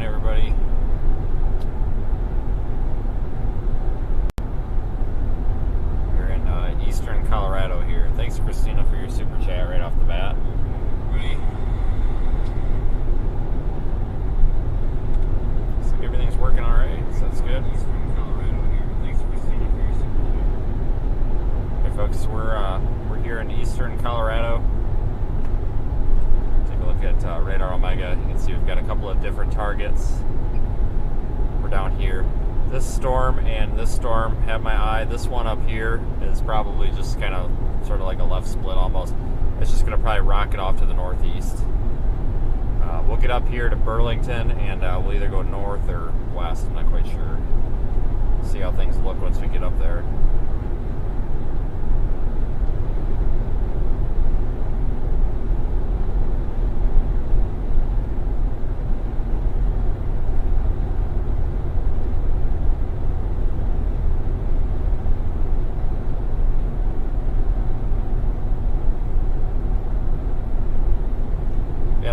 everybody. We're in eastern Colorado here. Thanks, Christina, for your super chat right off the bat. So everything's working all right, so that's good. Eastern Colorado here. Thanks, Christina, for your super chat. Hey, folks, we're here in eastern Colorado. Look at Radar Omega. You can see we've got a couple of different targets. We're down here. This storm and this storm have my eye. This one up here is probably just kind of sort of like a left split almost. It's just going to probably rocket off to the northeast. We'll get up here to Burlington and we'll either go north or west. I'm not quite sure. See how things look once we get up there.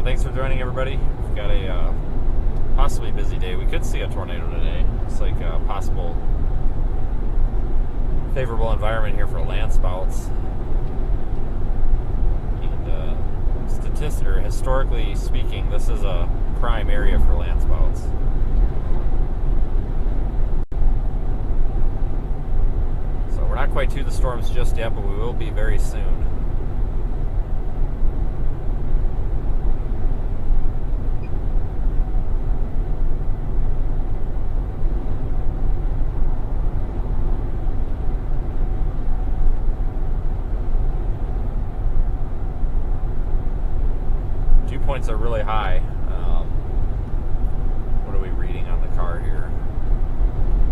Thanks for joining, everybody. We've got a possibly busy day. We could see a tornado today. It's like a possible favorable environment here for landspouts. And historically speaking, this is a prime area for landspouts. So we're not quite to the storms just yet, but we will be very soon. Points are really high. What are we reading on the car here?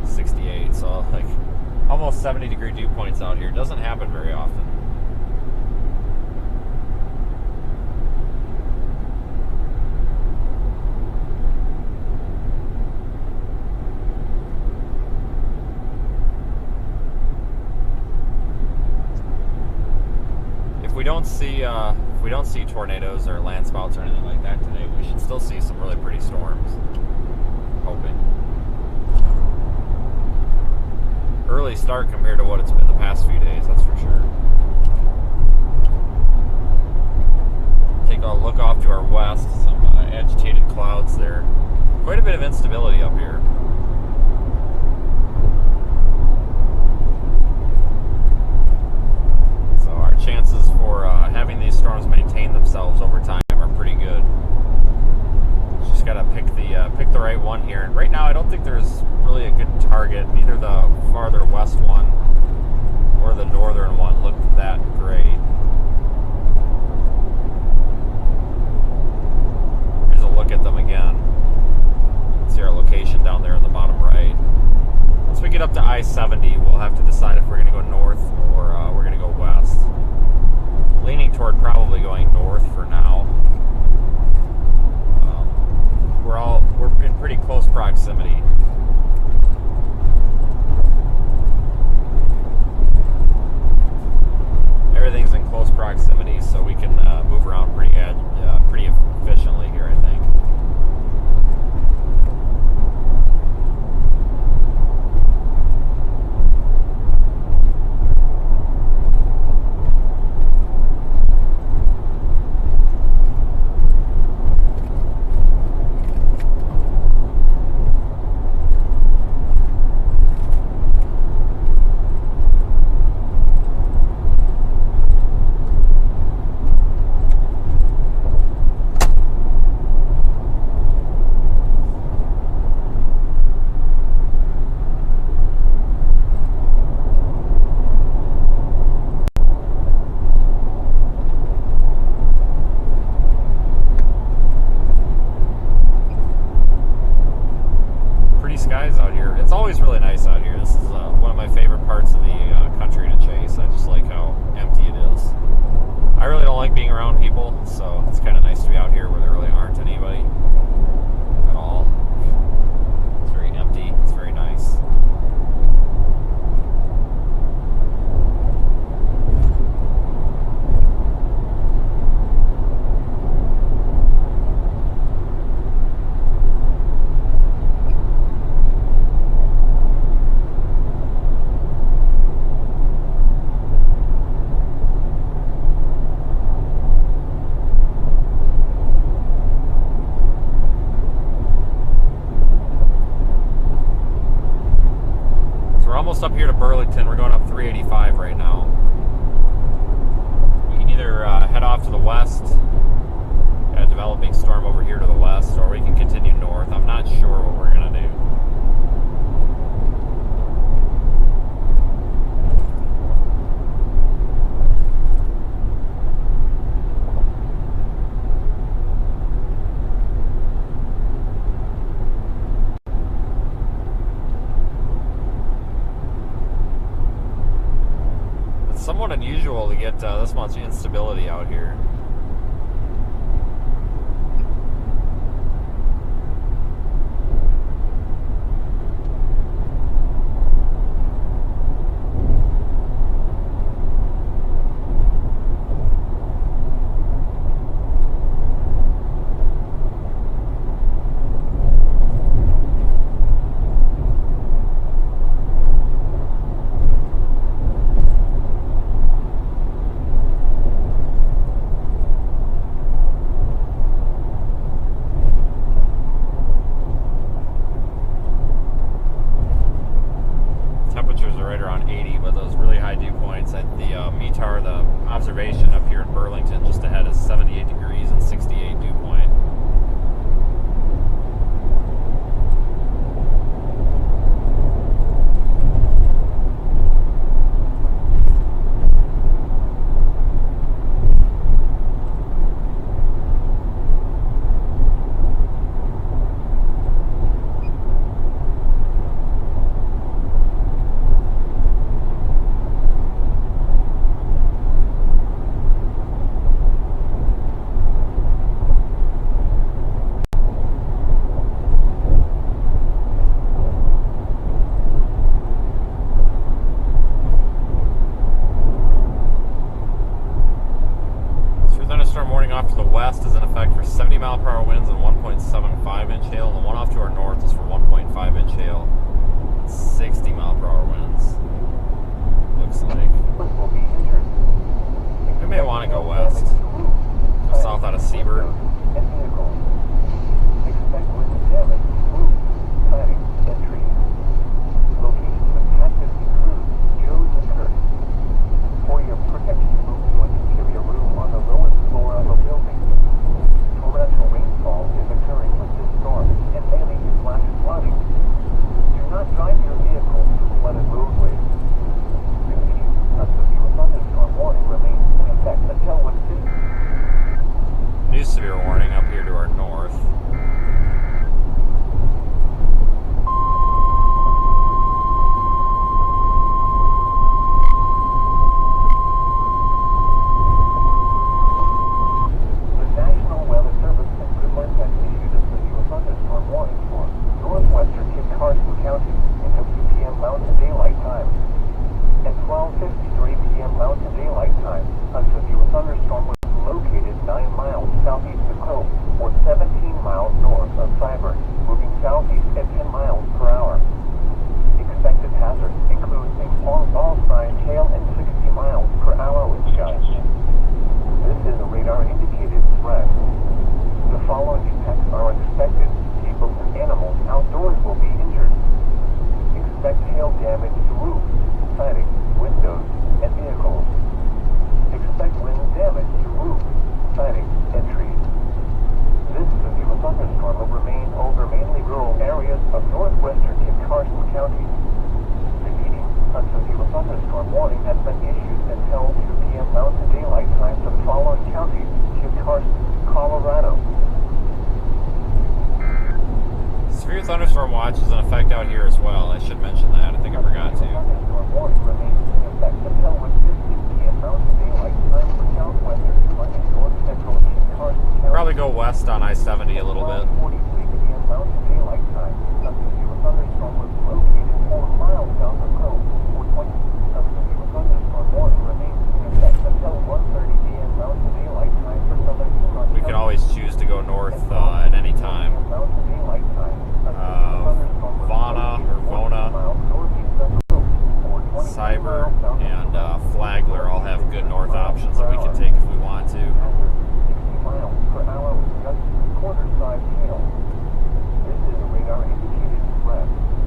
68, so like almost 70-degree dew points out here. Doesn't happen very often. If we don't see tornadoes or landspouts or anything like that today, we should still see some really pretty storms. Hoping. Early start compared to what it's been the past few days, that's for sure. Take a look off to our west, some agitated clouds there. Quite a bit of instability up here. Chances for having these storms maintain themselves over time are pretty good. Just gotta pick the right one here. And right now, I don't think there's really a good target. Neither the farther west one or the northern one look that great. Here's a look at them again. See our location down there in the bottom right. Once we get up to I-70, we'll have to decide if we're going to go north or we're going to go west. Leaning toward probably going north for now. We're in pretty close proximity. Everything's in close proximity, so we can move around pretty efficiently here, I think. almost up here to Burlington. We're going up 385 right now. We can either head off to the west, got a developing storm over here to the west, or we can continue north. I'm not sure what we're going to do. Somewhat unusual to get this much instability out here. Observation up here in Burlington just ahead is 78 degrees and 68 dew point. Off to the west is in effect for 70 mile per hour winds and 1.75 inch hail, and the one off to our north is for 1.5 inch hail and 60 mile per hour winds. Looks like we may want to go west, go south out of Seabird. New severe warning up here to our north. Thunderstorm watch is in effect out here as well. I should mention that. I think I forgot to. Probably go west on I-70 a little bit. We can always choose to go north at any time. Cyber and Flagler all have good north options that we can take if we want to.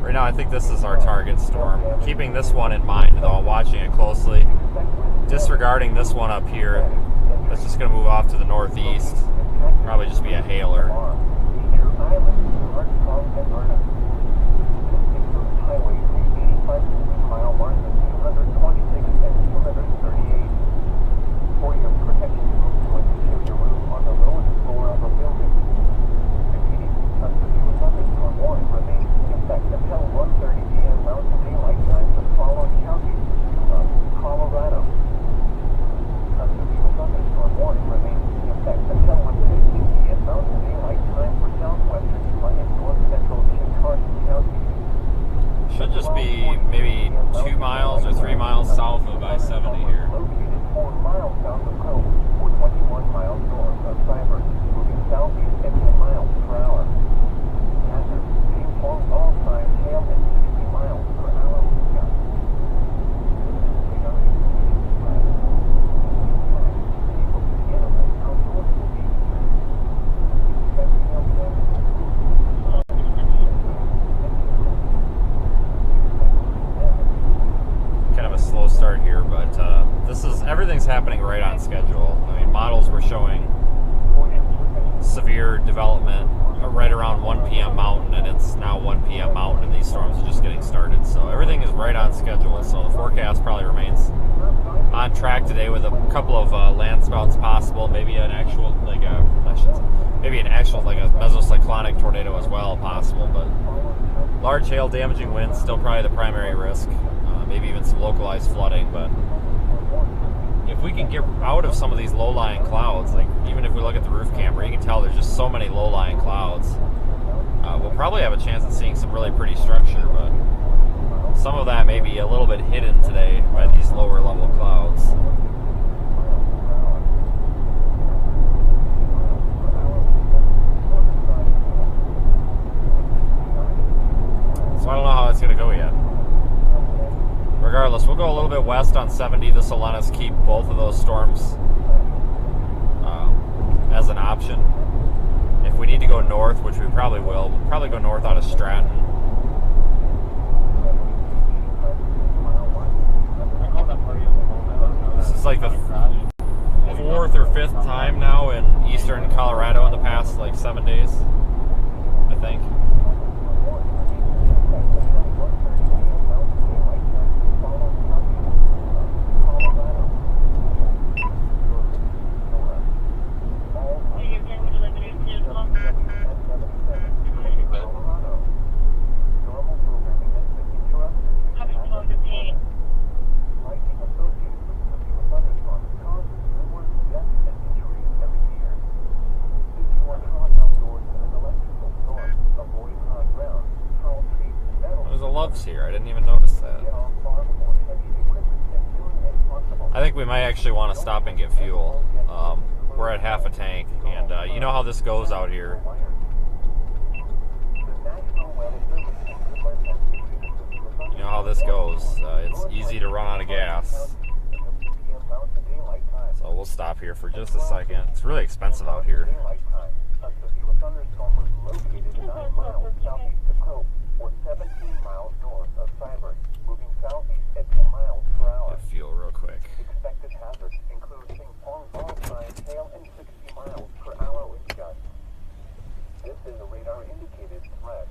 Right now I think this is our target. target storm. Keeping this one in mind, though, watching it closely. Disregarding this one up here. That's just going to move off to the northeast. Probably just be a hailer. Should just be maybe 2 miles or 3 miles south of I-70 here. Start here, but everything's happening right on schedule. I mean, models were showing severe development right around 1 p.m. Mountain, and it's now 1 p.m. Mountain, and these storms are just getting started. So everything is right on schedule. So the forecast probably remains on track today, with a couple of land spouts possible, maybe an actual like a mesocyclonic tornado as well possible. But large hail, damaging winds still probably the primary risk. Maybe even some localized flooding, but if we can get out of some of these low-lying clouds, like even if we look at the roof camera, you can tell there's just so many low-lying clouds. We'll probably have a chance at seeing some really pretty structure, but some of that may be a little bit hidden today by these lower-level clouds. So I don't know how it's going to go yet. Regardless, we'll go a little bit west on 70. This will let us keep both of those storms as an option. If we need to go north, which we probably will, we'll probably go north out of Stratton. This is like the 4th or 5th time now in eastern Colorado in the past like 7 days, I think. Here. I didn't even notice that. I think we might actually want to stop and get fuel. We're at half a tank, and you know how this goes out here. You know how this goes. It's easy to run out of gas. So we'll stop here for just a second. It's really expensive out here. Or 17 miles north of Cyber, moving southeast at 10 miles per hour. Get fuel real quick. Expected hazards include ping-pong ball size, hail, and 60 miles per hour wind gusts. This is a radar-indicated threat.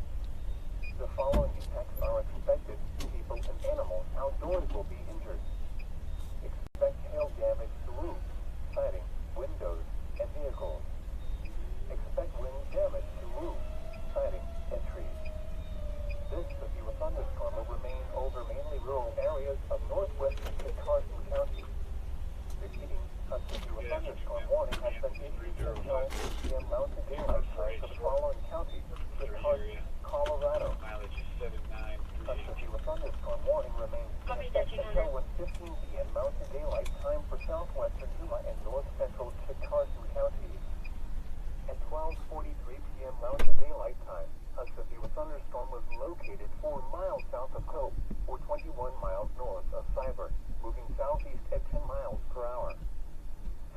The following impacts are expected. People and animals outdoors will be injured. Expect hail damage to roofs, siding, windows, and vehicles. Expect wind damage to roofs, siding, and trees. This severe thunderstorm will remain over mainly rural areas of northwest and Carson County. Repeating, a severe thunderstorm warning has been issued until 8 p.m. Mountain Daylight Time for the following counties: Wisconsin, Colorado. A severe thunderstorm warning remains in effect until 1:15 p.m. Mountain Daylight Time for southwestern Yuma and north central Carson County. At 12:43 p.m. Mountain Daylight Time, a severe thunderstorm was located 4 miles south of Cope, or 21 miles north of Cyber, moving southeast at 10 miles per hour.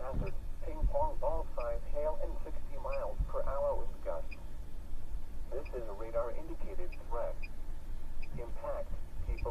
Hazard: ping-pong ball size hail and 60 miles per hour wind gusts. This is a radar-indicated threat. Impact: people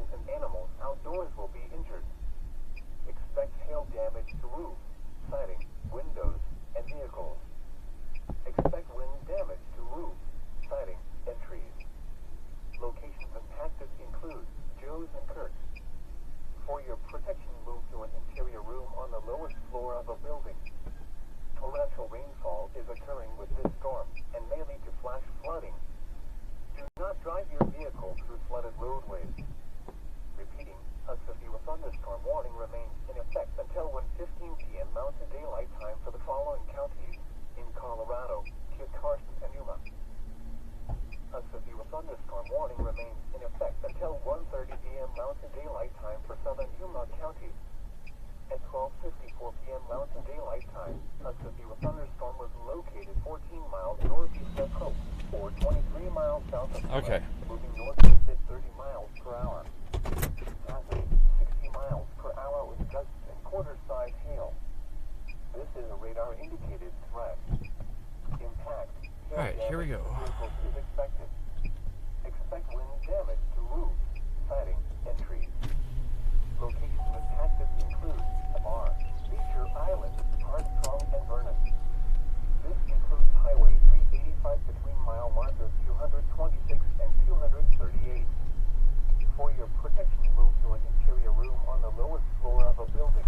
here we go. Vehicles is expected. Expect wind damage to roofs, siding, and trees. Locations with cactus include Lamar, Beecher Island, Armstrong, and Vernon. This includes Highway 385 between mile markers 226 and 238. For your protection, move to an interior room on the lowest floor of a building.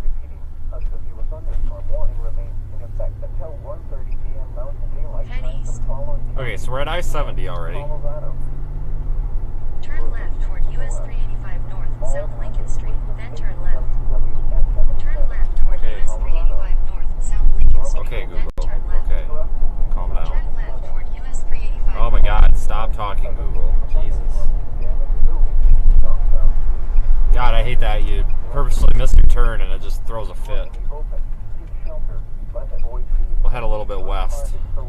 Repeating, a severe thunderstorm warning remains in effect until 1:30 p.m. Mountain Daylight Time for the following. Okay, so we're at I-70 already. Colorado. Turn left toward US 385 North, South Lincoln Street, then turn left. Turn left toward Okay. US 385 North, South Lincoln Street, Okay, then Google. turn left. Okay, calm down. Turn left toward US 385. Oh my God, stop talking, Google. Jesus. God, I hate that. You purposely miss your turn and it just throws a fit. We'll head a little bit west. The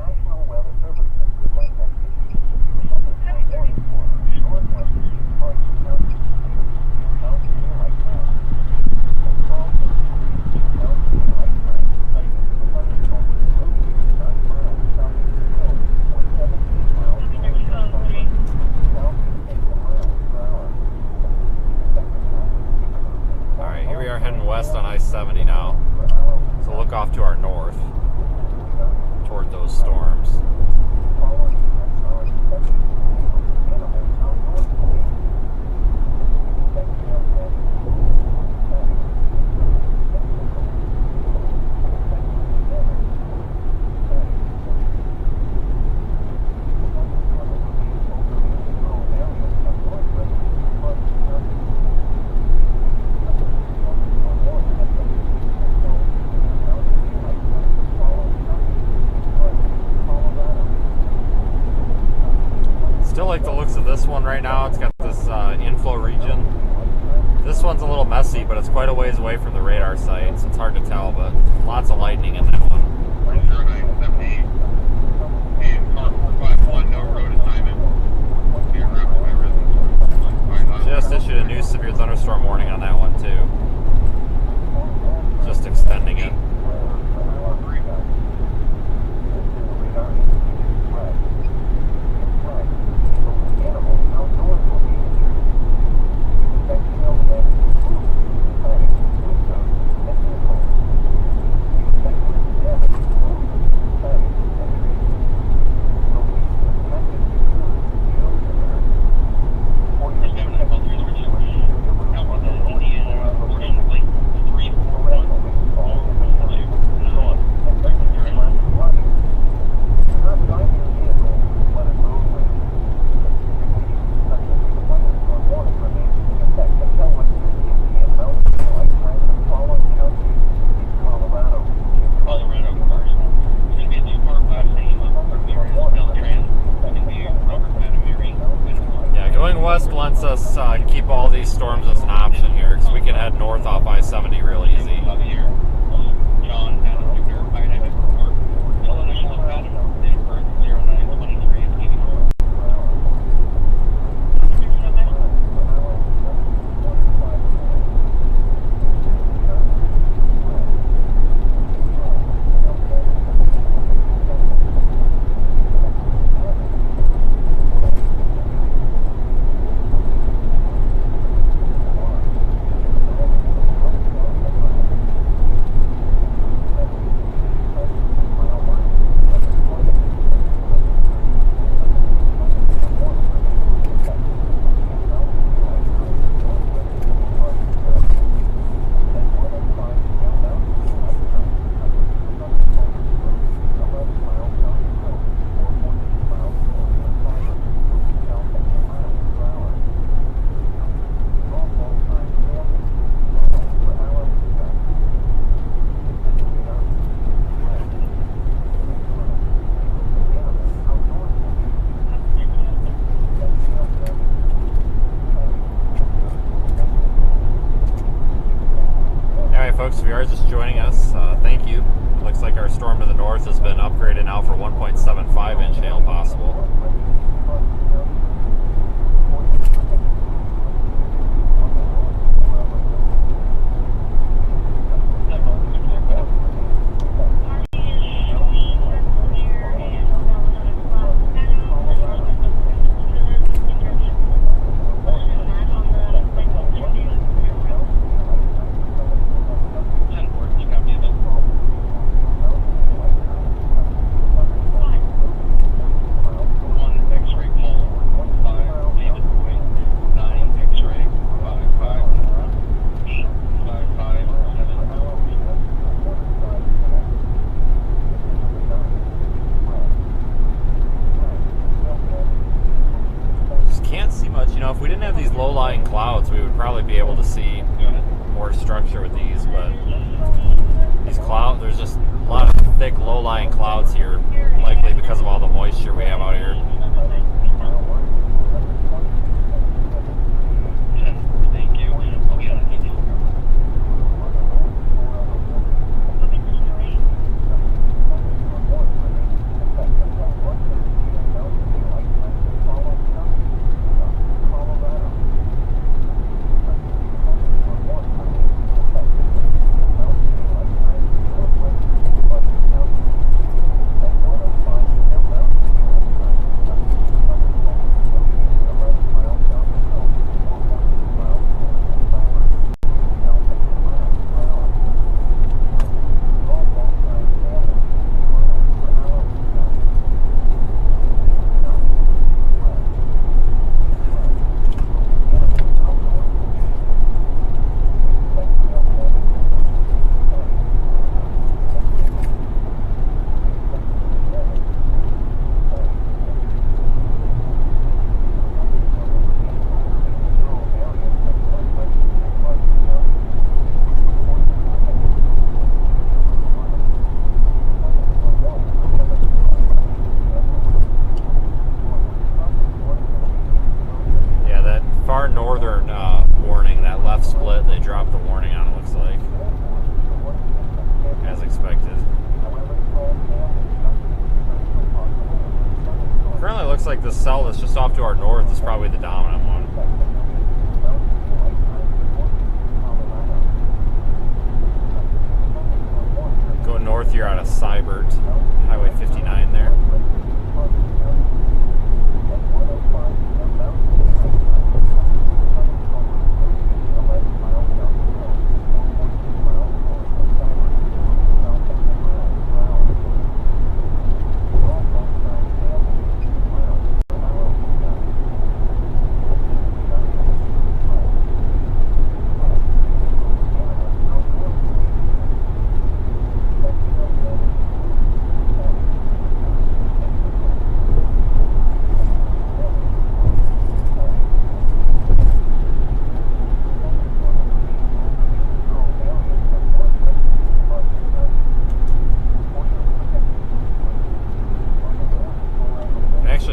National Weather Service has good light issued a thunderstorm warning for northwestern parts of County Mountain Daylight Time. At 12:30 Mountain Daylight Time, the thunderstorm is located 9 miles southeast of Hill with 17 miles southeast miles per hour. Alright, here we are heading west on I-70 now. So look off to our north toward those storms. Still like the looks of this one right now. It's got this inflow region. This one's a little messy, but it's quite a ways away from the radar site, so it's hard to tell, but lots of lightning in that one. Just issued a new severe thunderstorm warning on that one too. Just extending it. Lets us keep all these storms as an option here, because we can head north off I-70 real easy. Folks, if you are just joining us, thank you. Looks like our storm to the north has been upgraded now for 1.75 inch hail possible. thick low-lying clouds here, likely because of all the moisture we have out here. Thank you. Like this cell that's just off to our north is probably the dominant one. Go north here out of Seibert, Highway 59 there.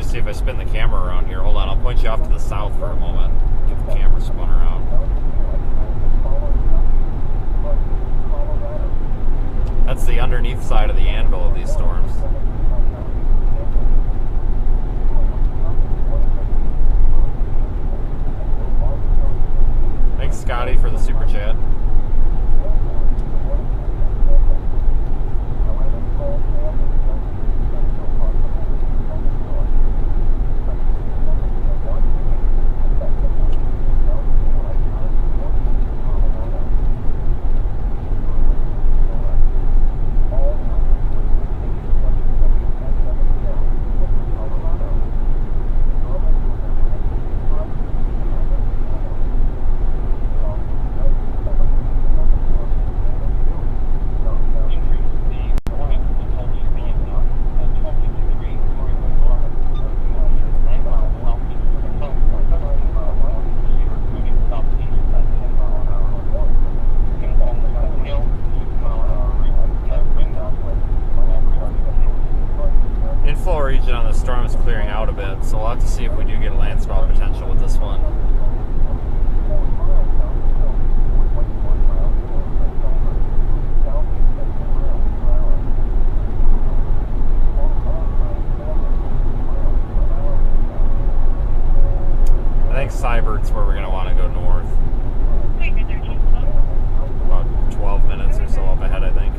See if I spin the camera around here. Hold on, I'll point you off to the south for a moment. Get the camera spun around. That's the underneath side of the anvil of these storms. Thanks, Scotty, for the super chat. Region on the storm is clearing out a bit, so we'll have to see if we do get landfall potential with this one. I think Seibert's where we're going to want to go north. About 12 minutes or so up ahead, I think.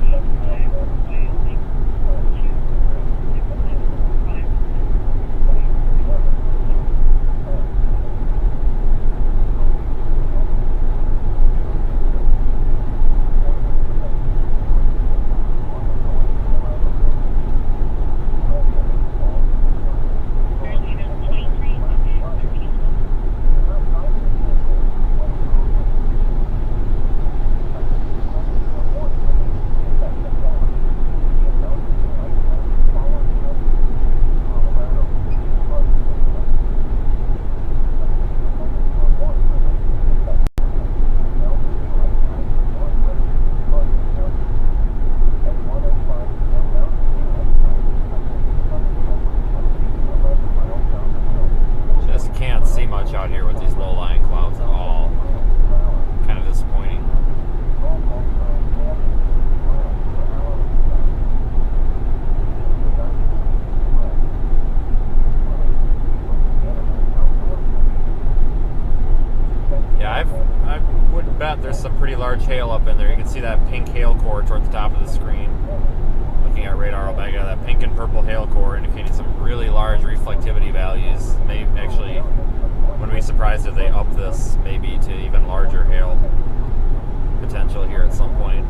see that pink hail core toward the top of the screen. Looking at radar Omega, that pink and purple hail core indicating some really large reflectivity values. May actually, wouldn't be surprised if they up this maybe to even larger hail potential here at some point.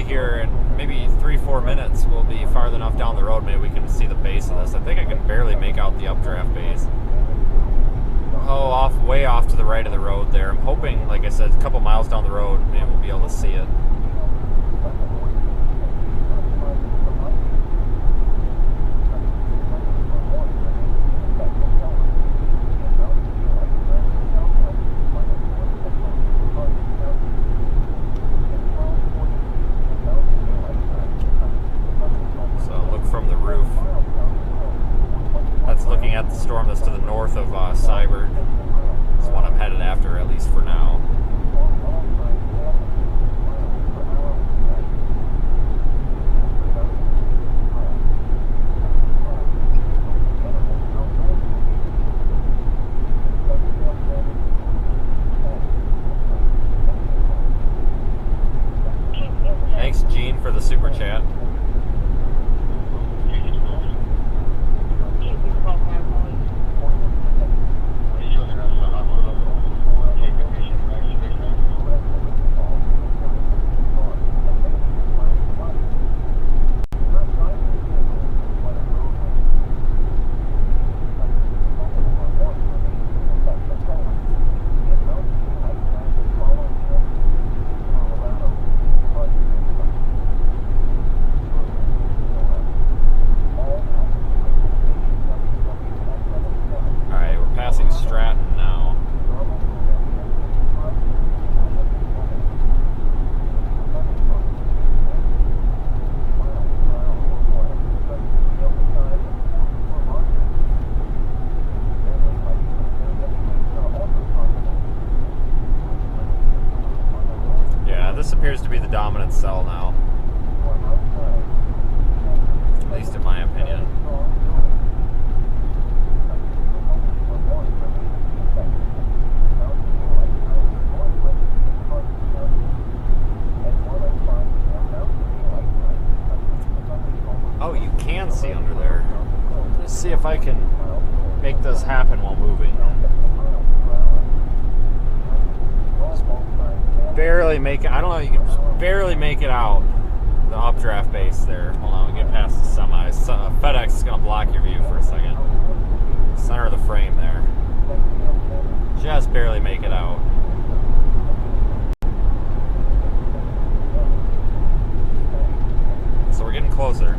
Here in maybe 3-4 minutes we'll be farther enough down the road, maybe we can see the base of this. I think I can barely make out the updraft base. Oh, way off to the right of the road there. I'm hoping, like I said, a couple miles down the road, maybe we'll be able to see it. Looking at the storm that's to the north of Cyber. It's one I'm headed after, at least for now. Thanks, Gene, for the super chat. This appears to be the dominant cell now, at least in my opinion. Oh, you can see under there. Let's see if I can make this happen while moving. Barely make it. I don't know. You can just barely make it out the updraft base there. Hold on, we get past the semi. FedEx is gonna block your view for a second. Center of the frame there. Just barely make it out. So we're getting closer.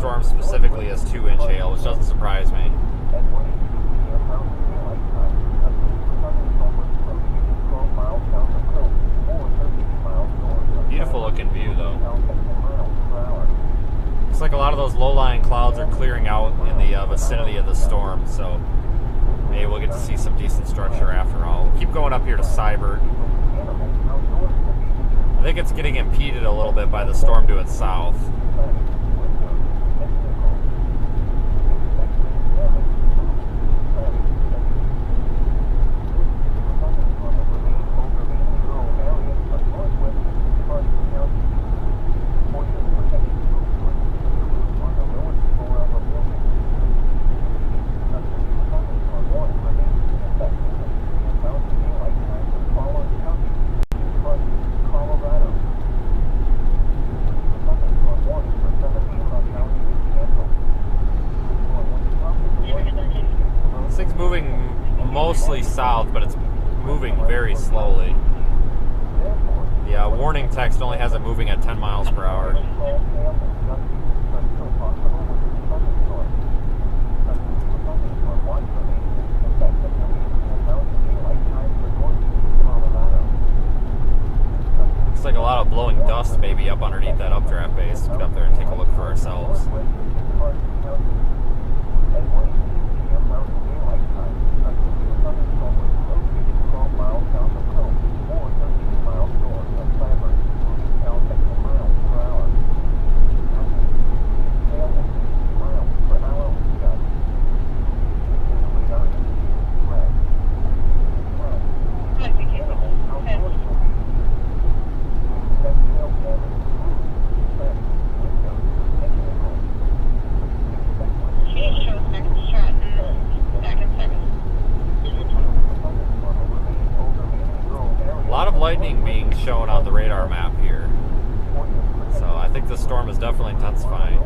storm specifically as 2-inch hail, which doesn't surprise me. At 1:18 p.m. Mountain Daylight Time, a thunderstorm was located 12 miles south of Cook, or 13 miles north of Beautiful looking view though. south at 10 miles per hour. Looks like a lot of those low-lying clouds are clearing out in the vicinity of the storm, so maybe we'll get to see some decent structure after all. We'll keep going up here to Cybert. Animals outdoors will be I think it's getting impeded a little bit by the storm to its south. This thing's moving mostly south, but it's moving very slowly. The warning text only has it moving at 10 miles per hour. Looks like a lot of blowing dust maybe up underneath that updraft base. Let's get up there and take a look for ourselves. Lightning being shown on the radar map here. So I think the storm is definitely intensifying.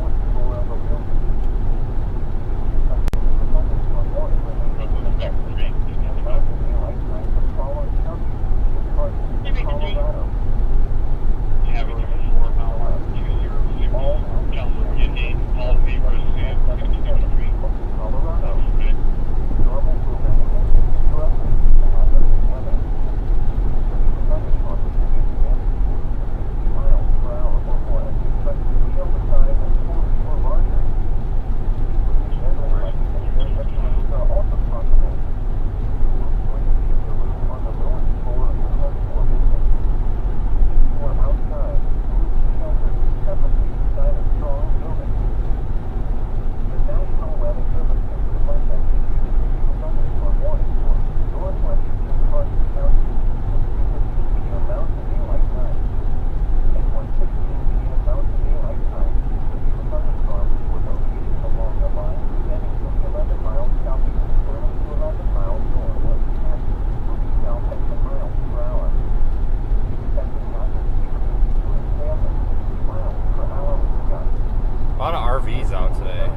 A lot of RVs out today.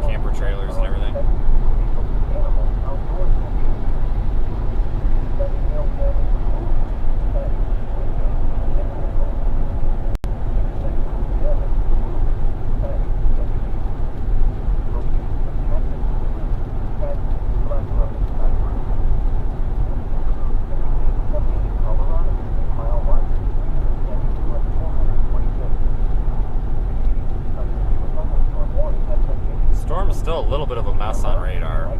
Camper trailers and everything. Still a little bit of a mess on radar.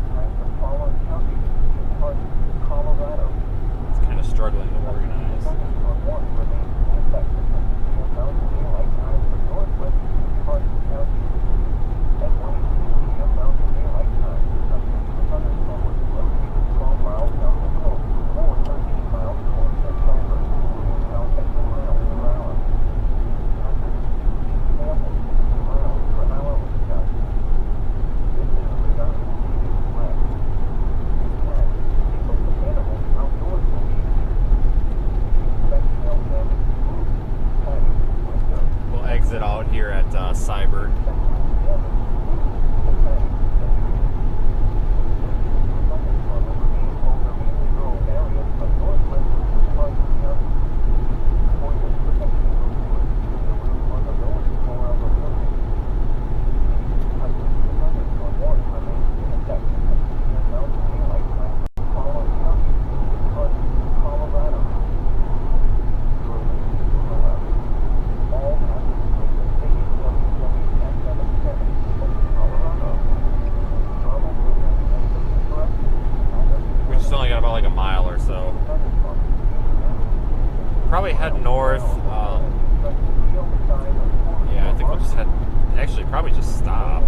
It's kind of struggling to organize. like a mile or so. Probably head north. Yeah, I think we'll just head. Actually, probably just stop.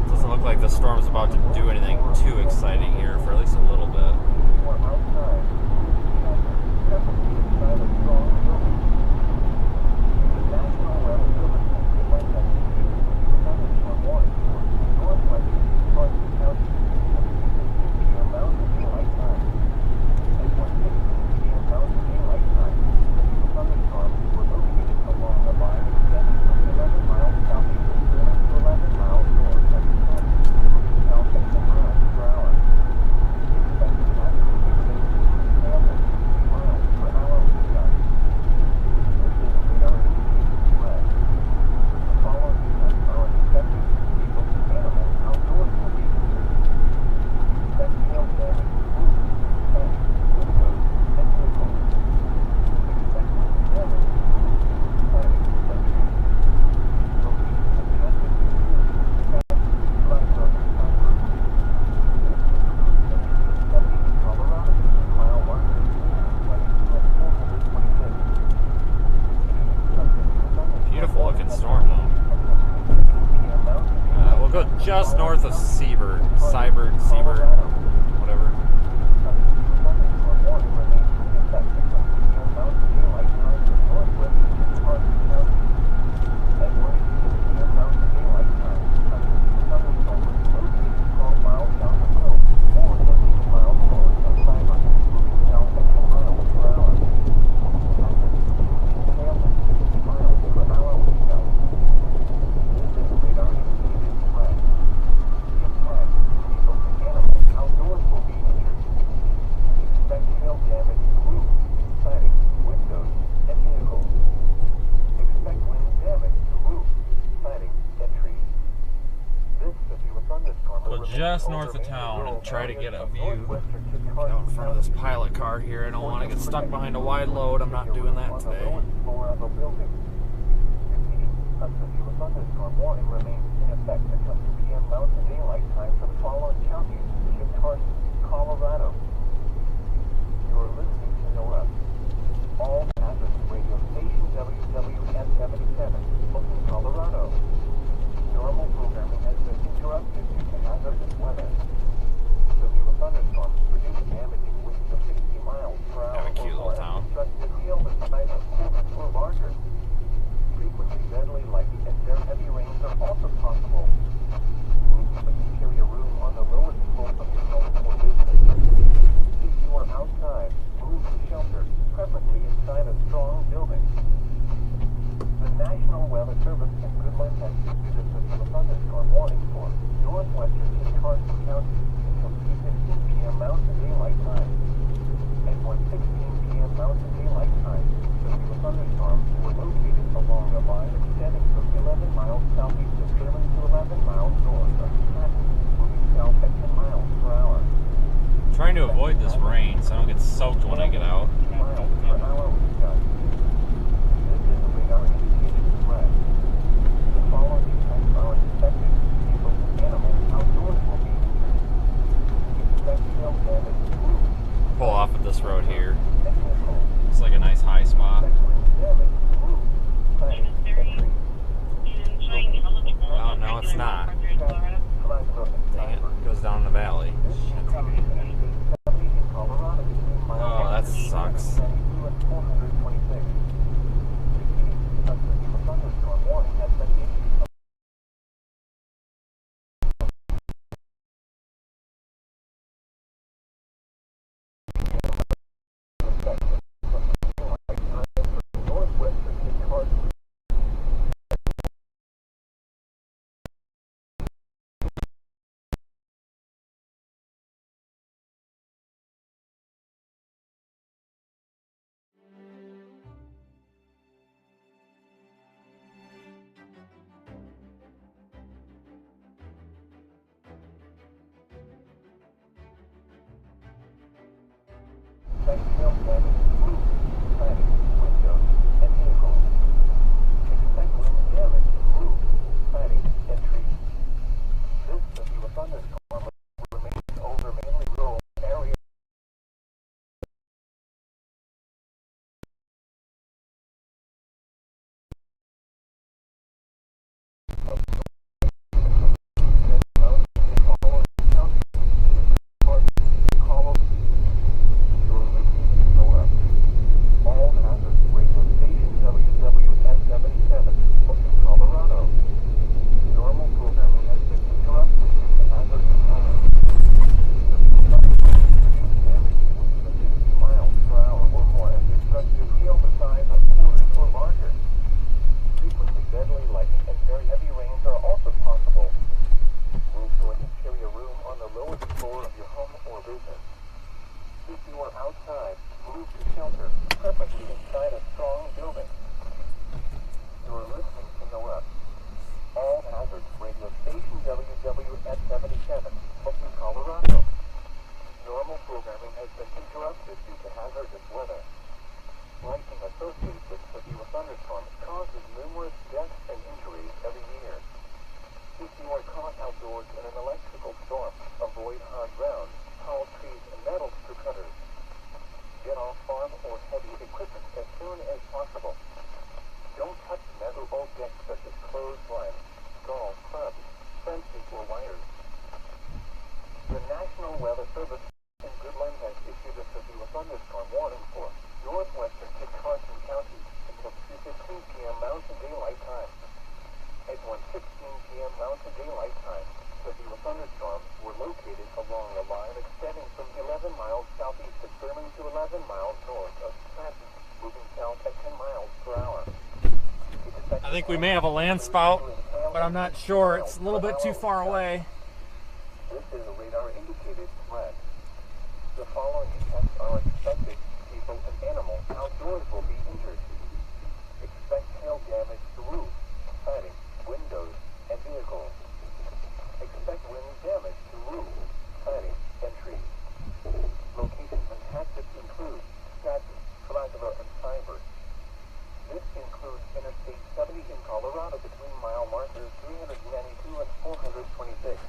Doesn't look like the storm's about to do anything too exciting here for at least a little bit. Just north of Seabird, whatever. Just north of town and try to get a view. Get out in front of this pilot car here. I don't want to get stuck behind a wide load. I'm not doing that today. Thunderstorm warning remains in effect until 2 p.m. Mountain Daylight Time for the following counties: Kit Colorado. You're listening to NOAA. All hazards radio station WWS 77, Booking, Colorado. Normal programming has been interrupted due to hazardous weather. Severe thunderstorms produce damaging winds of 60 miles per hour. Have a cute little town. Constructed hail the size of quarters or larger. Frequently deadly lightning and very heavy rains are also possible. Move to the interior room on the lowest floor of your home or business. If you are outside, move to shelter, preferably inside a strong building. The National Weather Service and Goodland has issued a severe thunderstorm warning for northwestern Wisconsin County until 2:15 p.m. Mountain Daylight Time. At 1:16 p.m. Mountain Daylight Time, severe thunderstorms were located along a line extending from 11 miles southeast of Sherman to 11 miles north of Patton, moving south at 10 miles per hour. I'm trying to avoid this rain so I don't get soaked when I get out. Miles per hour was got. This is a radar indicated threat. The following effects are expected. People and animals outdoors will be injured. Expect hail damage to roofs. Pull off at this road here. And vehicles. It's like a nice high spot. Expect wind damage to roofs, planting, and trees. Oh, no, it's not. Dang it. It goes down in the valley. Oh, that sucks. Thunderstorm warning has been issued. If you are caught outdoors in an electrical storm, avoid hard ground, tall trees, and metal screw cutters. Get off farm or heavy equipment as soon as possible. Don't touch metal objects such as clotheslines, golf clubs, fences, or wires. The National Weather Service in Goodland has issued a severe thunderstorm warning for northwestern Kit Carson County until 2:15 p.m. Mountain Daylight Time. At 1:16 p.m. Mountain Daylight Time, severe thunderstorms were located along a line extending from 11 miles southeast of Sherman to 11 miles north of Stratton, moving south at 10 miles per hour. I think we may have a land spout, but I'm not sure. It's a little bit too far away. This is a radar indicated threat. The following effects are expected. People and animals outdoors will be injured. Expect hail damage to roofs, siding, windows, and vehicles. Expect wind damage to roofs, siding, and trees. Locations and tactics include Stratton, Flagler, and Cybert. This includes Interstate 70 in Colorado between mile markers 392 and 426.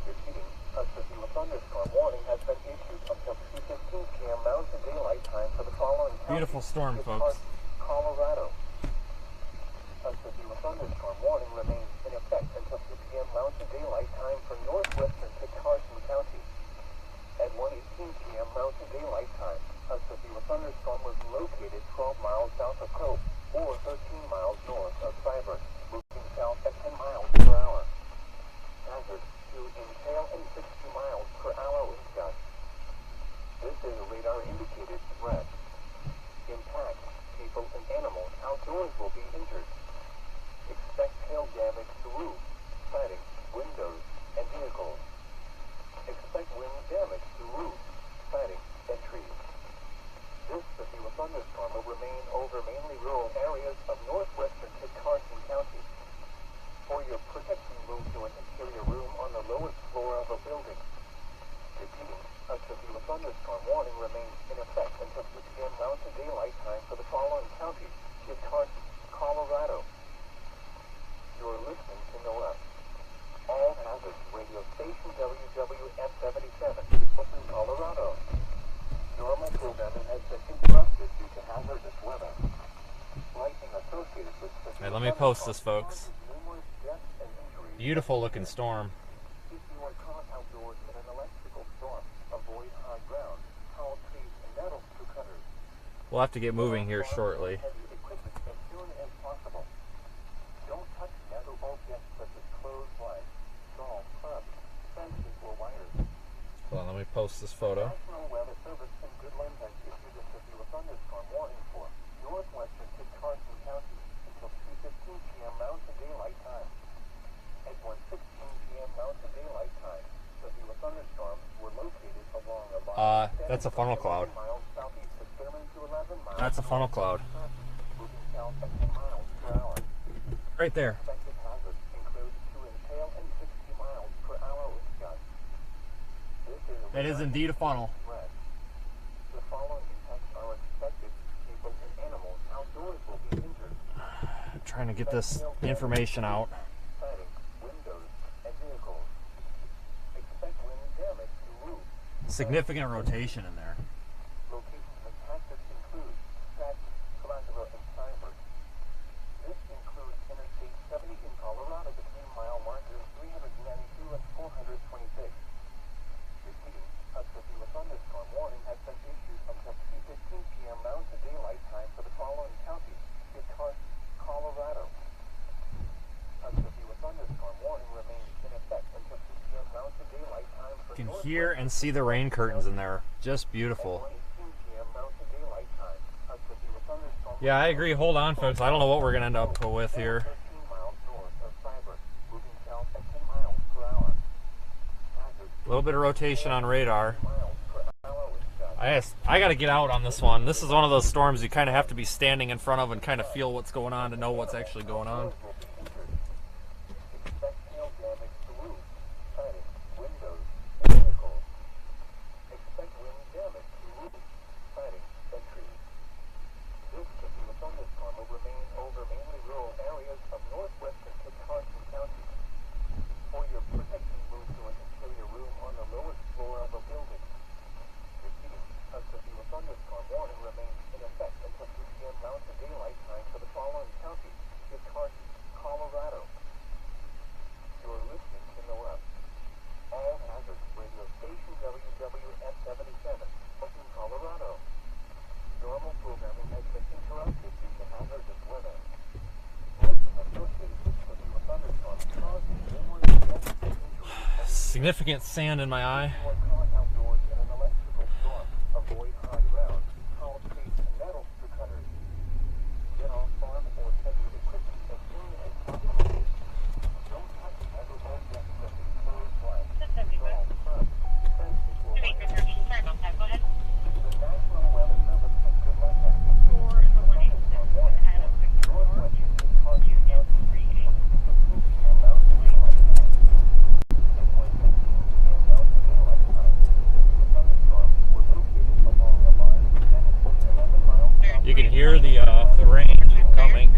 Repeating, a severe thunderstorm warning has been issued until 2:15 p.m. Mountain Daylight Time for the following counties. Beautiful storm, Kit folks. Carson, Colorado. A severe thunderstorm warning remains in effect until 2 p.m. Mountain Daylight Time for northwestern Kit Carson County. At 1:18 p.m. Mountain Daylight Time, a severe thunderstorm was located 12 miles south of Cope or 13 miles north of Cybert, moving south at 10 miles per hour. Hazard to inhale and 60 miles per hour wind gusts. This is a radar indicated threat. Impact, people and animals outdoors will be injured. Expect hail damage to roofs, siding, windows, and vehicles. Expect wind damage to roofs, siding, and trees. This severe thunderstorm will remain over mainly rural areas of northwestern Kit Carson County. For your protection, move to an interior room on the lowest floor of a building. Repeating, a severe thunderstorm warning remains in effect until 2 p.m. Mountain Daylight Time for the following counties: Kit Carson, Colorado. You're listening to NOAA. All hazards radio station WWF-77, Brooklyn, Colorado. Normal programming has been interrupted due to hazardous weather. Lightning associated with severe Hey, let me post this, folks. numerous deaths and injuries. Beautiful looking storm. If you are caught outdoors in an electrical storm, avoid high ground, tall trees, and metal screw cutters. We'll have to get moving here shortly. Heavy equipment as soon as possible. Don't touch metal objects such as clotheslines, golf clubs, fences, or wires. Hold on, let me post this photo. National Weather Service in Goodland has issued a severe thunderstorm warning for northwestern Kit Carson County until 2:15 p.m. Mountain Daylight Time. At 1:16 p.m. Mountain Daylight Time, severe thunderstorms were located along a line That's a funnel cloud. 11 miles southeast of Sherman to 11 miles That's a funnel cloud. moving south at 10 miles per hour. Right there. Expected hazards include 2 inhale and 60 miles per hour wind gusts. This is a That is indeed a funnel. threat. The following effects are expected. People and animals outdoors will be injured. I'm trying to get this information out. Siding, windows, and vehicles. Expect wind damage to roofs. Significant rotation in there. Locations and tactics include Stratton, Flagler, and Cybert. This includes Interstate 70 in Colorado between mile markers 392 and 426. Repeating, a severe thunderstorm warning has been issued until 2:15 p.m. Mountain Daylight Time for the following counties: Kit Carson, Colorado. A severe thunderstorm warning remains in effect until 2 p.m. Mountain Daylight Time for You can hear and see the rain curtains in there. Just beautiful. 1:18 p.m. Mountain Daylight Time. A severe thunderstorm. Yeah, I agree. Hold on, folks. I don't know what we're going to end up with here. 13 miles north of Cybert, moving south at 10 miles per hour. Hazard A little bit of rotation on radar. miles per hour wind gusts. I got to get out on this one. This is one of those storms you kind of have to be standing in front of and kind of feel what's going on to know what's actually going on. Will be injured. Expect hail damage to roofs, siding, windows, and vehicles. Expect wind damage to roofs, siding, and trees. This severe thunderstorm will remain over mainly rural areas of northwestern Kit Carson County. significant sand in my eye. You are caught outdoors in an electrical storm. Avoid high ground, tall trees, and metal through cutters. Get off farm or heavy equipment as soon as possible. Don't touch metal objects that explode flash. Draw from. Defense before fire. Sorry about that. Go ahead. The National Weather Service has good luck at For the 186 ahead of Victor Moore, Northwest Carson Union County. 38. And Mountain Daylight Time. It was 15 p.m. Mountain Daylight Time. The thunderstorms were located along a line 10 to 11 miles south. You can hear the rain coming.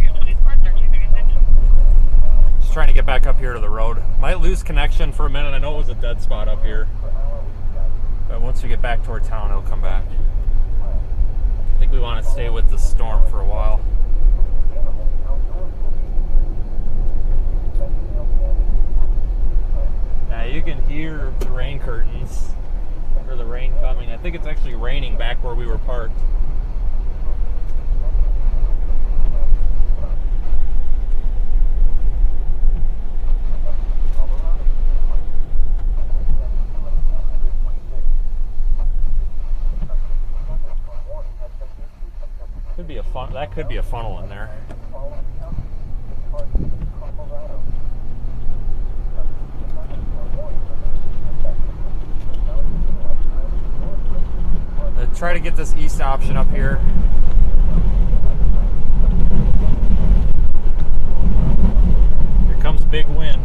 Just trying to get back up here to the road. Might lose connection for a minute. I know it was a dead spot up here, but once we get back toward town, it'll come back. I think we want to stay with the storm for a while. Now you can hear the rain curtains, or the rain coming. I think it's actually raining back where we were parked. Could be a fun. That could be a funnel in there. Try to get this east option up here. Here comes big wind.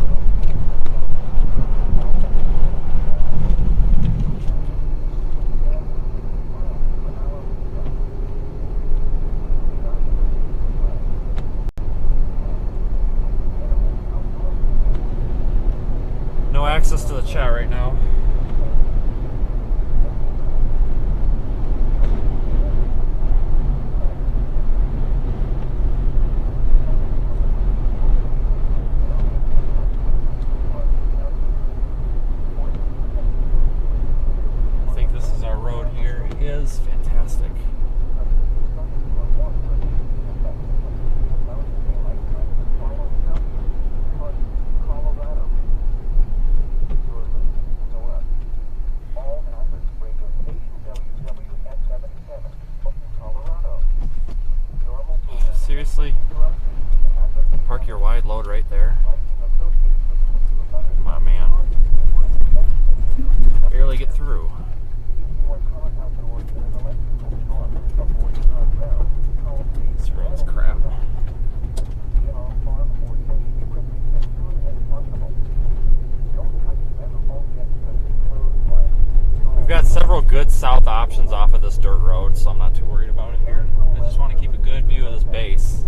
No access to the chat right now. I think this is our road here. It is fantastic. Seriously? Park your wide load right there. Come on, man. Barely get through. This road's crap. We've got several good south options off of this dirt road, so I'm not too worried about it here. I just want to keep a good view of this base.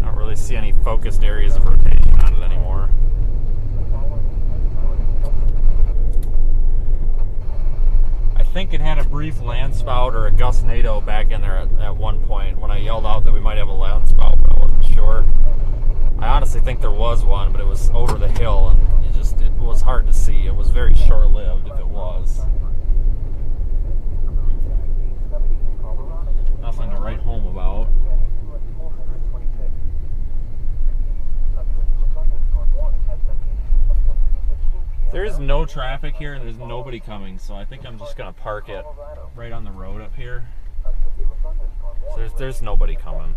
Not really see any focused areas of rotation on it anymore. I think it had a brief land spout or a gust NATO back in there at one point when I yelled out that we might have a land spout, but I wasn't sure. I honestly think there was one, but it was over the hill and it was hard to see. It was very short-lived if it was. Nothing to write home about. There's no traffic here and there's nobody coming, so I think I'm just going to park it right on the road up here. So there's nobody coming.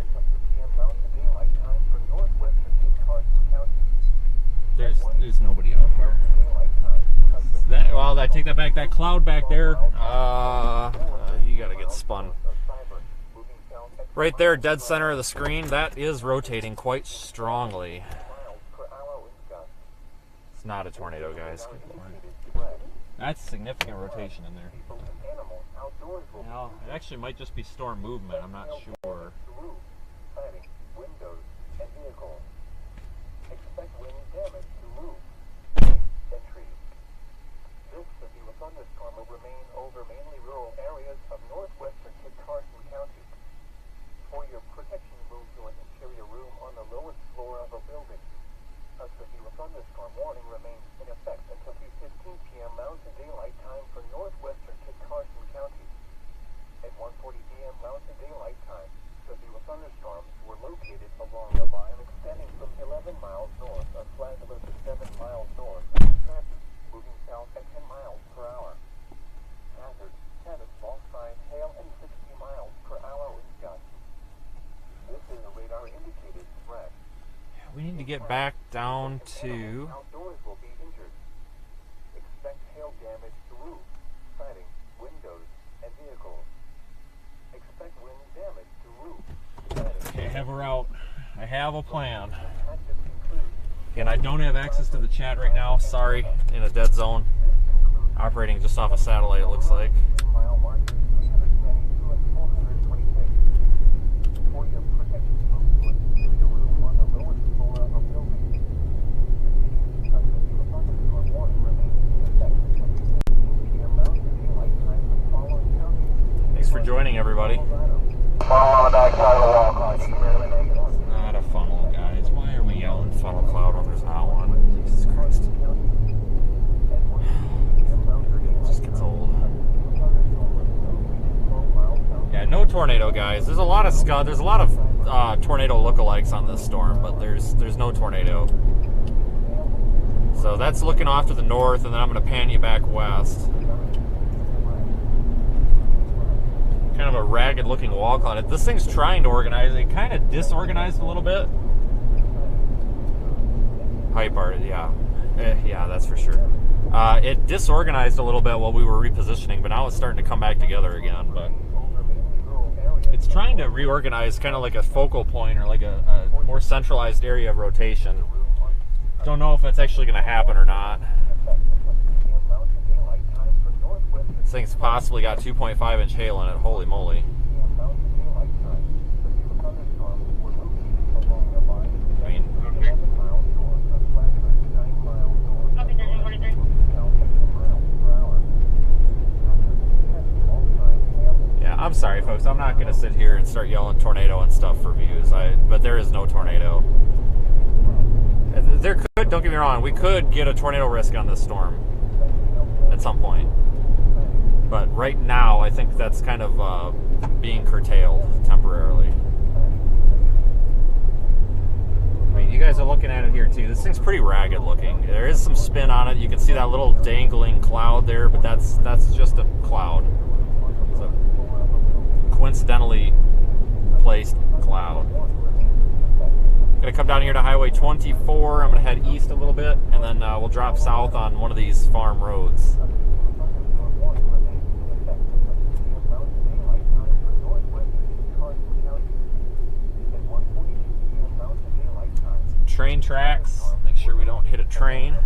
There's nobody out here. Well, I take that back. That cloud back there, you got to get spun. Right there, dead center of the screen, that is rotating quite strongly. It's not a tornado, guys. That's significant rotation in there. Well, it actually might just be storm movement. I'm not sure. Expect wind damage to roofs and trees. This severe thunderstorm will remain over mainly rural areas of northwestern Kit Carson get back down to... Outdoors will be injured. Expect hail damage to roof, siding, windows, and vehicles. Expect wind damage to roof, siding. Okay, I have a route. I have a plan. Active concludes. And I don't have access to the chat right now. Sorry, in a dead zone. Operating just off a satellite, it looks like. Mile markers 392 and 426. For your protection, move towards the studio room on the lowest floor of a building. A severe thunderstorm warning remains in effect from 15 p.m. Mountain Daylight Time for the following counties. Thanks for joining, everybody. Funnel on the backside of the wall, Not a funnel, guys. Why are we yelling funnel cloud when there's not one? Jesus Christ. It just gets old. Yeah, no tornado, guys. There's a lot of scud. There's a lot of tornado lookalikes on this storm, but there's no tornado. So that's looking off to the north, and then I'm going to pan you back west. Kind of a ragged looking wall cloud. This thing's trying to organize. It kind of disorganized a little bit. Hype art, yeah. Yeah, that's for sure. It disorganized a little bit while we were repositioning, but now it's starting to come back together again. But it's trying to reorganize kind of like a focal point or like a more centralized area of rotation. Don't know if that's actually going to happen or not. This thing's possibly got 2.5 inch hail in it. Holy moly. I mean, yeah, I'm sorry, folks. I'm not going to sit here and start yelling tornado and stuff for views. But there is no tornado. There could, don't get me wrong, we could get a tornado risk on this storm at some point. But right now, I think that's kind of being curtailed temporarily. I mean, you guys are looking at it here too. This thing's pretty ragged looking. There is some spin on it. You can see that little dangling cloud there, but that's just a cloud. It's a coincidentally placed cloud. I'm gonna come down here to Highway 24. I'm gonna head east a little bit, and then we'll drop south on one of these farm roads. Train tracks. Make sure we don't hit a train.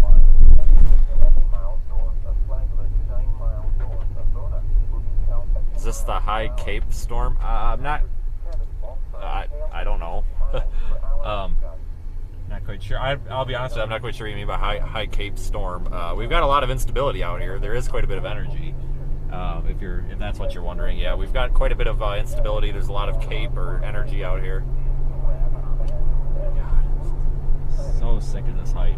Is this the High Cape storm? I'm not. I don't know. Not quite sure. I'll be honest with you, I'm not quite sure what you mean by High Cape storm. We've got a lot of instability out here. There is quite a bit of energy. If that's what you're wondering, yeah, we've got quite a bit of instability. There's a lot of cape or energy out here. So sick of this hype.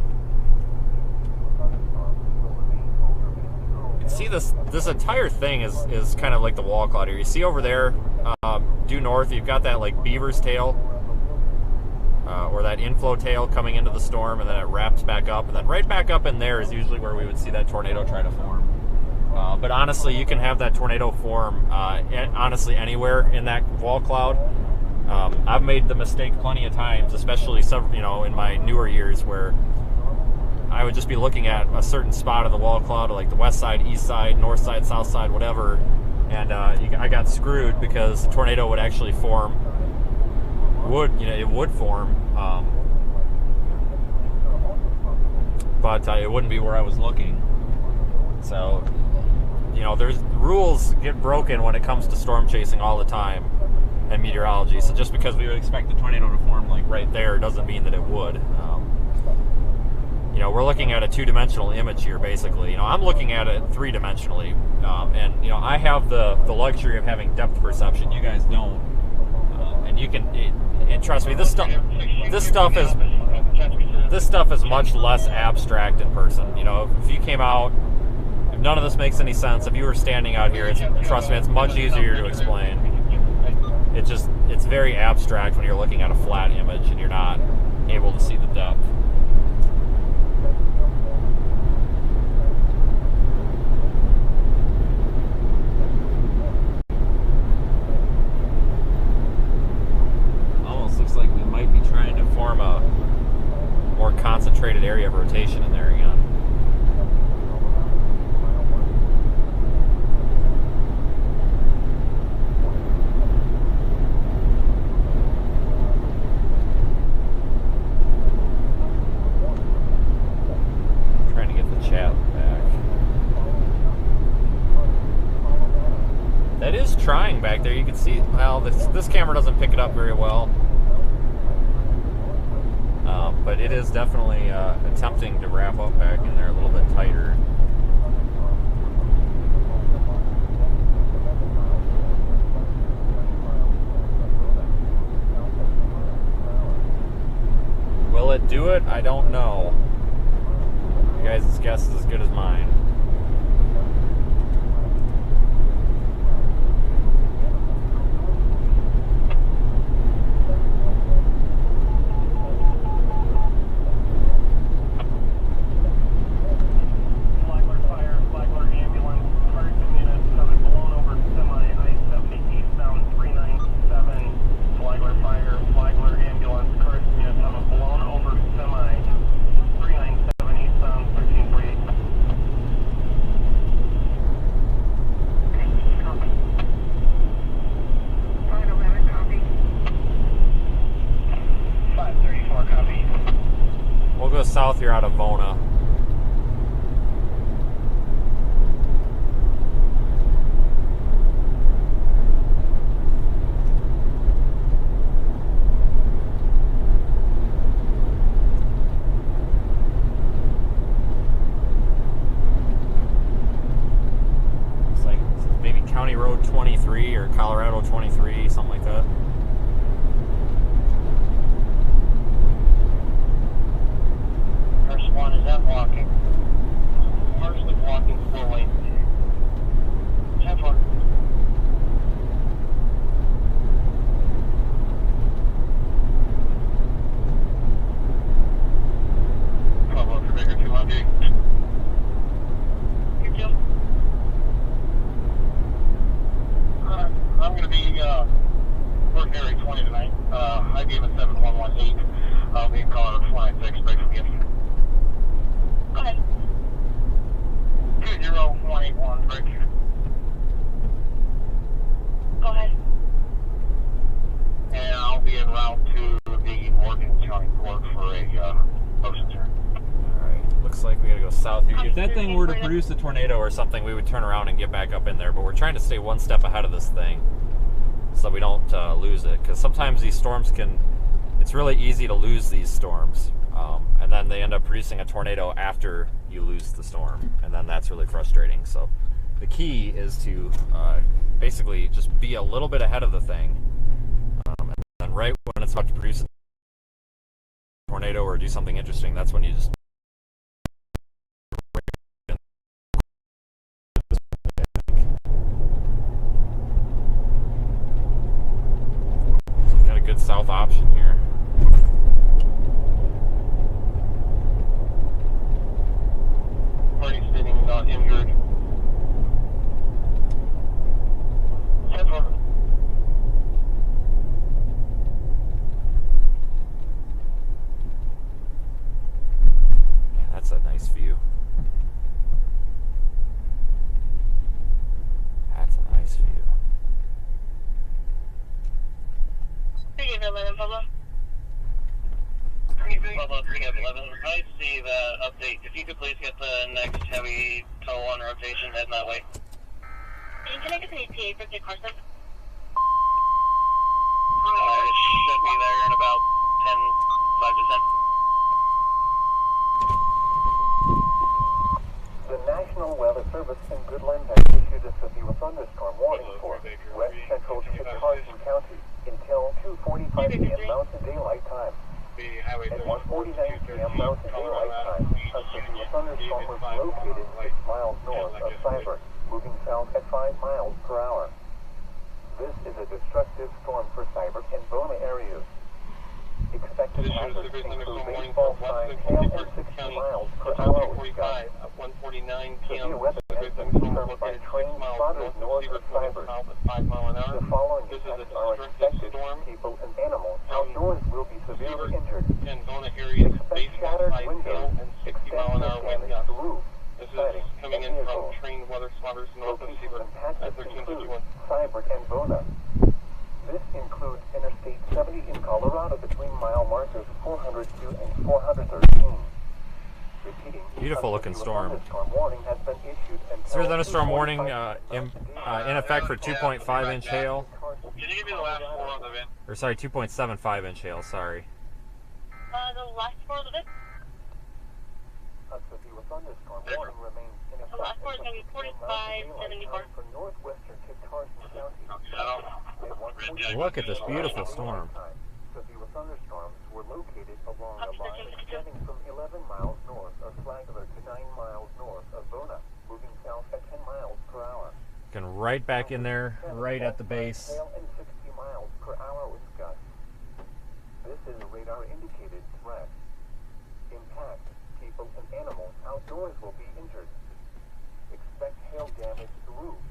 You can see this entire thing is kind of like the wall cloud here. You see over there, due north, you've got that like beaver's tail, or that inflow tail coming into the storm, and then it wraps back up, and then right back up in there is usually where we would see that tornado try to form. But honestly, you can have that tornado form honestly anywhere in that wall cloud. I've made the mistake plenty of times, especially in my newer years, where I would just be looking at a certain spot of the wall cloud, like the west side, east side, north side, south side, whatever, and I got screwed because the tornado would actually form. It would form, but it wouldn't be where I was looking. So, there's rules get broken when it comes to storm chasing all the time. And meteorology. So just because we would expect the tornado to form like right there doesn't mean that it would. We're looking at a two-dimensional image here, basically. I'm looking at it three-dimensionally, and I have the luxury of having depth perception. You guys don't, and you can. And trust me, this stuff is much less abstract in person. If you came out, if none of this makes any sense, if you were standing out here, trust me, it's much easier to explain. It's very abstract when you're looking at a flat image and you're not able to see the depth. Almost looks like we might be trying to form a That is trying back there. You can see, well, this camera doesn't pick it up very well. But it is definitely attempting to wrap up back in there a little bit tighter. Will it do it? I don't know. You guys' guess is as good as mine. South here out of Vona. It's like maybe County Road 23 or Colorado 23, something like that. One is that walking. Partially walking slowly. 10-4. Bravo for bigger 200. Here, Jim. I'm going to be working area 20 tonight. IBM at 7118. I'll be in Colorado flying 6 break from you. Go ahead. 2021, break. Go ahead. And I'll be en route to the Morgan County Court for a motion turn. Alright, looks like we gotta go south here. If that thing were to produce a tornado or something, we would turn around and get back up in there, but we're trying to stay one step ahead of this thing so we don't lose it, because sometimes these storms can, it's really easy to lose these storms. And then they end up producing a tornado after you lose the storm, and then that's really frustrating. So the key is to basically just be a little bit ahead of the thing, and then right when it's about to produce a tornado or do something interesting, that's when you just got a good south option here. Party sitting, not injured. 10-4. Yeah, that's a nice view. That's a nice view. 311, Pablo. 311. I see that update. If you could please get the next heavy tow on rotation, heading that way. Can I get an ETA for the Carson? It should be there in about 5 to 10. The National Weather Service in Goodland has issued a severe thunderstorm warning for west central Carson County until 2:45 p.m. Mountain Daylight Time. At 1:49 p.m. Mountain Daylight Time, a severe thunderstorm was located 6 miles north of Cyber, moving south at 5 miles per hour. This is a destructive storm for Cyber and Bona areas. Expected hazards include baseball size hail and 60 miles per hour with gusts. Severe weather has been confirmed by train spotters north of Cyber. The following effects are expected. People and animals outdoors will be severely injured. Expect shattered windows, extensive damage to roofs, siding, and vehicles. Locations impacted include Cyber and Bona. This includes Interstate 70 in Colorado between mile markers 402 and 413. Repeating, Beautiful looking storm. Thunderstorm warning has been issued until Is there a thunderstorm warning in effect for 2.5 inch hail. Can you give me the last four of the VIN? Or sorry, 2.75 inch hail, sorry. The last four of the VIN? Hudson with thunderstorm There. warning remains in effect. The last four is going to be 4574. For northwestern Kit Carson County. Look at this beautiful storm. Severe thunderstorms were located along a line extending from 11 miles north of Flagler to 9 miles north of Bona, moving south at 10 miles per hour. Going right back in there, right at the base. Hail and 60 miles per hour with gusts. This is a radar indicated threat. Impact. People and animals outdoors will be injured. Expect hail damage to roofs,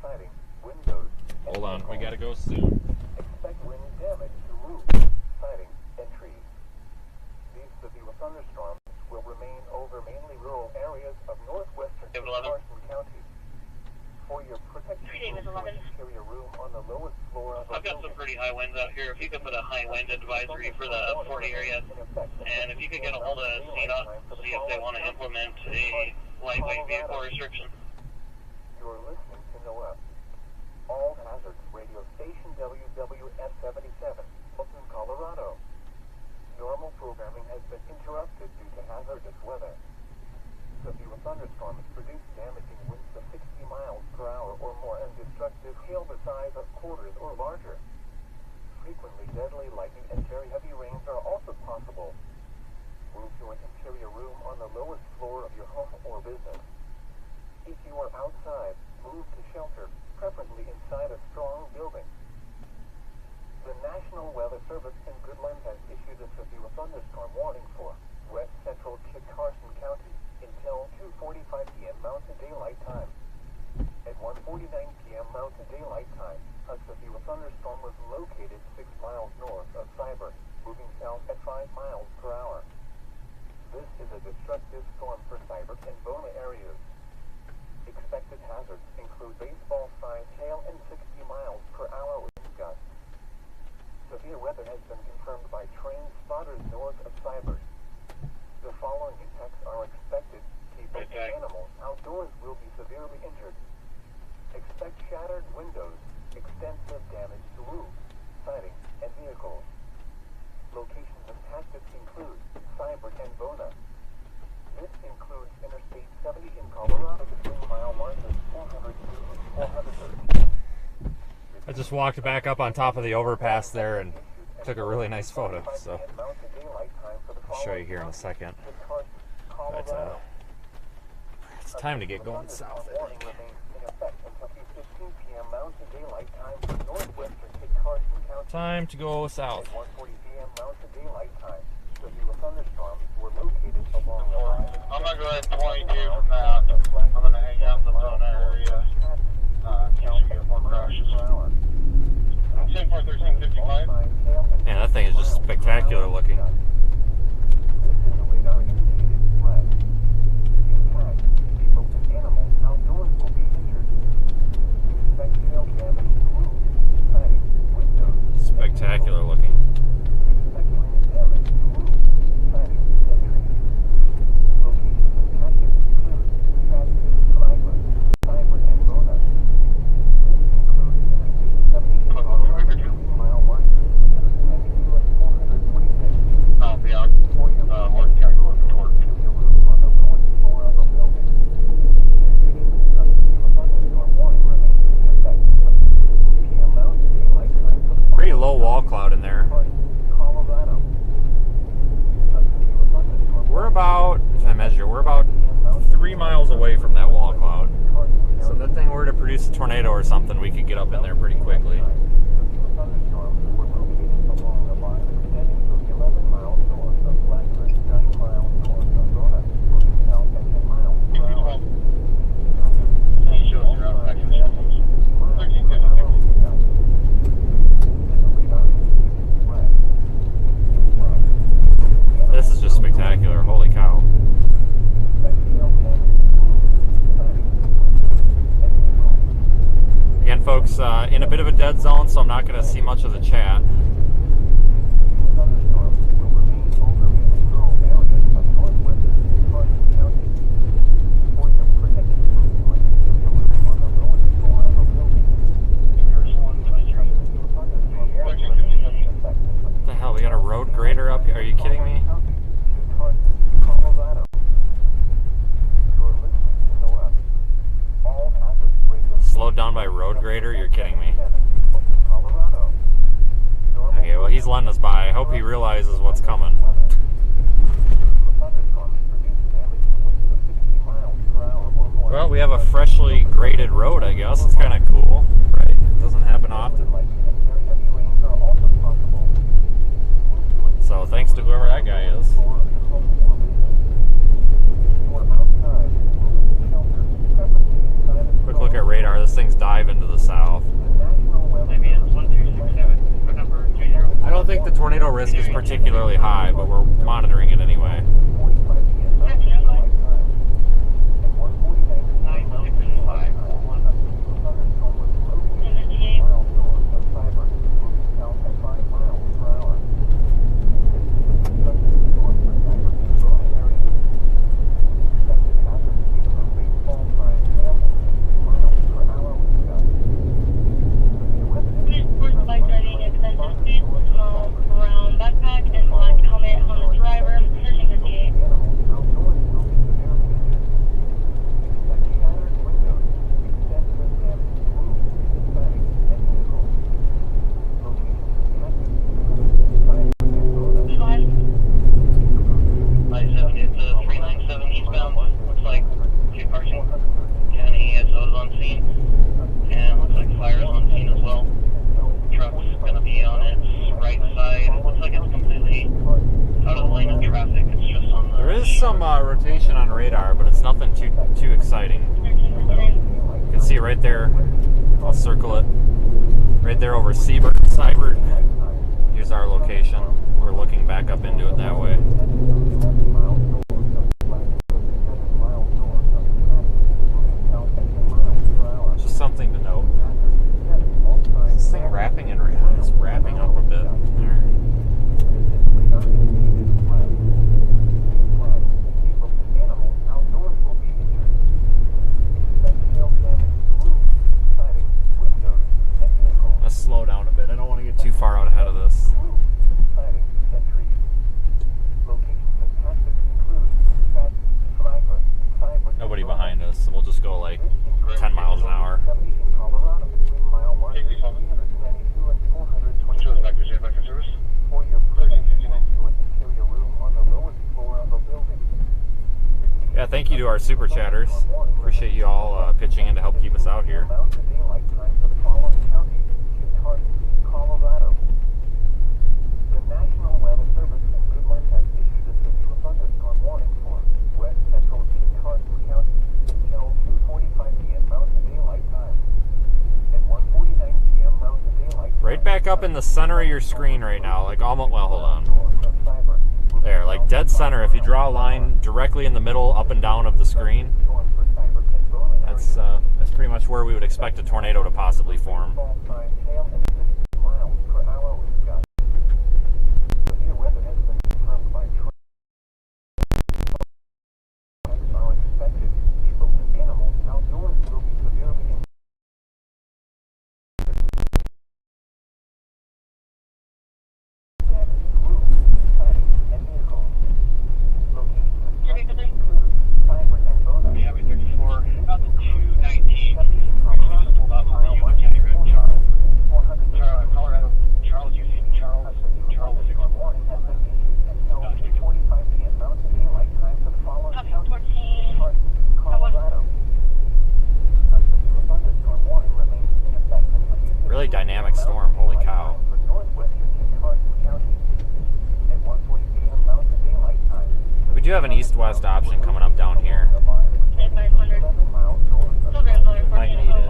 siding, windows. Hold on, we gotta go soon. Expect wind damage to roofs, siding, and trees. These severe thunderstorms will remain over mainly rural areas of northwestern Carson County. For your protection, interior room on the lowest floor of I've got some pretty high winds out here. If you could put a high wind advisory for the 40 area, and if you could get a hold of CDOT, see if they want to implement a lightweight vehicle restriction. You're listening to NOAA. All hazards radio station WWS 77, Fulton, Colorado. Normal programming has been interrupted due to hazardous weather. Severe thunderstorms produce damaging winds of 60 miles per hour or more and destructive hail the size of quarters or larger. Frequently deadly lightning and very heavy rains are also possible. Move to an interior room on the lowest floor of your home or business. If you are outside, move to shelter, preferably inside a strong building. The National Weather Service in Goodland has issued a severe thunderstorm warning for west central Kit Carson County until 2:45 p.m. Mountain Daylight Time. At 1:49 p.m. Mountain Daylight Time, a severe thunderstorm was located 6 miles north of Cyber, moving south at 5 miles per hour. This is a destructive storm for Cyber and Bona areas. Expected hazards include baseball-sized hail and 60 miles per hour wind gusts. Severe weather has been confirmed by trained spotters north of Cyber. The following impacts are expected. People and animals outdoors will be severely injured. Expect shattered windows, extensive damage to roofs, siding, and vehicles. Locations impacted include Cyber and Bona. This includes Interstate 70 in Colorado between mile markers 402 and 413. I just walked back up on top of the overpass there and took a really nice photo, so I'll show you here in a second. But it's time to get going south, I think. Time to go south. I'm going to go ahead and 22 from that. I'm going to hang out in the Bona area. In case we get more crashes. 10-4-13-55. Yeah, that thing is just spectacular looking. This is a radar indicated threat. Impact. People and animals outdoors will be injured. Expect hail damage to roofs, siding, windows. Spectacular looking. Expect wind damage to roofs, siding, and trees. Locations impacted include Chasers, Flagler, Cyber, and Bona. This includes Interstate 70 in Colorado, 2-mile markers, 392 and 426. I'll be out. Morgan County Court of Tort. Your room on the lowest floor of a building. A severe thunderstorm warning remains in effect until 2 p.m. Mountain Daylight Time for the Pretty low wall cloud in there. Colorado. A severe thunderstorm We're about, if I measure, we're about 3 miles away from that wall cloud. So if that thing were to produce a tornado or something, we could get up in there pretty quickly. Severe thunderstorms were located along the line extending from 11 miles north of Flagler to 9 miles north of Bona, moving south at 10 miles per hour. He shows you around back in the 13-56. This is just spectacular. Holy cow. Again, folks, in a bit of a dead zone, so I'm not going to see much of the chat. letting us by. I hope he realizes what's coming. Well, we have a freshly graded road, I guess. It's kind of cool, right? It doesn't happen often. So thanks to whoever that guy is. Quick look at radar. This thing's diving to the south. I don't think the tornado risk is particularly high, but we're monitoring it anyway. Rotation on radar, but it's nothing too exciting. You can see it right there. I'll circle it. Right there over Seabird. Here's our location. We're looking back up into it that way. Just something to note. Is this thing wrapping in radar? It's wrapping up a bit there. Slow down a bit. I don't want to get too far out ahead of this. Nobody behind us, so we'll just go like 10 miles an hour. Yeah, thank you to our super chatters. Appreciate you all pitching in to help keep us out here. Colorado. The National Weather Service in Goodland has issued a severe thunderstorm warning for west central Carson County until 2:45 p.m. Mountain Daylight Time. At 1:49 p.m. Mountain Daylight Time. Right back up in the center of your screen right now, like almost. Well, hold on. There, like dead center. If you draw a line directly in the middle, up and down of the screen, that's pretty much where we would expect a tornado to possibly form. Really dynamic storm, holy cow. We do have an east-west option coming up down here. Might need it.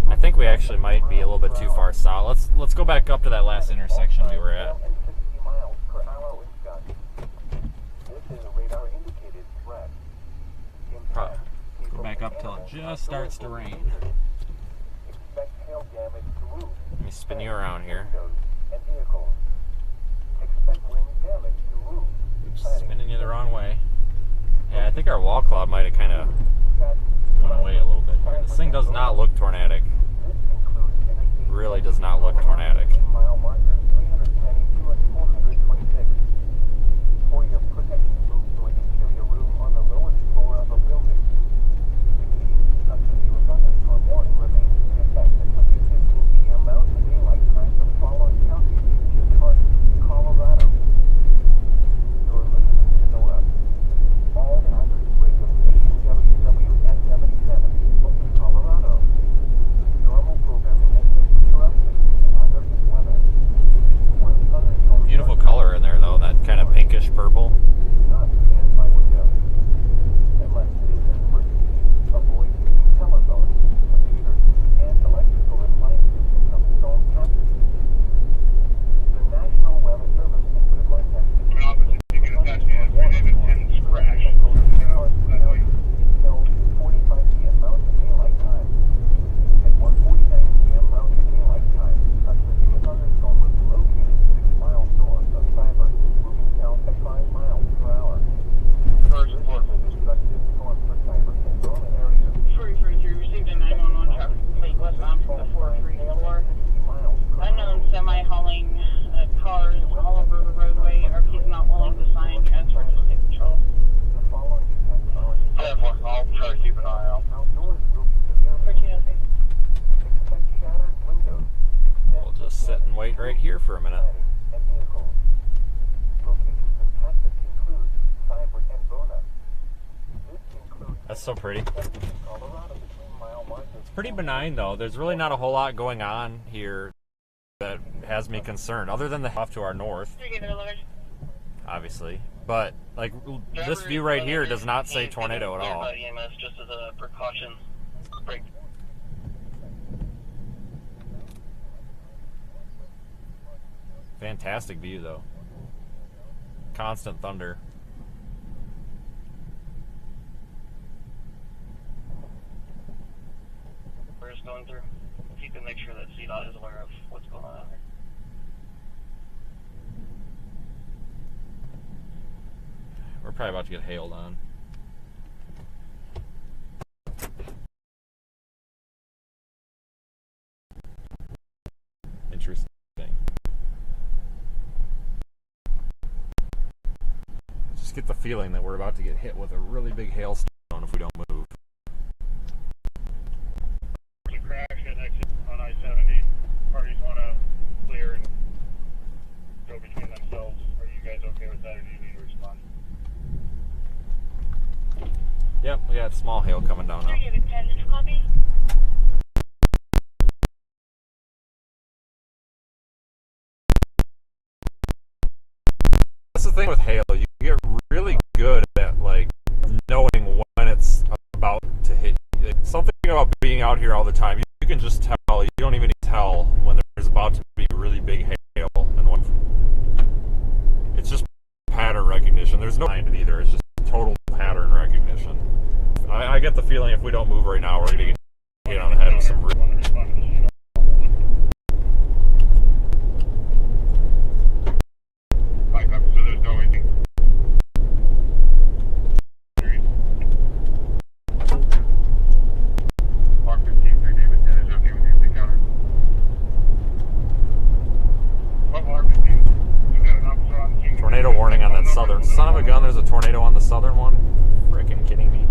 I think we actually might be a little bit too far south. Let's go back up to that last intersection we were at. Go back up till it just starts to rain. Let me spin you around here. Oops, spinning you the wrong way. Yeah, I think our wall cloud might have kind of went away a little bit here. This thing does not look tornadic. Really does not look tornadic. right here for a minute. And vehicles. Locations impacted include Cyber and Bona. This includes That's so pretty. Colorado between mile markers. It's pretty benign though. There's really not a whole lot going on here that has me concerned, other than the off to our north, obviously. But like this view right here does not say tornado at all. EMS just as a precaution. Break. Fantastic view though. Constant thunder. We're just going through. If you can make sure that CDOT is aware of what's going on out here. We're probably about to get hailed on. Interesting. Just get the feeling that we're about to get hit with a really big hailstone if we don't move. There's a crash at exit on I-70. Parties want to clear and go between themselves. Are you guys okay with that, or do you need to respond? Yep, we got small hail coming down now. 10, this copy. That's the thing with hail. You get really good at like knowing when it's about to hit. Like, something about being out here all the time. You can just tell. You don't even need to tell when there's about to be really big hail, and when it's just pattern recognition. There's no behind it either. It's just total pattern recognition. I get the feeling if we don't move right now, we're gonna get hit on the head with some. So there's no anything. Mark 15, 3 David 10 is okay with you, the counter. What Mark 15? You got an officer on the team. Tornado warning on that southern. Son of a gun, there's a tornado on the southern one. Freaking kidding me.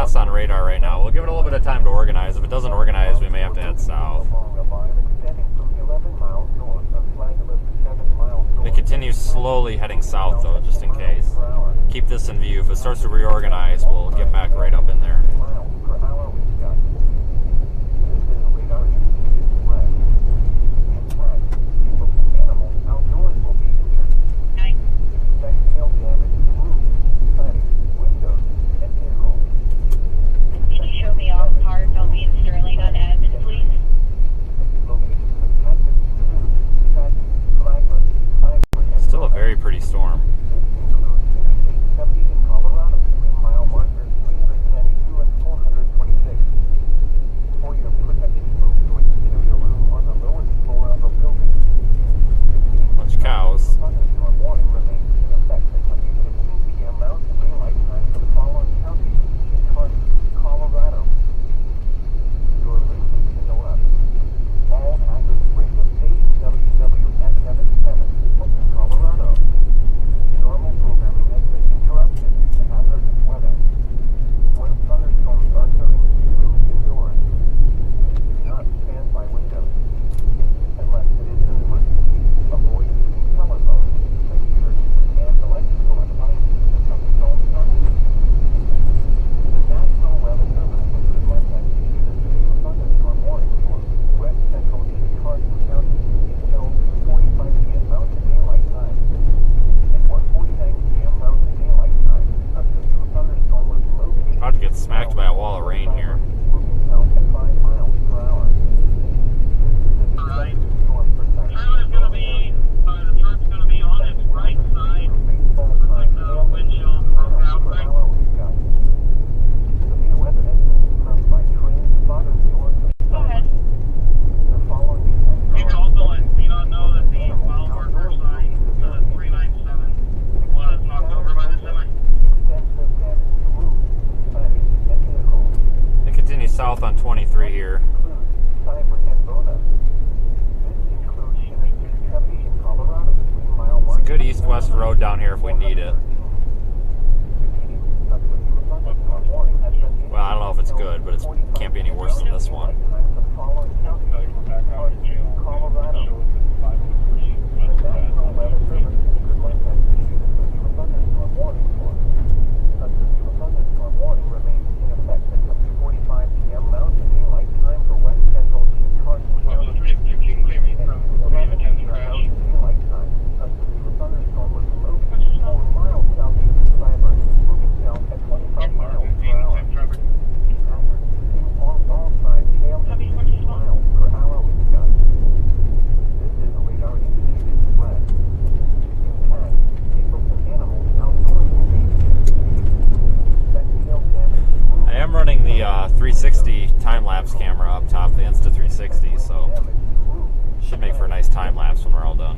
us on radar right now. We'll give it a little bit of time to organize. If it doesn't organize, we may have to head south. It continues slowly heading south, though, just in case. Keep this in view. If it starts to reorganize, we'll get back right up in there. Can you show me all cars I'll be in Sterling on admin, please? Still a very pretty storm. Bunch of cows. About to get smacked by a wall of rain here. Right. Trailer's gonna be, the truck's gonna be on its right side. Looks like the windshield broke out, right? Go ahead. You can also let CDOT know that the mile marker sign, 397, was knocked over by the semi. It continues south on 23 here. It's a good east-west road down here if we need it. Well, I don't know if it's good, but it can't be any worse than this one. I am running the 360 time-lapse camera up top, the Insta360, so should make for a nice time-lapse when we're all done.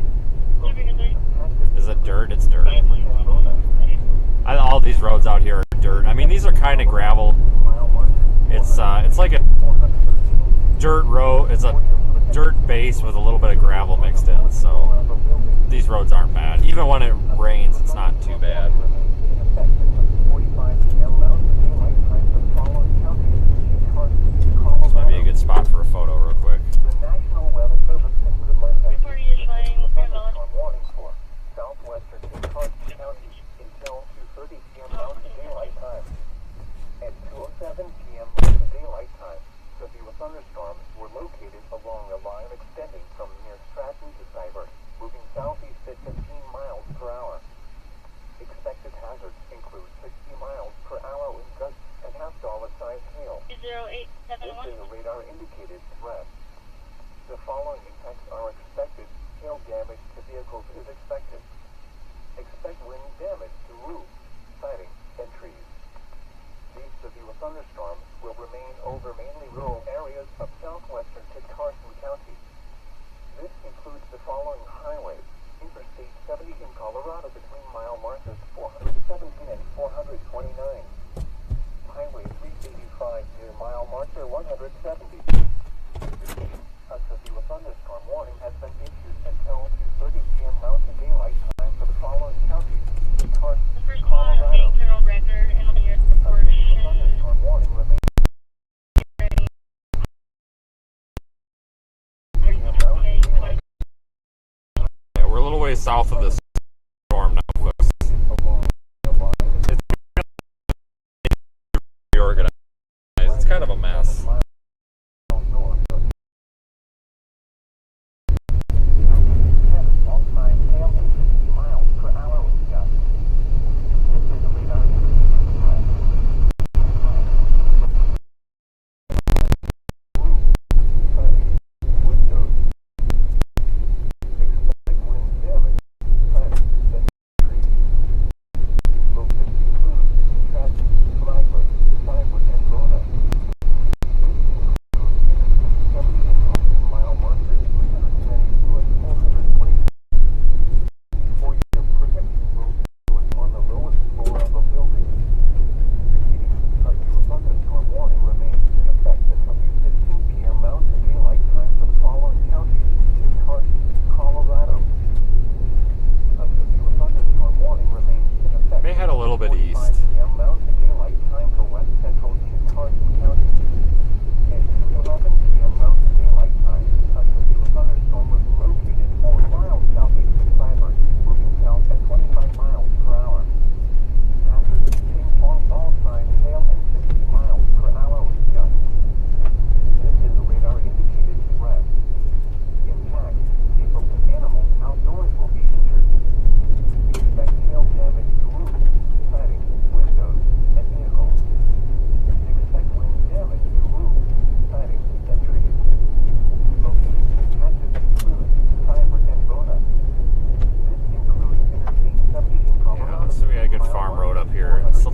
Is it dirt? It's dirt. All these roads out here are dirt. I mean, these are kind of gravel. It's like a dirt road. It's a dirt base with a little bit of gravel mixed in, so these roads aren't bad. Even when it rains, it's not too bad. This might be a good spot for a photo real quick. Party is flying Grand Village. Southwestern County until 2:30 p.m. Mountain Daylight Time. At 2:07 p.m. Mountain Daylight Time, severe thunderstorms were located along a line extending from near Stratton to Cybert, moving southeast at 15 miles per hour. Expected hazards include 60 miles per hour wind gusts and half-dollar-sized hail. 20871. This is a radar indicated south of this storm now, folks. It's reorganized. It's kind of a mess.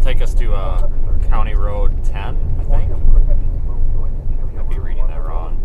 Take us to County Road 10, I think. I'd be reading that wrong.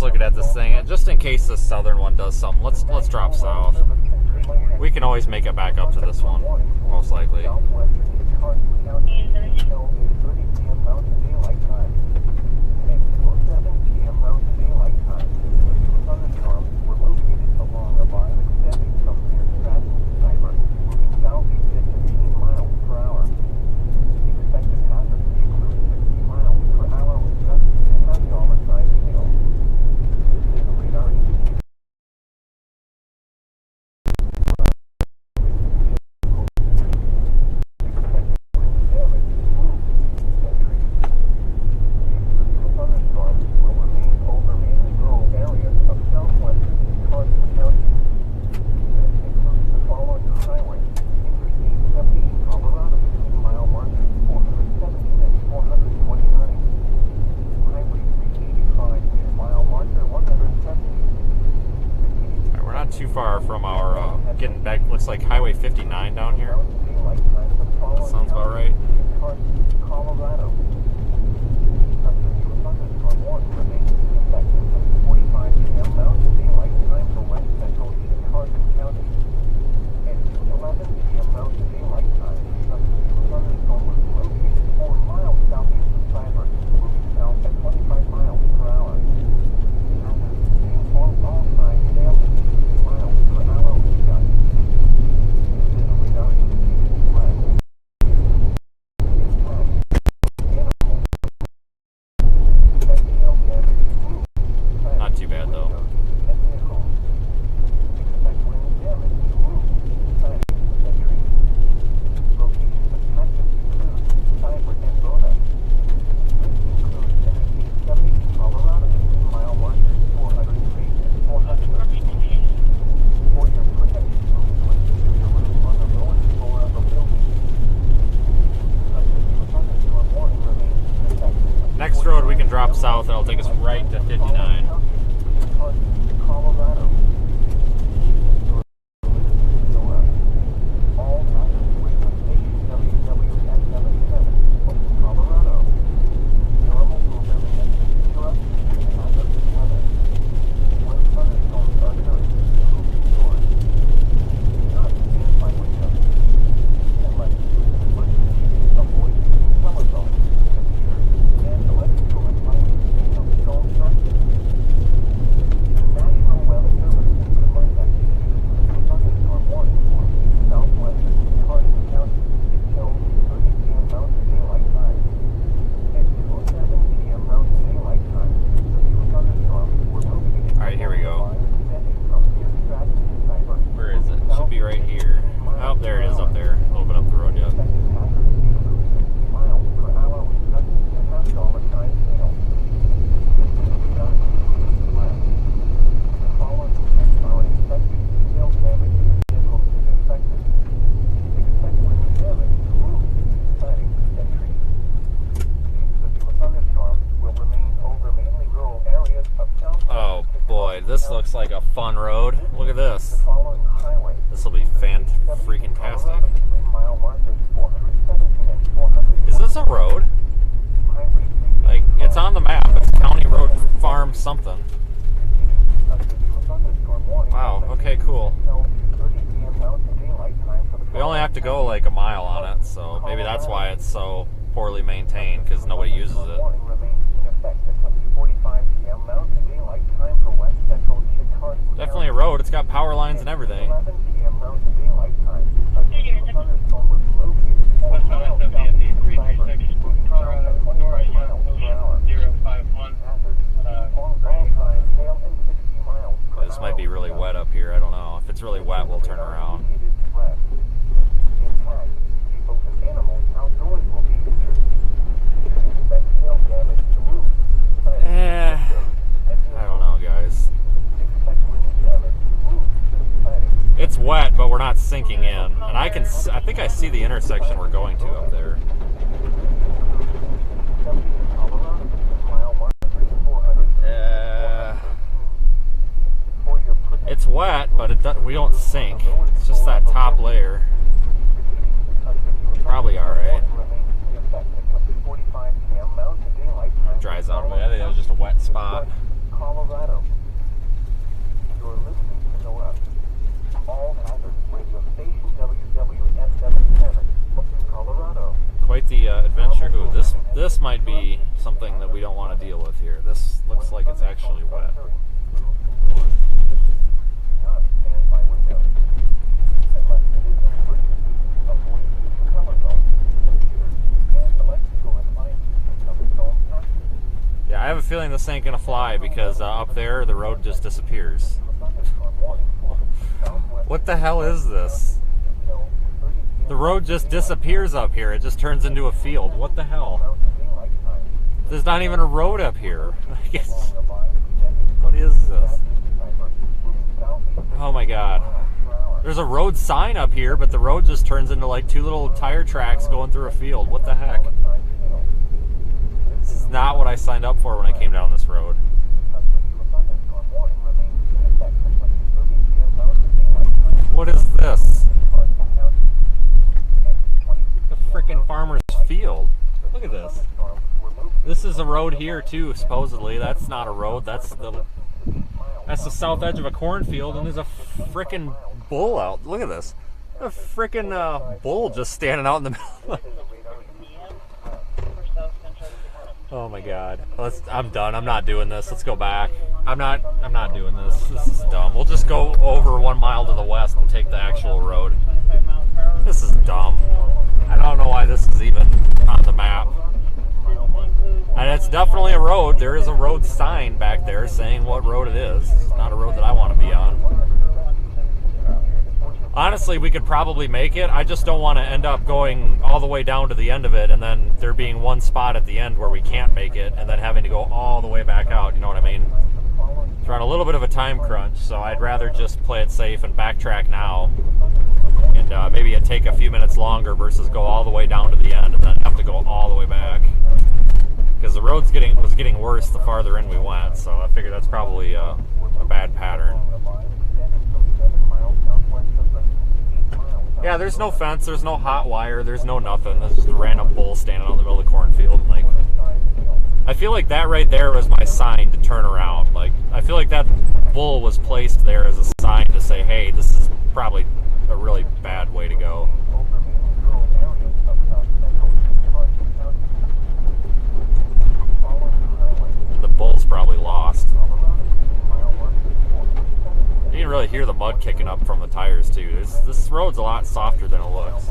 Looking at this thing, and just in case the southern one does something, let's drop south. We can always make it back up to this one, most likely. Too far from our getting back. Looks like Highway 59 down here. That sounds about right. this looks like a fun road. Look at this. Following highway. This will be fan-freaking-tastic. Between mile markers 417 and 400. Is this a road? Highway Like, it's on the map. It's County Road Farm something. Wow, okay, cool. We only have to go like a mile on it, so maybe that's why it's so poorly maintained, because nobody uses it. Definitely a road. It's got power lines and everything. This might be really wet up here. I don't know. If it's really wet, we'll turn around. I don't know, guys. It's wet, but we're not sinking in. And I think I see the intersection we're going to up there. It's wet, but we don't sink. It's just that top layer. Probably alright. Dries out a bit. I think that was just a wet spot. Colorado. You're listening to the left. All hazards radio station WWS77 in Colorado. Quite the adventure. Ooh, this might be something that we don't want to deal with here. This looks like it's actually wet. Yeah, I have a feeling this ain't gonna fly because up there the road just disappears. What the hell is this? The road just disappears up here. It just turns into a field. What the hell? There's not even a road up here. What is this? Oh my god. There's a road sign up here, but the road just turns into like two little tire tracks going through a field. What the heck? This is not what I signed up for when I came down this road. What is this? The frickin' farmer's field. Look at this. This is a road here too, supposedly. That's not a road. That's the south edge of a cornfield, and there's a frickin' bull out. Look at this. A frickin' bull just standing out in the middle. Oh my god. I'm done. I'm not doing this. Let's go back. I'm not doing this. This is dumb. We'll just go over 1 mile to the west and take the actual road. This is dumb. I don't know why this is even on the map. And it's definitely a road. There is a road sign back there saying what road it is. It's not a road that I want to be on. Honestly, we could probably make it. I just don't want to end up going all the way down to the end of it and then there being one spot at the end where we can't make it and then having to go all the way back out. You know what I mean? We're on a little bit of a time crunch, so I'd rather just play it safe and backtrack now. And maybe it'd take a few minutes longer versus go all the way down to the end and then have to go all the way back. Because the road was getting worse the farther in we went, so I figured that's probably a bad pattern. Yeah, there's no fence, there's no hot wire, there's no nothing. There's just a random bull standing out in the middle of the cornfield. Like, I feel like that right there was my sign to turn around. Like, I feel like that bull was placed there as a sign to say, hey, this is probably a really bad way to go. The bull's probably lost. You can really hear the mud kicking up from the tires too. This road's a lot softer than it looks.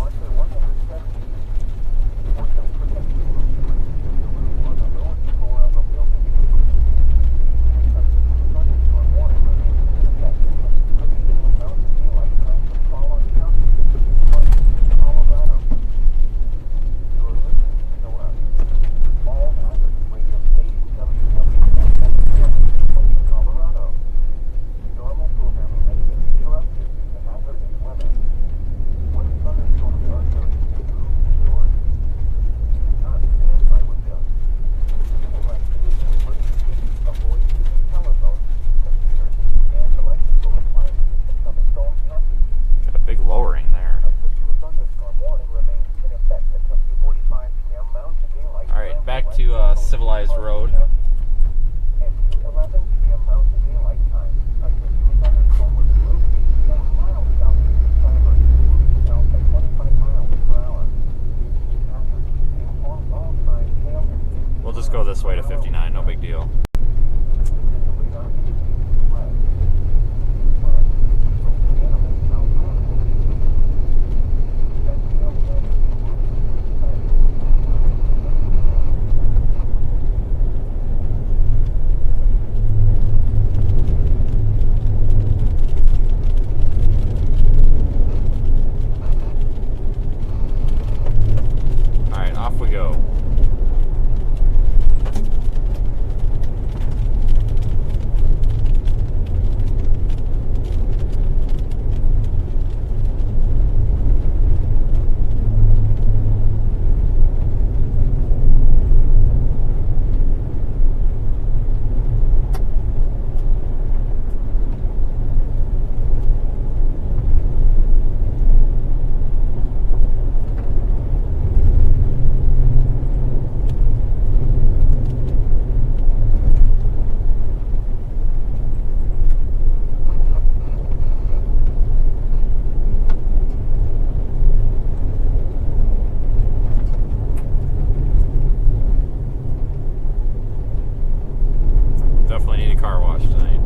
car wash tonight.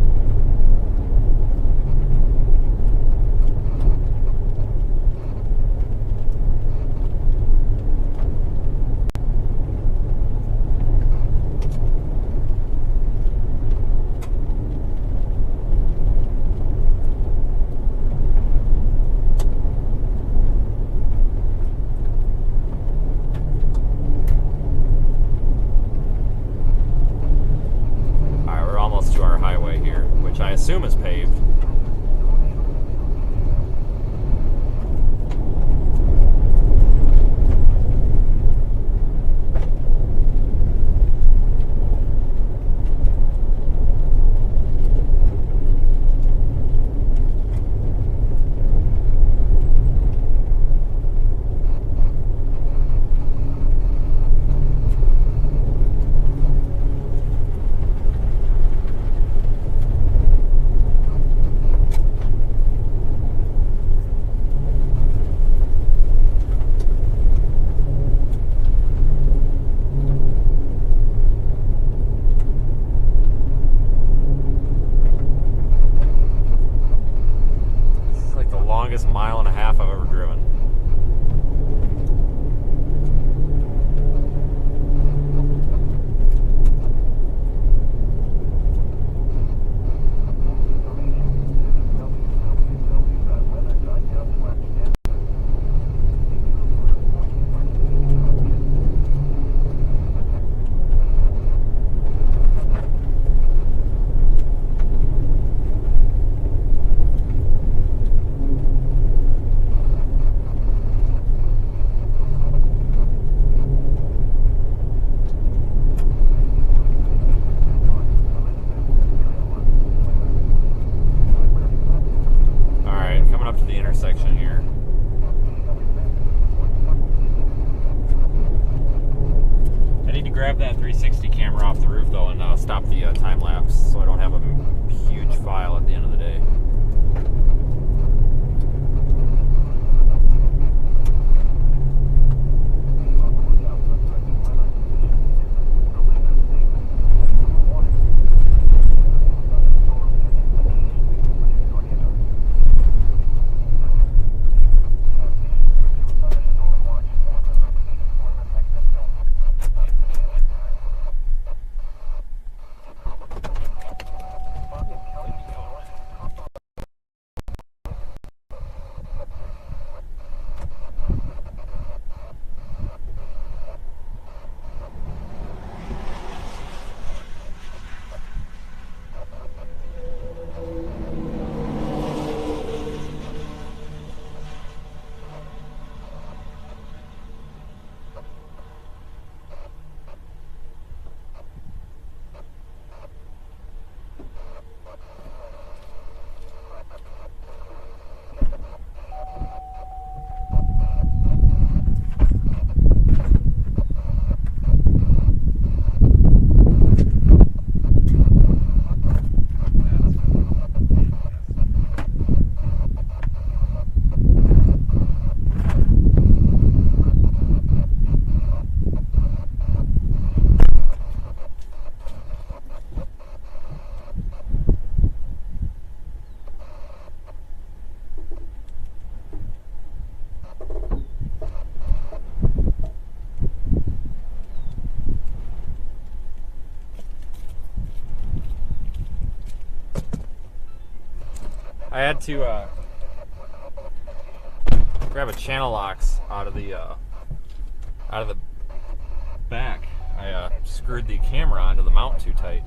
To our highway here, which I assume is paved. Longest mile and a half I've ever driven. Intersection here. I need to grab that 360 camera off the roof though and stop the time lapse so I don't have a huge file at the end of the day. I had to grab a channel locks out of the back. I screwed the camera onto the mount too tight.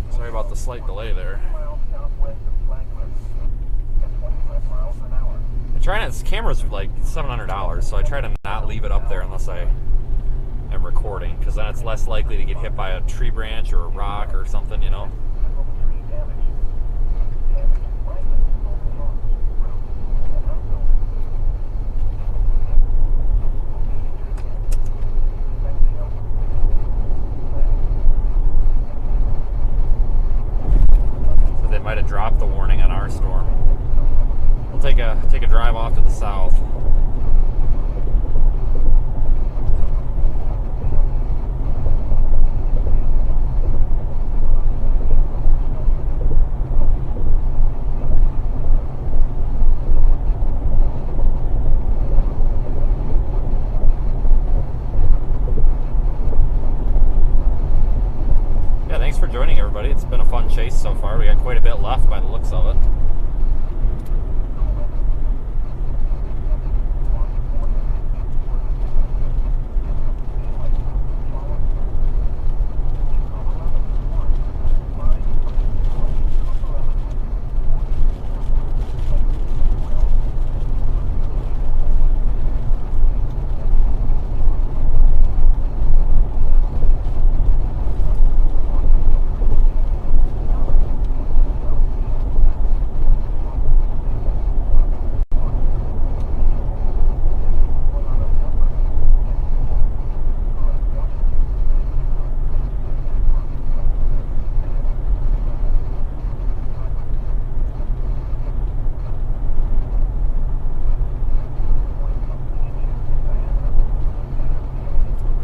Sorry about the slight delay there. This camera's like $700, so I try to not leave it up there unless I am recording, because then it's less likely to get hit by a tree branch or a rock or something, you know. So they might have dropped the warning on our storm. We'll take a drive off to the south. everybody. It's been a fun chase so far. We got quite a bit left by the looks of it.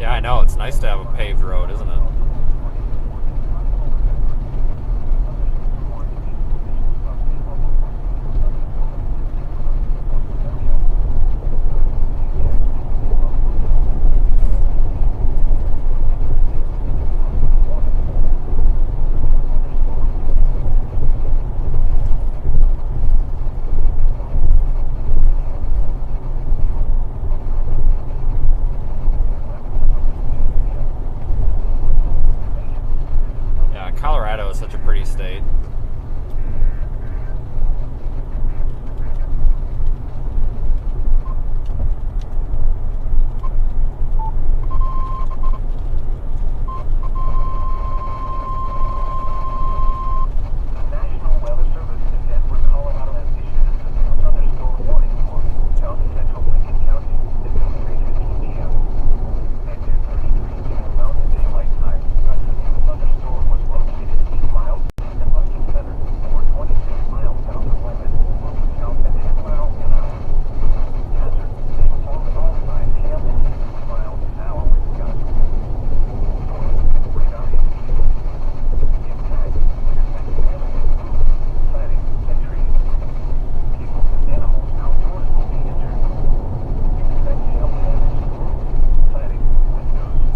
Yeah, I know. It's nice to have a paved road, isn't it? Colorado is such a pretty state.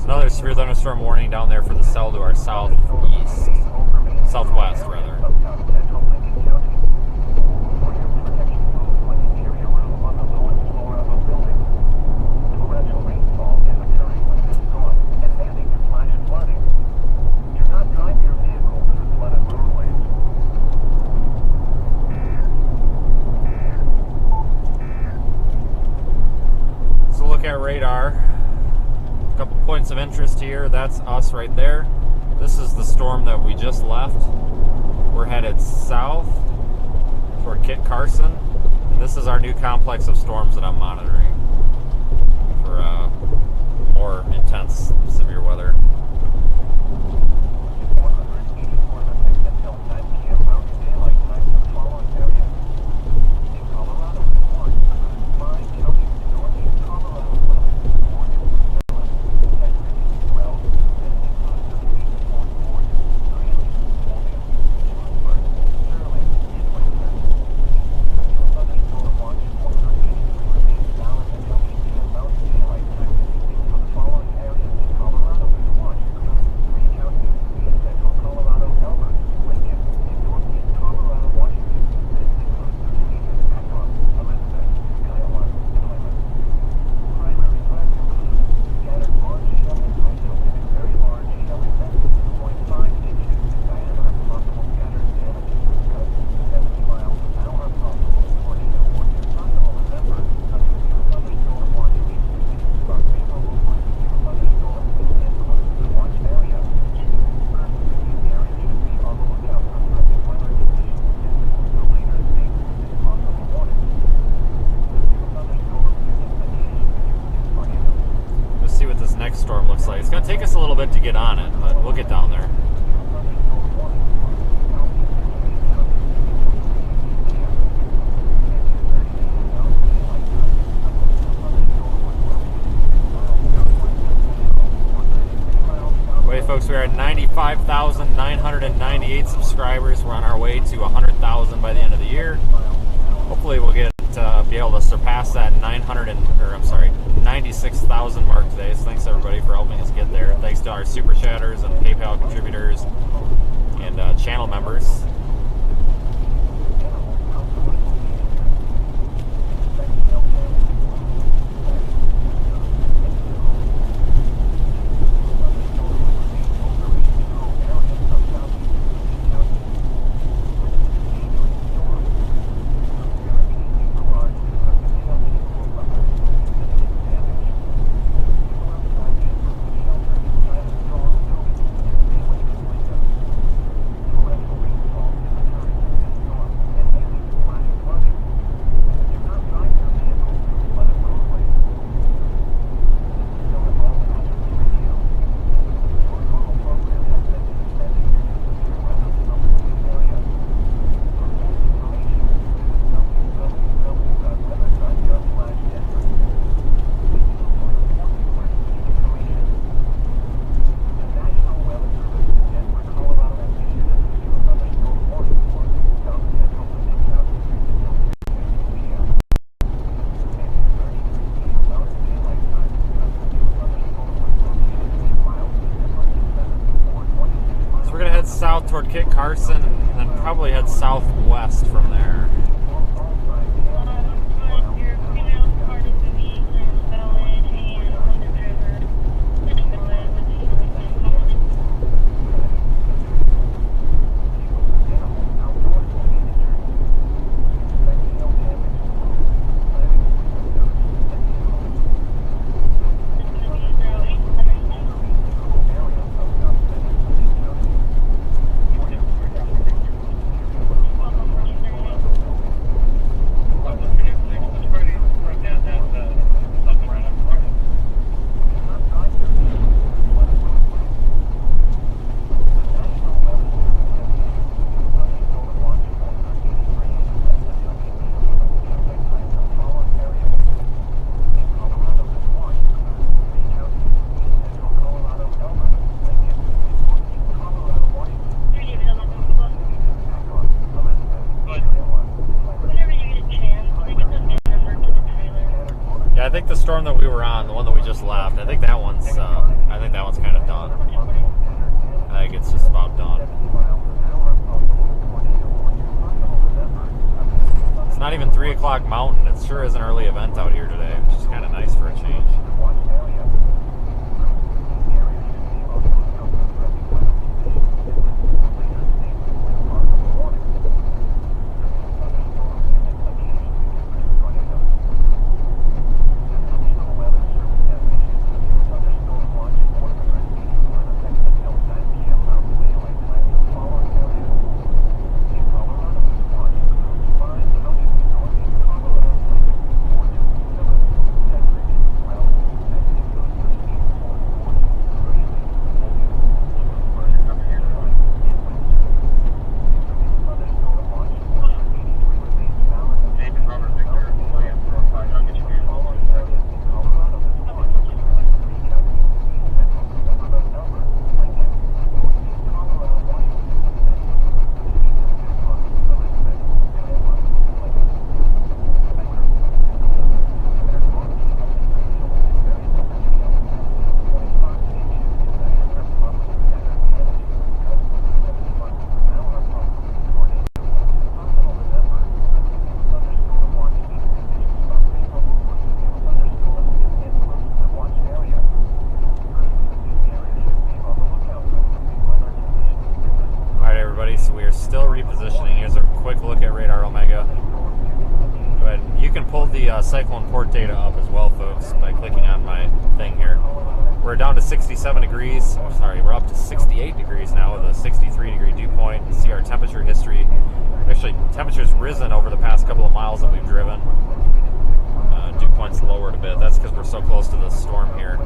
Another severe thunderstorm warning down there for the cell to our southeast, southwest rather. So look at radar. Couple points of interest here. That's us right there. This is the storm that we just left. We're headed south toward Kit Carson, and this is our new complex of storms that I'm monitoring for more intense severe weather. Storm looks like. It's going to take us a little bit to get on it, but we'll get down there. Wait, folks, we are at 95,998 subscribers. We're on our way to 100,000 by the end of the year. Hopefully we'll get be able to surpass that 96,000 mark today. So thanks everybody for helping us get there. Thanks to our super chatters and PayPal contributors, and south toward Kit Carson and then probably head southwest from there. Yeah, I think the storm that we were on, the one that we just left, I think that one's kind of done. I think it's just about done. It's not even 3 o'clock mountain. It sure is an early event out here today, which is kind of nice for a change. So we are still repositioning. Here's a quick look at radar Omega. But you can pull the cyclone port data up as well, folks, by clicking on my thing here. We're down to 67 degrees. Oh, sorry, we're up to 68 degrees now with a 63 degree dew point. You see our temperature history. Actually, temperature's risen over the past couple of miles that we've driven. Dew point's lowered a bit. That's because we're so close to the storm here.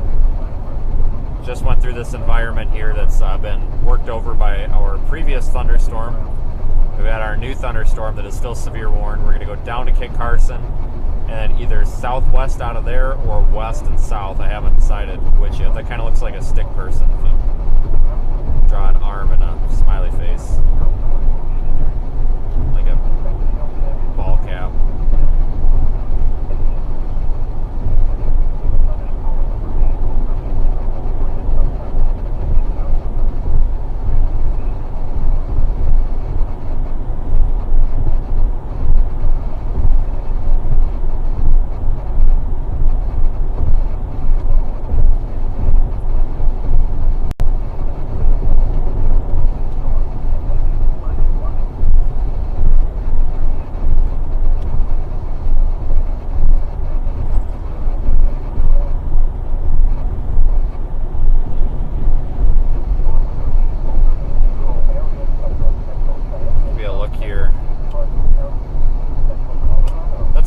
Just went through this environment here that's been worked over by our previous thunderstorm. We've had our new thunderstorm that is still severe warned. We're going to go down to Kit Carson and either southwest out of there or west and south. I haven't decided which yet. That kind of looks like a stick person if you draw an arm and a smiley face. Like a ball cap.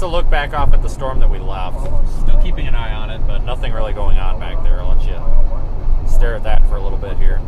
Look back off at the storm that we left. Still keeping an eye on it, but nothing really going on back there. I'll let you stare at that for a little bit here.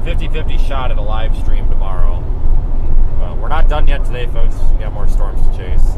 50-50 shot at a live stream tomorrow. But we're not done yet today, folks. We got more storms to chase.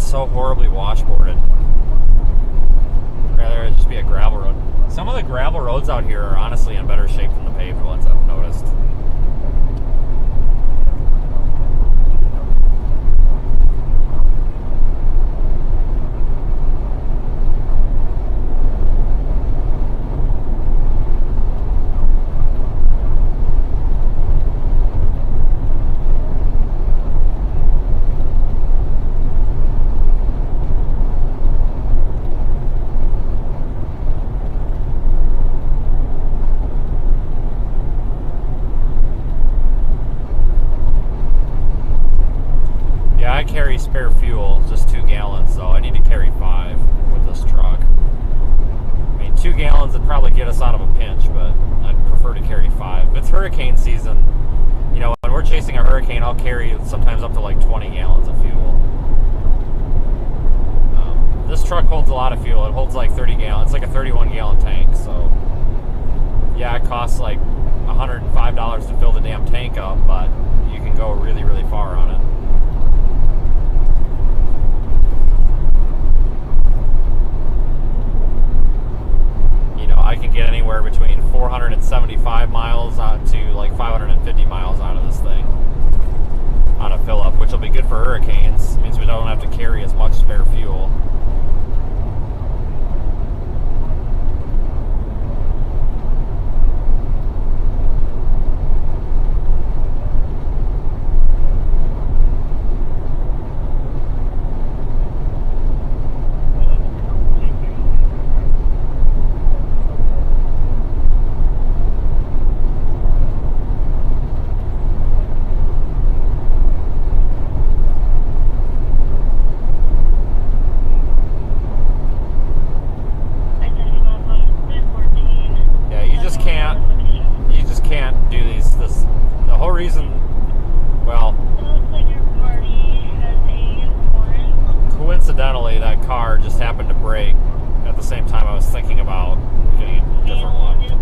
so horribly washboarded. Rather it just be a gravel road. Some of the gravel roads out here are honestly in better shape than the paved ones, I've noticed. I carry spare fuel, just 2 gallons, so I need to carry 5 with this truck. I mean, 2 gallons would probably get us out of a pinch, but I'd prefer to carry 5. If it's hurricane season, you know, when we're chasing a hurricane, I'll carry sometimes up to like 20 gallons of fuel. This truck holds a lot of fuel. It holds like 30 gallons. It's like a 31-gallon tank, so yeah, it costs like $105 to fill the damn tank up, but you can go really, really far on it. I can get anywhere between 475 miles out to like 550 miles out of this thing on a fill up, which will be good for hurricanes. It means we don't have to carry as much spare fuel. Coincidentally, that car just happened to brake at the same time I was thinking about getting a different one.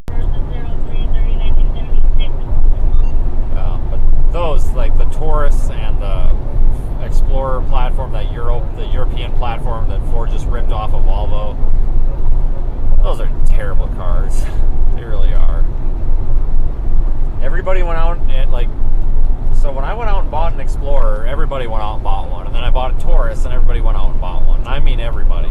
But those, like the Taurus and the Explorer platform, the European platform that Ford just ripped off of Volvo, those are terrible cars. They really are. Everybody went out and so when I went out and bought an Explorer, everybody went out and bought one. And then I bought a Taurus, and everybody went out and bought one. And I mean everybody.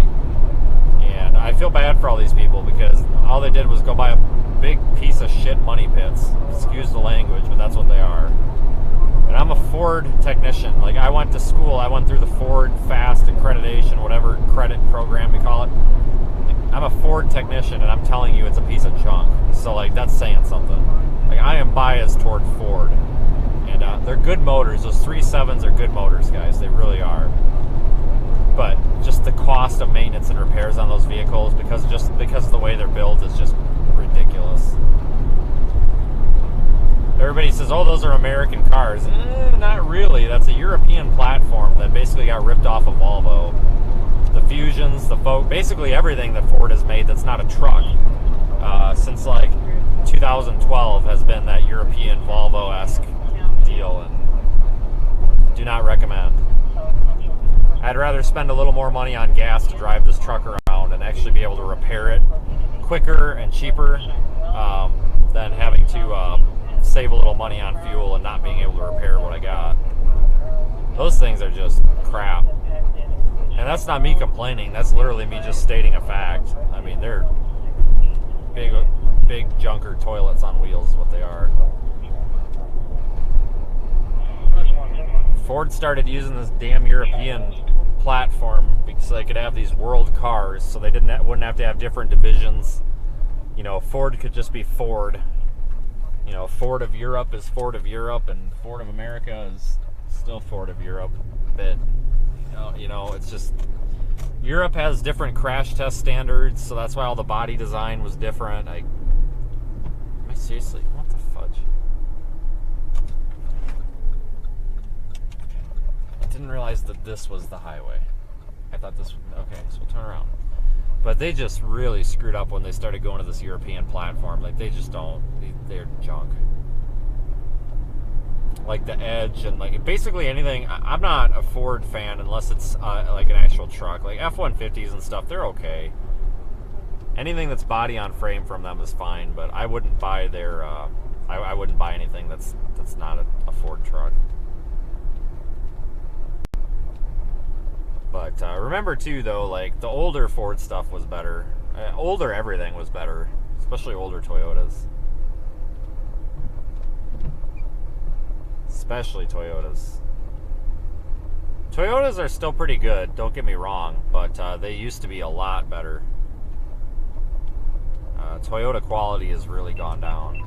And I feel bad for all these people because all they did was go buy a big piece of shit money pits. Excuse the language, but that's what they are. And I'm a Ford technician. Like, I went to school. I went through the Ford Fast accreditation, whatever credit program we call it. I'm a Ford technician, and I'm telling you it's a piece of junk. So, like, that's saying something. Like, I am biased toward Ford. And they're good motors. Those 3.7s are good motors, guys. They really are. But just the cost of maintenance and repairs on those vehicles, because of the way they're built, is just ridiculous. Everybody says, "Oh, those are American cars." Not really. That's a European platform that basically got ripped off of Volvo. The Fusions, basically everything that Ford has made that's not a truck since like 2012 has been that European Volvo-esque deal, and do not recommend. I'd rather spend a little more money on gas to drive this truck around and actually be able to repair it quicker and cheaper than having to save a little money on fuel and not being able to repair what I got. Those things are just crap. And that's not me complaining, that's literally me just stating a fact. I mean, they're big junker toilets on wheels is what they are. Ford started using this damn European platform because they could have these world cars, so they wouldn't have to have different divisions. You know, Ford could just be Ford. You know, Ford of Europe is Ford of Europe, and Ford of America is still Ford of Europe. But you know, it's just Europe has different crash test standards, so that's why all the body design was different. Am I seriously? What the fudge? I didn't realize that this was the highway. I thought this was, okay, so we'll turn around. But they just really screwed up when they started going to this European platform. Like, they just don't, they're junk. like the Edge and like basically anything. I'm not a Ford fan unless it's like an actual truck. Like F-150s and stuff, they're okay. Anything that's body on frame from them is fine, but I wouldn't buy their. I wouldn't buy anything that's not a Ford truck. But remember too, though, like the older Ford stuff was better. Older everything was better, especially older Toyotas. Especially Toyotas. Toyotas are still pretty good, don't get me wrong, but they used to be a lot better. Toyota quality has really gone down.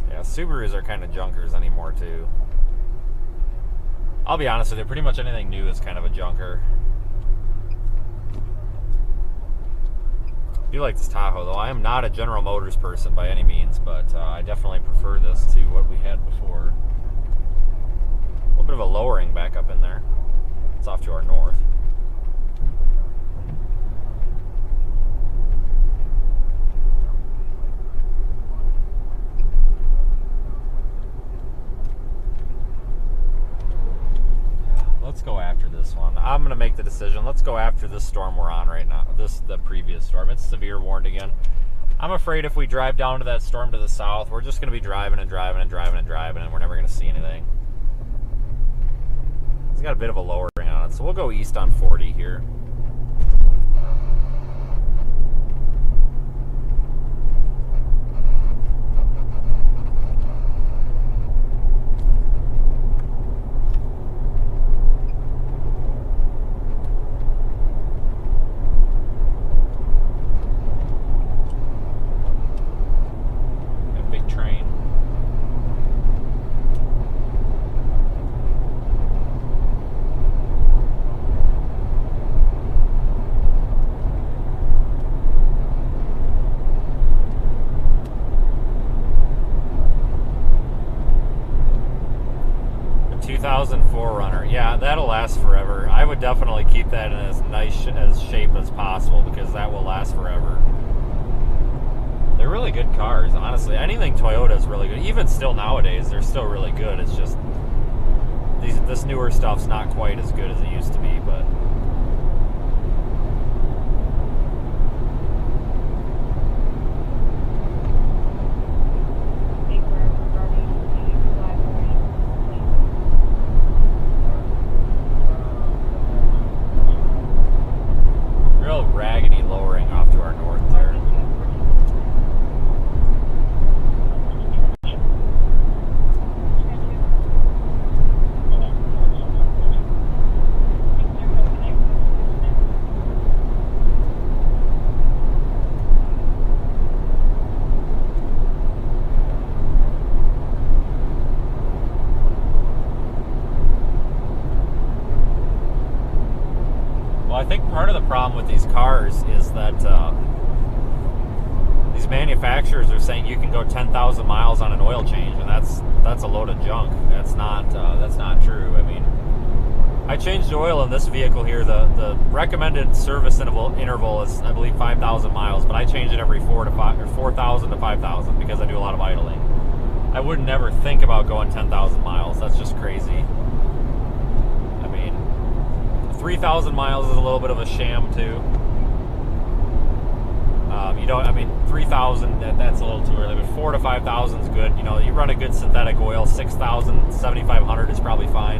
Yeah, Subarus are kind of junkers anymore too. I'll be honest with you, pretty much anything new is kind of a junker. I do like this Tahoe though. I am not a General Motors person by any means, but I definitely prefer this to what we had before. A little bit of a lowering back up in there. It's off to our north. Let's go after this one. I'm going to make the decision. Let's go after this storm we're on right now. The previous storm. It's severe warned again. I'm afraid if we drive down to that storm to the south, we're just going to be driving and driving and driving and driving, and we're never going to see anything. It's got a bit of a lowering on it, so we'll go east on 40 here. Yeah, that'll last forever. I would definitely keep that in as nice as shape as possible because that will last forever. They're really good cars, honestly. Anything Toyota is really good. Even still nowadays, they're still really good. It's just this newer stuff's not quite as good as it used to be, but raggedy lowering off to our north there. I think part of the problem with these cars is that these manufacturers are saying you can go 10,000 miles on an oil change, and that's a load of junk. That's not true. I mean, I changed oil in this vehicle here. The recommended service interval is, I believe, 5,000 miles, but I change it every 4,000 to 5,000 because I do a lot of idling. I would never think about going 10,000 miles. That's just crazy. 3,000 miles is a little bit of a sham too. 3,000, that's a little too early, but 4,000 to 5,000 is good. You know, you run a good synthetic oil, 6,000, 7,500 is probably fine.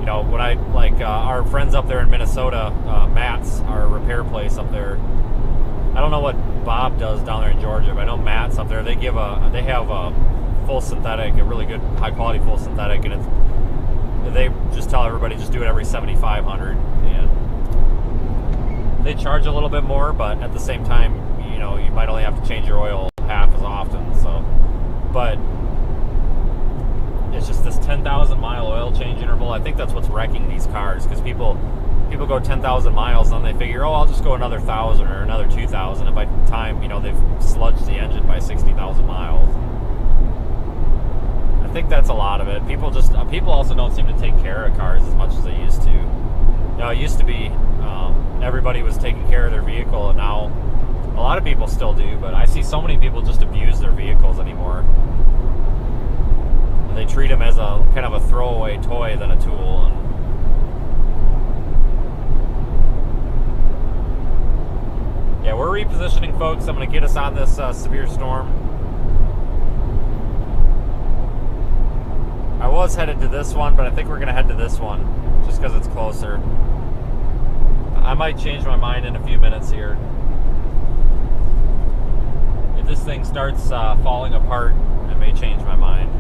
When I, our friends up there in Minnesota, Matt's, our repair place up there, I don't know what Bob does down there in Georgia, but I know Matt's up there, they have a full synthetic, a really good, high quality full synthetic, and they just tell everybody just do it every 7,500, and they charge a little bit more, but at the same time, you might only have to change your oil half as often. So, but it's just this 10,000 mile oil change interval. I think that's what's wrecking these cars, because people go 10,000 miles and they figure, oh, I'll just go another 1,000 or another 2,000, and by the time they've sludged the engine by 60,000 miles. I think that's a lot of it. People also don't seem to take care of cars as much as they used to. You know, it used to be everybody was taking care of their vehicle, and now a lot of people still do, but I see so many people just abuse their vehicles anymore. They treat them as a kind of a throwaway toy than a tool. And yeah, we're repositioning, folks. I'm going to get us on this severe storm. I was headed to this one, but I think we're going to head to this one just because it's closer. I might change my mind in a few minutes here. If this thing starts falling apart, I may change my mind.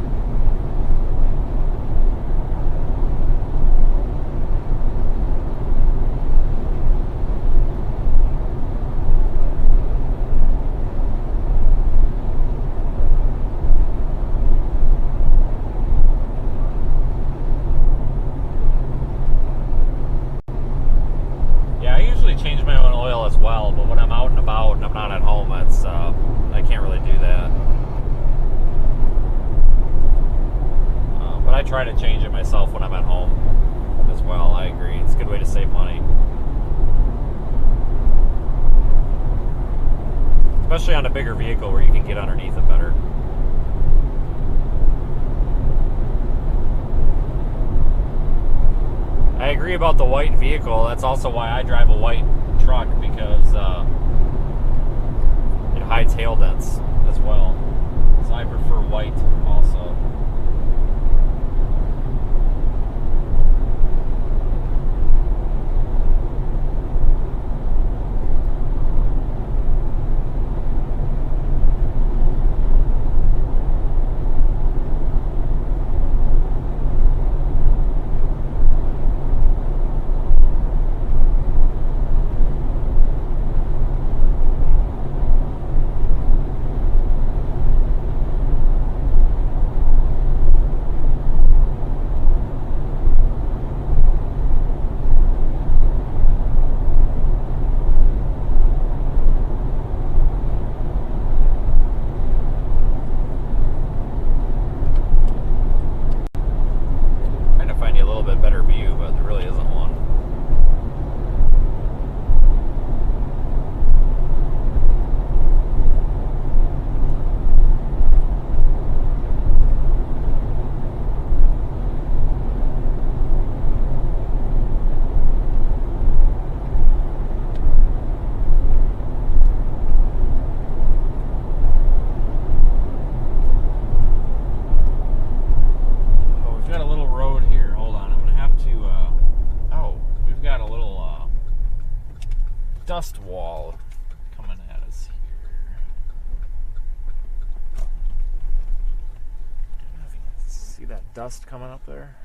Change my own oil as well, but when I'm out and about and I'm not at home, it's I can't really do that. But I try to change it myself when I'm at home as well. I agree. It's a good way to save money, especially on a bigger vehicle where you can get underneath it better. I agree about the white vehicle. That's also why I drive a white truck, because it hides hail dents as well. So I prefer white also. Dust wall coming at us here. See that dust coming up there?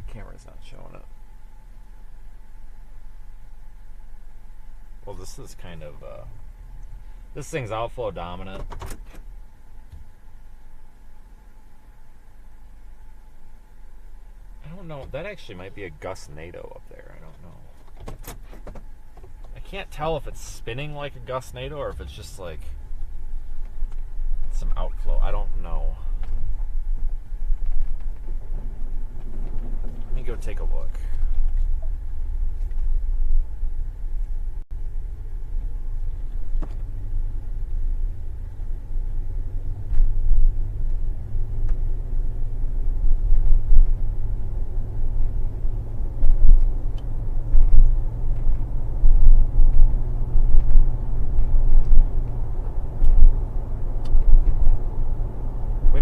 Camera's not showing it. Well, this is kind of this thing's outflow dominant. I don't know. That actually might be a gust NATO up there. I don't know. I can't tell if it's spinning like a gust NATO or if it's just like some outflow. I don't know. Let me go take a look.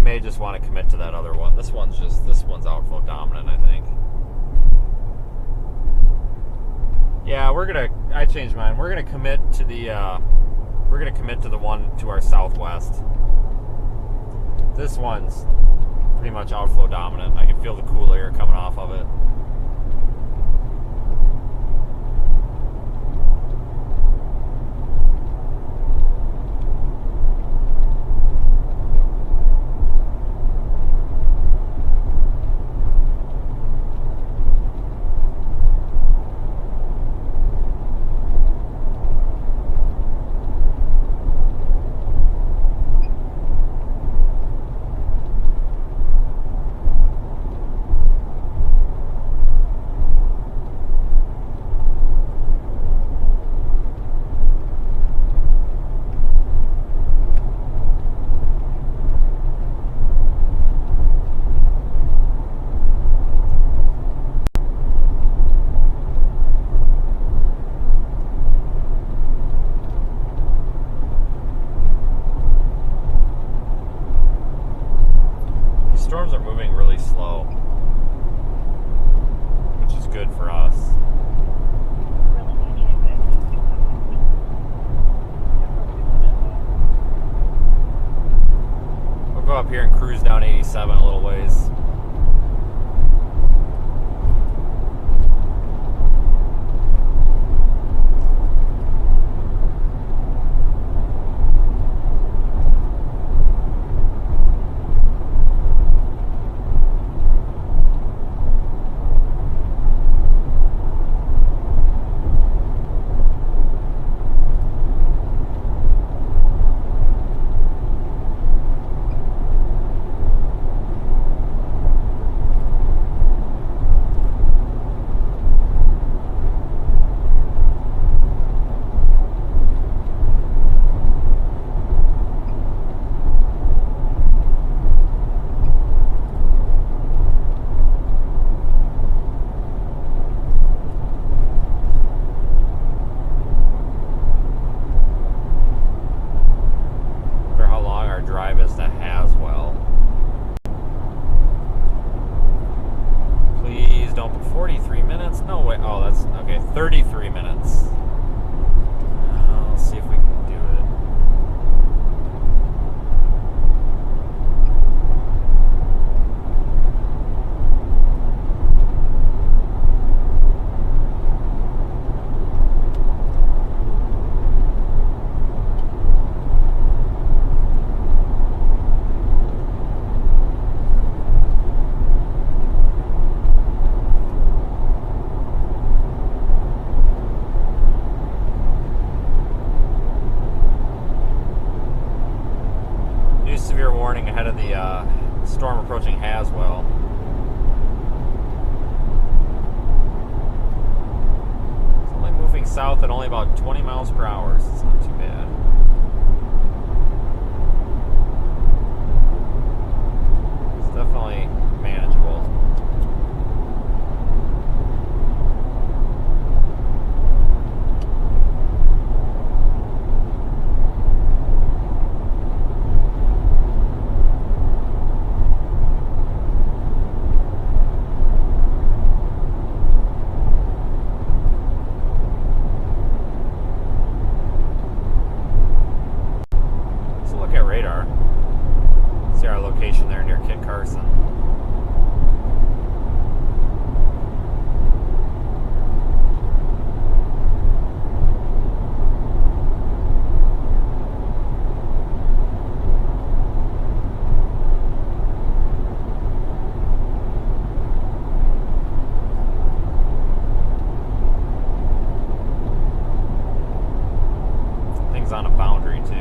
May just want to commit to that other one. This one's outflow dominant, I think. Yeah, I changed mine. We're gonna commit to the one to our southwest. This one's pretty much outflow dominant. I can feel the cool air coming off of it. go up here and cruise down 87 a little ways. Don't put 43 minutes. No way. Oh, that's okay. 33 minutes. Let's see if we can do it. Severe warning ahead of the storm approaching Haswell. It's only moving south at only about 20 miles per hour, so it's not too bad. It's definitely manageable. There near Kit Carson. Things on a boundary too.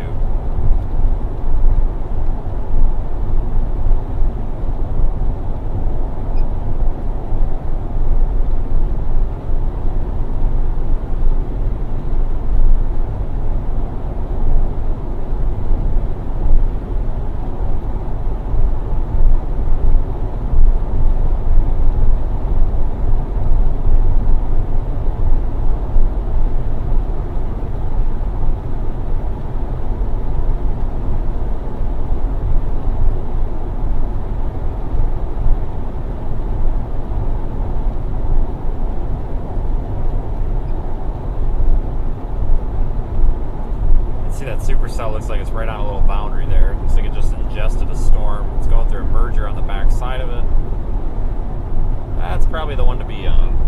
See that supercell looks like it's right on a little boundary there. Looks like it just ingested a storm. It's going through a merger on the back side of it. That's probably the one to be on.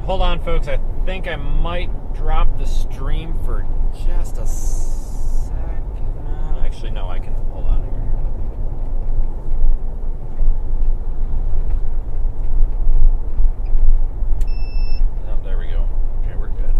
Hold on, folks. I think I might drop the stream for just a second. Actually, no, I can hold on here. Oh, there we go. Okay, we're good.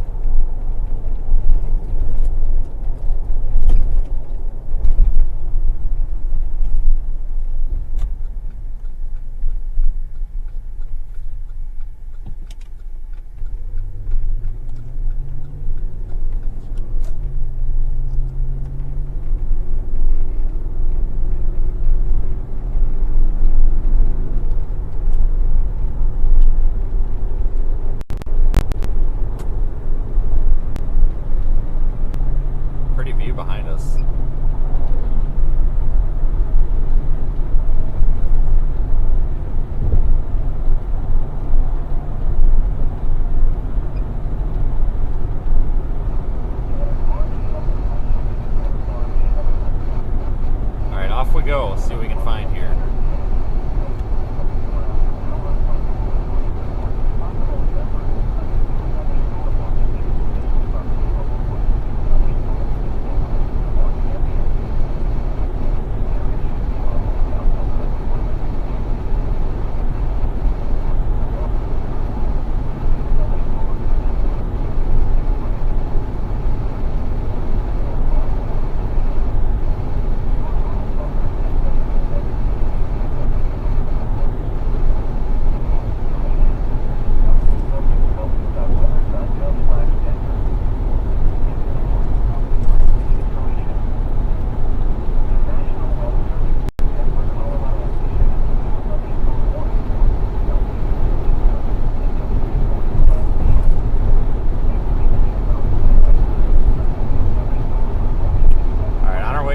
go. See what we can find here.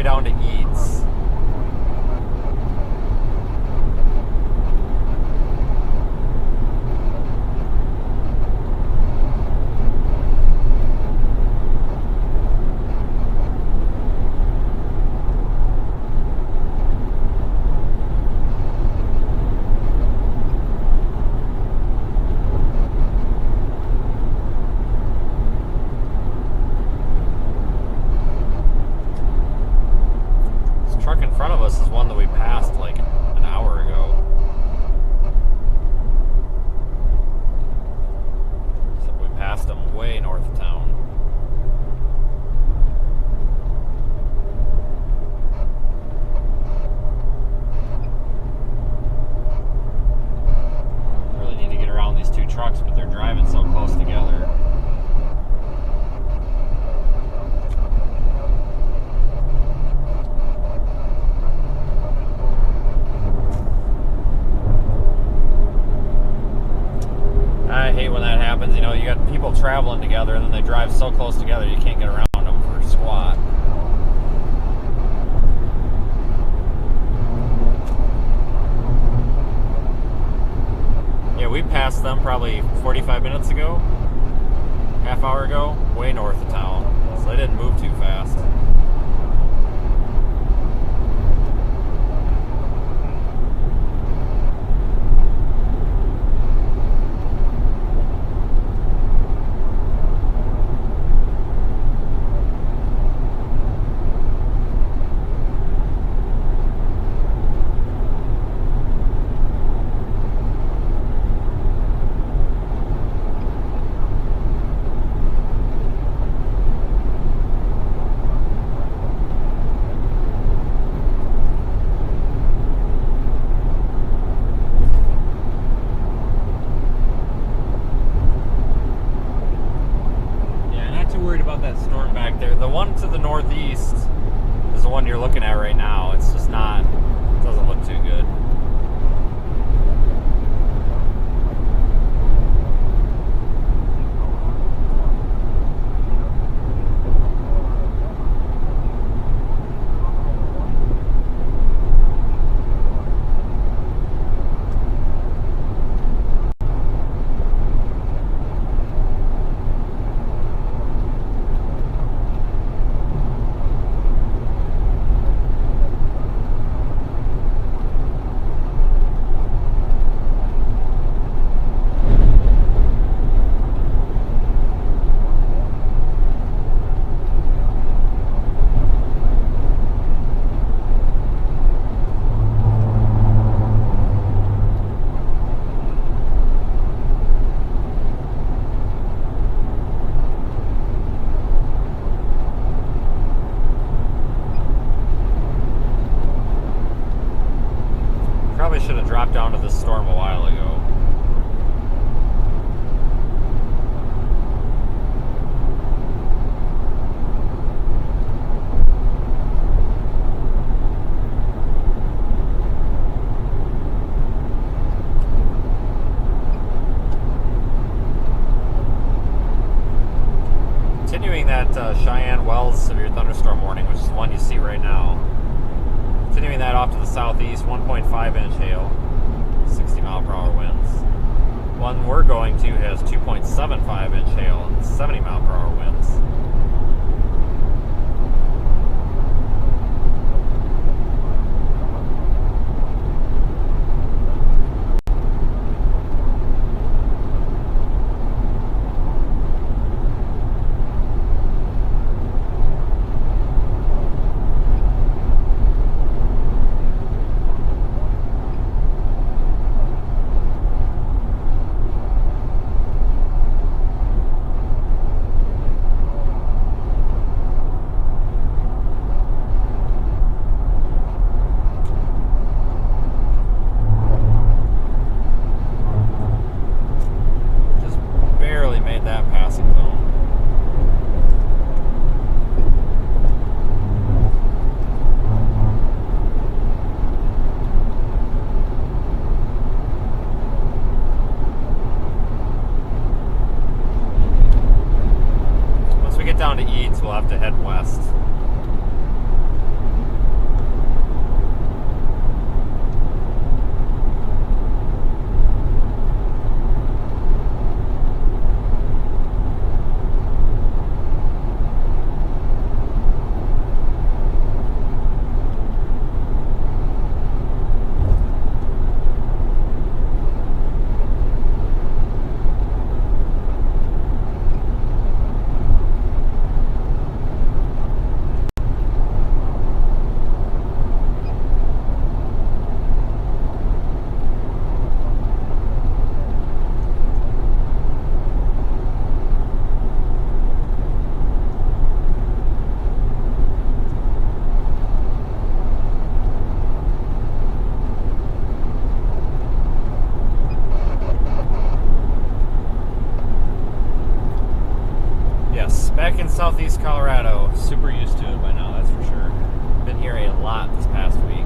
Down to Eads. Truck in front of us is one that we passed like an hour ago. So we passed them way north of town. Really need to get around these two trucks, but they're driving so close together. I hate when that happens. You know, you got people traveling together and then they drive so close together you can't get around them for squat. Yeah, we passed them probably 45 minutes ago, half hour ago, way north of town. So they didn't move too fast. That storm back there. The one to the northeast is the one you're looking at right now. It's just not, it doesn't look too good. Probably should have dropped down to this storm a while ago. Continuing that Cheyenne Wells severe thunderstorm warning, which is the one you see right now. Continuing that off to the southeast, 1.5 inch hail, 60 mile per hour winds. One we're going to has 2.75 inch hail and 70 mile per hour winds. Southeast Colorado. Super used to it by now, that's for sure. Been here a lot this past week.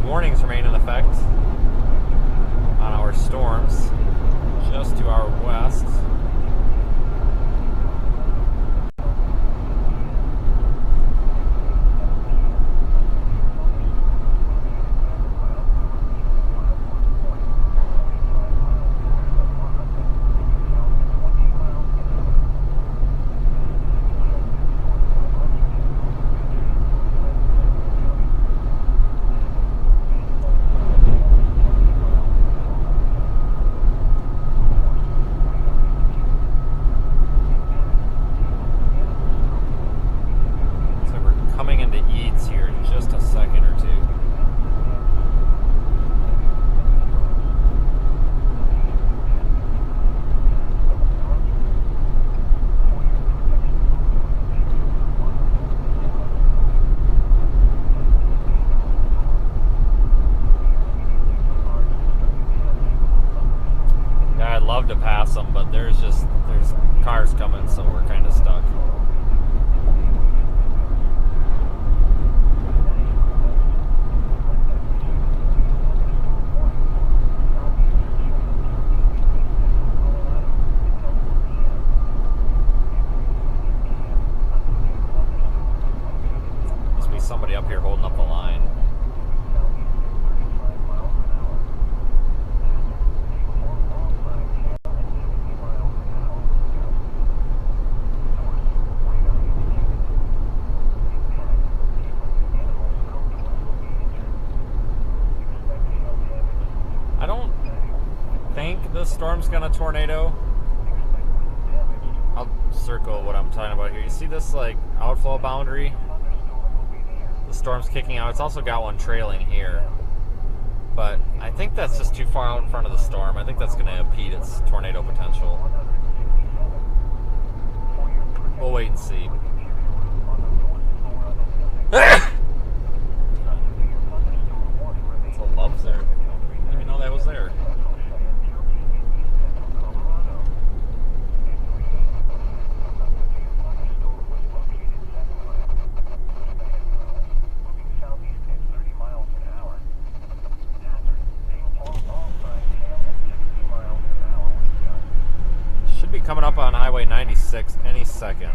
Warnings remain in effect on our storms just to our west. To pass them, but there's cars coming, so we're kind of stuck. Must be somebody up here holding up the line. This storm's gonna tornado. I'll circle what I'm talking about here. You see this like outflow boundary? The storm's kicking out. It's also got one trailing here. But I think that's just too far out in front of the storm. I think that's gonna impede its tornado potential. We'll wait and see. It's a lump there. Didn't even know that was there. Coming up on Highway 96 any second.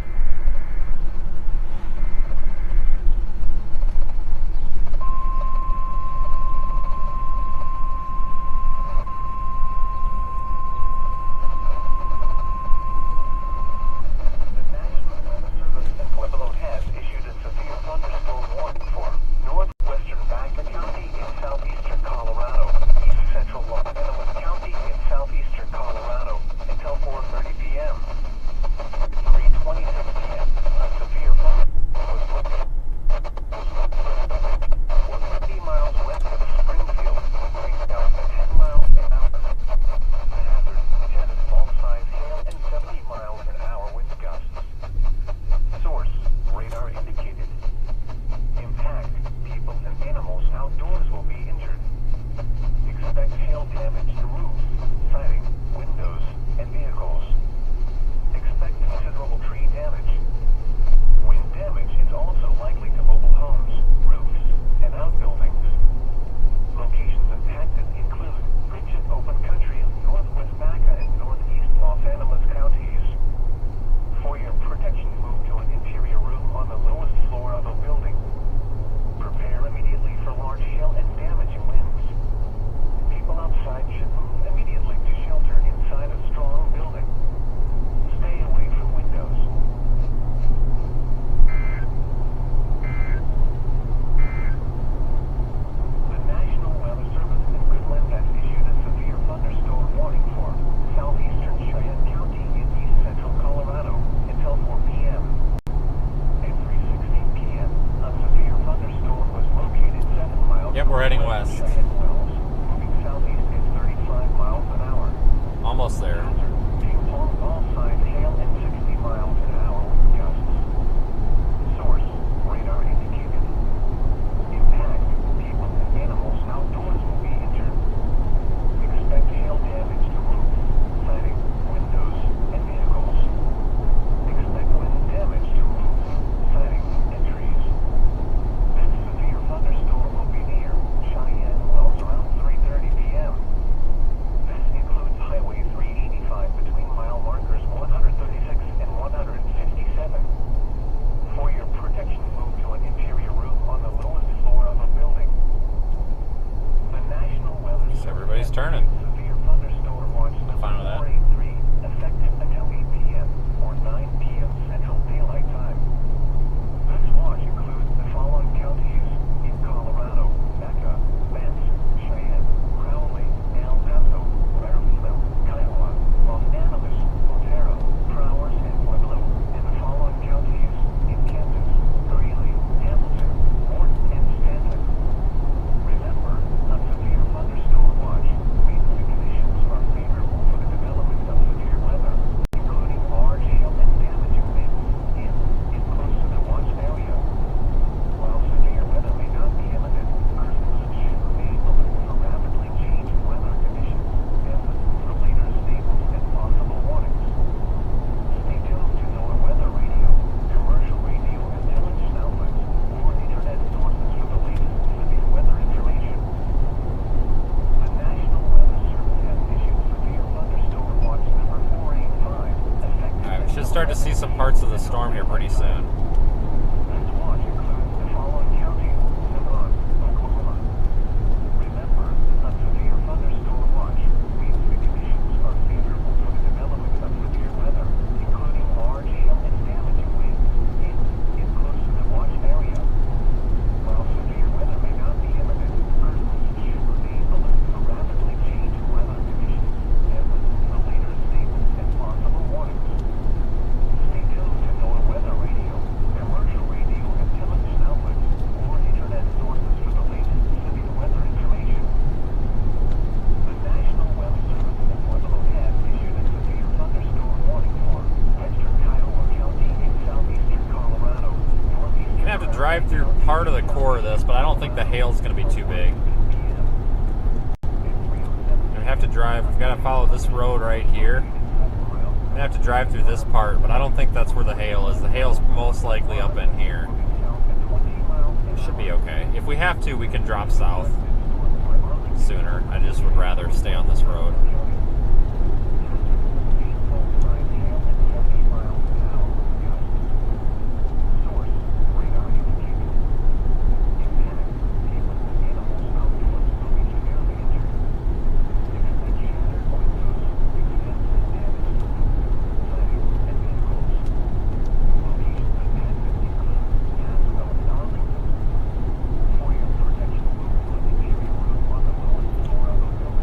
We're heading west. Almost there. start to see some parts of the storm here pretty soon. Next watch includes the following counties: Lamar, Oklahoma. Remember, a severe thunderstorm watch means the conditions are favorable for the development of severe weather, including large hail and damaging winds in close to the watch area. While severe weather may not be imminent, persons should remain alert for rapidly changing weather conditions and listen to the latest statements and possible warnings. Stay tuned to NOAA weather radio, commercial radio and television outlets, or internet sources for the latest severe weather information. The National Weather Service at Pueblo has issued a severe thunderstorm warning for western Kiowa County in southeastern Colorado, northeastern. You're gonna have to drive through part of the core of this, but I don't think the hail's gonna be too big. You have to drive. We've got to follow this road right here. We're gonna have to drive through this part, but I don't think that's where the hail is. The hail's most likely up in here. It should be okay. If we have to, we can drop south sooner. I just would rather stay on this road.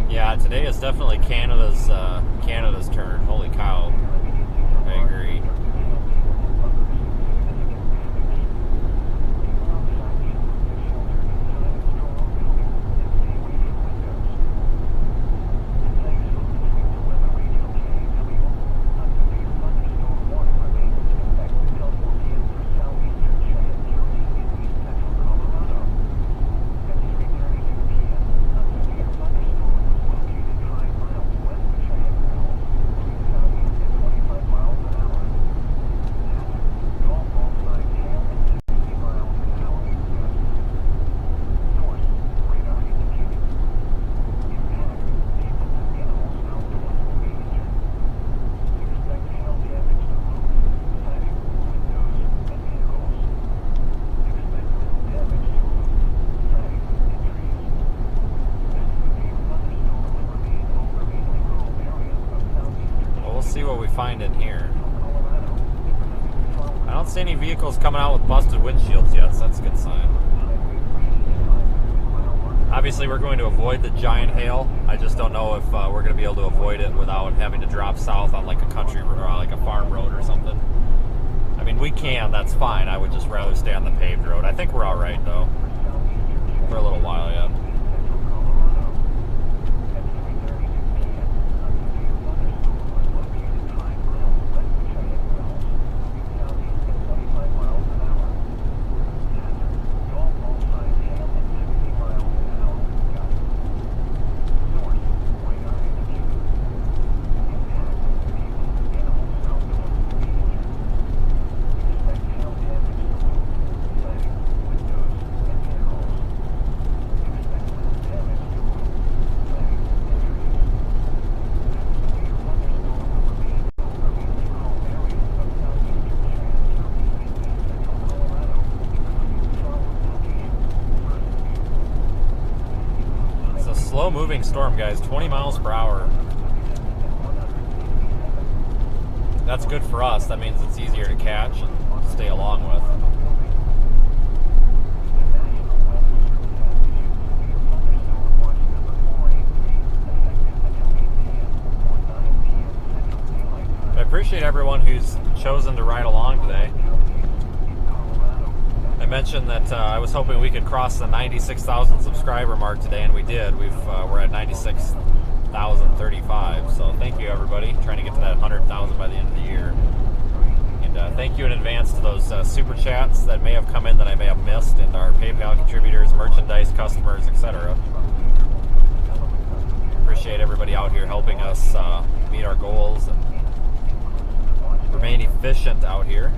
Yeah, today is definitely Canada's turn. Holy cow! I agree. See what we find in here. I don't see any vehicles coming out with busted windshields yet, so that's a good sign. Obviously, we're going to avoid the giant hail. I just don't know if we're going to be able to avoid it without having to drop south on like a country or like a farm road or something. I mean, we can, that's fine. I would just rather stay on the paved road. I think we're all right, though, for a little while yet. Slow moving storm, guys, 20 miles per hour. That's good for us. That means it's easier to catch and stay along with. I appreciate everyone who's chosen to ride along today. I mentioned that I was hoping we could cross the 96,000 subscriber mark today, and we did. We're at 96,035. So thank you, everybody. Trying to get to that 100,000 by the end of the year. And thank you in advance to those super chats that may have come in that I may have missed, and our PayPal contributors, merchandise customers, etc. Appreciate everybody out here helping us meet our goals and remain efficient out here.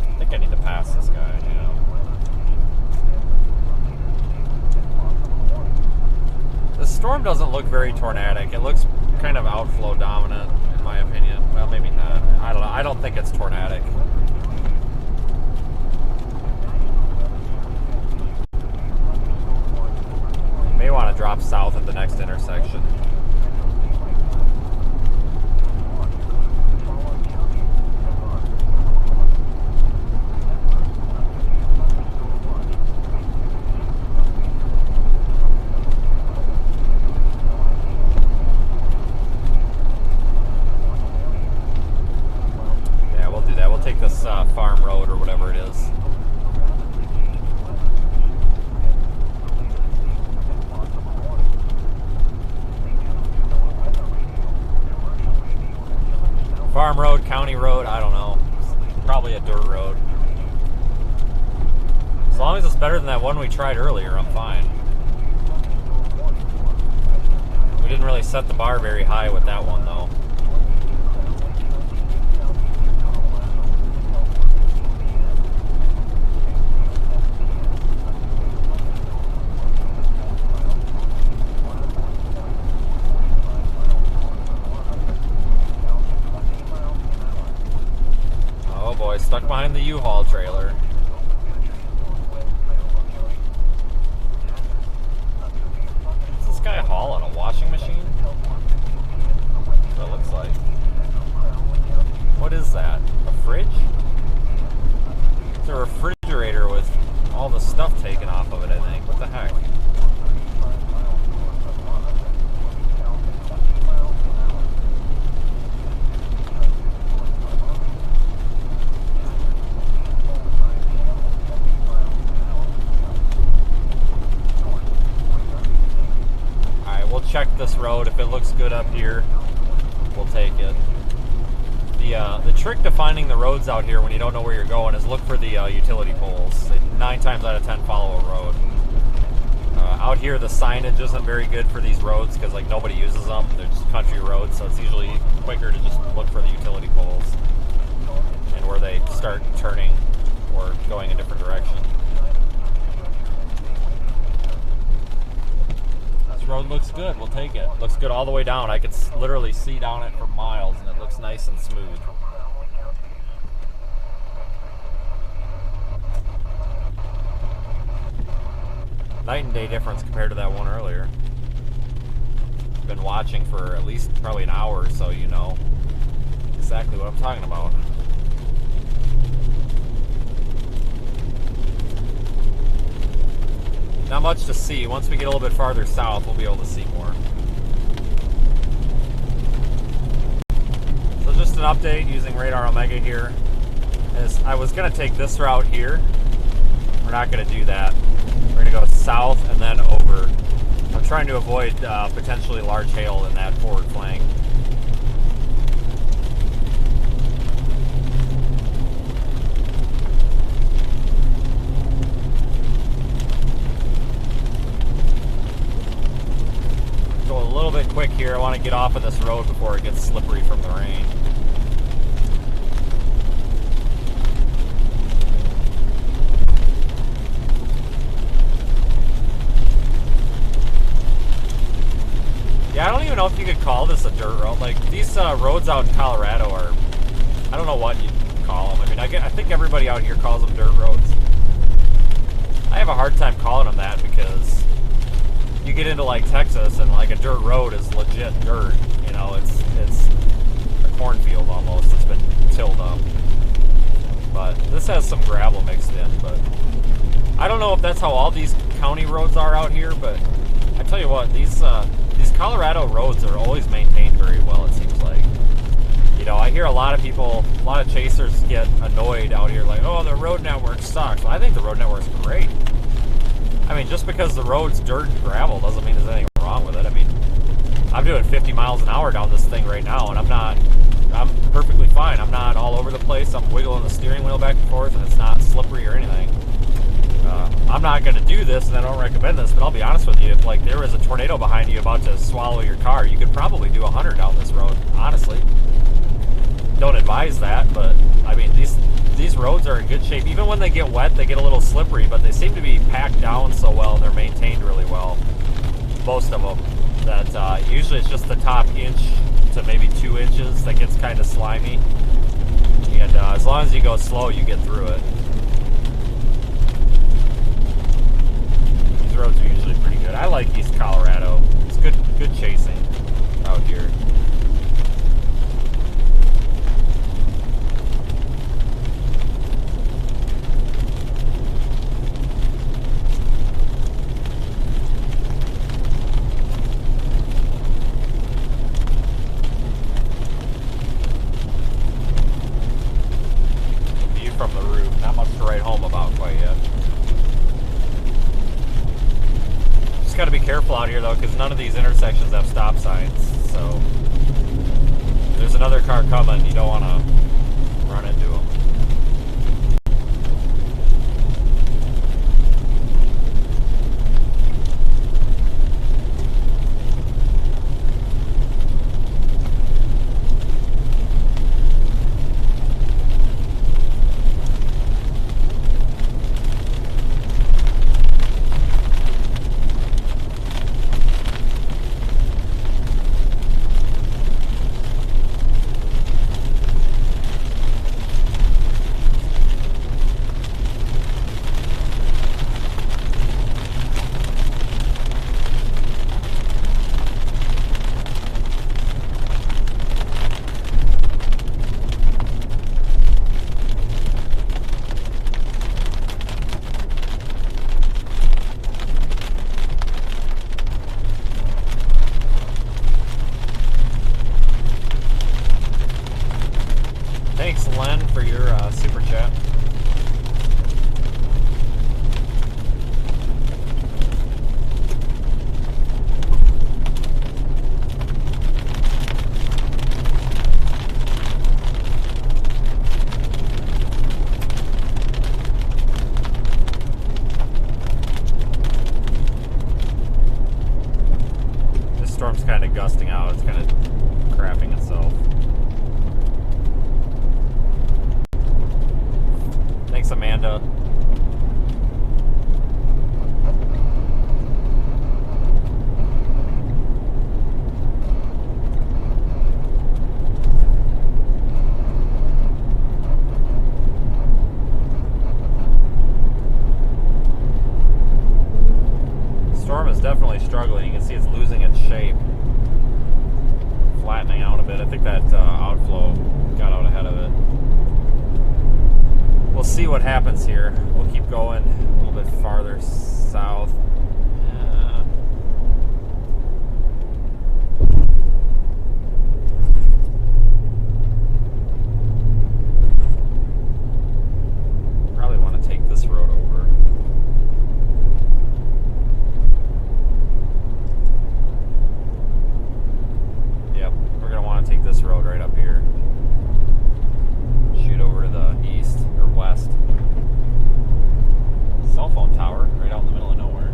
I think I need to pass this guy, yeah. The storm doesn't look very tornadic. It looks kind of outflow dominant. in my opinion. Well, maybe not. I don't know. I don't think it's tornadic. You may want to drop south at the next intersection. Take this farm road or whatever it is. Farm road, county road, I don't know. Probably a dirt road. As long as it's better than that one we tried earlier, I'm fine. We didn't really set the bar very high with that one though. Stuck behind the U-Haul trailer. Is this guy hauling a washing machine? That's what it looks like. What is that? A fridge? It's a refrigerator with all the stuff taken off of it, I think. What the heck? Check this road. If it looks good up here, we'll take it. The trick to finding the roads out here when you don't know where you're going is look for the utility poles. 9 times out of 10 follow a road. Out here the signage isn't very good for these roads because like nobody uses them. They're just country roads, so it's usually quicker to just look for the utility poles and where they start turning or going a different direction. Road looks good, we'll take it. Looks good all the way down. I could literally see down it for miles and it looks nice and smooth. Night and day difference compared to that one earlier. Been watching for at least probably an hour or so, you know exactly what I'm talking about. Not much to see. Once we get a little bit farther south, we'll be able to see more. So just an update using Radar Omega here. I was going to take this route here. We're not going to do that. We're going to go south and then over. I'm trying to avoid potentially large hail in that forward flank. Go a little bit quick here. I want to get off of this road before it gets slippery from the rain. Yeah, I don't even know if you could call this a dirt road. Like, these roads out in Colorado are, I don't know what you call them. I mean, I think everybody out here calls them dirt roads. I have a hard time calling them that because you get into like Texas and like a dirt road is legit dirt. You know, it's a cornfield almost. It's been tilled up. But this has some gravel mixed in. But I don't know if that's how all these county roads are out here. But I tell you what, these Colorado roads are always maintained very well. It seems like. You know, I hear a lot of people, a lot of chasers get annoyed out here, like, oh, the road network sucks. Well, I think the road network's great. I mean, just because the road's dirt and gravel doesn't mean there's anything wrong with it. I mean, I'm doing 50 miles an hour down this thing right now, and I'm perfectly fine. I'm not all over the place. I'm wiggling the steering wheel back and forth, and it's not slippery or anything. I'm not going to do this, and I don't recommend this, but I'll be honest with you. If, like, there was a tornado behind you about to swallow your car, you could probably do 100 down this road, honestly. Don't advise that, but, I mean, these roads are in good shape. Even when they get wet, they get a little slippery, but they seem to be packed down so well, and they're maintained really well. Most of them. That usually it's just the top inch to maybe 2 inches that gets kind of slimy. And as long as you go slow, you get through it. These roads are usually pretty good. I like East Colorado. It's good chasing out here. From the roof. Not much to write home about quite yet. Just got to be careful out here though, because none of these intersections have stop signs. So if there's another car coming, you don't want to run into them. Thanks, Len, for your super chat. This storm's kind of gusting out. It's kind of crapping itself. Thanks, Amanda. Storm is definitely struggling. You can see it's losing its shape. Flattening out a bit. I think that outflow got out ahead of it. We'll see what happens here. We'll keep going a little bit farther south. Probably want to take this road over. Yep, we're going to want to take this road right up here. Shoot over to the east or west. Cell phone tower right out in the middle of nowhere.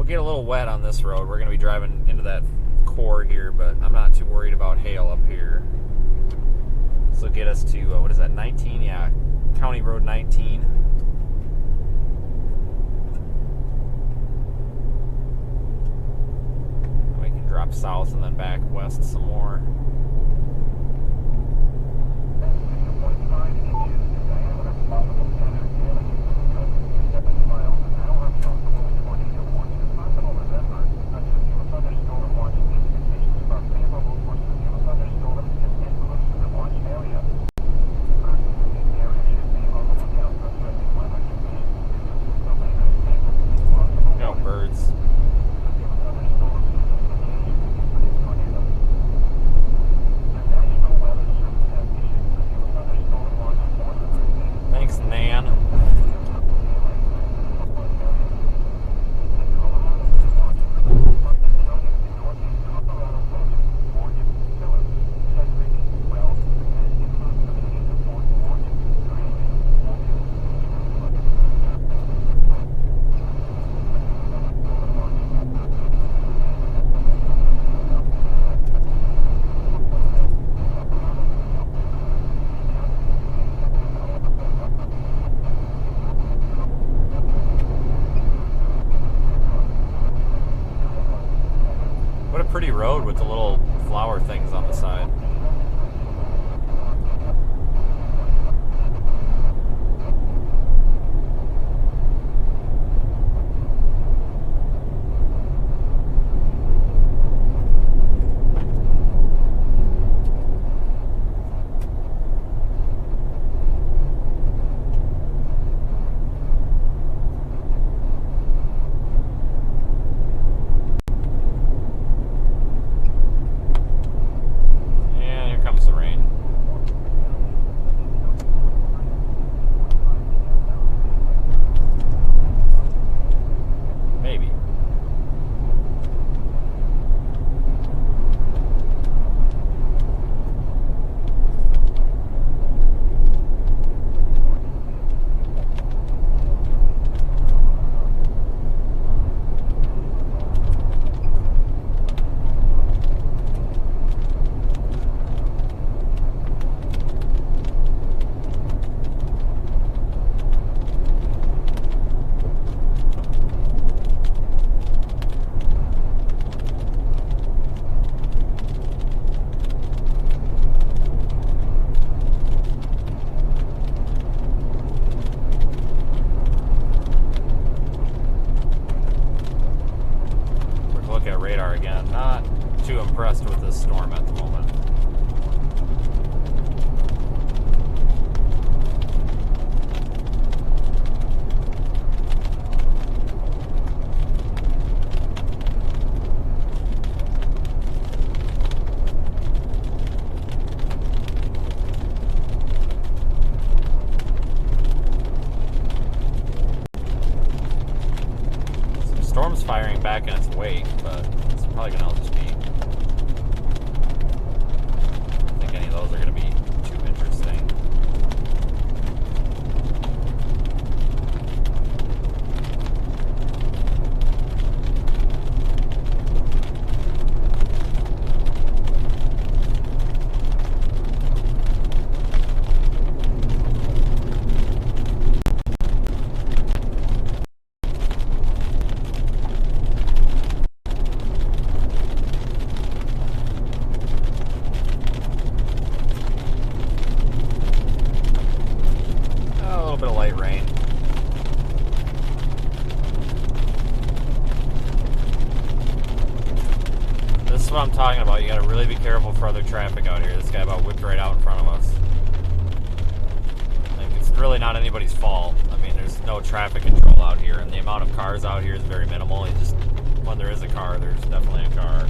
Get a little wet on this road. We're going to be driving into that core here, but I'm not too worried about hail up here. This will get us to, what is that, 19? Yeah, County Road 19. We can drop south and then back west some more. 6.5 inches in diameter, possible center damage, 7 miles an hour from 2020. with the little flower things on the side. Impressed with this storm at the moment. Some storm's firing back in its wake, but it's probably gonna all just be. Those are going to be too interesting. What I'm talking about. You gotta really be careful for other traffic out here. This guy about whipped right out in front of us. Like, it's really not anybody's fault. I mean, there's no traffic control out here, and the amount of cars out here is very minimal. You just, when there is a car, there's definitely a car.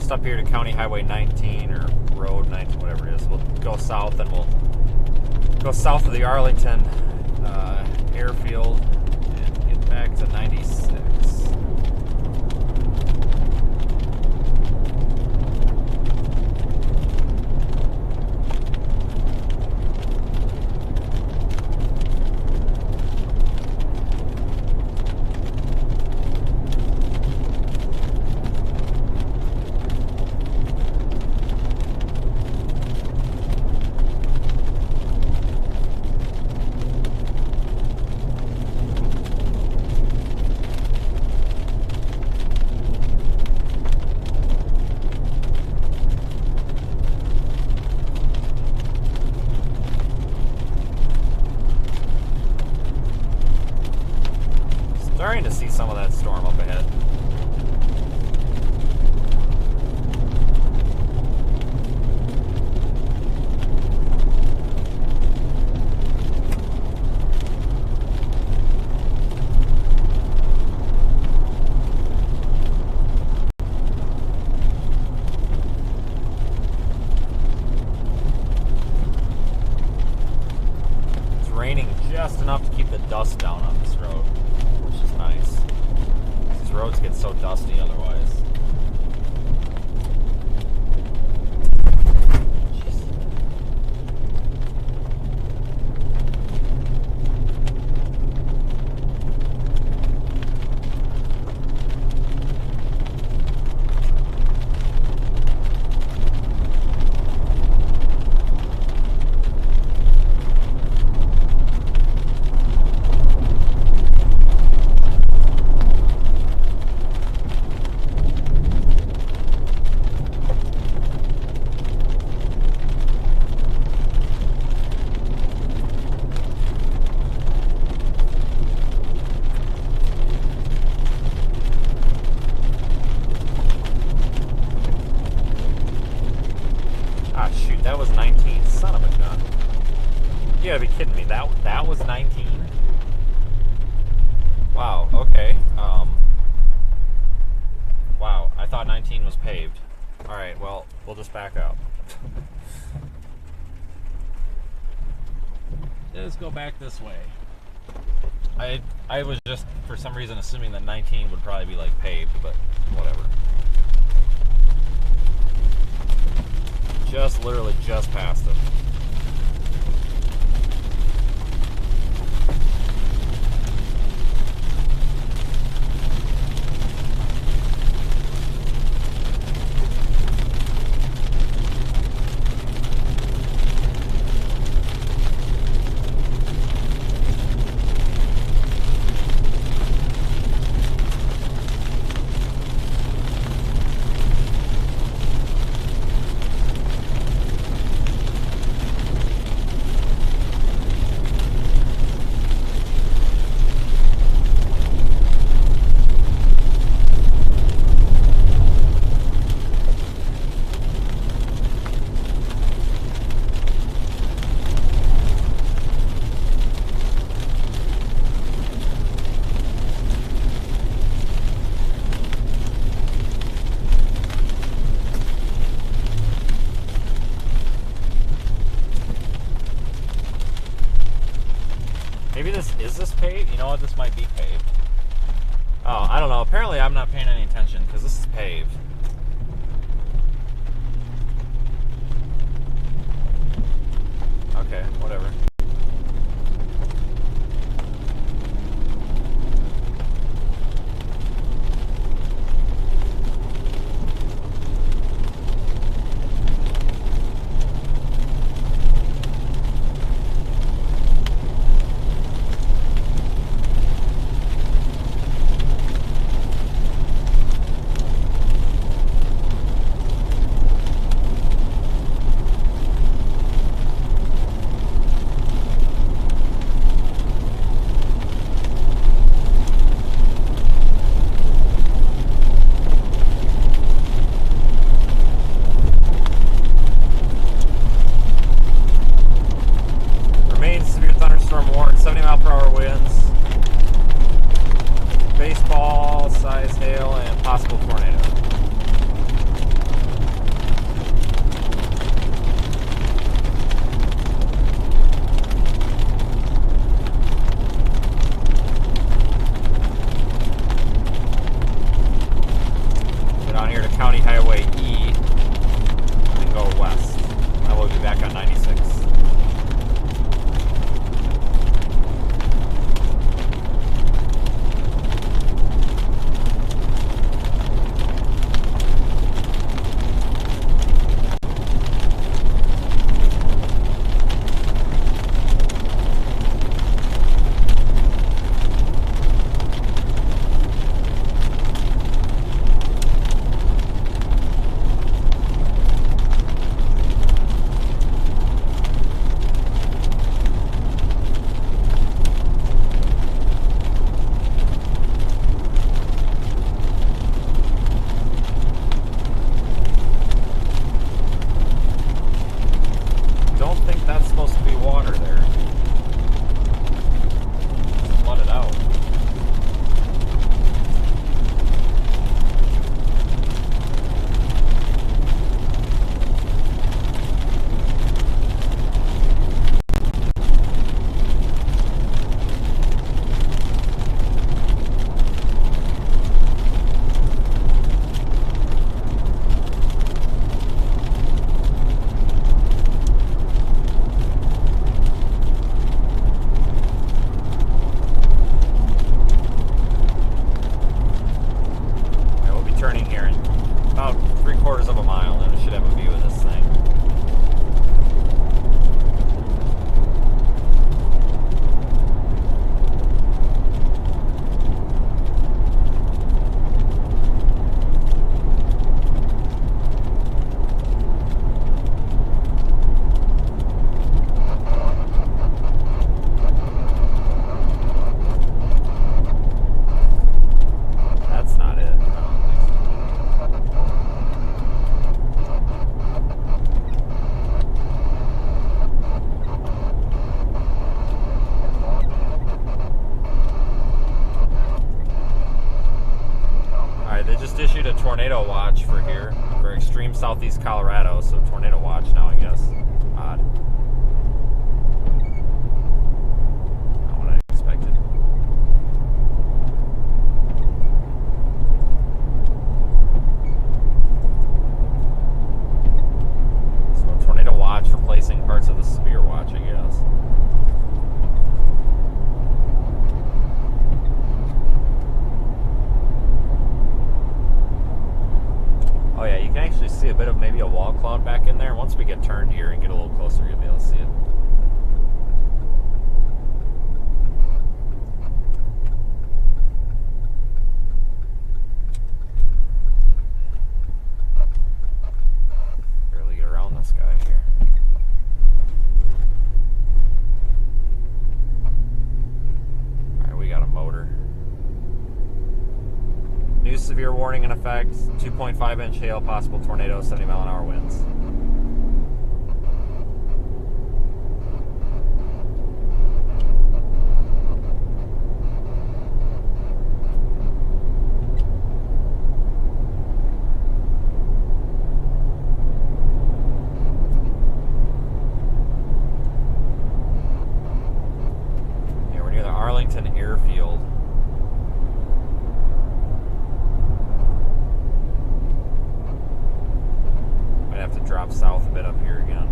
Up here to County Highway 19 or Road 19, whatever it is. We'll go south and we'll go south of the Arlington airfield and get back to 96. Starting to see some of that storm up ahead. gets so dusty otherwise. Ah, shoot, that was 19. Son of a gun. You gotta be kidding me. That was 19? Wow, okay. Wow, I thought 19 was paved. Alright, well, we'll just back out. Let's go back this way. I was just, for some reason, assuming that 19 would probably be, like, paved, but whatever. Just literally just past it. Maybe is this paved? You know what, this might be paved. Oh, I don't know. Apparently I'm not paying any attention because this is paved. Okay, whatever. 3/4 of a mile, and it should have a view of this thing. Issued a tornado watch for here, for extreme southeast Colorado, so tornado watch now, I guess. Odd. Not what I expected. So a tornado watch replacing parts of the severe watch, I guess. Oh yeah, you can actually see a bit of maybe a wall cloud back in there. Once we get turned here and get a little closer, you'll be able to see it. Barely get around this guy here. Alright, we got a motor. New severe warning in effect, 2.5-inch hail, possible tornado, 70-mile-an-hour winds. Yeah, we're near the Arlington airfield. Have to drop south a bit up here again.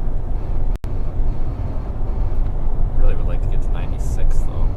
Really would like to get to 96 though.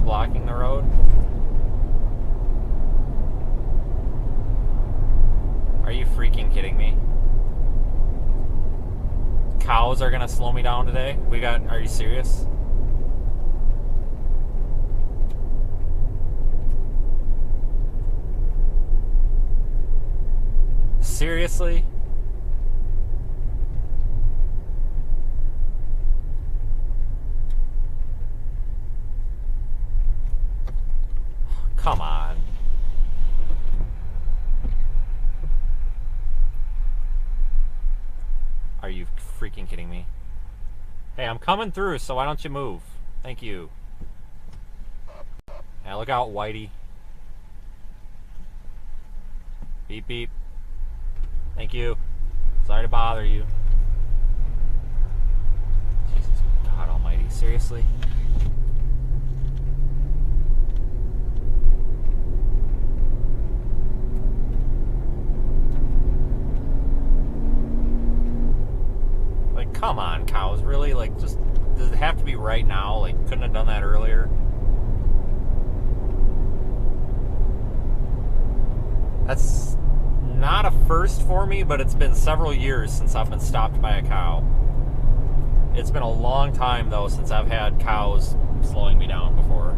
Blocking the road. Are you freaking kidding me? Cows are gonna slow me down today? Are you serious? Seriously? Come on. Are you freaking kidding me? Hey, I'm coming through, so why don't you move? Thank you. Yeah, look out, Waelti. Beep, beep. Thank you. Sorry to bother you. Jesus God almighty, seriously? Come on, cows, really? Like, just, does it have to be right now? Like, couldn't have done that earlier? That's not a first for me, but it's been several years since I've been stopped by a cow. It's been a long time, though, since I've had cows slowing me down before.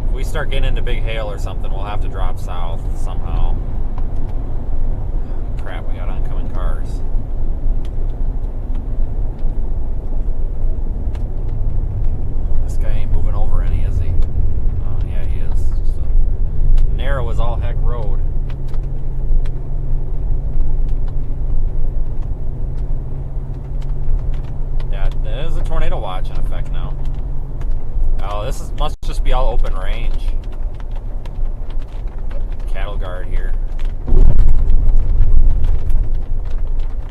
If we start getting into big hail or something, we'll have to drop south somehow. Crap, we got oncoming cars. This guy ain't moving over any, is he? Oh, yeah, he is. Just a narrow as all heck road. cattle guard here.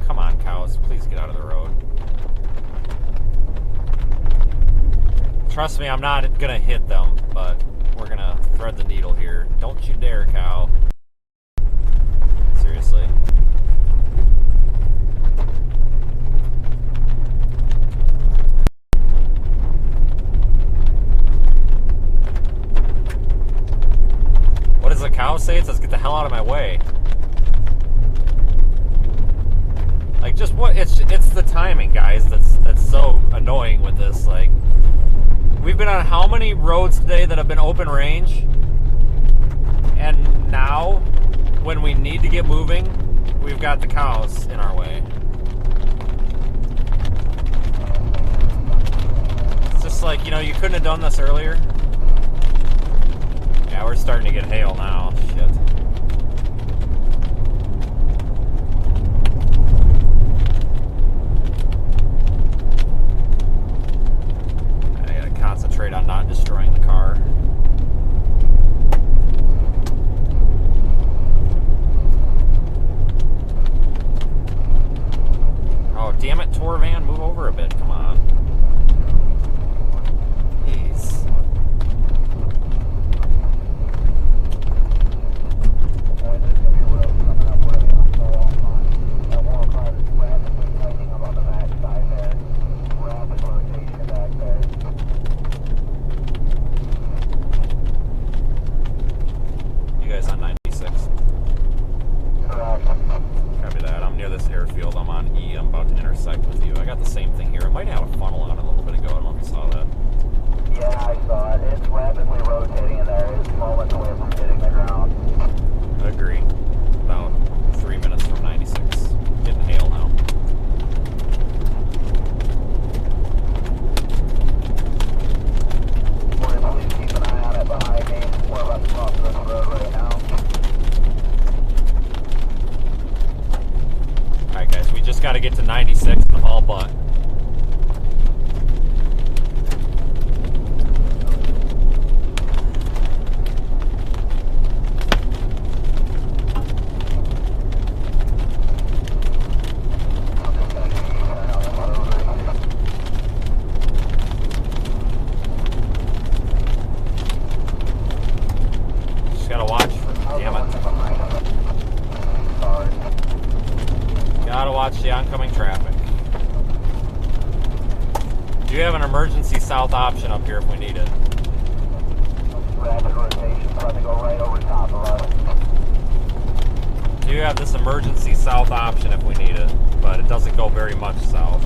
Come on, cows. Please get out of the road. Trust me, I'm not going to hit them, but we're going to thread the needle here. Don't you dare, cow. Seriously. What does the cow say? It says, get the hell out of my way. Like, just what? It's the timing, guys, that's so annoying with this. Like, we've been on how many roads today that have been open range? And now, when we need to get moving, we've got the cows in our way. It's just like, you know, you couldn't have done this earlier. Yeah, we're starting to get hail now. Shit. Concentrate on not destroying the car. Oh, damn it, tour van, move over a bit. Come on. Jeez. On 96. Copy that. I'm near this airfield. I'm on E. I'm about to intersect with you. I got the same thing here. It might have a funnel on it a little bit ago. I don't know if you saw that. Yeah, I saw it. It's rapidly rotating in there. It's moments away from hitting the ground. Agree. About 3 minutes from 96. Getting hail now. Please keep an eye on it behind me. We're about to cross this road right now. Alright, guys. We just got to get to 96 and haul butt. The oncoming traffic. Do you have an emergency south option up here if we need it? Rapid rotation, trying to go right over top of us. Do you have this emergency south option if we need it? But it doesn't go very much south.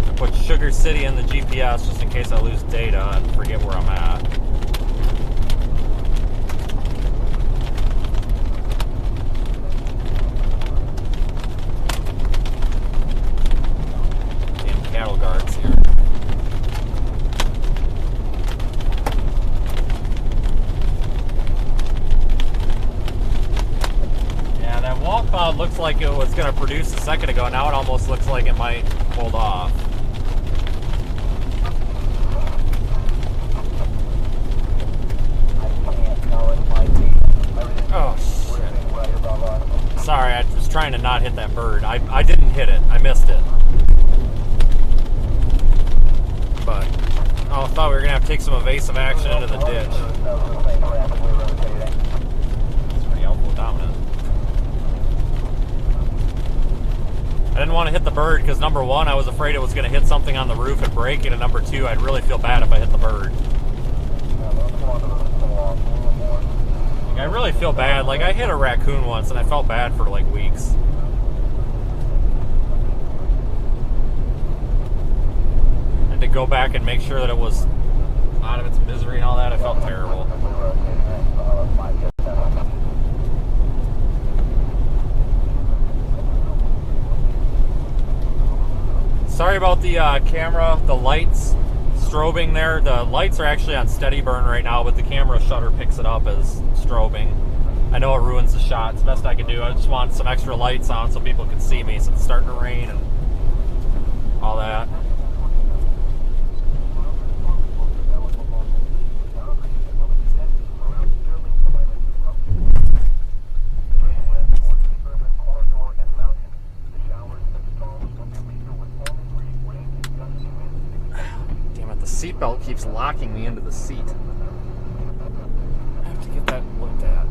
I put Sugar City in the GPS just in case I lose data and forget where I'm at. Cattle guards here. Yeah, that wall cloud looks like it was going to produce a second ago. Now it almost looks like it might hold off. Oh, shit. Sorry, I was trying to not hit that bird. I didn't hit it. I missed it. But I thought we were going to have to take some evasive action into the ditch. It's pretty helpful dominant. I didn't want to hit the bird because number one, I was afraid it was going to hit something on the roof and break it, and number two, I'd really feel bad if I hit the bird. Like, I really feel bad. Like, I hit a raccoon once and I felt bad for like weeks. To go back and make sure that it was out of its misery and all that, I felt terrible. Sorry about the camera, the lights strobing there. The lights are actually on steady burn right now, but the camera shutter picks it up as strobing. I know it ruins the shot. It's the best I can do. I just want some extra lights on so people can see me since it's starting to rain and all that. keeps locking me into the seat. I have to get that looked at.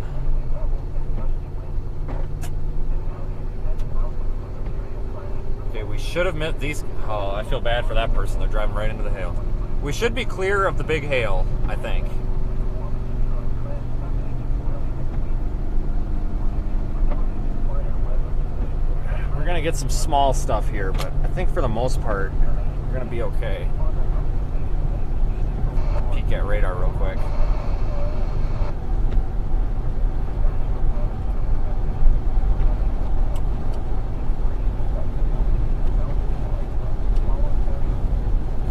Okay, we should have met these. Oh, I feel bad for that person. They're driving right into the hail. We should be clear of the big hail, I think. We're gonna get some small stuff here, but I think for the most part, we're gonna be okay. Peek at radar real quick.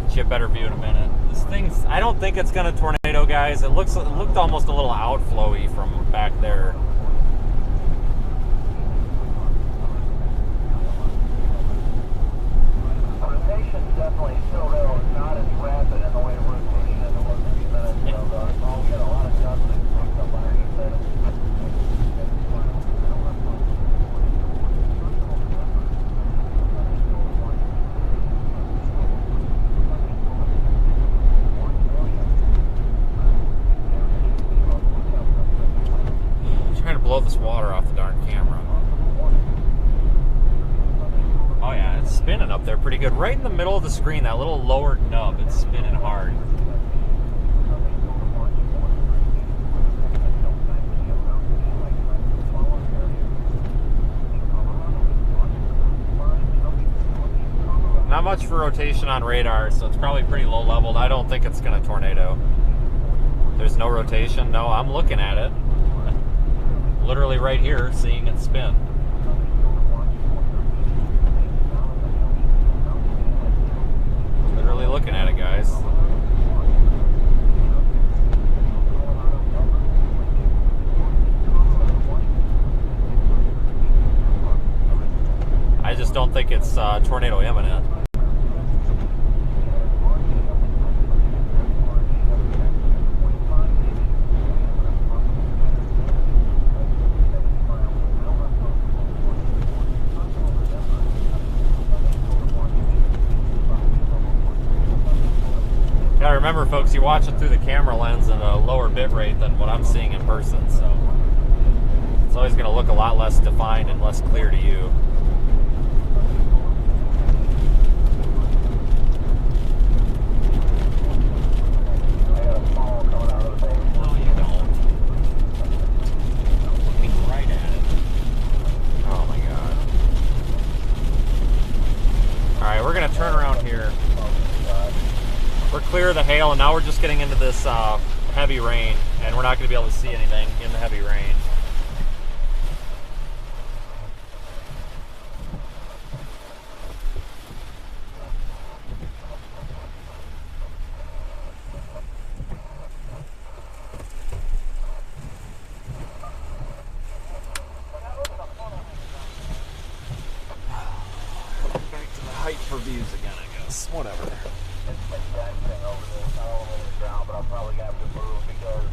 Get you a better view in a minute. This thing's, I don't think it's gonna tornado, guys. It looked almost a little outflowy from back there. Rotation's definitely still there. It's not as rapid in the way of rotation as it was a few minutes ago, though. We got a lot of adjustments from somebody who said I'm trying to blow this water off the darn camera. Oh yeah, it's spinning up there pretty good. Right in the middle of the screen, that little lower nub, it's spinning hard. Not much for rotation on radar, so it's probably pretty low leveled. I don't think it's gonna tornado. There's no rotation. No, I'm looking at it. Literally right here, seeing it spin. Literally looking at it, guys. I just don't think it's tornado imminent. Gotta remember, folks, you're watching through the camera lens at a lower bit rate than what I'm seeing in person, so it's always going to look a lot less defined and less clear to you. No, you don't. Looking right at it. Oh my god. Alright, we're going to turn around here. We're clear of the hail, and now we're just getting into this heavy rain, and we're not going to be able to see anything in the heavy rain. Back to the height for views again, I guess. Whatever. but I'm probably going to have to move because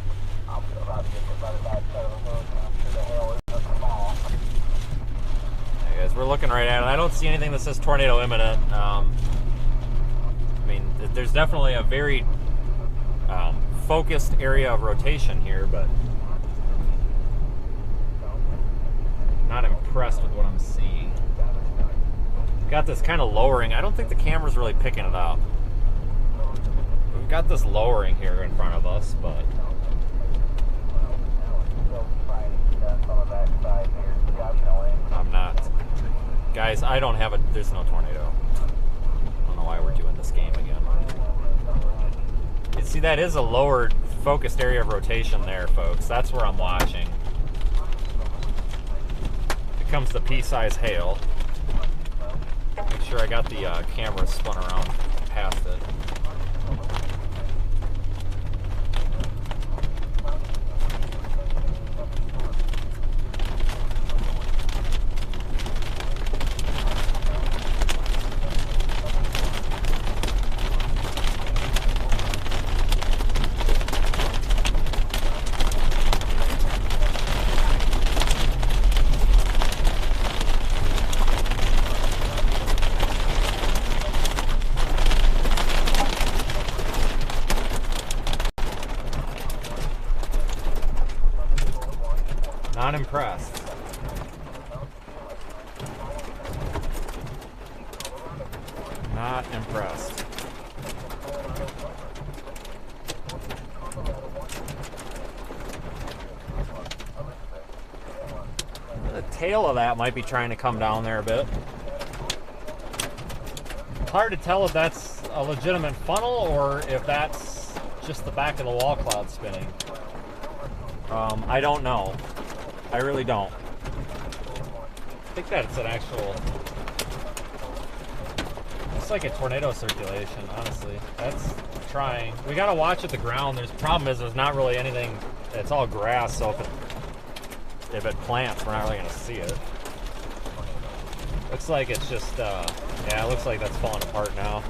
I'm about to get hit by the backside of the road, and I'm sure the hail isn't small. Hey guys, we're looking right at it. I don't see anything that says tornado imminent. I mean, there's definitely a very focused area of rotation here, but not impressed with what I'm seeing. Got this kind of lowering. I don't think the camera's really picking it up. We've got this lowering here in front of us, but I'm not. Guys, I don't have a... There's no tornado. I don't know why we're doing this game again. You see, that is a lowered focused area of rotation there, folks. That's where I'm watching. Here comes the pea-size hail. Make sure I got the camera spun around past it. Not impressed. Not impressed. The tail of that might be trying to come down there a bit. Hard to tell if that's a legitimate funnel or if that's just the back of the wall cloud spinning. I don't know. I really don't. I think that's an actual... It's like a tornado circulation, honestly. That's trying. We gotta watch at the ground. The problem is there's not really anything. It's all grass, so if it plants, we're not really gonna see it. Looks like it's just, yeah, it looks like that's falling apart now.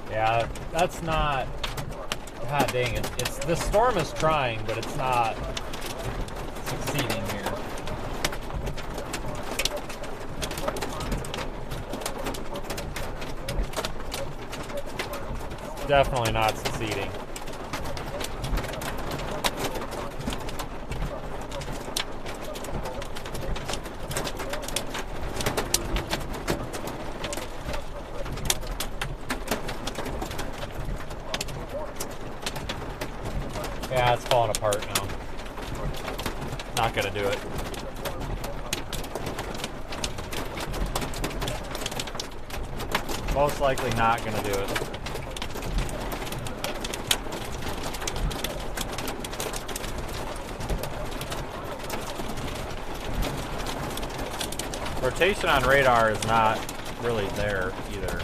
Yeah, that's not... God dang it. It's, the storm is trying, but it's not succeeding here. It's definitely not succeeding. Yeah, it's falling apart now. Not gonna do it. Most likely not gonna do it. Rotation on radar is not really there either.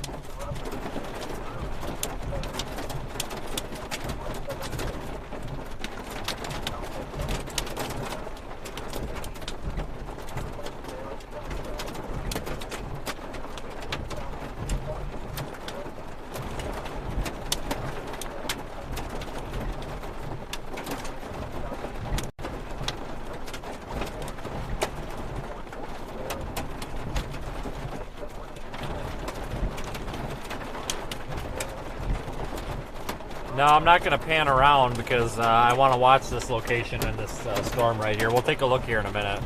No, I'm not going to pan around because I want to watch this location and this storm right here. We'll take a look here in a minute.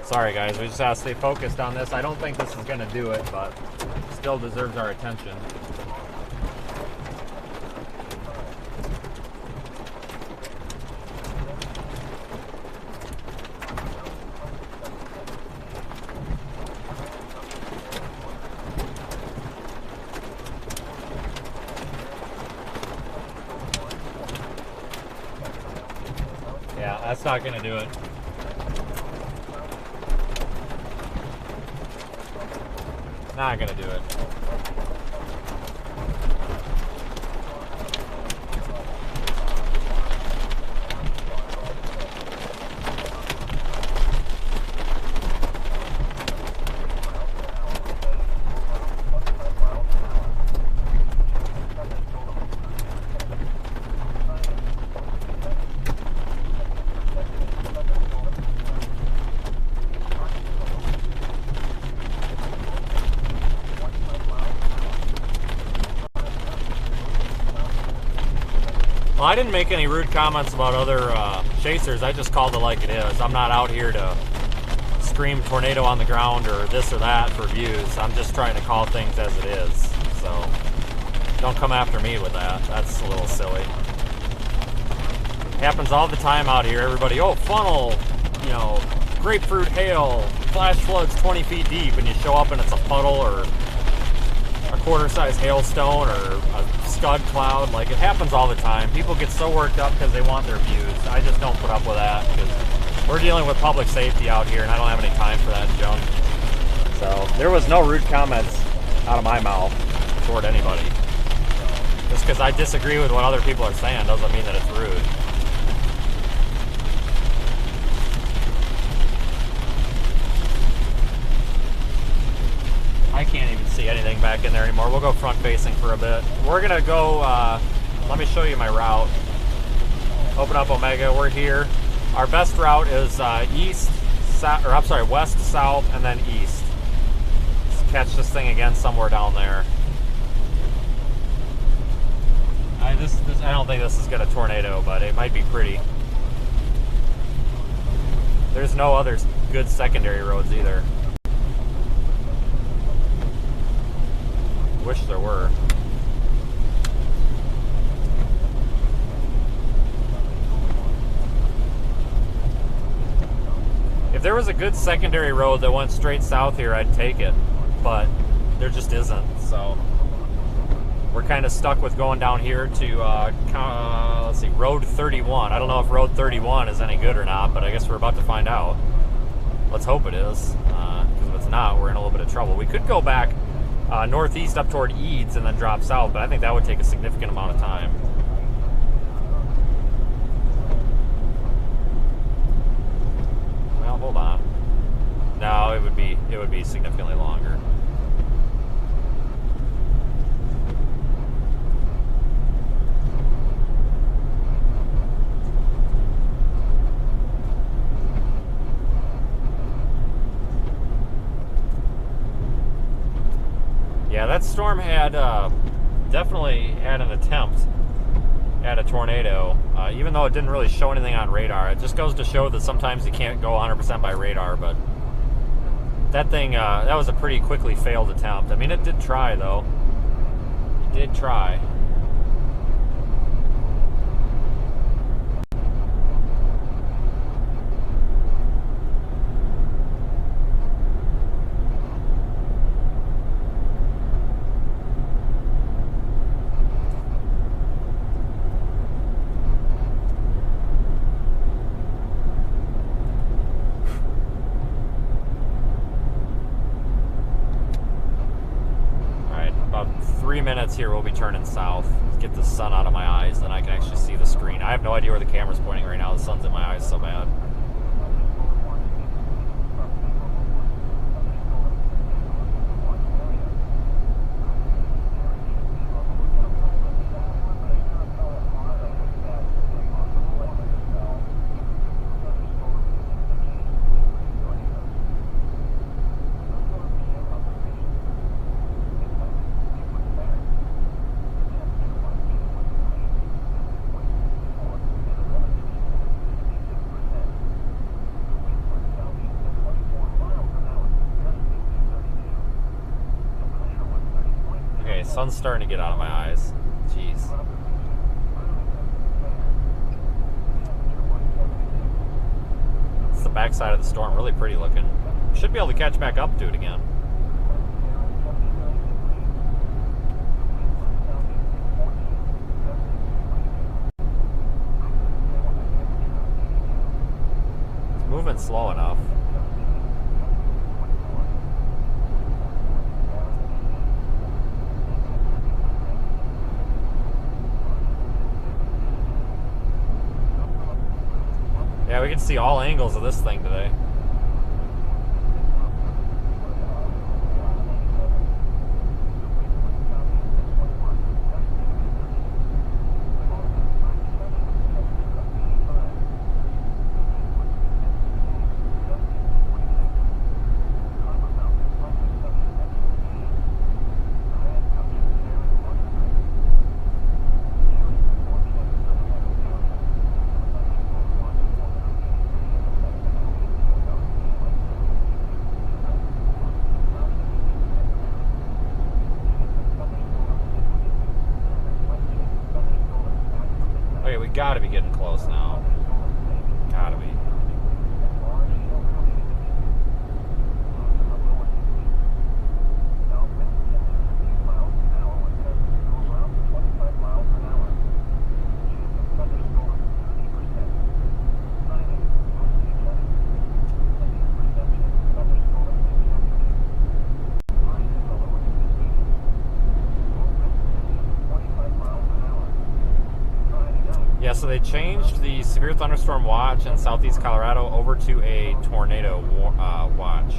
Sorry guys, we just have to stay focused on this. I don't think this is going to do it, but still deserves our attention. Yeah, that's not going to do it. Not going to do it. Well, I didn't make any rude comments about other chasers. I just called it like it is. I'm not out here to scream tornado on the ground or this or that for views. I'm just trying to call things as it is. So don't come after me with that. That's a little silly. Happens all the time out here. Everybody, oh, funnel, you know, grapefruit hail, flash floods 20 feet deep, and you show up and it's a puddle or a quarter-size hailstone or a scud cloud. Like, it happens all the time. People get so worked up because they want their views. I just don't put up with that because we're dealing with public safety out here and I don't have any time for that junk. So there was no rude comments out of my mouth toward anybody. Just because I disagree with what other people are saying doesn't mean that it's rude. I can't even see anything back in there anymore. We'll go front facing for a bit. We're gonna go, let me show you my route. Open up Omega, we're here. Our best route is east, south, or I'm sorry, west, south, and then east. Let's catch this thing again somewhere down there. I don't think this is gonna tornado, but it might be pretty. There's no other good secondary roads either. Wish there were. If there was a good secondary road that went straight south here, I'd take it, but there just isn't, so we're kind of stuck with going down here to, let's see, Road 31. I don't know if Road 31 is any good or not, but I guess we're about to find out. Let's hope it is, because if it's not, we're in a little bit of trouble. We could go back northeast up toward Eads and then drop south, but I think that would take a significant amount of time. Well, hold on. No, it would be significantly longer. Yeah, that storm had definitely had an attempt at a tornado, even though it didn't really show anything on radar. It just goes to show that sometimes you can't go 100% by radar, but that thing, that was a pretty quickly failed attempt. I mean, it did try, though. It did try. Here we'll be turning south. Get the sun out of my eyes, then I can actually see the screen. I have no idea where the camera's pointing right now. The sun's in my eyes so bad. Sun's starting to get out of my eyes. Jeez. It's the backside of the storm. Really pretty looking. Should be able to catch back up to it again. It's moving slow enough. Yeah, we can see all angles of this thing today. Gotta be getting close now. Gotta be. Yeah, so they changed the severe thunderstorm watch in southeast Colorado over to a tornado watch.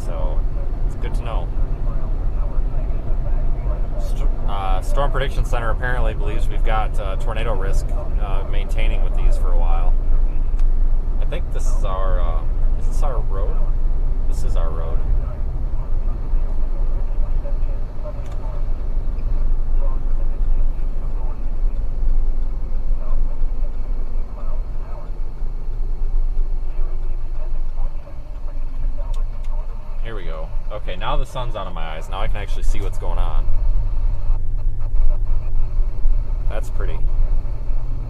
So it's good to know. Storm Prediction Center apparently believes we've got tornado risk maintaining with these for a while. I think this is our, is this our road? This is our road. Here we go. Okay, now the sun's out of my eyes. Now I can actually see what's going on. That's pretty.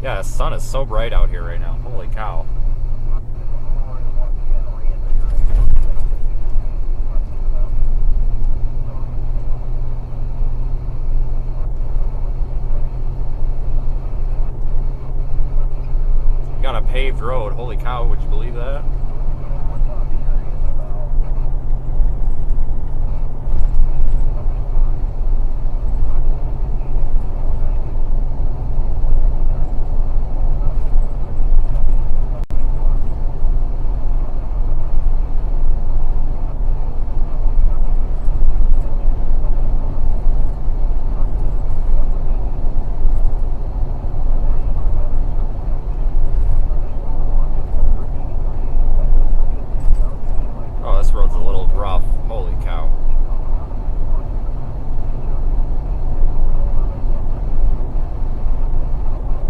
Yeah, the sun is so bright out here right now. Holy cow. Got a paved road. Holy cow, would you believe that?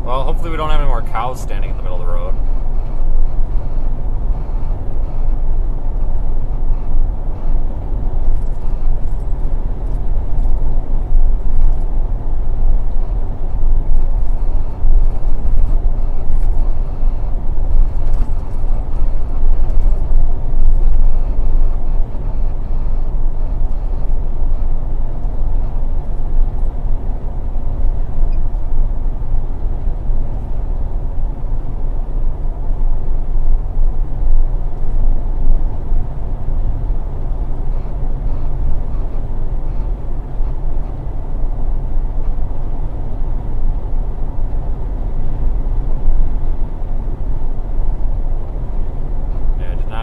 Hopefully we don't have any more cows standing in the middle of the road.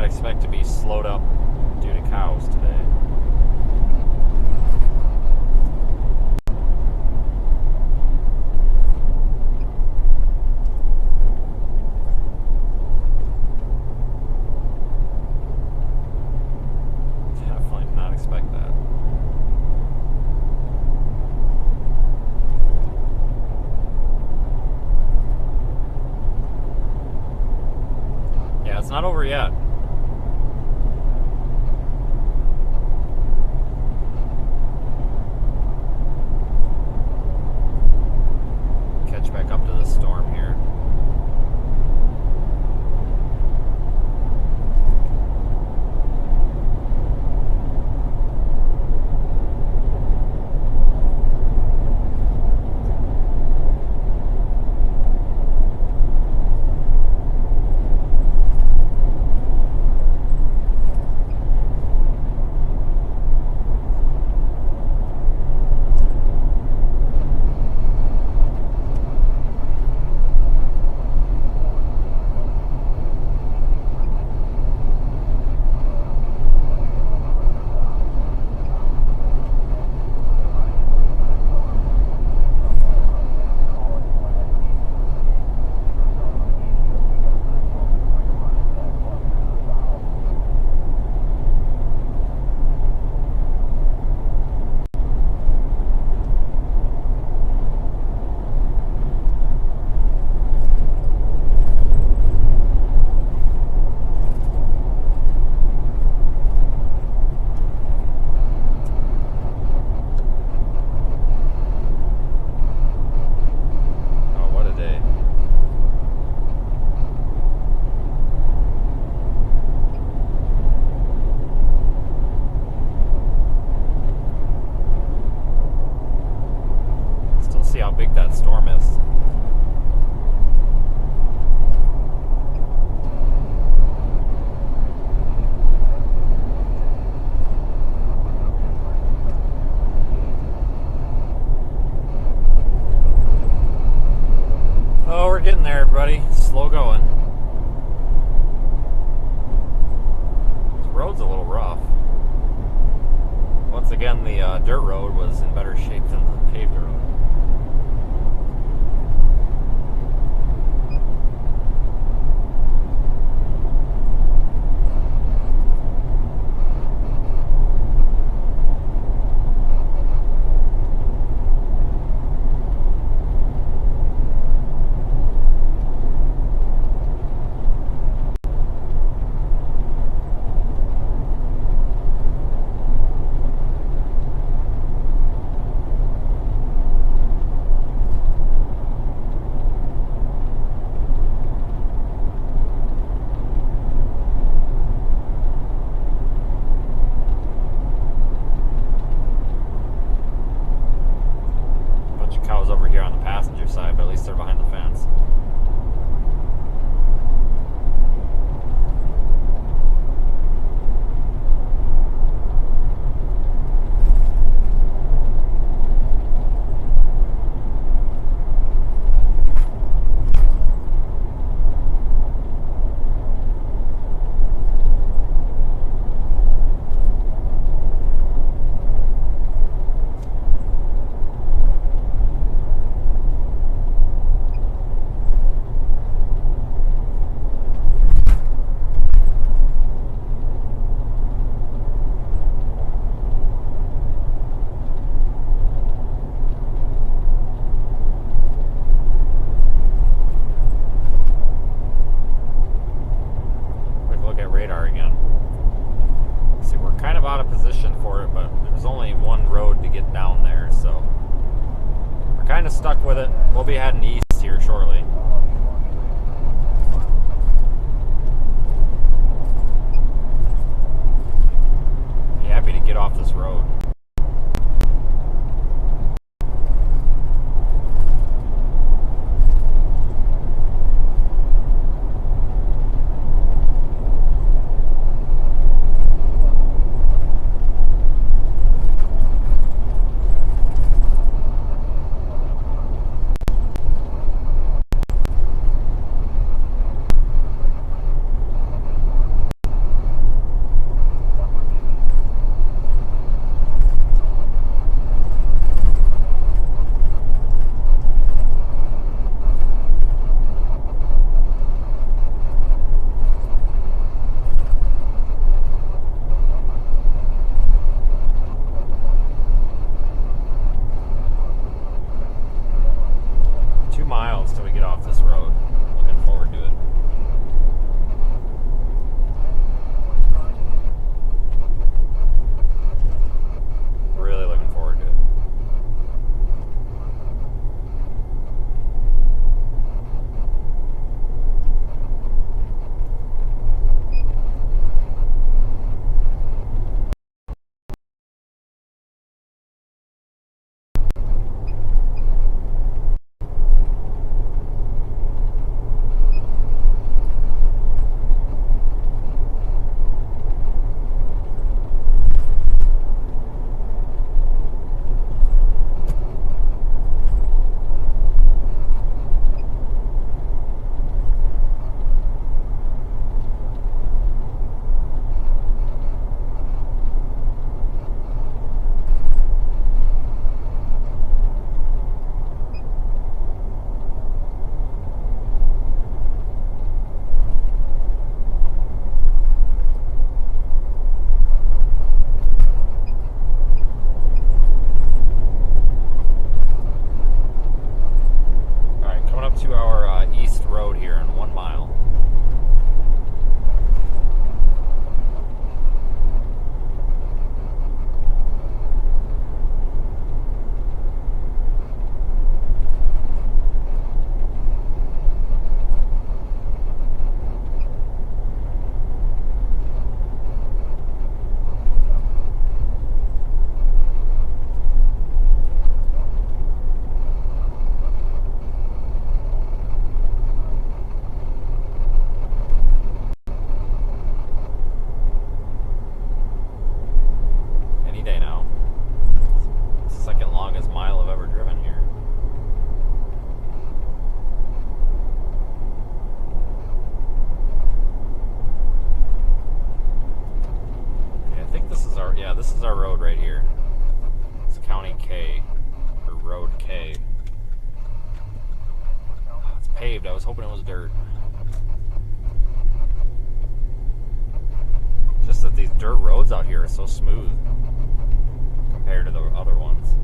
Expect to be slowed up due to cows today. Definitely did not expect that. Yeah, it's not over yet. Back up to the storm here. slow going. This road's a little rough. Once again, the dirt road was in better shape than the paved road. Cows over here on the passenger side, but at least they're behind the fence. Radar again. See, we're kind of out of position for it, but there's only one road to get down there, so we're kind of stuck with it. We'll be heading east here shortly. Be happy to get off this road. hoping it was dirt. It's just that these dirt roads out here are so smooth compared to the other ones.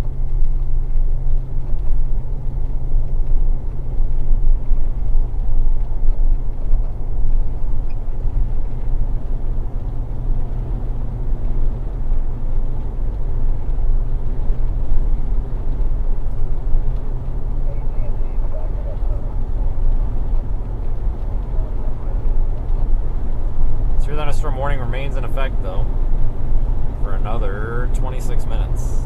Thunderstorm warning remains in effect though for another 26 minutes.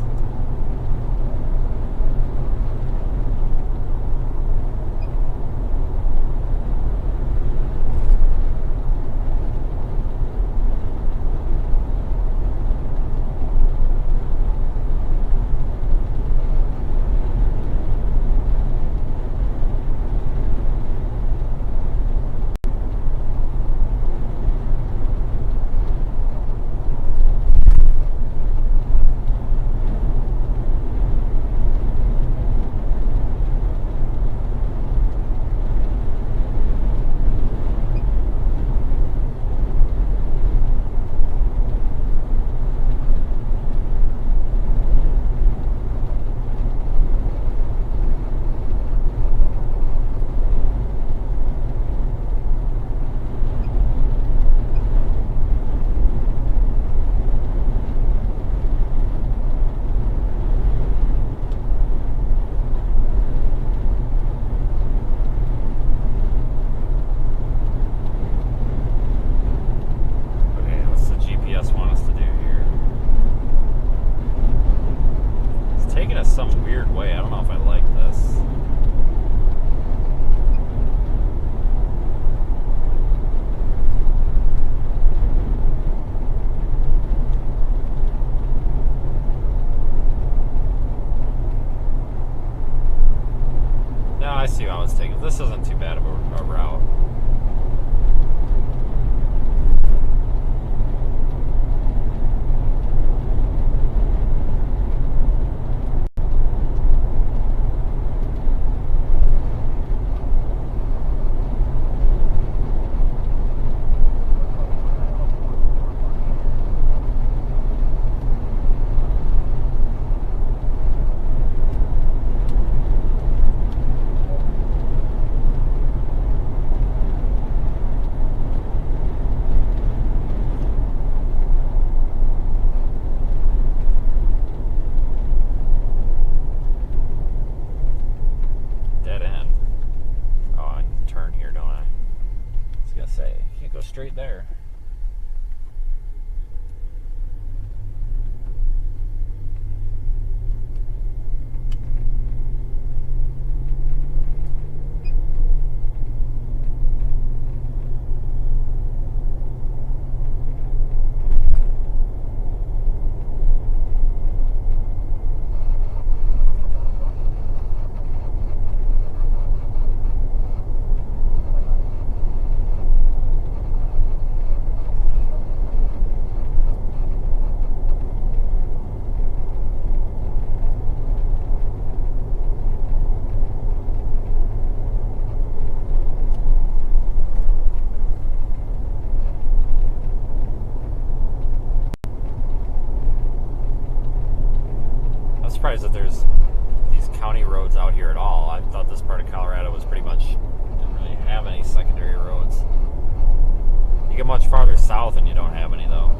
Some weird way. I don't know if I like this. No, I see how it's taken. This isn't too bad of a route. Straight there. Surprised that there's these county roads out here at all. I thought this part of Colorado was pretty much didn't really have any secondary roads. You get much farther south and you don't have any though.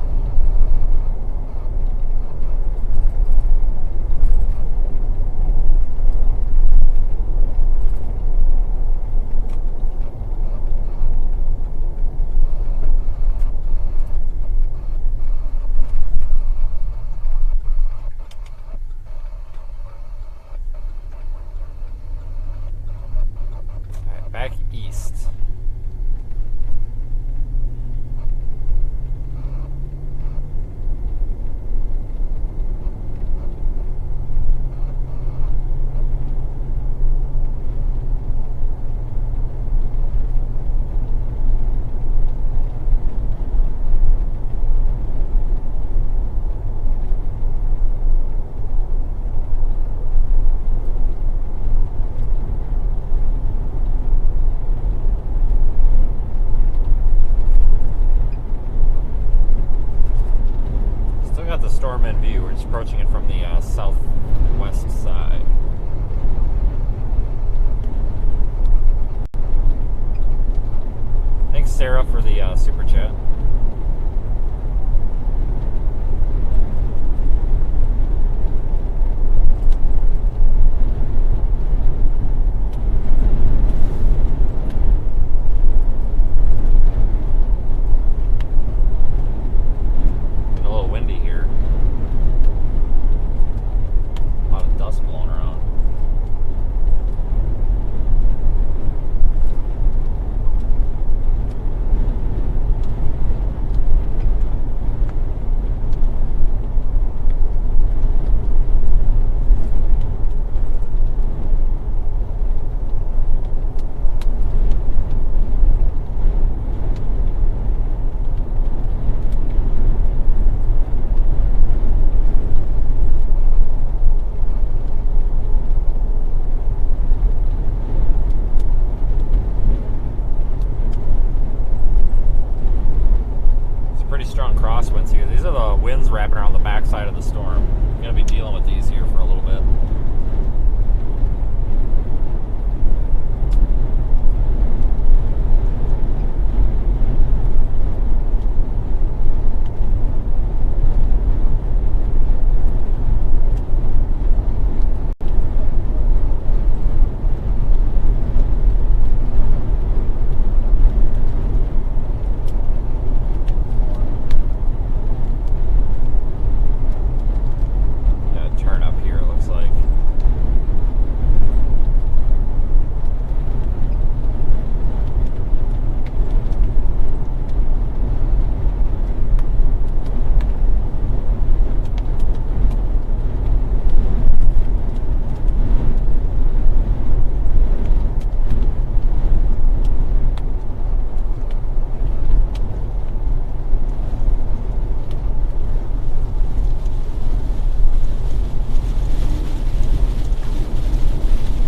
Back east. approaching it from the southwest side. Thanks, Sarah, for the super chat. Getting a little windy here. A lot of dust blowing around. Pretty strong crosswinds here. These are the winds wrapping around the backside of the storm. I'm going to be dealing with these here for a little bit. Turn up here, it looks like.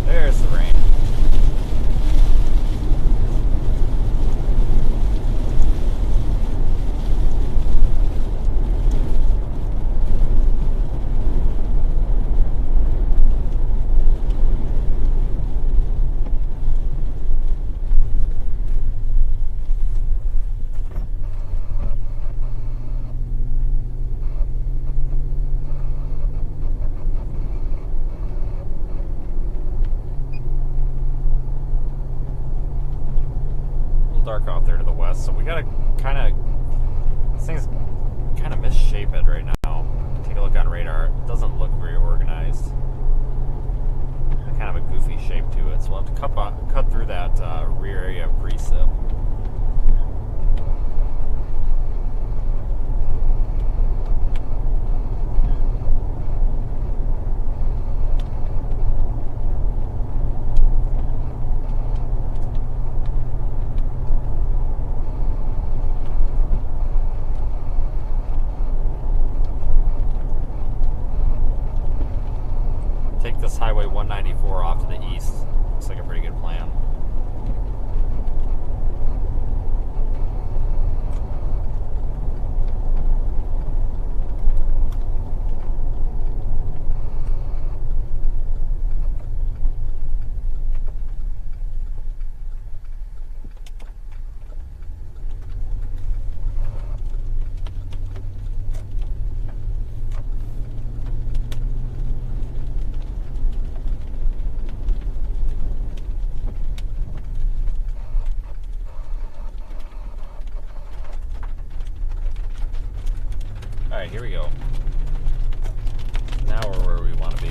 There's the rain. Dark out there to the west, so we gotta kind of, this thing's kind of misshaped right now. Take a look on radar, it doesn't look very organized. Kind of a goofy shape to it, so we'll have to cut through that rear area of precip. Take this Highway 194 off to the east. Looks like a pretty good plan. Alright, here we go. Now we're where we want to be.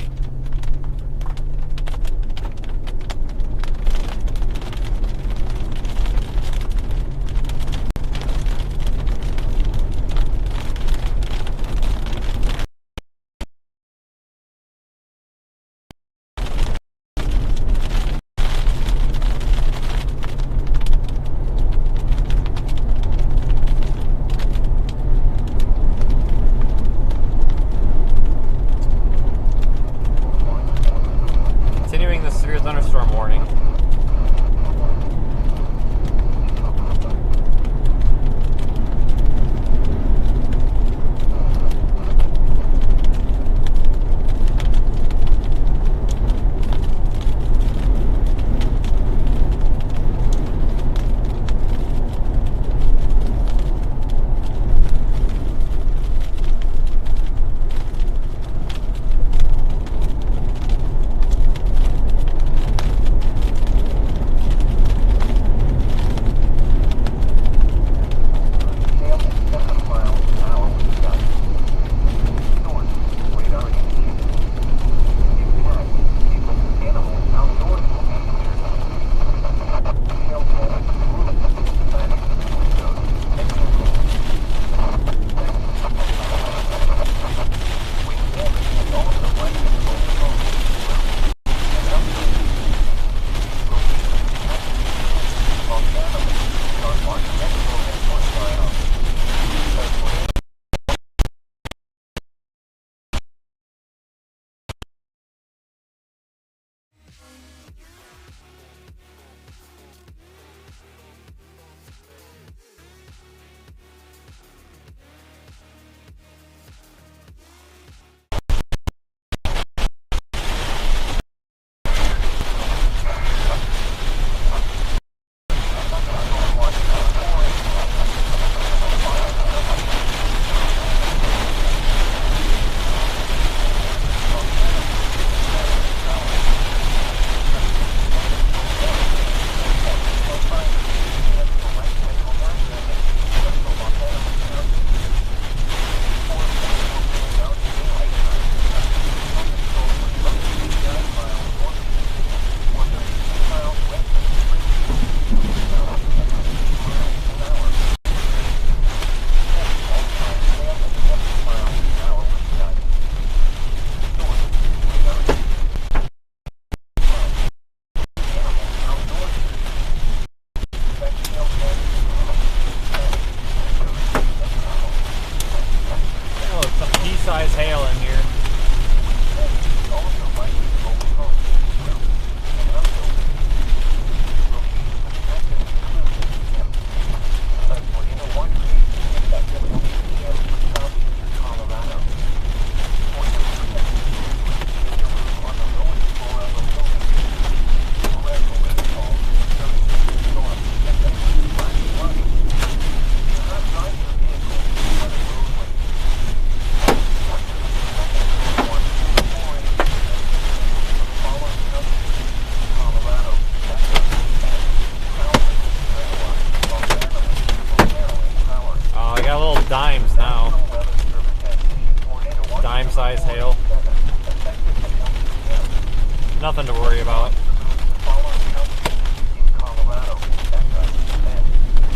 Nothing to worry about. Following counties in Colorado, Utah, Penn,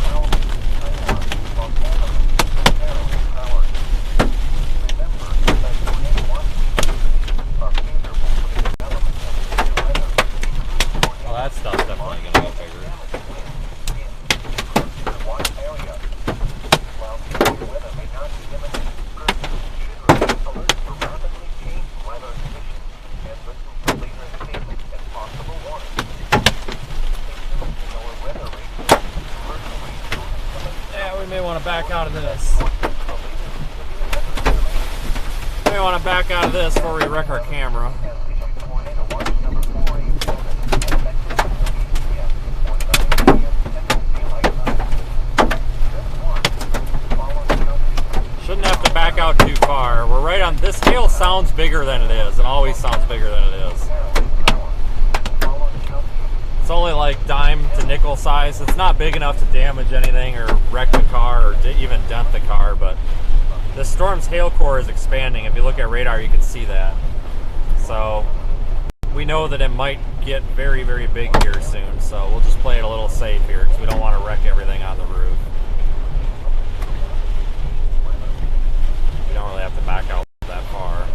Wyoming, Iowa, Montana, Ontario, and Howard. Remember that tornado warning conditions are favorable for the development of severe weather, including tornadoes. Well, that stuff's definitely going to go bigger. One area. While severe weather may not be imminent, persons should remain alert for rapidly changing weather conditions and listen for later statements and possible warnings. Stay tuned to lower weather radios, commercial radios, and Yeah, we may want to back out of this. We may want to back out of this before we wreck our camera. tornado watch number 487 effective at 8 p.m. or 9 p.m. Central Daylight Time. Just one. Follow the county. Shouldn't have to back out too far. We're right on. This hail sounds bigger than it is. It always sounds bigger than it is. Follow the county. It's only like dime to nickel size. It's not big enough to damage anything or wreck the car or even dent the car, but the storm's hail core is expanding. If you look at radar, you can see that. So we know that it might get very, very big here soon. So we'll just play it a little safe here because we don't want to wreck everything on the roof. We don't really have to back out that far.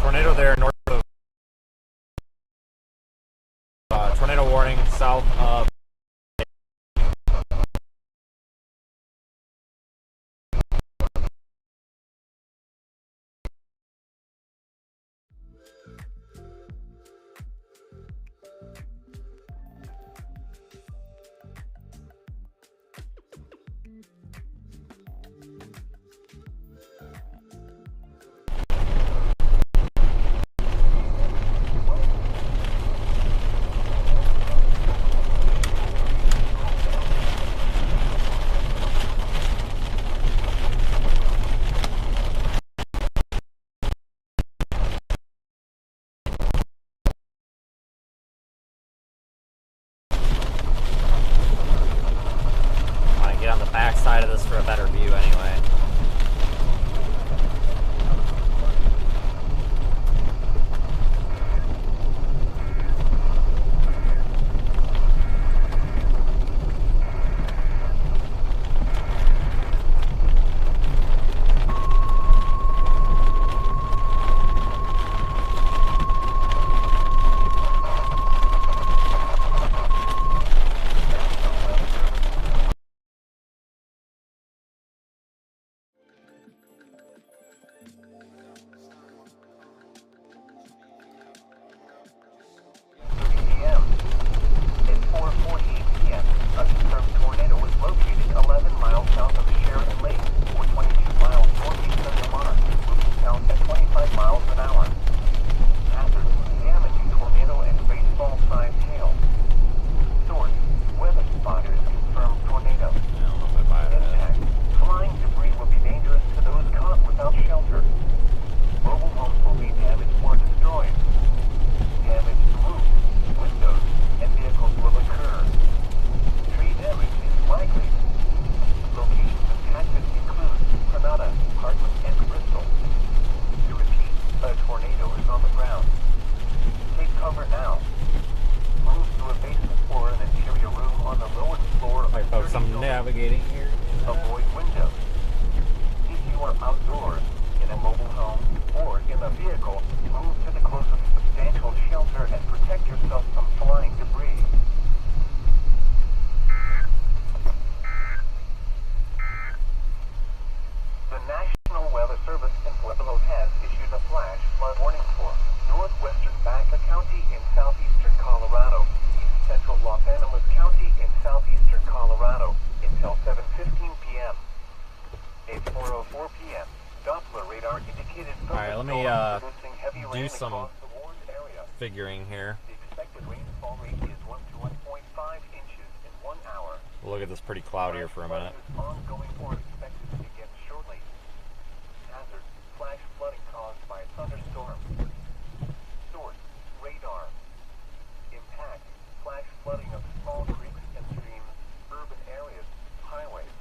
Tornado there north of tornado warning south of get on the back side of this for a better view anyway. Navigating here. Avoid windows. If you are outdoors, in a mobile home, or in a vehicle, move to the closest substantial shelter and protect yourself from flying debris. do some figuring here. The expected rainfall rate is 1 to 1.5 inches in 1 hour. We'll look at this pretty cloudy here for a minute. Ongoing or expected to begin shortly. Hazard: flash flooding caused by thunderstorm. Source: radar. Impact: flash flooding of small creeks and streams, urban areas, highways,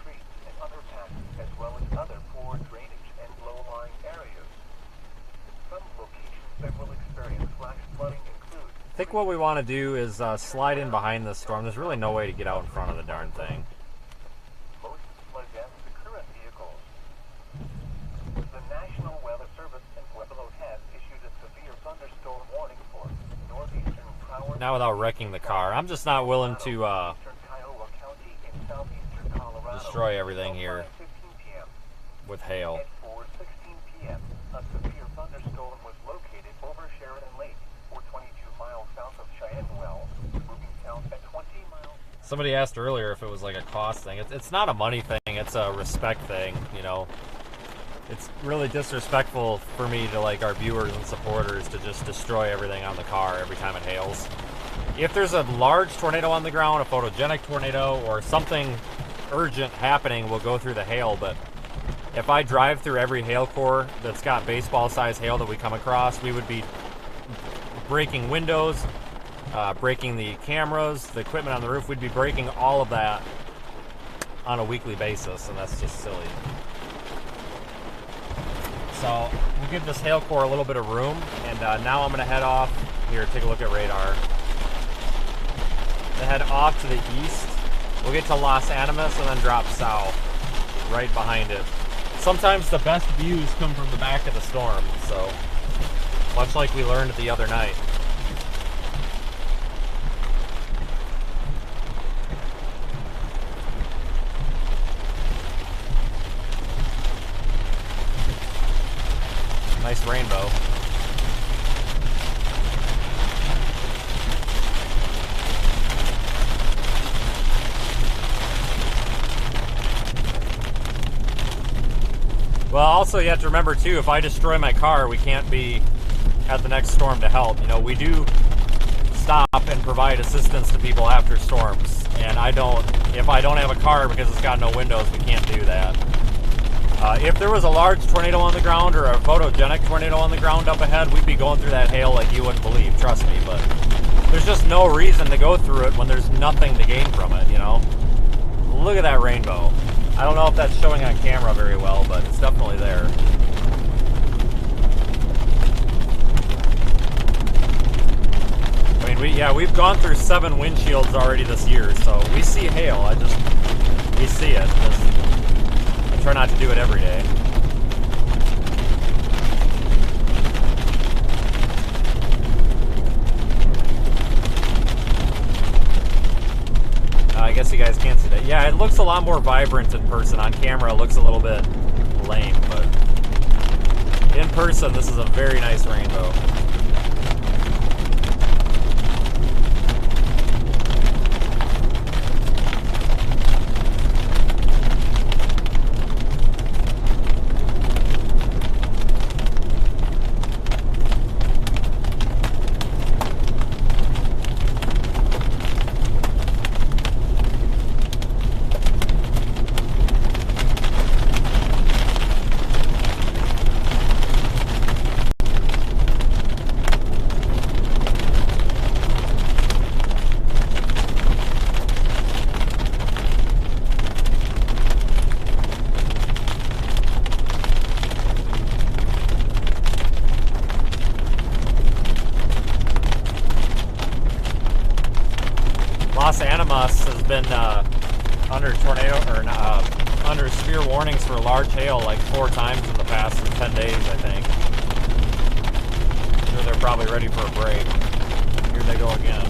streets, and underpasses, as well as other poor drainage and low-lying areas. Some locations that will experience flash flooding include... I think what we want to do is slide in behind this storm. There's really no way to get out in front of the darn thing. Most flood deaths occur in vehicles. The National Weather Service in Pueblo has issued a severe thunderstorm warning for northeastern Broward, Not without wrecking the car. I'm just not willing to eastern Kiowa County, and southeastern Colorado. destroy everything here Until 5:15 p.m. with hail. At 4:16 p.m., a severe thunderstorm was located over Sheridan Lake, or 22 miles south of Cheyenne Wells, moving south at 20 miles. Somebody asked earlier if it was like a cost thing. It's not a money thing. It's a respect thing, you know. It's really disrespectful for me to like our viewers and supporters to just destroy everything on the car every time it hails. If there's a large tornado on the ground, a photogenic tornado, or something urgent happening, we'll go through the hail. But if I drive through every hail core that's got baseball-sized hail that we come across, we would be breaking windows, breaking the cameras, the equipment on the roof. We'd be breaking all of that on a weekly basis, and that's just silly. So we'll give this hail core a little bit of room, and now I'm going to head off. Here, take a look at radar. To head off to the east. We'll get to Los Animas and then drop south, right behind it. Sometimes the best views come from the back of the storm, so much like we learned the other night. Nice rainbow. Well, also you have to remember too, if I destroy my car, we can't be at the next storm to help. You know, we do stop and provide assistance to people after storms, and if I don't have a car because it's got no windows, we can't do that. If there was a large tornado on the ground or a photogenic tornado on the ground up ahead, we'd be going through that hail like you wouldn't believe, trust me. But there's just no reason to go through it when there's nothing to gain from it, you know? Look at that rainbow. I don't know if that's showing on camera very well, but it's definitely there. I mean, we've gone through 7 windshields already this year, so we see hail. We see it. I try not to do it every day. I guess you guys can't see that. Yeah, it looks a lot more vibrant in person. On camera, it looks a little bit lame, but in person, this is a very nice rainbow. Los Animas has been under tornado or under severe warnings for large hail like 4 times in the past 10 days, I think. I'm sure they're probably ready for a break. Here they go again.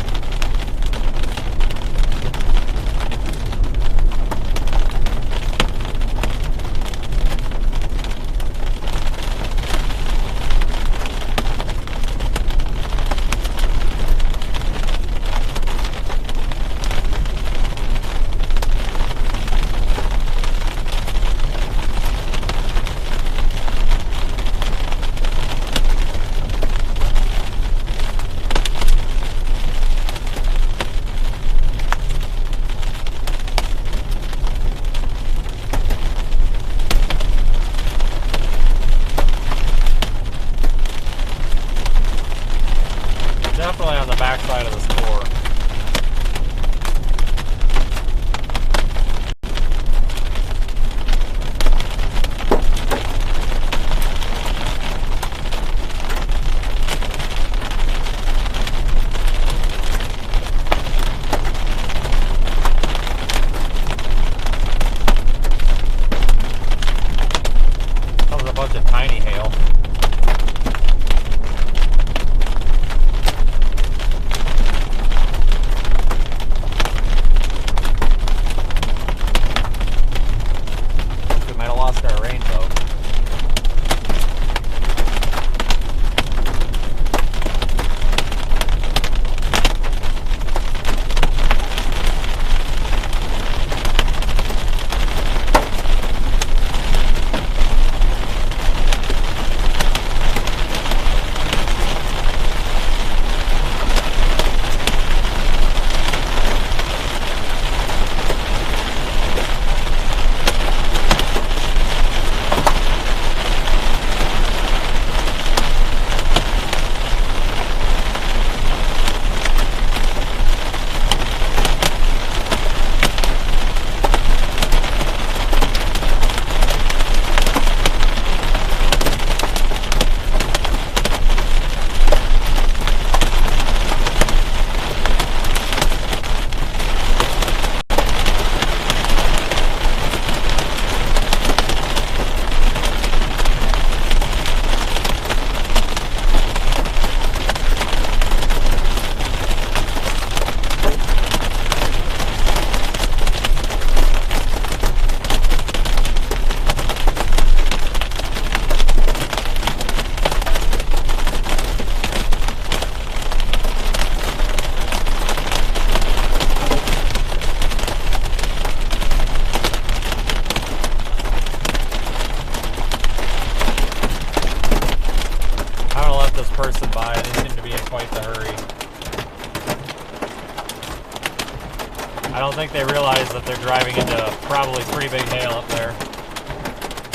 don't think they realize that they're driving into probably pretty big hail up there.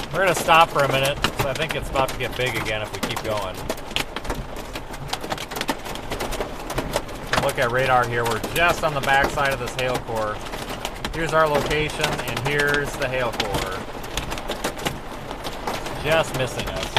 We're going to stop for a minute, so I think it's about to get big again if we keep going. Look at radar here. We're just on the backside of this hail core. Here's our location, and here's the hail core. Just missing us.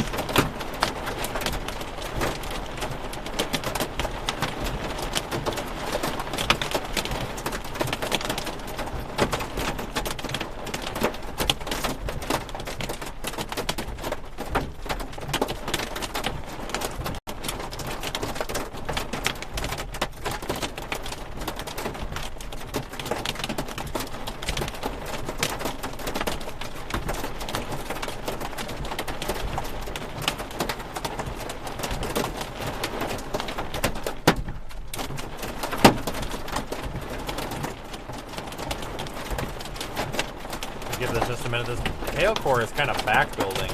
Give this just a minute. This hail core is kind of back building.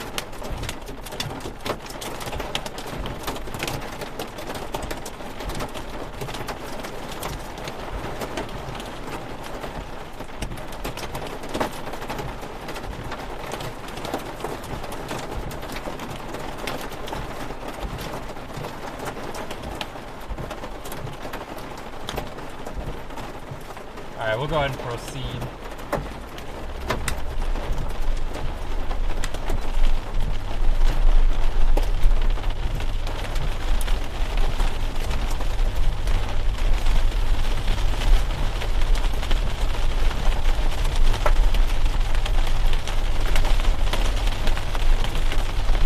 All right, we'll go ahead and proceed.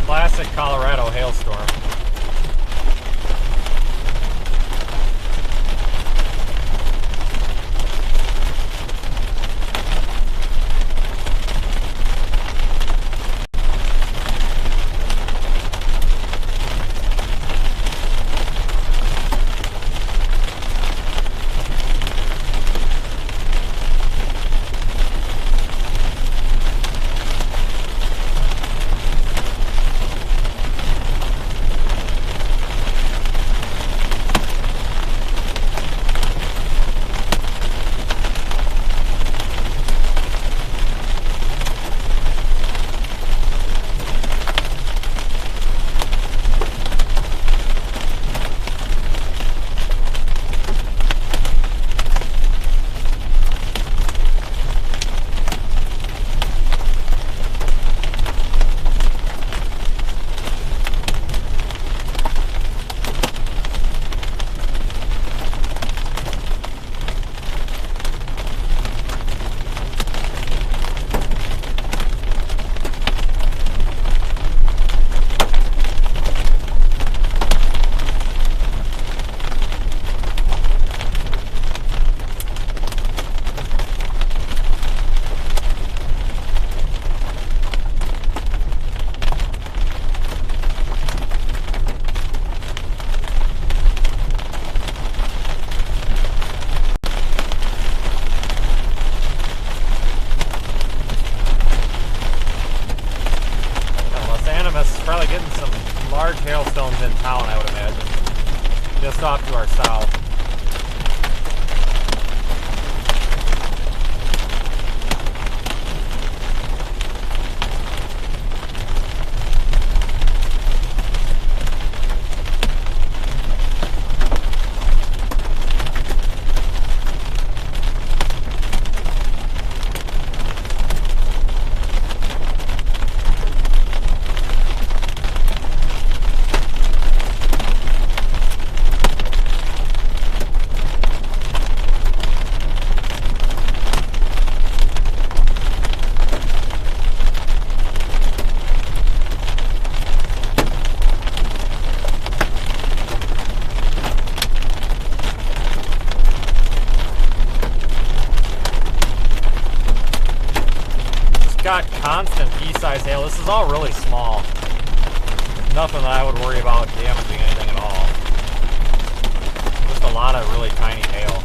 Classic Colorado hailstorm. Probably getting some large hailstones in town, I would imagine. Just off to our south. Got constant pea-size hail. This is all really small. Nothing that I would worry about damaging anything at all. Just a lot of really tiny hail.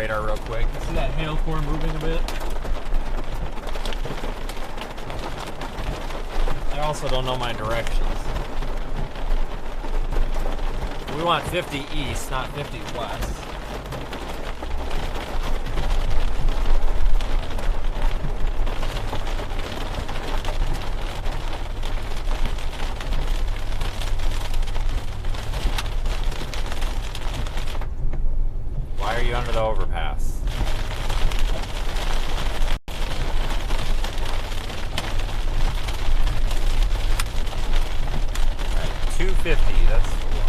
radar real quick. See that hail core moving a bit? I also don't know my directions. We want 50 east, not 50 west. Why are you under the overpass? Alright, 250, that's the one.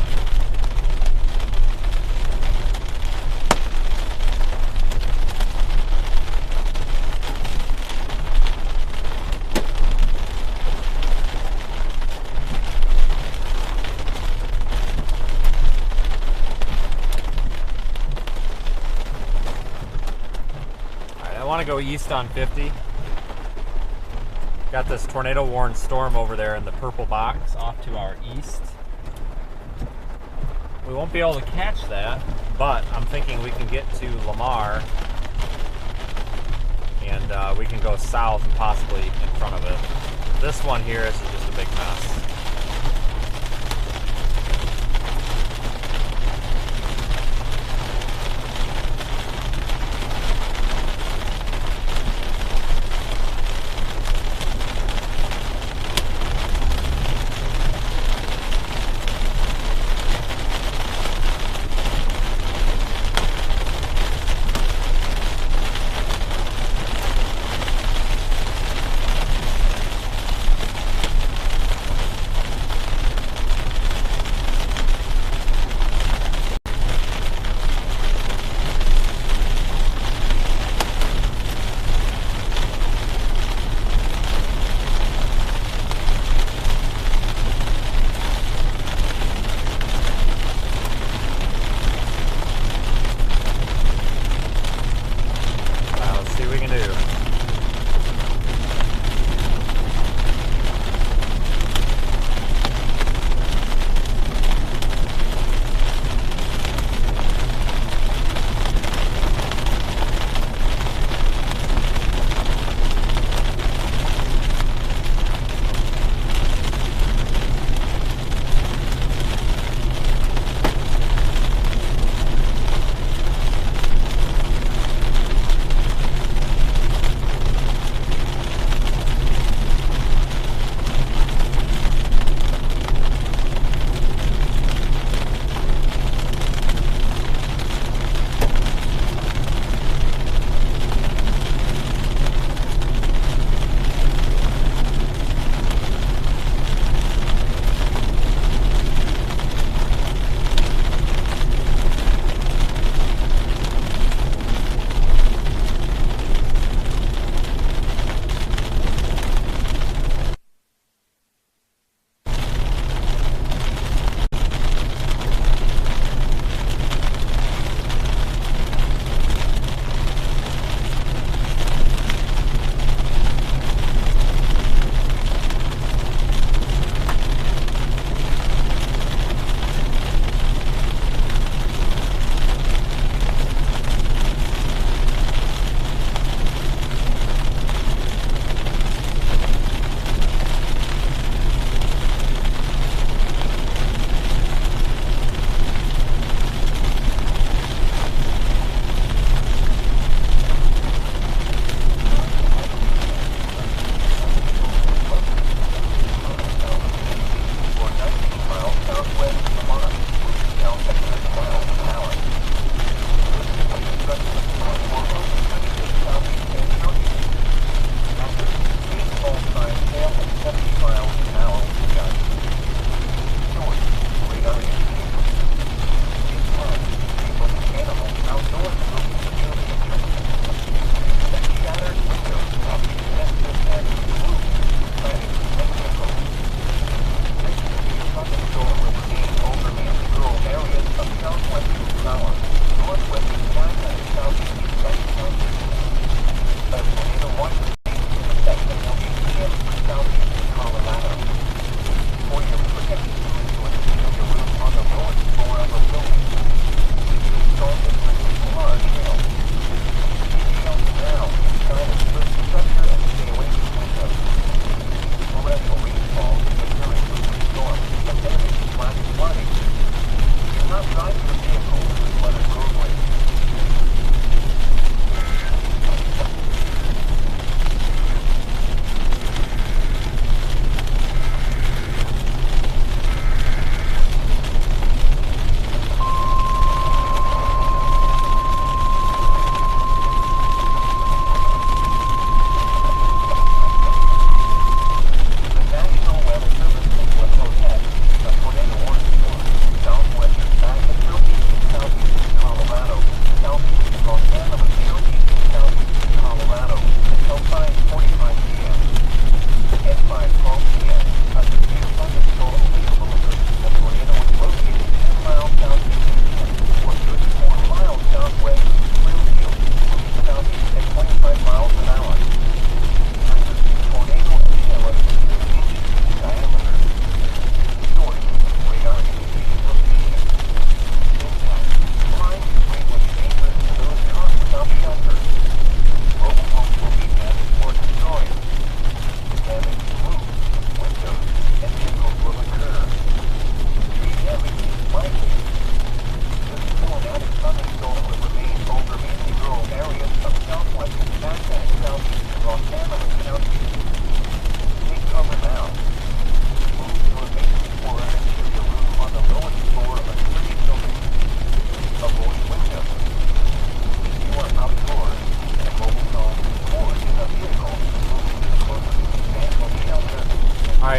I want to go east on 50. Got this tornado warned storm over there in the purple box off to our east. We won't be able to catch that, but I'm thinking we can get to Lamar and we can go south and possibly in front of it. This one here is just a big mess.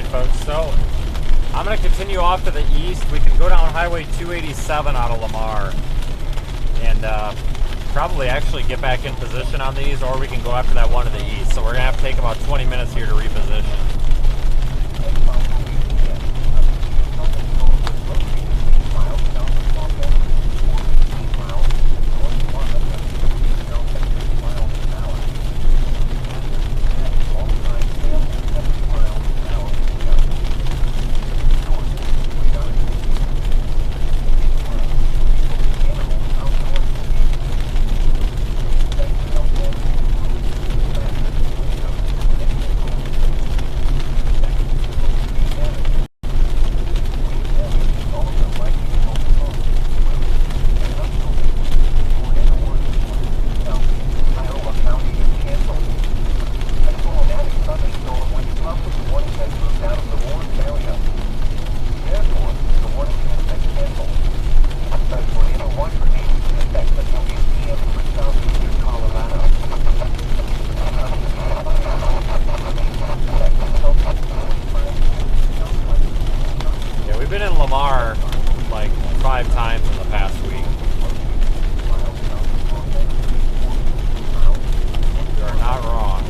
Alright folks, so I'm going to continue off to the east. We can go down Highway 287 out of Lamar and probably actually get back in position on these, or we can go after that one to the east. So we're going to have to take about 20 minutes here to reposition. Been in Lamar like 5 times in the past week. You are not wrong.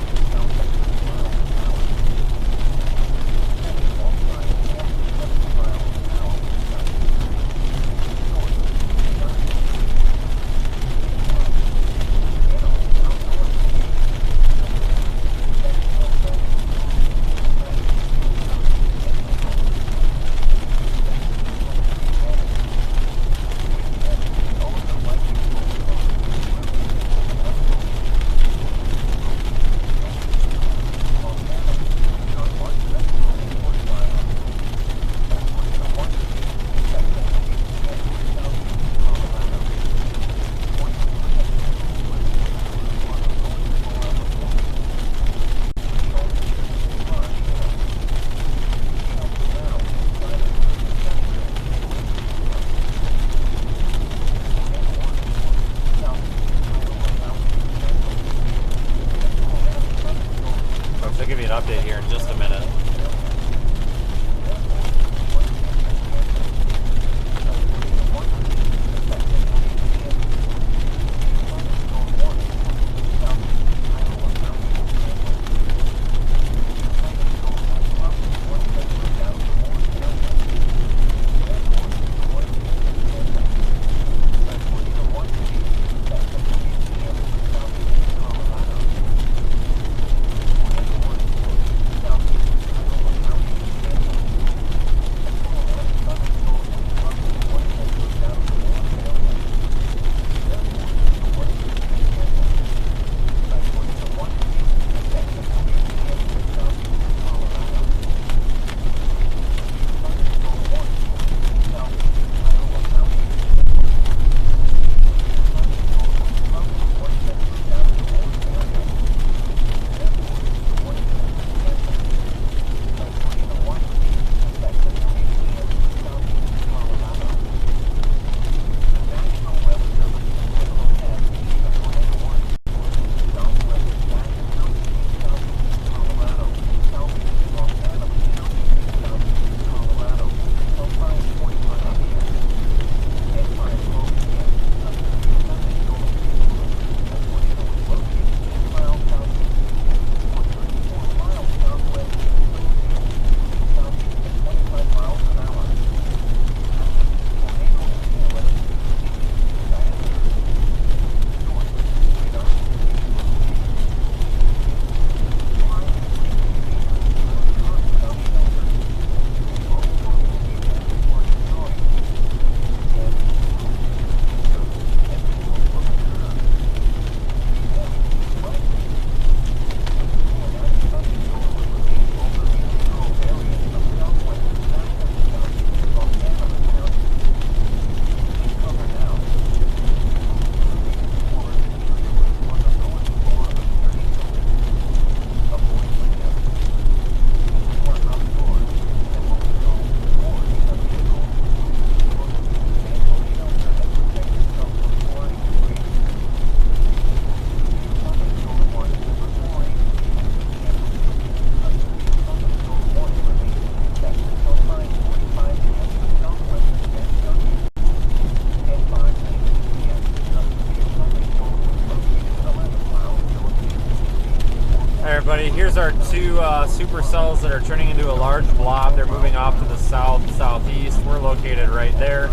there's our two supercells that are turning into a large blob. They're moving off to the south-southeast. We're located right there.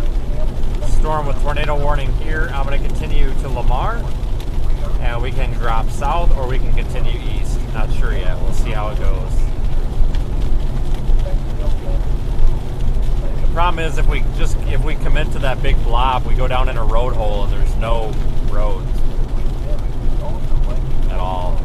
Storm with tornado warning here. I'm going to continue to Lamar, and we can drop south or we can continue east. Not sure yet. We'll see how it goes. The problem is if we commit to that big blob, we go down in a road hole and there's no roads at all.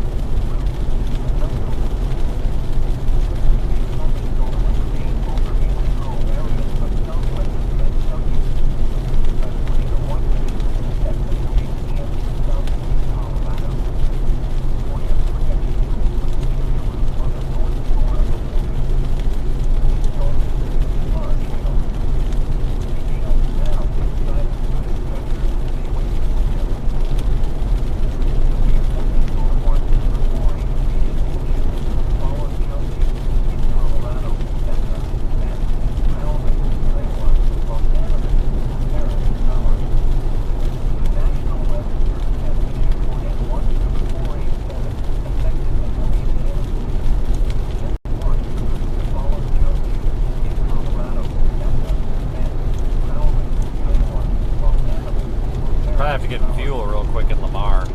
Probably have to get fuel real quick in Lamar.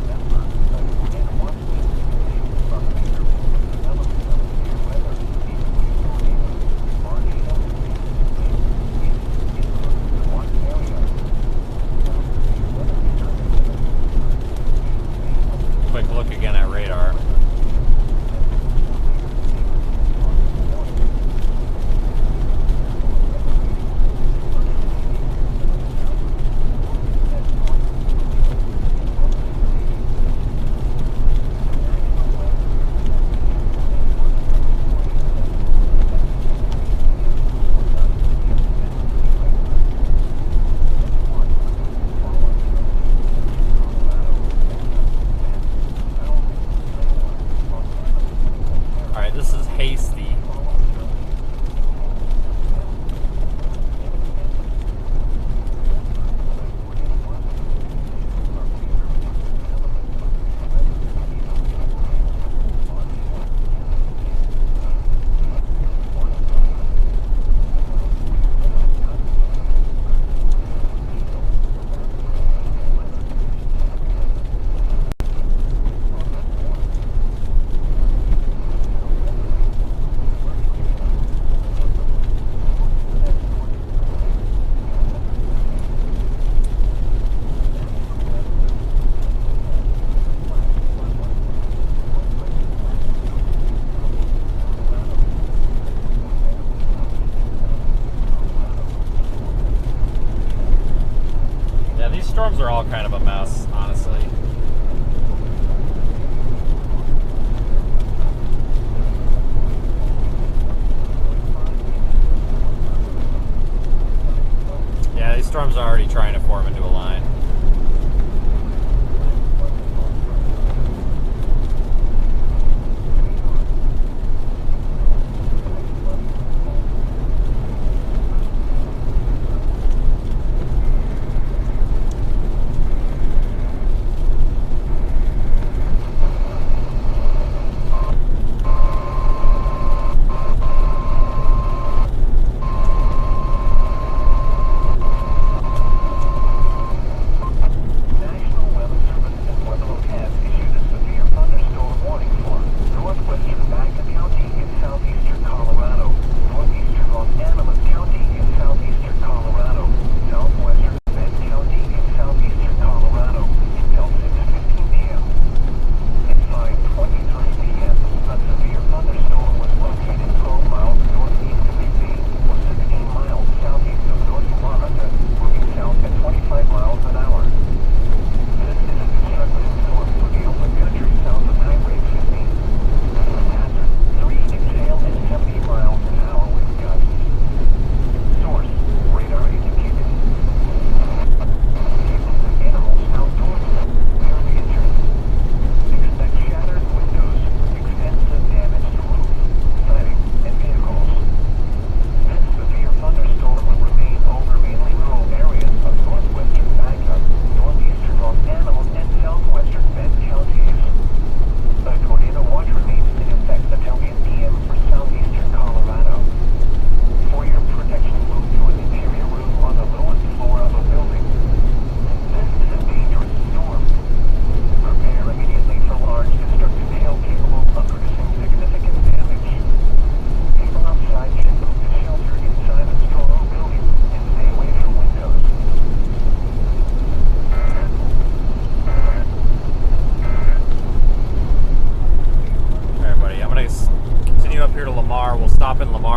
Quick look again at radar. This is hasty. These storms are all kind of a mess, honestly. Yeah, these storms are already trying to form into a line.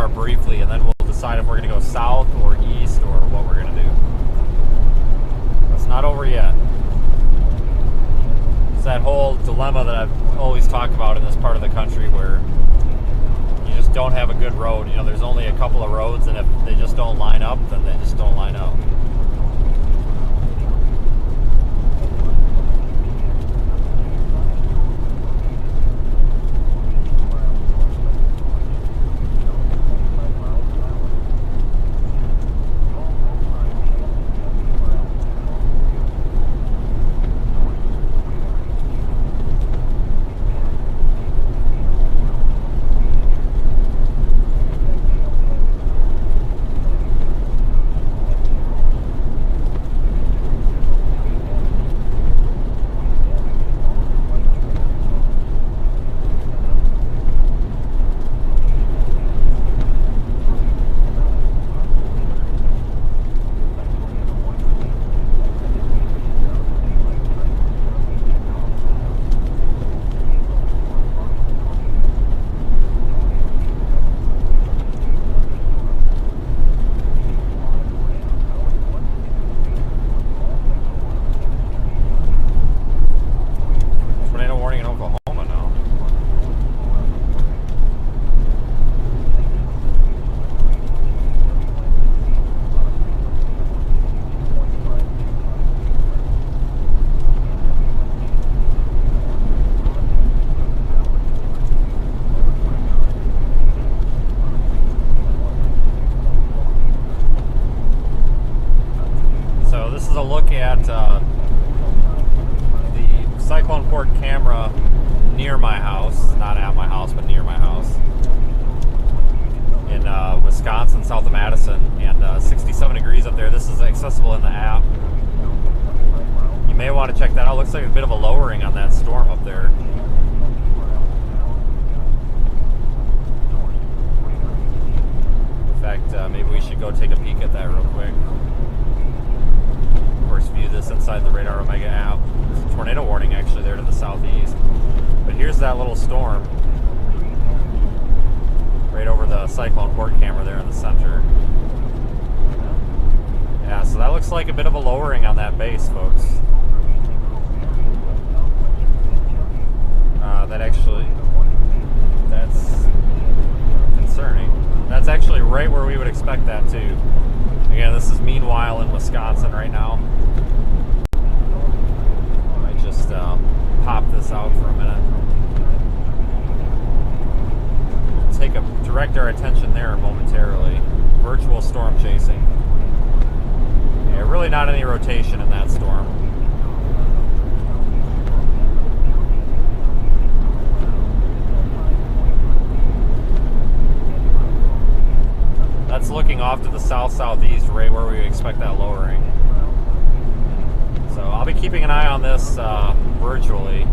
Lamar briefly, and then we'll decide if we're going to go south or east or what we're going to do. It's not over yet. It's that whole dilemma that I've always talked about in this part of the country where you just don't have a good road. You know, there's only a couple of roads, and if they just don't line up, then they just don't line up. Near my house, not at my house, but near my house, in Wisconsin, south of Madison, and 67 degrees up there. This is accessible in the app. You may want to check that out. Looks like a bit of a lowering on that storm up there. In fact, maybe we should go take a peek at that real quick. Of course, view this inside the Radar Omega app. There's a tornado warning actually there to the southeast. But here's that little storm right over the cyclone port camera there in the center. Yeah, so that looks like a bit of a lowering on that base, folks. That's concerning. That's actually right where we would expect that too. Again, this is meanwhile in Wisconsin right now. I might just pop this out for a minute. Direct our attention there momentarily. Virtual storm chasing. Yeah, really not any rotation in that storm. That's looking off to the south-southeast, right where we expect that lowering. So I'll be keeping an eye on this virtually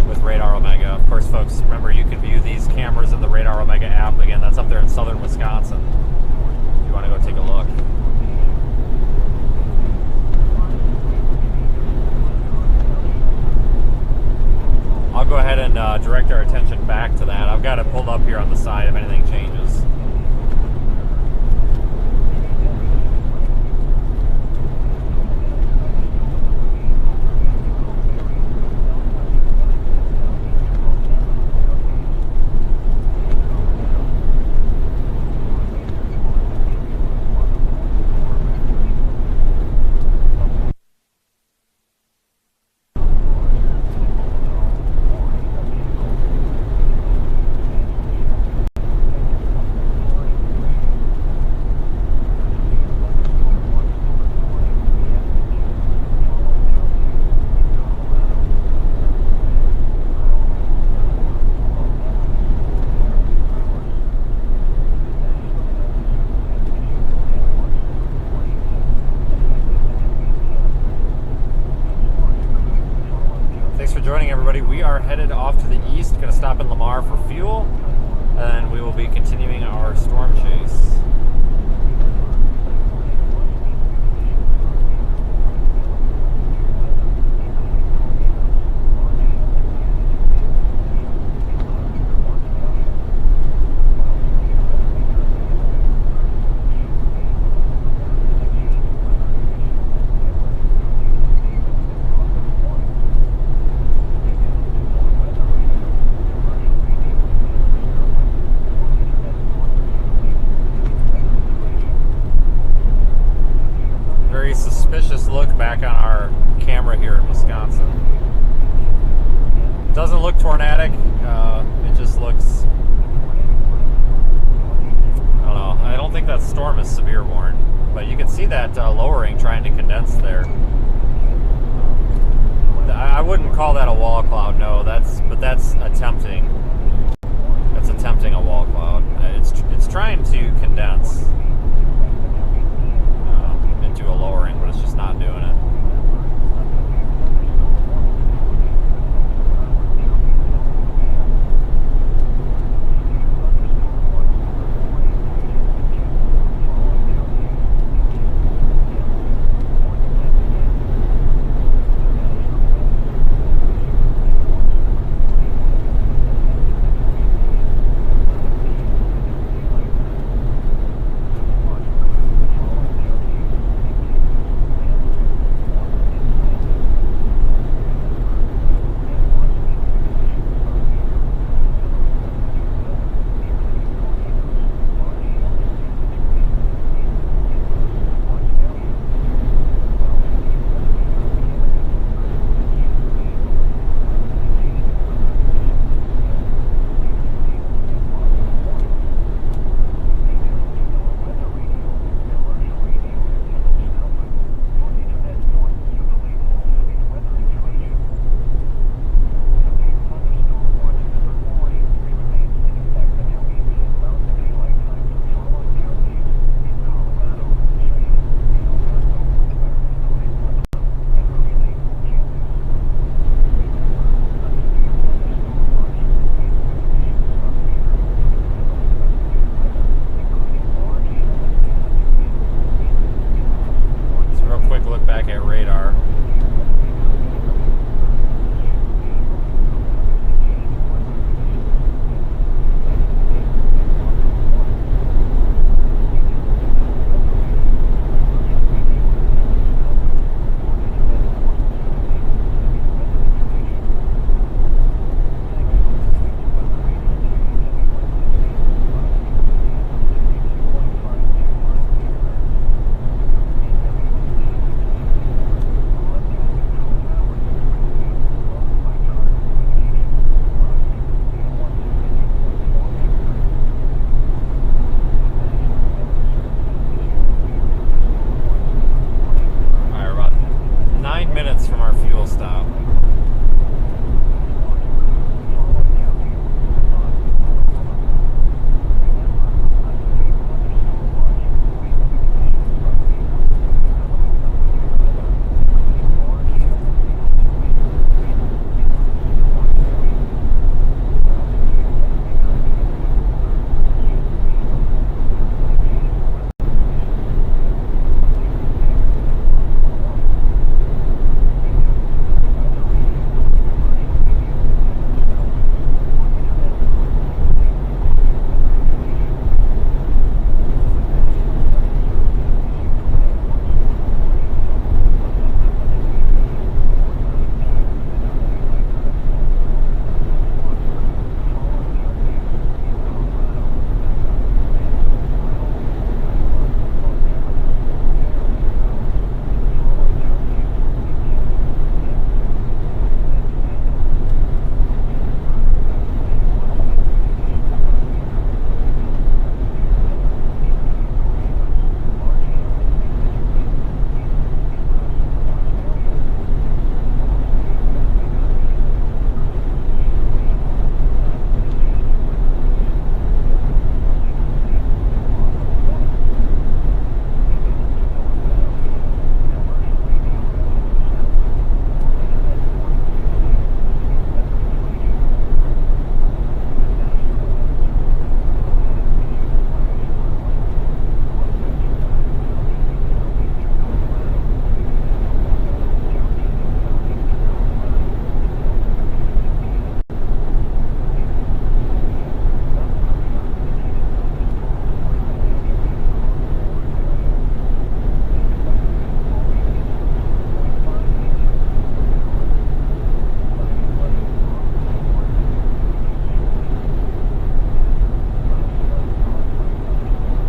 with Radar Omega. Of course, folks, remember you can view these cameras in the Radar Omega app. Again, that's up there in southern Wisconsin if you want to go take a look. I'll go ahead and direct our attention back to that. I've got it pulled up here on the side if anything changes. Joining everybody. We are headed off to the east, going to stop in Lamar for fuel, and we will be continuing our storm chase. back on our camera here in Wisconsin. Doesn't look tornadic. It just looks, I don't know. I don't think that storm is severe, Warren, but you can see that lowering trying to condense there. I wouldn't call that a wall cloud, no. That's attempting. That's attempting a wall cloud. It's trying to condense into a lowering, but it's just not doing it.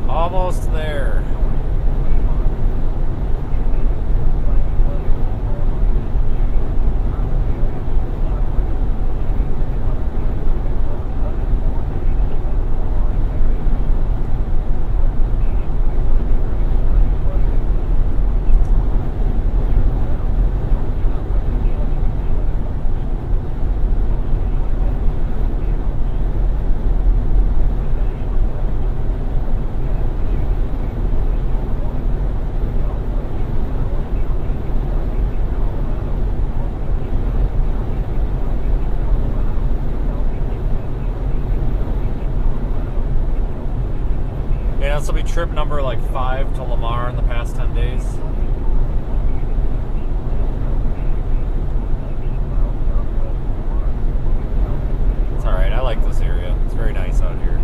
Almost there. Yeah, this will be trip number like 5 to Lamar in the past 10 days. It's alright, I like this area. It's very nice out here.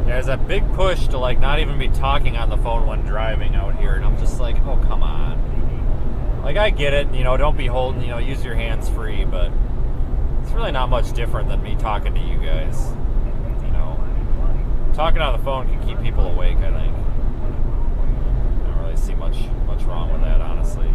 There's a big push to like not even be talking on the phone when driving out here, and I'm just like, oh, come on. Like, I get it, you know, don't be holding, you know, use your hands free, but it's really not much different than me talking to you guys. You know, talking on the phone can keep people awake, I think. I don't really see much wrong with that, honestly.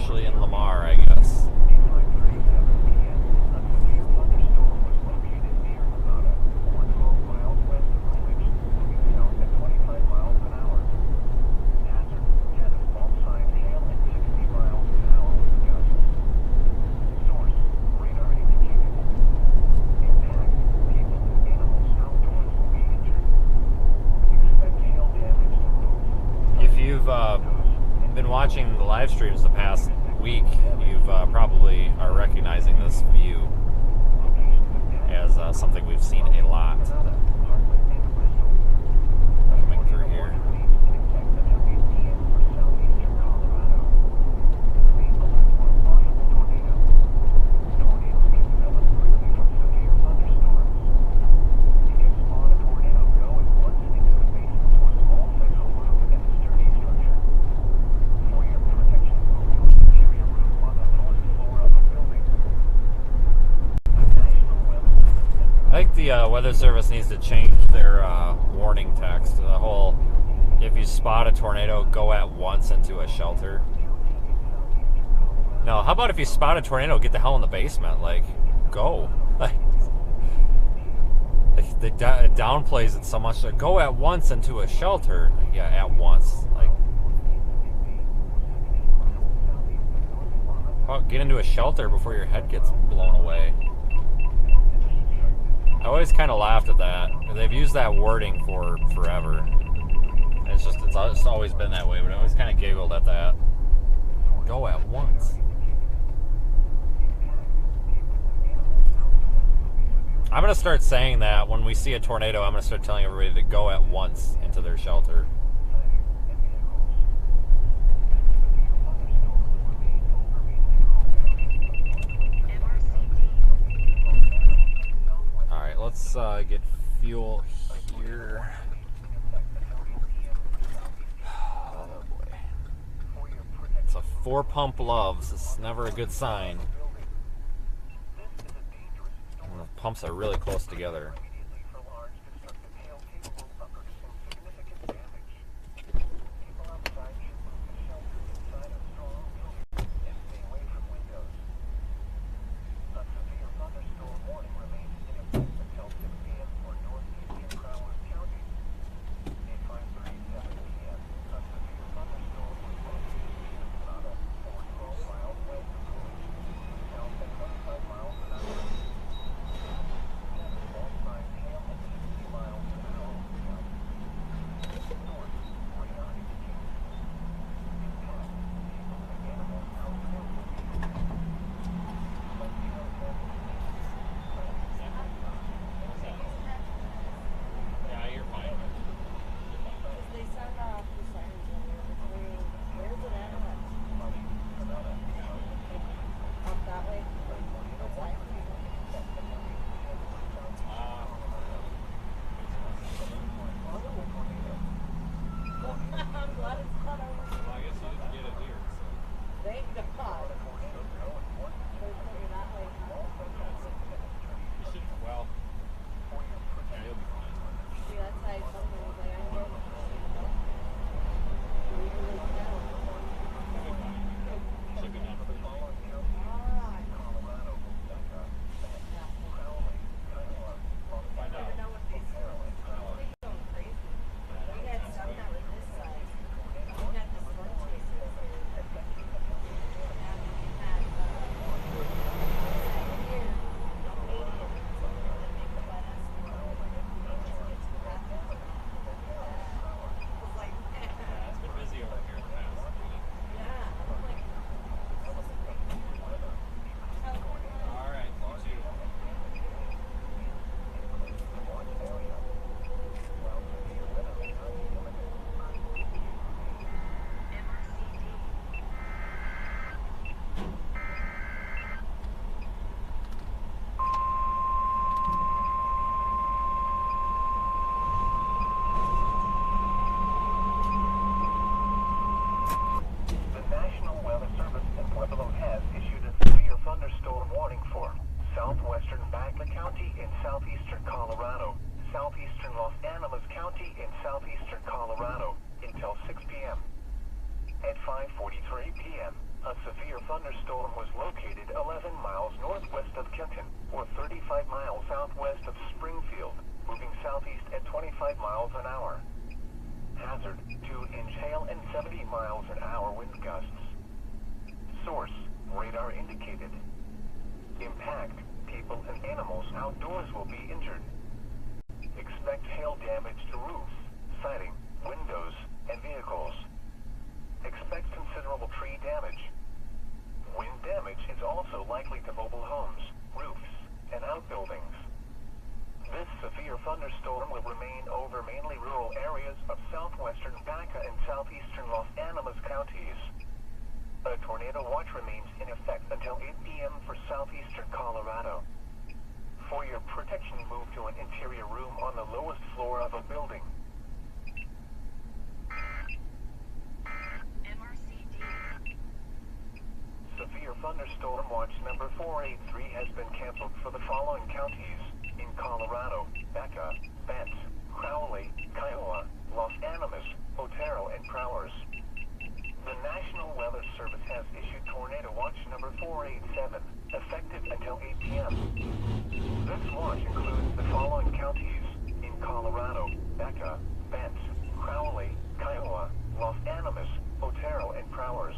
In Lamar, I guess. If you've been watching the live streams the past week, you've probably are recognizing this view as something we've seen a lot coming through here. I think the Weather Service needs to change their warning text. The whole, if you spot a tornado, go at once into a shelter. No, how about if you spot a tornado, get the hell in the basement? Like, go. Like, it downplays it so much. Like, go at once into a shelter. Yeah, at once. Like, well, get into a shelter before your head gets blown away. I always kind of laughed at that. They've used that wording for forever. It's always been that way, but I always kind of giggled at that. Go at once. I'm going to start saying that when we see a tornado. I'm going to start telling everybody to go at once into their shelter. Alright, let's get fuel here. Oh boy. It's a 4-pump Loves. It's never a good sign. And the pumps are really close together. thunderstorm will remain over mainly rural areas of southwestern Baca and southeastern Los Animas counties. A tornado watch remains in effect until 8 p.m. for southeastern Colorado. For your protection, move to an interior room on the lowest floor of a building. Severe thunderstorm watch number 483 has been canceled for the following counties in Colorado: Baca, Bent, Crowley, Kiowa, Los Animas, Otero, and Prowers. The National Weather Service has issued tornado watch number 487, effective until 8 p.m. This watch includes the following counties in Colorado: Baca, Bent, Crowley, Kiowa, Los Animas, Otero, and Prowers.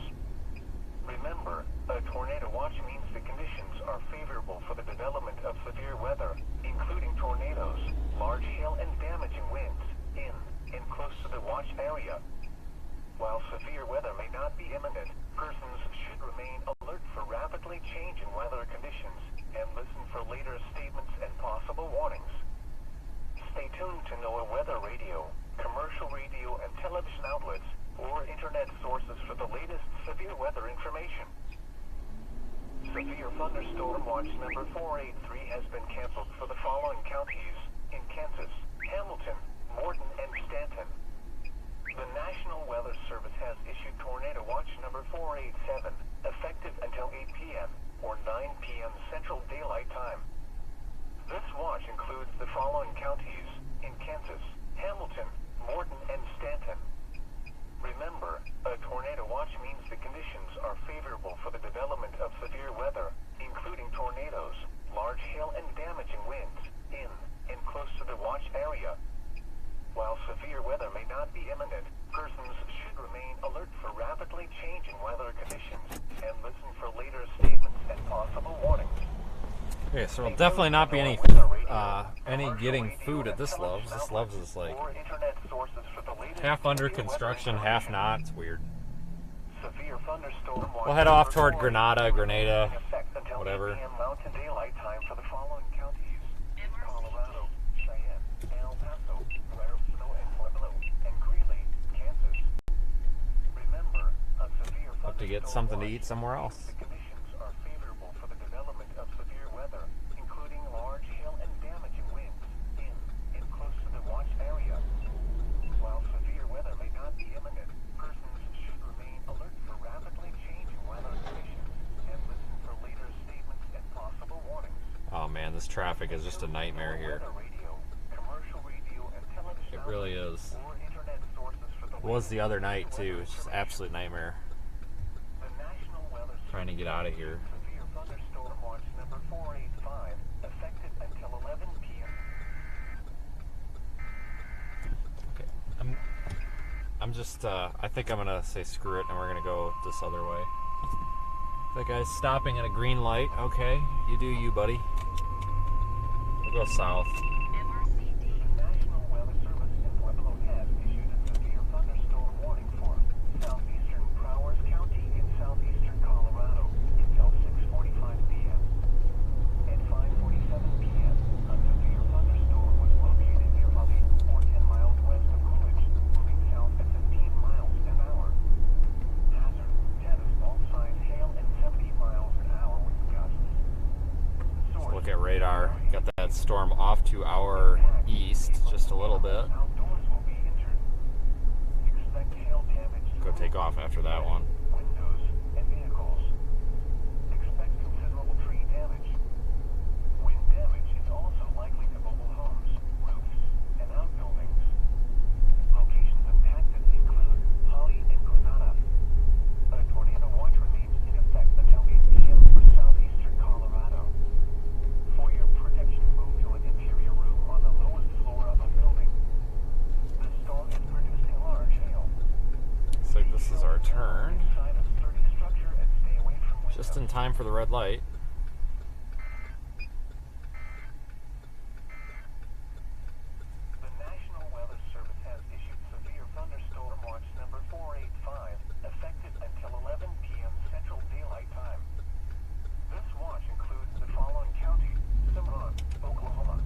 Remember, a tornado watch means the conditions are favorable for the development of severe weather, including tornadoes, large hail, and damaging winds in and close to the watch area. While severe weather may not be imminent, persons should remain alert for rapidly changing weather conditions and listen for later statements and possible warnings. Stay tuned to NOAA weather radio, commercial radio and television outlets, or internet sources for the latest severe weather information. Severe thunderstorm watch number 483 has been canceled for the following counties in Kansas: Hamilton, Morton, and Stanton. The National Weather Service has issued tornado watch number 487, effective until 8 p.m. or 9 p.m. Central Daylight Time. This watch includes the following counties in Kansas: Hamilton, Morton, and Stanton. Remember, a tornado watch means the conditions are favorable for the development of severe weather, including tornadoes, large hail, and damaging winds in and close to the watch area. While severe weather may not be imminent, persons should remain alert for rapidly changing weather conditions and listen for later statements and possible warnings. Okay, so there'll definitely not be any getting food at this Loves. This Loves is like half under construction, half not. It's weird. We'll head off toward Grenada, whatever. Mountain Daylight Time for the following counties: Colorado, Cheyenne, El Paso, Guerrero, and Pueblo, and Greeley, Kansas. Remember, a severe Hope to get something to eat somewhere else. The conditions are favorable for the development of severe weather, including large hail and damaging winds in and close to the watch area. While severe weather may not be imminent, persons should remain alert for rapidly changing weather conditions and listen for later statements and possible warnings. Oh man, this traffic is just a nightmare here. It really is. It was the other night too. It's just an absolute nightmare. Trying to get out of here. Severe thunderstorm watch number 485, effective until 11 p.m. Okay. I'm just I think I'm gonna say screw it and we're gonna go this other way. That guy's stopping at a green light. Okay, you do you, buddy. We'll go south. National Weather Service in Pueblo has issued a severe thunderstorm warning for southeastern Prowers County in southeastern Colorado until 6:45 p.m. At 5:47 p.m., a severe thunderstorm was located near Waelti, or 10 miles west of Coolidge, moving south at 15 miles an hour. Hazard: tennis ball size hail and 70 miles an hour with gusts. Let's look at radar. Got that storm off to our east just a little bit. Outdoors will be injured. Expect hail damage to Go take off after that one. windows and vehicles. Expect considerable tree damage. Wind damage is also likely to mobile homes, roofs, and outbuildings. Locations impacted include Holly and Grenada. A tornado watch remains in effect until 8 p.m. for southeastern Colorado. For your protection, move to an interior room on the lowest floor of a building. The storm is producing large hail. Looks like this is our turn. Inside a sturdy structure and stay away from windows. Just in time for the red light. The National Weather Service has issued severe thunderstorm watch number 485, effective until 11 p.m. Central Daylight Time. This watch includes the following counties: Cimarron, Oklahoma.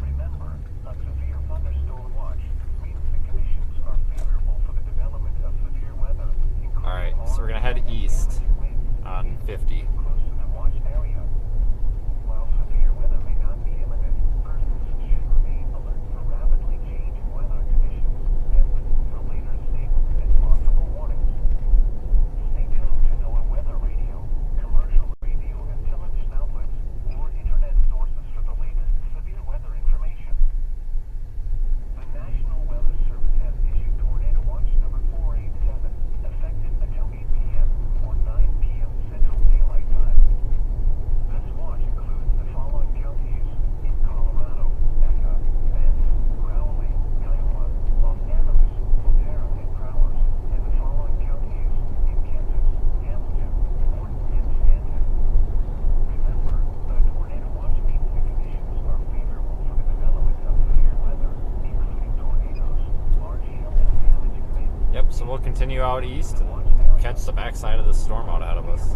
Remember, a So we'll continue out east and catch the backside of the storm out ahead of us.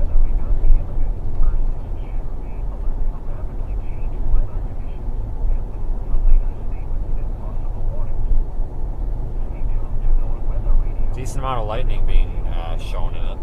Decent amount of lightning being shown in it.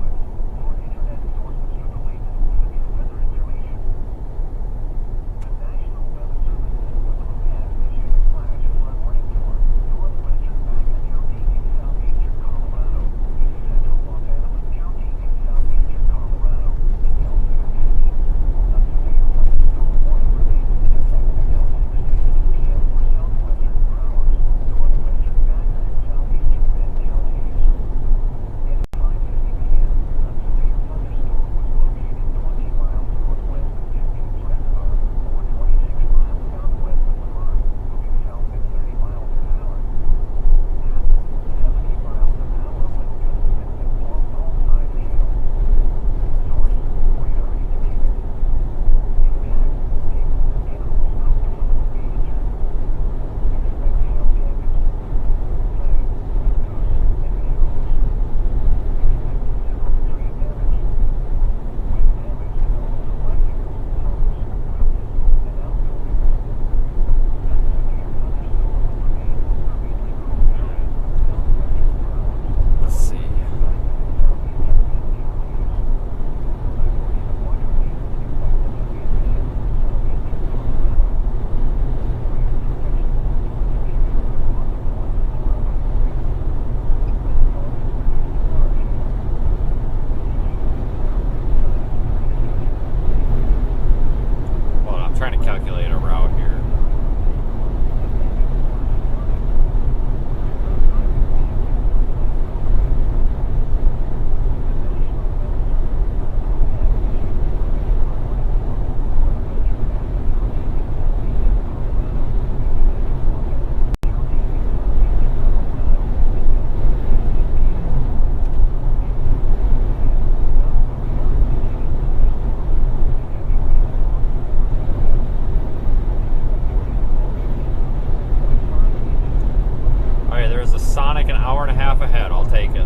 Sonic an hour and a half ahead. I'll take it.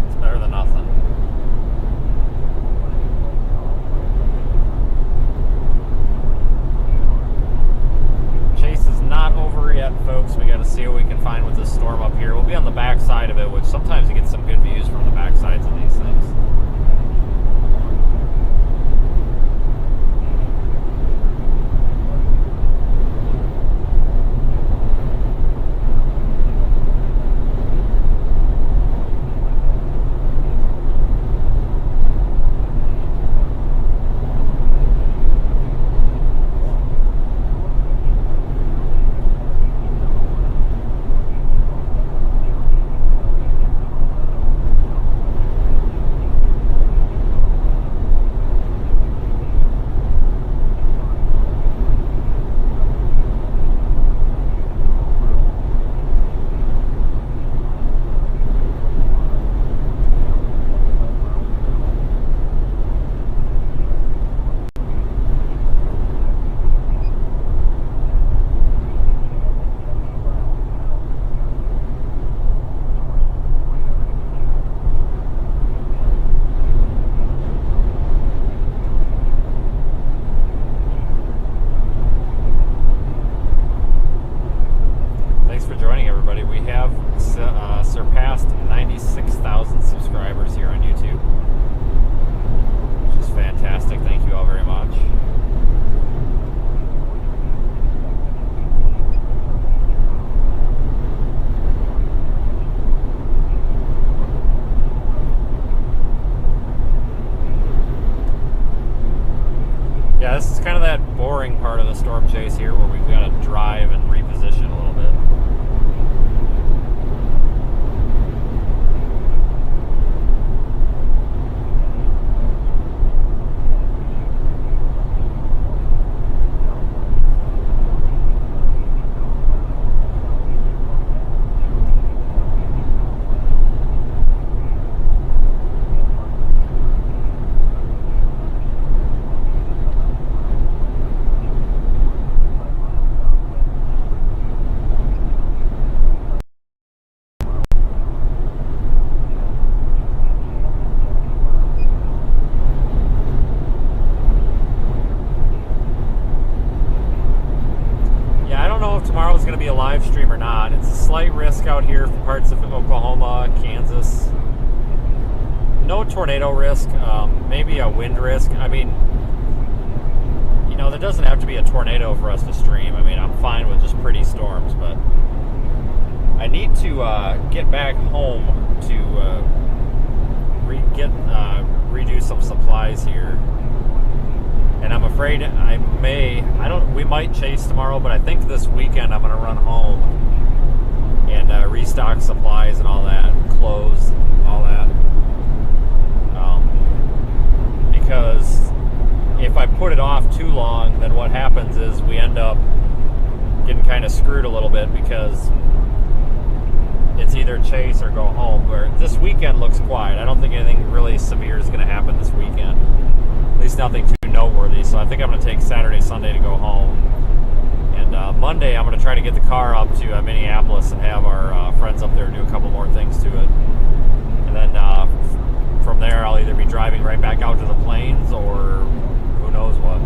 It's better than nothing. Chase is not over yet, folks. We got to see what we can find with this storm up here. We'll be on the back side of it, which sometimes you get some good views from the back sides of these things. Surpassed 96,000 subscribers here on YouTube, which is fantastic. Thank you all very much. Yeah, this is kind of that boring part of the storm chase here where we've got to drive and reposition a little bit. to be a live stream or not. It's a slight risk out here for parts of Oklahoma, Kansas. No tornado risk, maybe a wind risk. I mean, you know, there doesn't have to be a tornado for us to stream. I mean, I'm fine with just pretty storms, but I need to get back home to redo some supplies here. And I'm afraid we might chase tomorrow, but I think this weekend I'm going to run home and restock supplies and all that, clothes, all that. Because if I put it off too long, then what happens is we end up getting kind of screwed a little bit, because it's either chase or go home. Where this weekend looks quiet. I don't think anything really severe is going to happen this weekend. At least nothing too noteworthy. So I think I'm going to take Saturday, Sunday to go home. And Monday I'm going to try to get the car up to Minneapolis and have our friends up there do a couple more things to it. And then from there I'll either be driving right back out to the plains, or who knows what.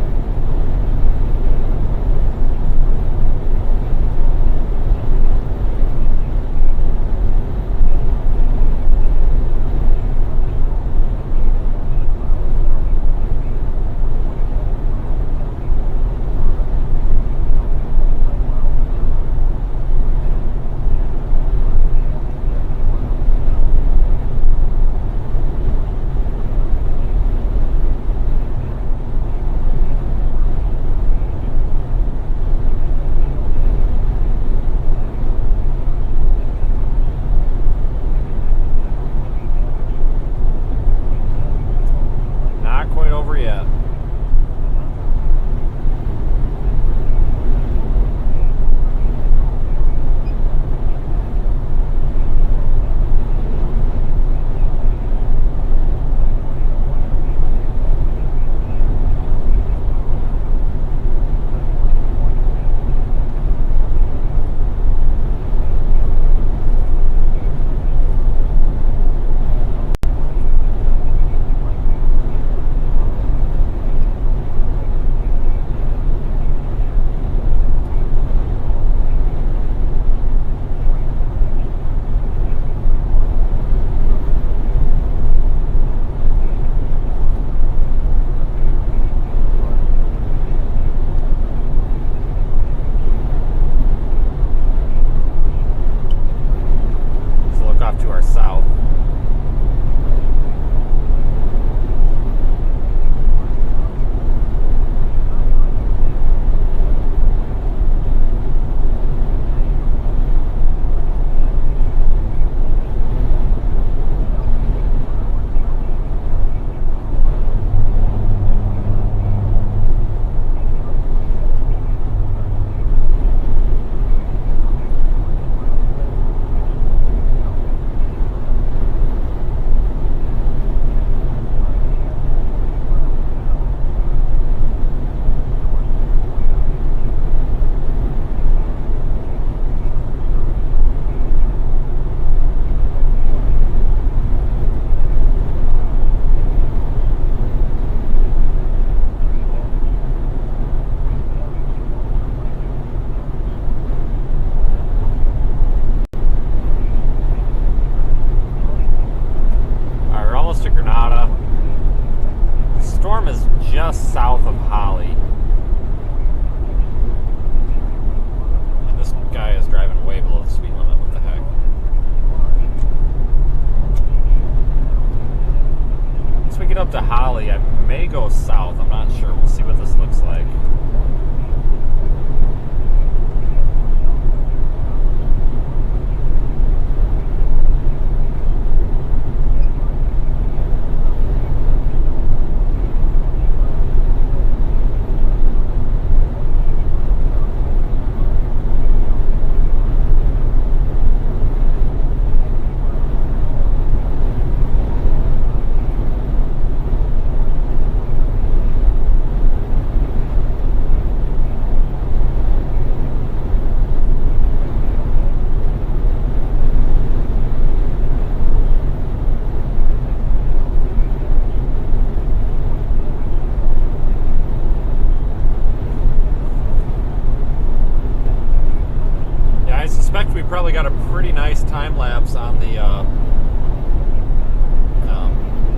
we probably got a pretty nice time lapse on the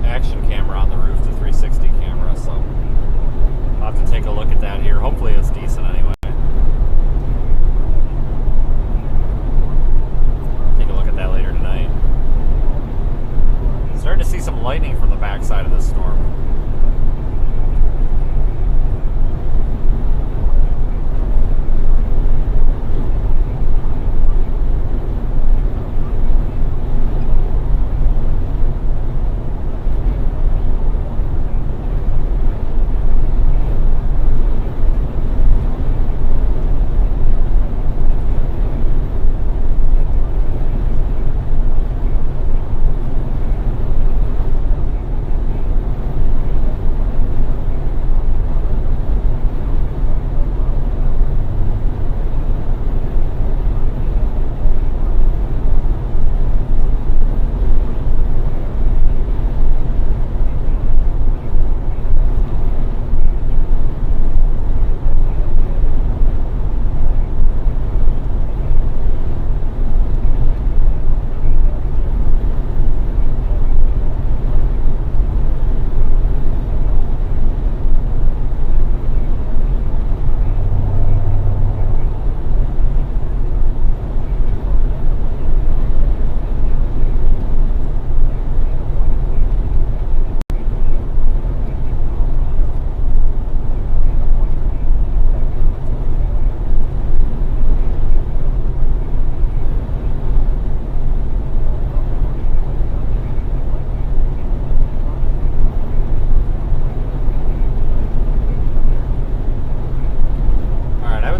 action camera on the roof, the 360 camera, so I'll have to take a look at that here. Hopefully it's decent anyway. Take a look at that later tonight. Starting to see some lightning from the backside of this storm.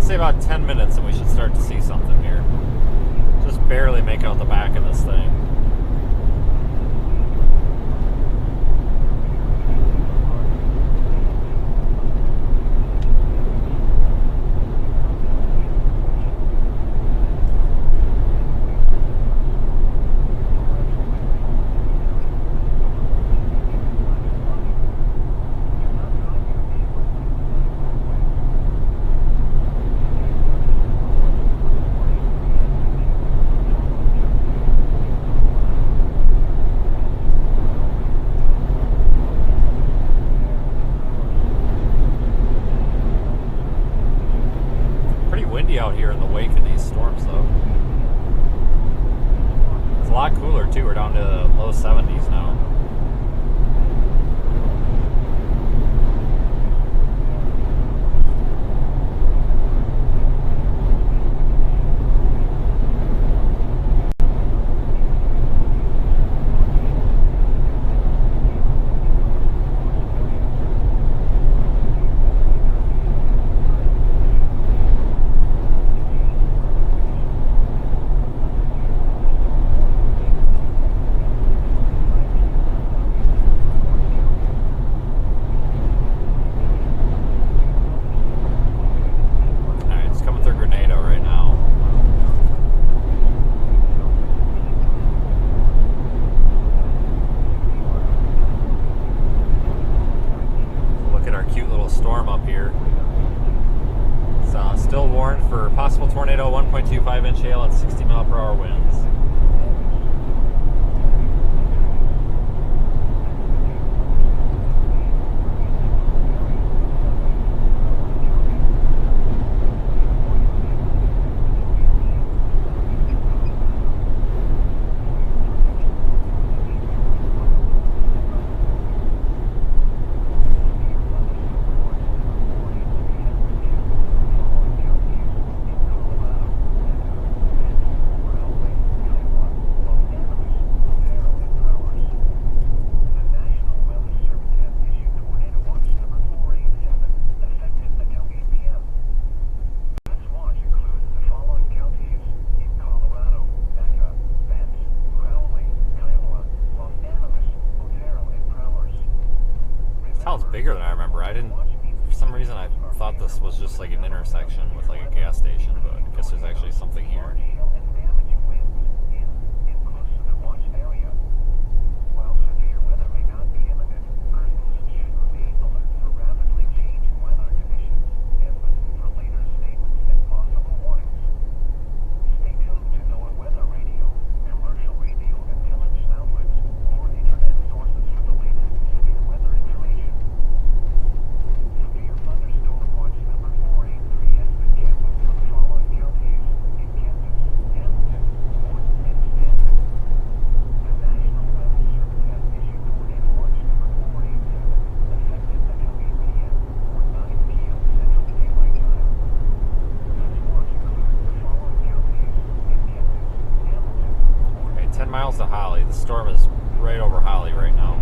Say about 10 minutes and we should start to see something here. Just barely make out the back of this thing. Out here in the wake of these storms, though. It's a lot cooler too. We're down to the low 70s now. Storm up here. It's still warned for possible tornado, 1.25 inch hail, and 60 mile per hour winds. Bigger than I remember. For some reason I thought this was just like an intersection with like a gas station, but I guess there's actually something here. To miles to Holly. The storm is right over Holly right now.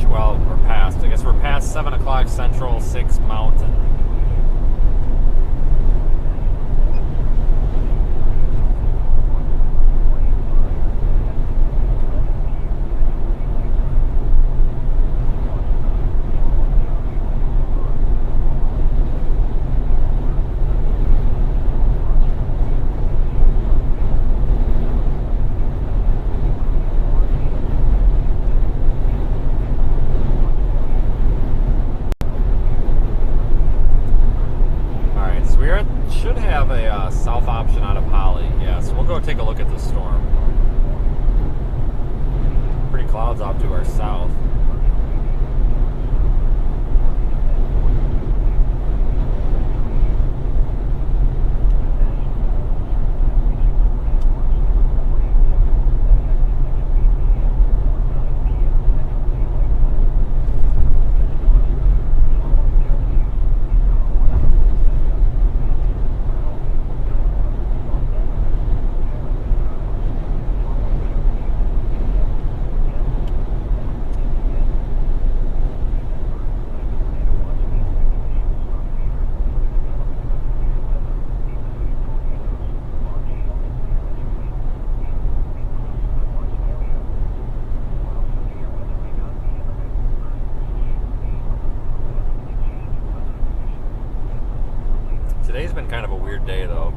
Well, we're past. I guess we're past 7 o'clock Central, 6 Mountain. Should have a south option out of Holly. Yeah, so we'll go take a look at the storm. Pretty clouds off to our south. Today's been kind of a weird day, though.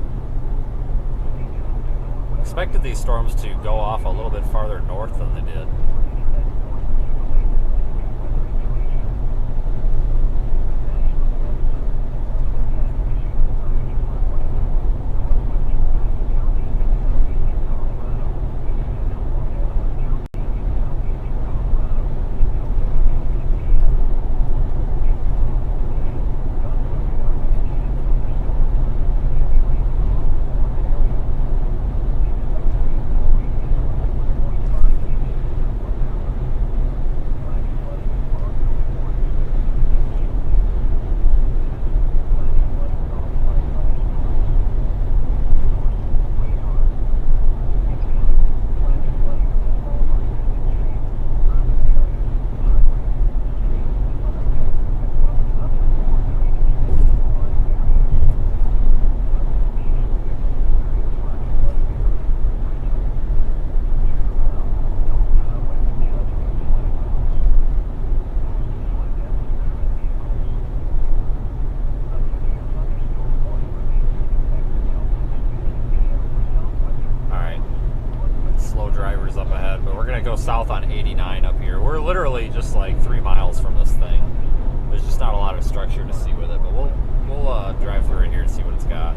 Expected these storms to go off a little bit farther north than they did. Up ahead, but we're gonna go south on 89 up here. We're literally just like 3 miles from this thing. There's just not a lot of structure to see with it, but we'll drive through it here and see what it's got.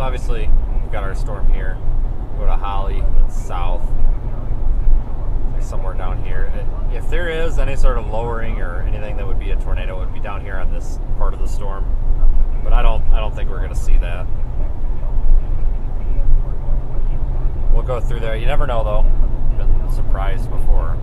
obviously we've got our storm here. Go to Holly, that's south. Somewhere down here. If there is any sort of lowering or anything that would be a tornado, it would be down here on this part of the storm. But I don't think we're going to see that. We'll go through there. You never know, though. Been surprised before.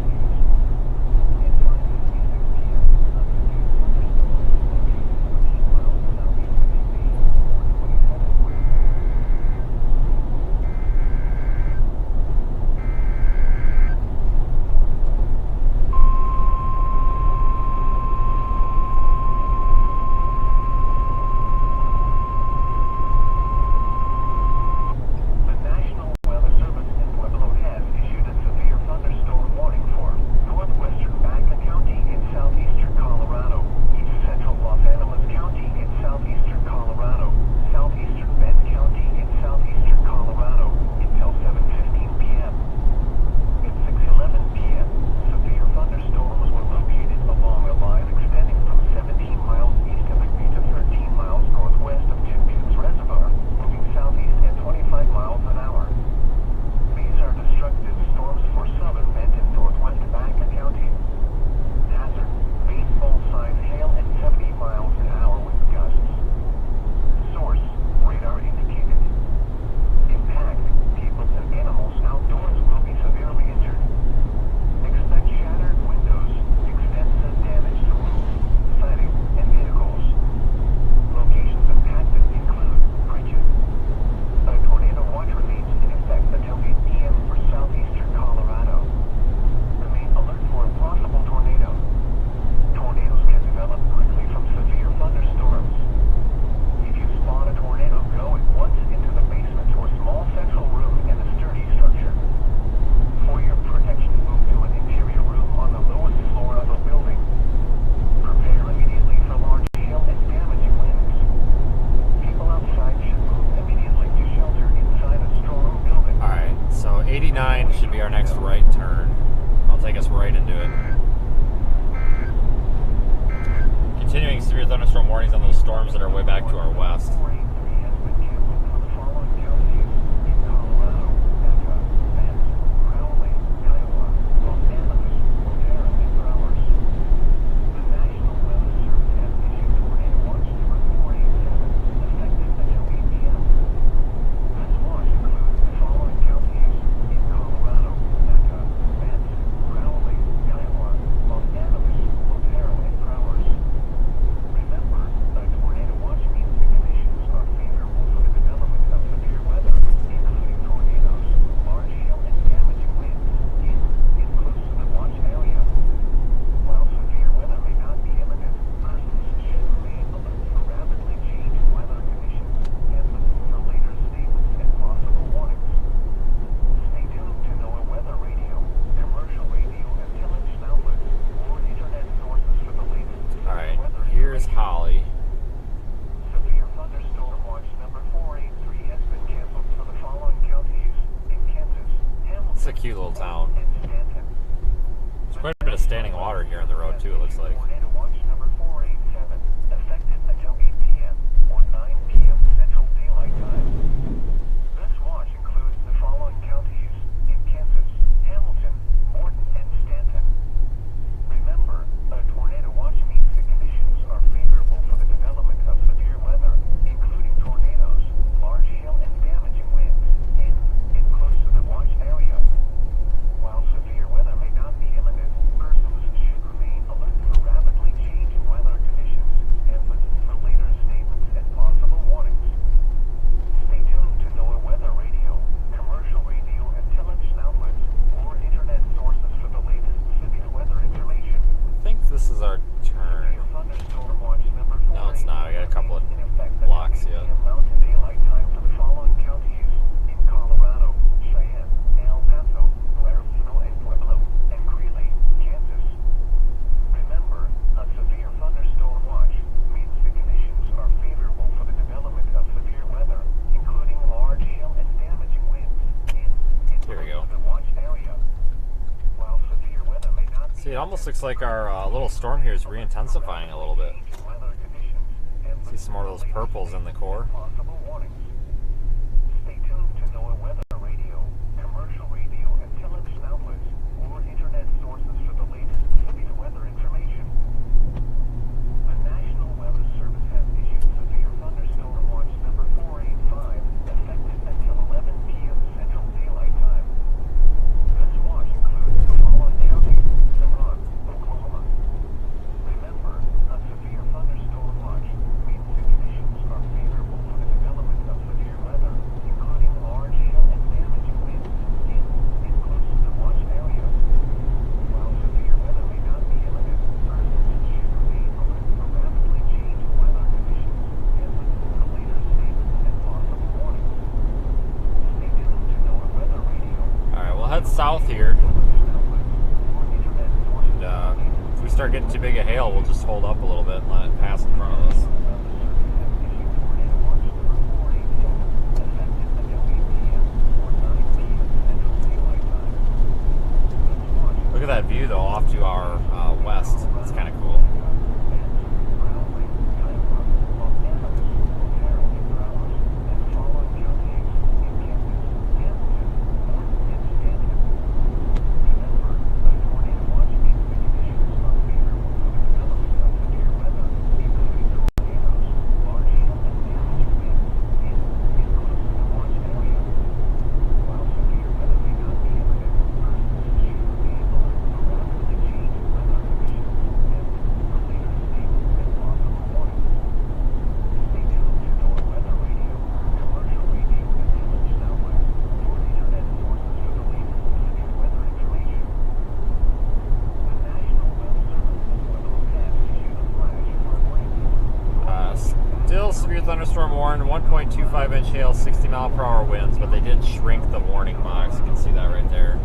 Cute little town. There's quite a bit of standing water here on the road too, it looks like. See, it almost looks like our little storm here is re-intensifying a little bit. See some more of those purples in the core. start getting too big a hail, we'll just hold up a little bit and let it pass in front of us. Look at that view though off to our west. It's kind of cool. Severe thunderstorm warned, 1.25 inch hail, 60 mile per hour winds, but they did shrink the warning box. You can see that right there.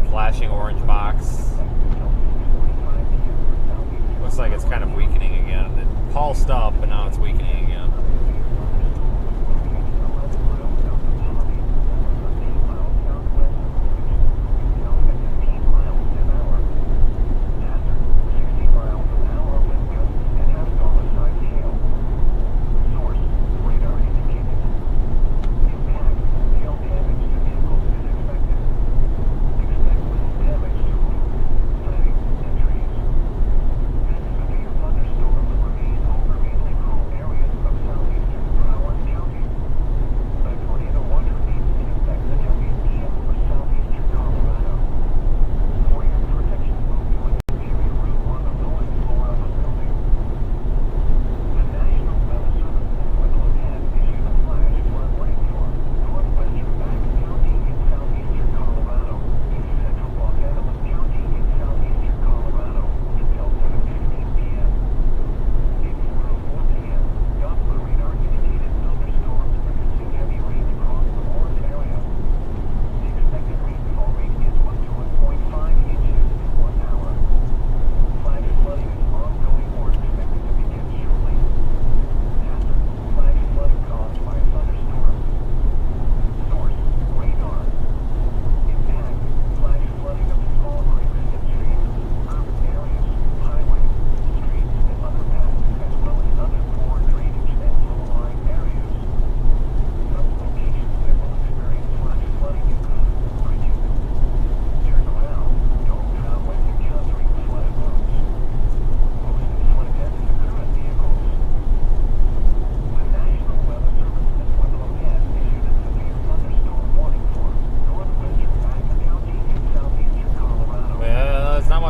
Flashing orange box. Looks like it's kind of weakening again. It pulsed up, but now it's weakening again.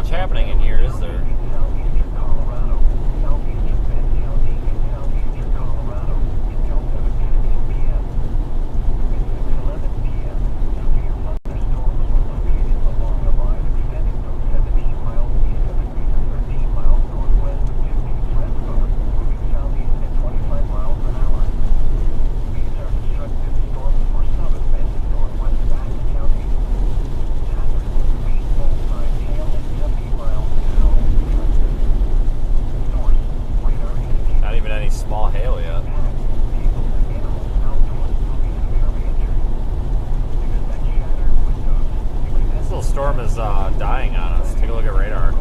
Happening in here, is there? Storm is dying on us. Take a look at radar.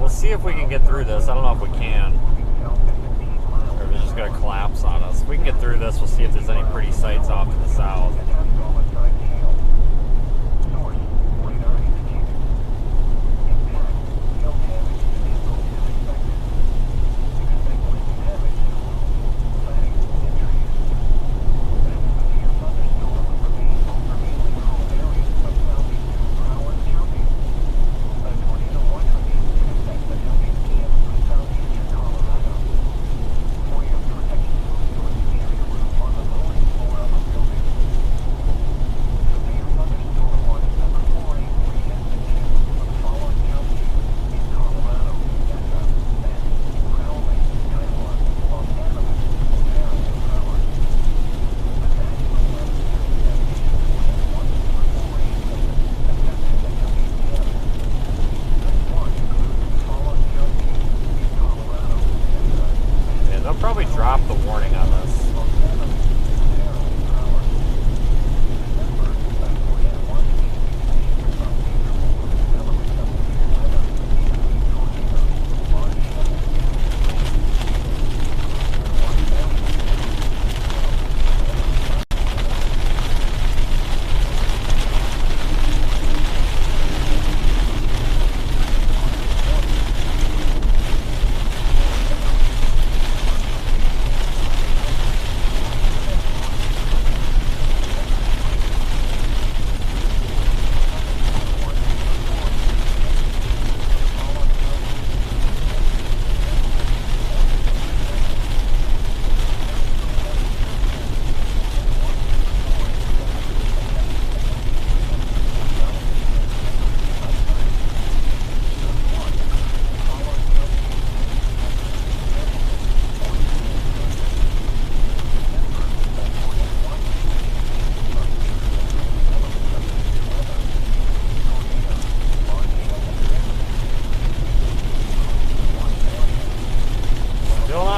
See if we can get through this. I don't know if we can. Or we're just gonna climb. collapse on us. If we can get through this, we'll see if there's any pretty sights off to the south. Probably drop the warning on this.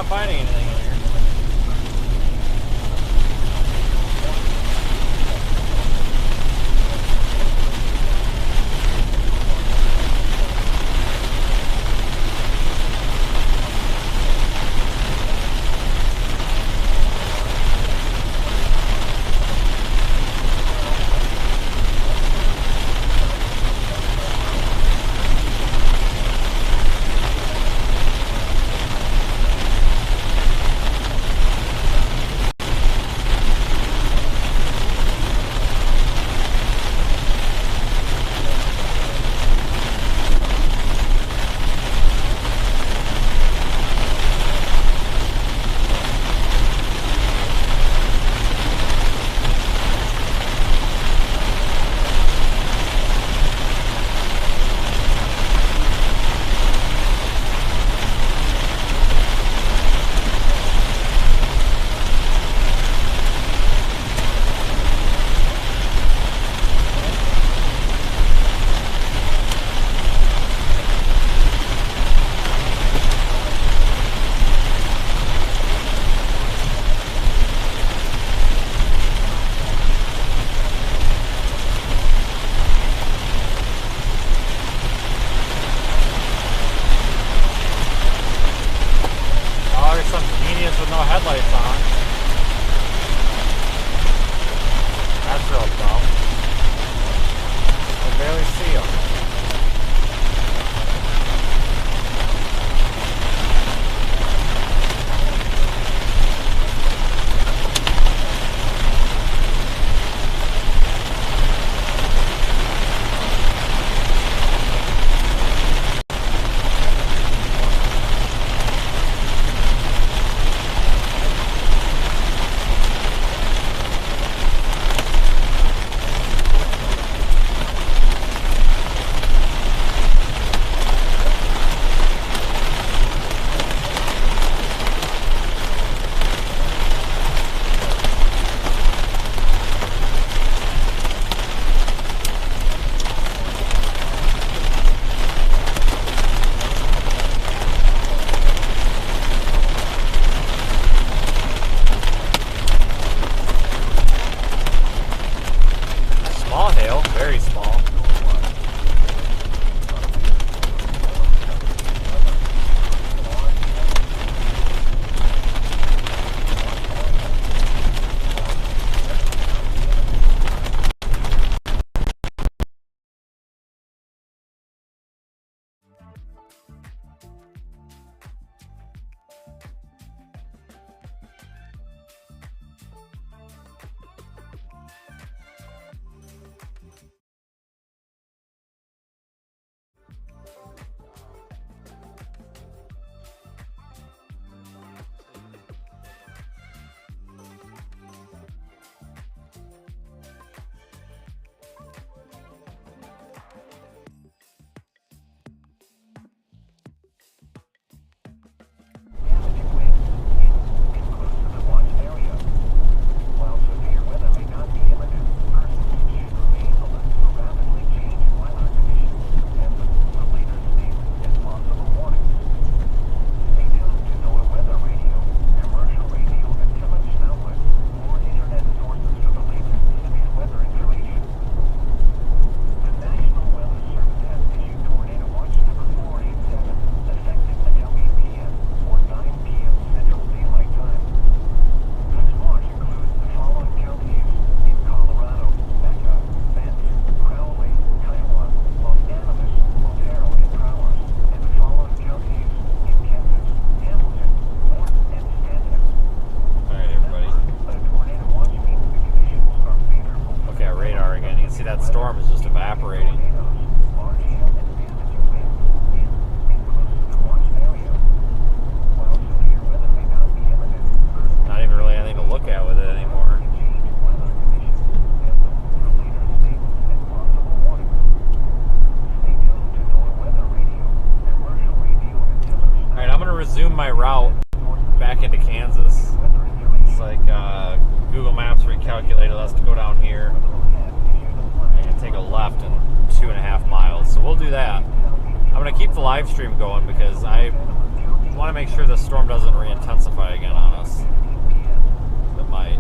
Finding anything in here. With no headlights on. That's real dumb. I can barely see them. storm is just evaporating. Large hail and damage winds in close to the watch area. While severe weather may not be imminent, Not even really anything to look at with it anymore. change weather conditions and look for later statements and possible warnings. Stay tuned to NOAA Weather Radio, commercial radio, and similar All right, I'm gonna resume my route back into Kansas. weather information. It's like Google Maps recalculated us to go down here and take a left in 2.5 miles. So we'll do that. I'm gonna keep the live stream going because I want to make sure the storm doesn't re-intensify again on us. It might.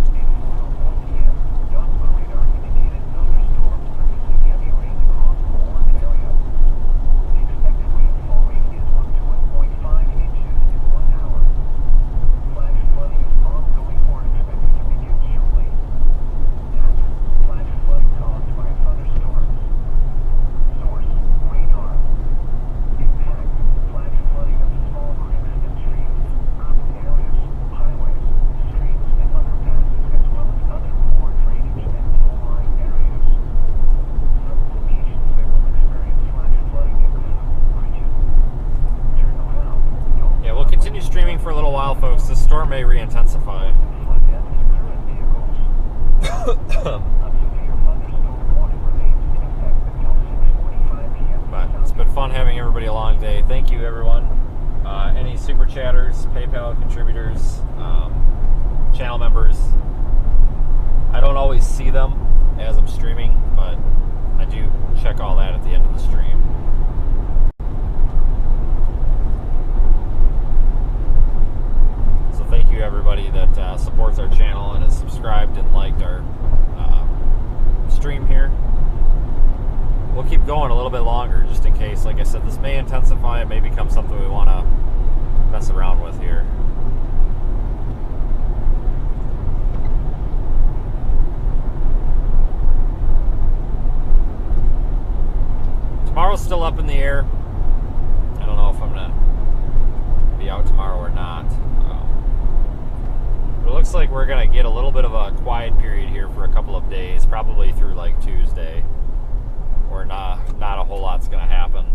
Continue streaming for a little while, folks. This storm may re-intensify. But it's been fun having everybody along today. Thank you, everyone. Any super chatters, PayPal contributors, channel members. I don't always see them as I'm streaming, but I do check all that at the end of the stream. Thank you everybody that supports our channel and has subscribed and liked our stream here. We'll keep going a little bit longer just in case. Like I said, this may intensify. It may become something we want to mess around with here. Tomorrow's still up in the air. I don't know if I'm going to be out tomorrow or not. It looks like we're going to get a little bit of a quiet period here for a couple of days, probably through like Tuesday, where not a whole lot's going to happen.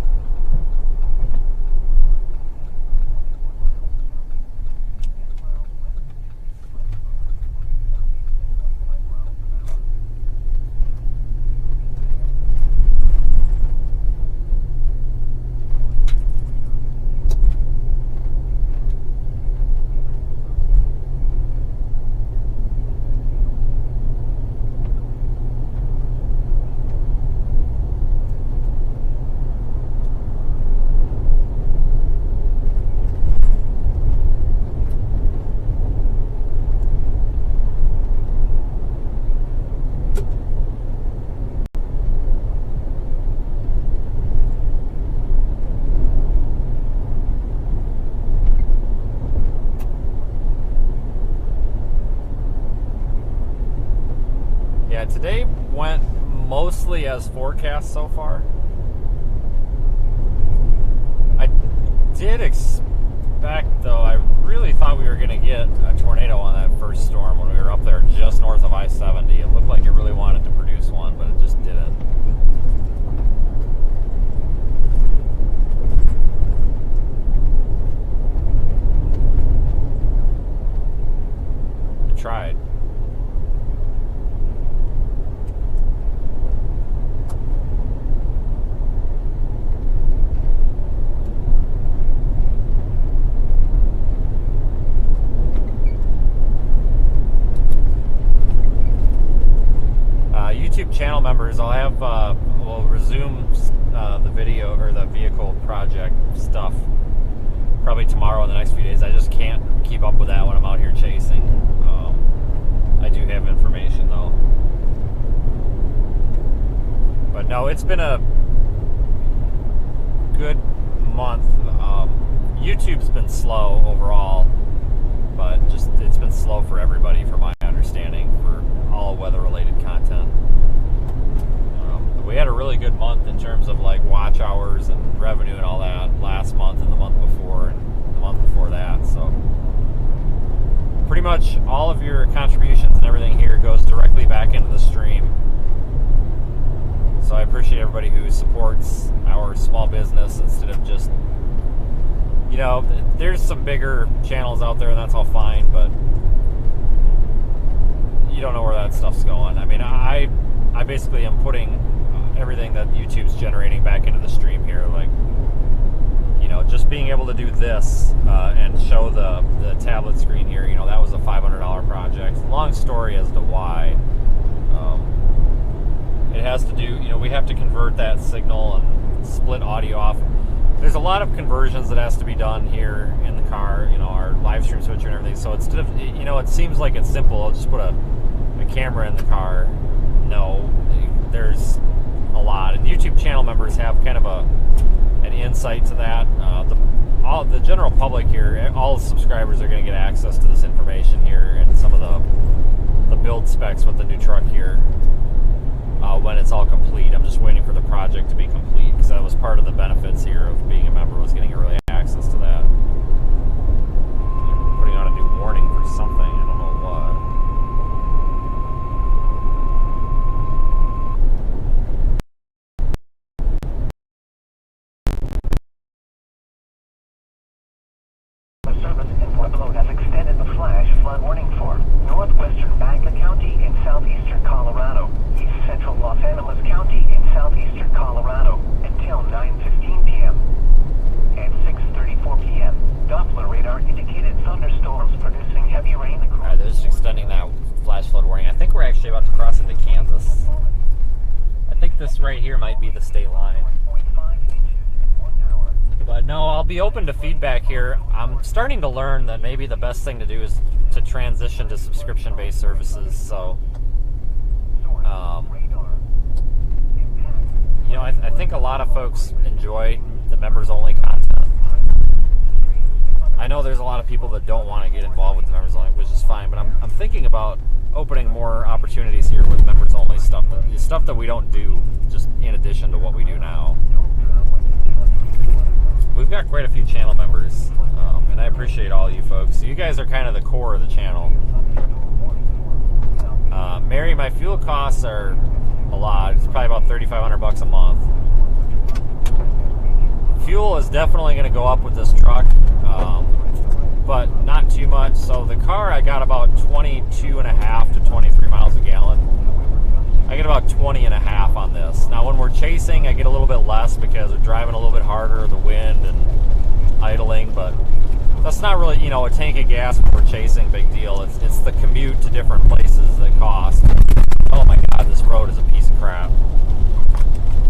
Yeah, today went mostly as forecast so far. I did expect, though, I really thought we were going to get a tornado on that first storm when we were up there just north of I-70. It looked like it really wanted to produce one, but it just didn't. It tried. YouTube channel members, I'll have we'll resume the video or the vehicle project stuff probably tomorrow in the next few days. I just can't keep up with that when I'm out here chasing. I do have information though, but no, it's been a good month. YouTube's been slow overall, but just it's been slow for everybody, from my understanding, for all weather-related content. We had a really good month in terms of like watch hours and revenue and all that last month and the month before and the month before that. So pretty much all of your contributions and everything here goes directly back into the stream. So I appreciate everybody who supports our small business instead of just, you know, there's some bigger channels out there and that's all fine, but you don't know where that stuff's going. I mean, I basically am putting everything that YouTube's generating back into the stream here. Like, you know, just being able to do this and show the tablet screen here, you know, that was a $500 project. Long story as to why. It has to do, you know, we have to convert that signal and split audio off. There's a lot of conversions that has to be done here in the car, you know, our live stream switcher and everything. So instead of, you know, it seems like it's simple. I'll just put a camera in the car. No, there's a lot. And YouTube channel members have kind of an insight to that. All the general public here, all the subscribers are going to get access to this information here and some of the build specs with the new truck here. When it's all complete. I'm just waiting for the project to be complete because that was part of the benefits here of being a member, was getting early access to that. Putting on a new warning for something, I don't know what. The service import load has extended the flash flood warning for northwestern Baca County in southeastern Colorado, east central Los Angeles County in southeastern Colorado until 9:15 p.m. At 6:34 p.m., Doppler radar indicated thunderstorms producing heavy rain across. Alright, they're just extending that flash flood warning. I think we're actually about to cross into Kansas. I think this right here might be the state line. But no, I'll be open to feedback here. I'm starting to learn that maybe the best thing to do is to transition to subscription-based services. So, you know, I think a lot of folks enjoy the members-only content. I know there's a lot of people that don't want to get involved with the members-only, which is fine. But I'm thinking about opening more opportunities here with members-only stuff. The stuff that we don't do, just in addition to what we do now. We've got quite a few channel members, and I appreciate all you folks. So you guys are kind of the core of the channel. Mary, my fuel costs are a lot. It's probably about $3,500 a month. Fuel is definitely going to go up with this truck, but not too much. So the car, I got about 22.5 to 23 miles a gallon. I get about 20.5 on this. Now when we're chasing, I get a little bit less because we're driving a little bit harder, the wind and idling, but that's not really, you know, a tank of gas when we're chasing, big deal. It's the commute to different places that cost. Oh my God, this road is a piece of crap.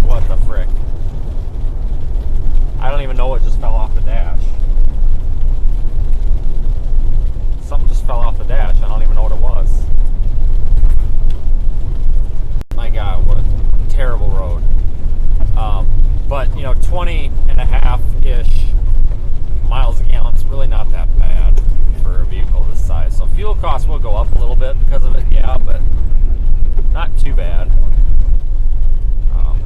What the frick? I don't even know what just fell off the dash. Something just fell off the dash. I don't even know what it was. My God, what a terrible road. But, you know, 20.5-ish miles a gallon is really not that bad for a vehicle this size. So fuel costs will go up a little bit because of it, yeah, but not too bad.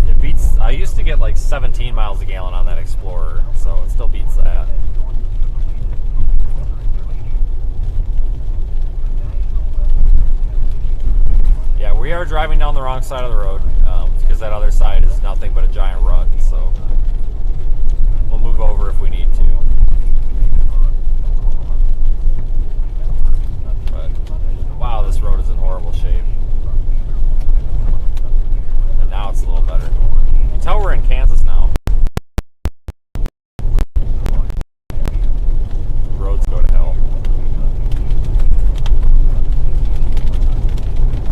It beats, I used to get like 17 miles a gallon on that Explorer, so it still beats that. Yeah, we are driving down the wrong side of the road because that other side is nothing but a giant rut, so we'll move over if we need to. But wow, this road is in horrible shape. And now it's a little better. You can tell we're in Kansas now. Roads go to hell.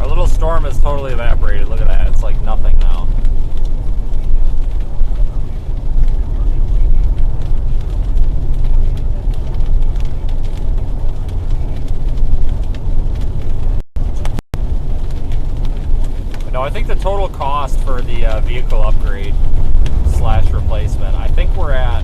Our little storm is totally evaporated. Look at that. It's like nothing now. But no, I think the total cost for the vehicle upgrade / replacement, I think we're at,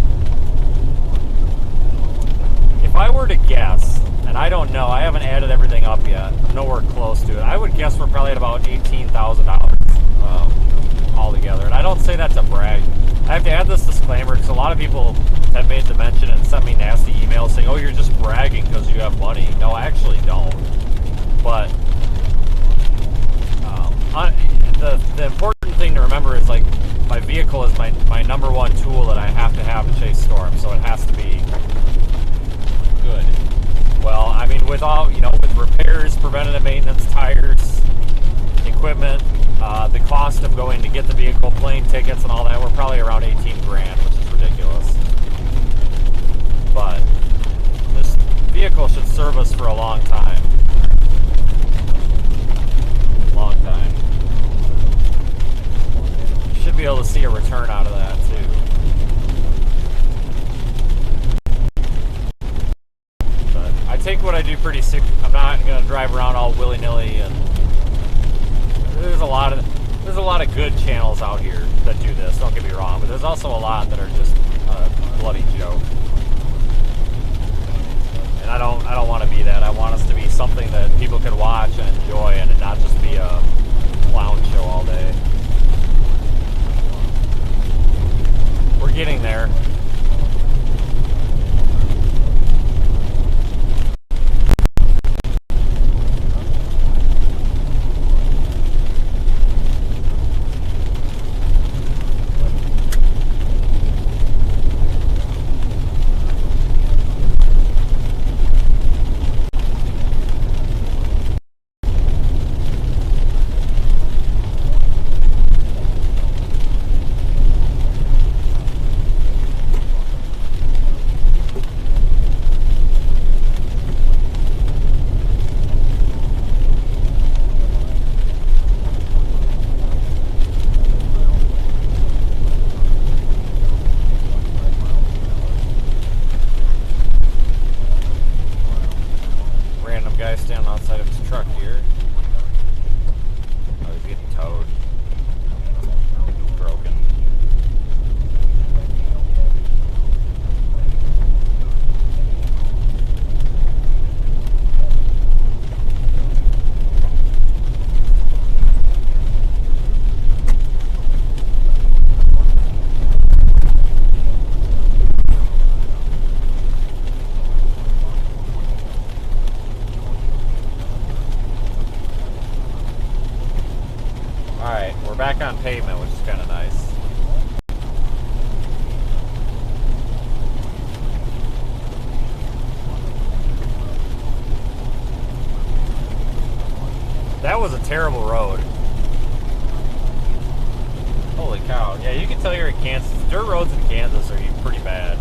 if I were to guess, and I don't know, I haven't added everything up yet, I'm nowhere close to it, I would guess we're probably at about $18,000 altogether. And I don't say that to brag. I have to add this disclaimer because a lot of people have made the mention and sent me nasty emails saying, oh, you're just bragging because you have money. No, I actually don't. But the important thing to remember is like my vehicle is my number one tool that I have to chase storms, so it has to be good. Well, I mean, with all, you know, with repairs, preventative maintenance, tires, equipment, the cost of going to get the vehicle, plane tickets and all that, we're probably around 18 grand, which is ridiculous. But this vehicle should serve us for a long time. Long time. Should be able to see a return out of that too. But I take what I do pretty sick. I'm not gonna drive around all willy-nilly, and there's a lot of good channels out here that do this, don't get me wrong, but there's also a lot that are just a bloody joke. And I don't want to be that. I want us to be something that people can watch and enjoy, and it not just be a clown show all day. We're getting there. Standing outside of his truck here. Oh, he's getting towed. Broken. Alright, we're back on pavement, which is kind of nice. That was a terrible road. Holy cow. Yeah, you can tell you're in Kansas. Dirt roads in Kansas are pretty bad.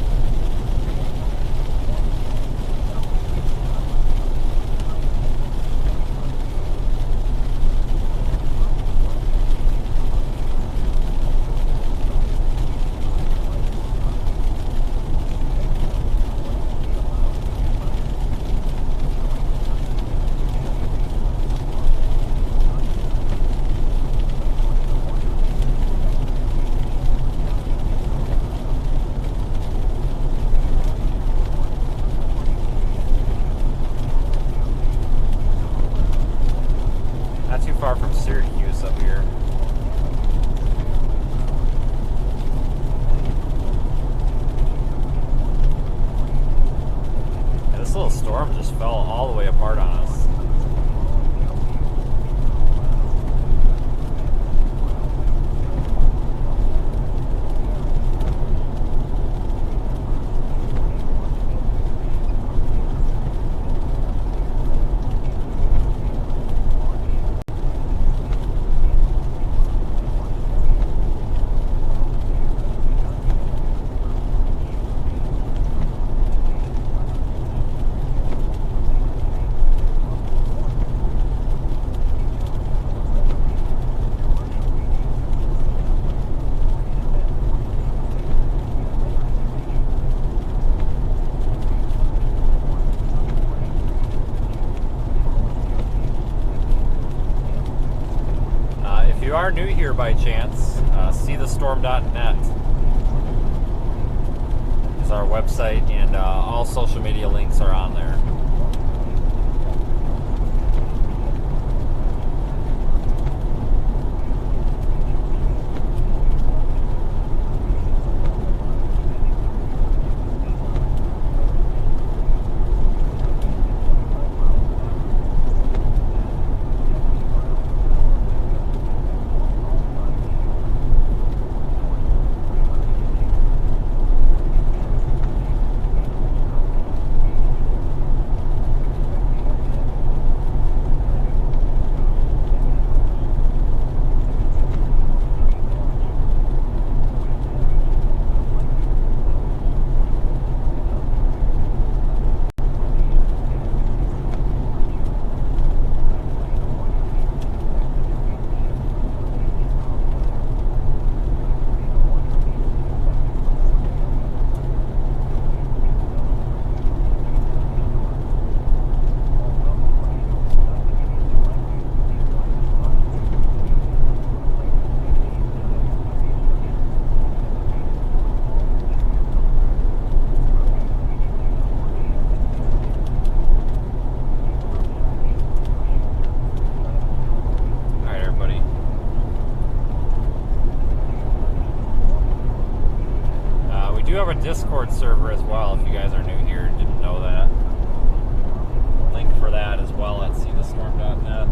Far from Syracuse up here. And this little storm just fell all the way apart on us. If you are new here by chance, seethestorm.net is our website, and all social media links are on there. have a Discord server as well if you guys are new here and didn't know that. Link for that as well at seethestorm.net.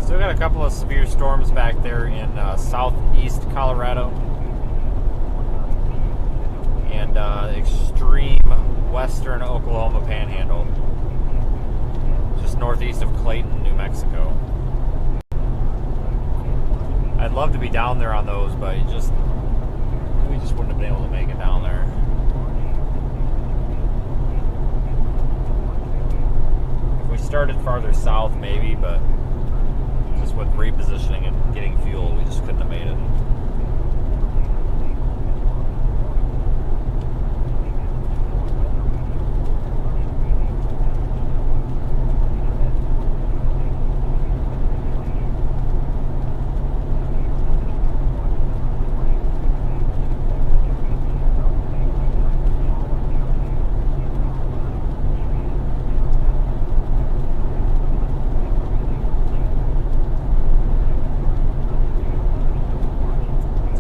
Still got a couple of severe storms back there in southeast Colorado and extreme western Oklahoma Panhandle, just northeast of Clayton, New Mexico. I'd love to be down there on those, but we just wouldn't have been able to make it down there. If we started farther south, maybe, but just with repositioning and getting fuel, we just couldn't have made it.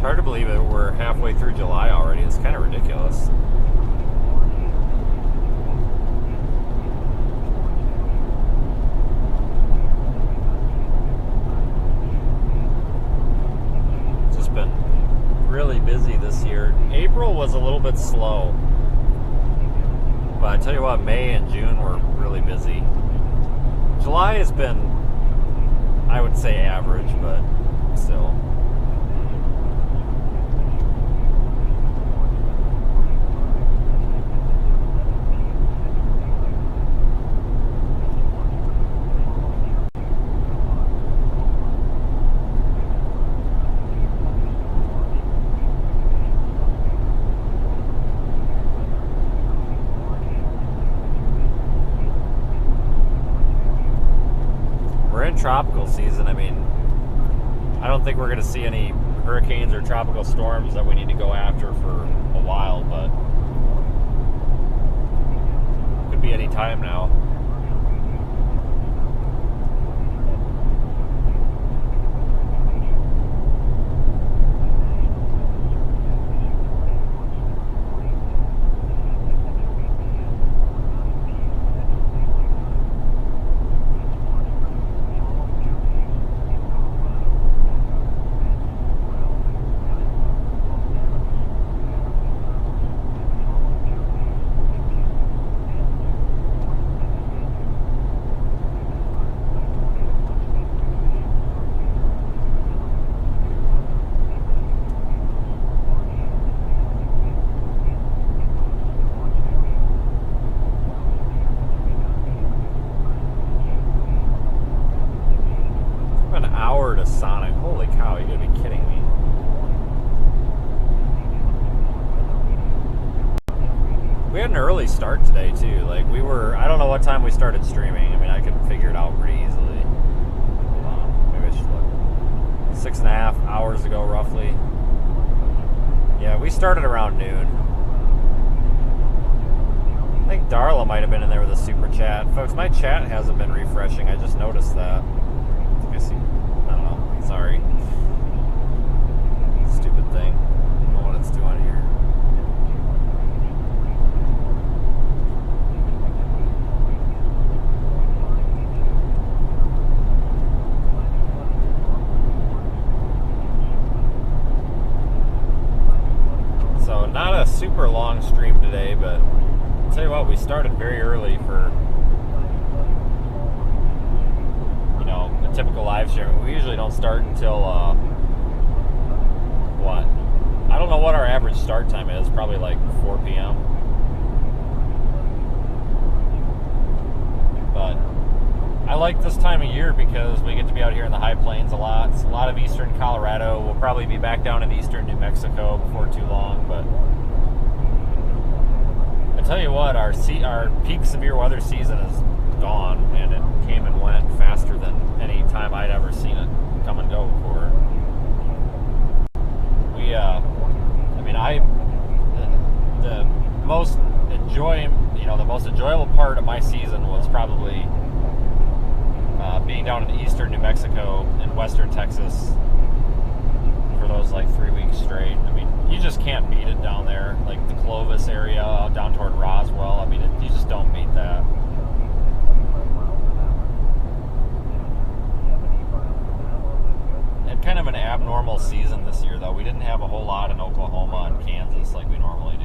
Hard to believe that we're halfway through July already. It's kind of ridiculous. It's just been really busy this year. April was a little bit slow, but I tell you what, May and June were really busy. July has been, I would say, average, but still. Tropical season. I mean, I don't think we're going to see any hurricanes or tropical storms that we need to go after for a while, but could be any time now. Sonic. Holy cow, you gotta be kidding me. We had an early start today too. Like I don't know what time we started streaming. I mean, I could figure it out pretty easily. Maybe I should look. 6.5 hours ago, roughly. Yeah, we started around noon. I think Darla might have been in there with a super chat. Folks, my chat hasn't been refreshing. I just noticed that. I think I see. I don't know. Sorry. Stupid thing. I don't know what it's doing here. So, not a super long stream today, but I'll tell you what, we started very early for a typical live stream. We usually don't start until what? I don't know what our average start time is. Probably like 4 p.m. But I like this time of year because we get to be out here in the high plains a lot. It's a lot of eastern Colorado. We'll probably be back down in eastern New Mexico before too long. But I tell you what, our peak severe weather season is gone, and it came and went faster than any time I'd ever seen it come and go before. Texas for those like 3 weeks straight. I mean, you just can't beat it down there. Like the Clovis area out down toward Roswell. I mean, you just don't beat that. Had kind of an abnormal season this year, though. We didn't have a whole lot in Oklahoma and Kansas like we normally do.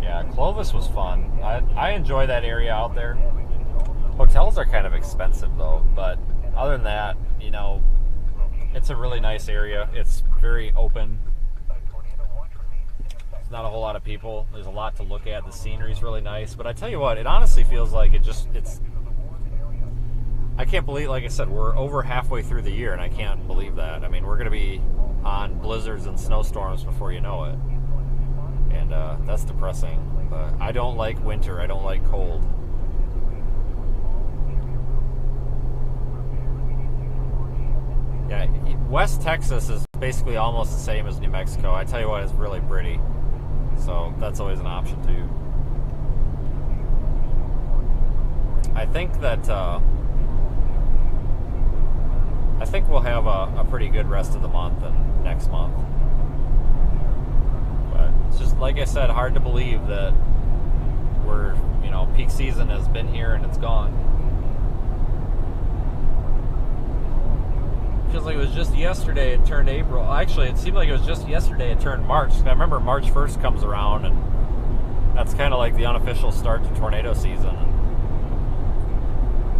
Yeah, Clovis was fun. I enjoy that area out there. Hotels are kind of expensive, though, but other than that, you know, it's a really nice area. It's very open. There's not a whole lot of people. There's a lot to look at. The scenery's really nice. But I tell you what, it honestly feels like it's... I can't believe, like I said, we're over halfway through the year, and I can't believe that. I mean, we're going to be on blizzards and snowstorms before you know it. And that's depressing. But I don't like winter. I don't like cold. Yeah, West Texas is basically almost the same as New Mexico. I tell you what, it's really pretty. So that's always an option too. I think that I think we'll have a pretty good rest of the month and next month. But it's just, like I said, hard to believe that we're, you know, peak season has been here and it's gone. Feels like it was just yesterday it turned April. Actually, it seemed like it was just yesterday it turned March. I remember March 1st comes around, and that's kind of like the unofficial start to tornado season.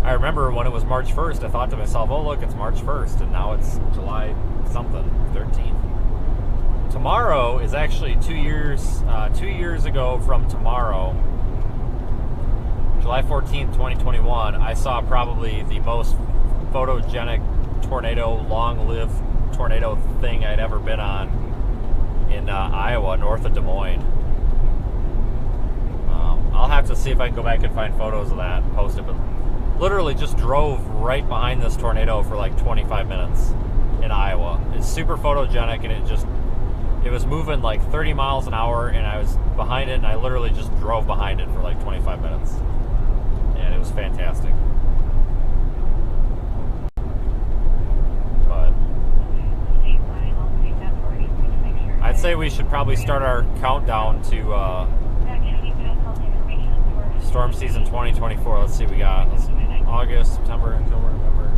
I remember when it was March 1st, I thought to myself, oh look, it's March 1st, and now it's July something, 13th. Tomorrow is actually 2 years ago from tomorrow, July 14th, 2021, I saw probably the most photogenic tornado, long-lived tornado thing I'd ever been on in Iowa, north of Des Moines. I'll have to see if I can go back and find photos of that and post it, but literally just drove right behind this tornado for like 25 minutes in Iowa. It's super photogenic, and it was moving like 30 miles an hour, and I was behind it, and I literally just drove behind it for like 25 minutes. And it was fantastic. I'd say we should probably start our countdown to storm season 2024. Let's see, we got August, September, October, November.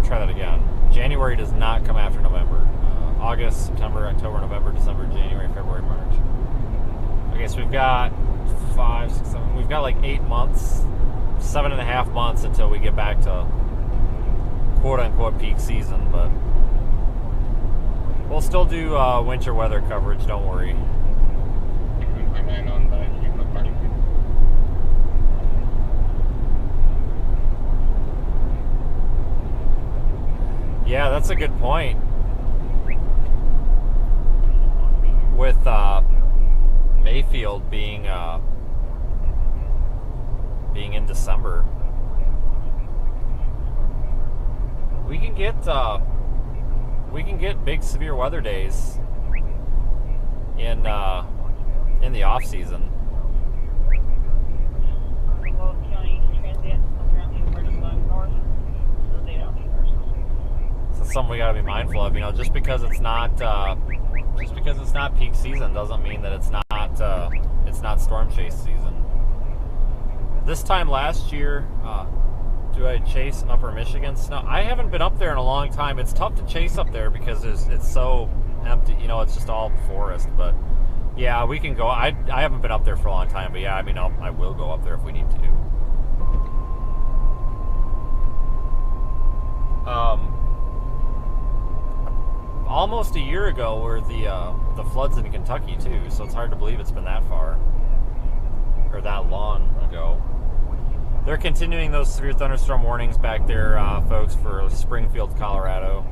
Try that again. January does not come after November. August, September, October, November, December, January, February, March. Okay, so we've got 5, 6, 7. We've got like 8 months, 7.5 months until we get back to quote-unquote peak season, but we'll still do winter weather coverage, don't worry. Yeah, that's a good point. With Mayfield being in December, we can get big severe weather days in the off season. So something we got to be mindful of. You know, just because it's not peak season doesn't mean that it's not storm chase season. This time last year, do I chase Upper Michigan snow? I haven't been up there in a long time. It's tough to chase up there because it's so empty. You know, it's just all forest. But yeah, we can go. I haven't been up there for a long time. But yeah, I mean, I will go up there if we need to. Almost a year ago were the floods in Kentucky too. So it's hard to believe it's been that far or that long ago. They're continuing those severe thunderstorm warnings back there, folks, for Springfield, Colorado.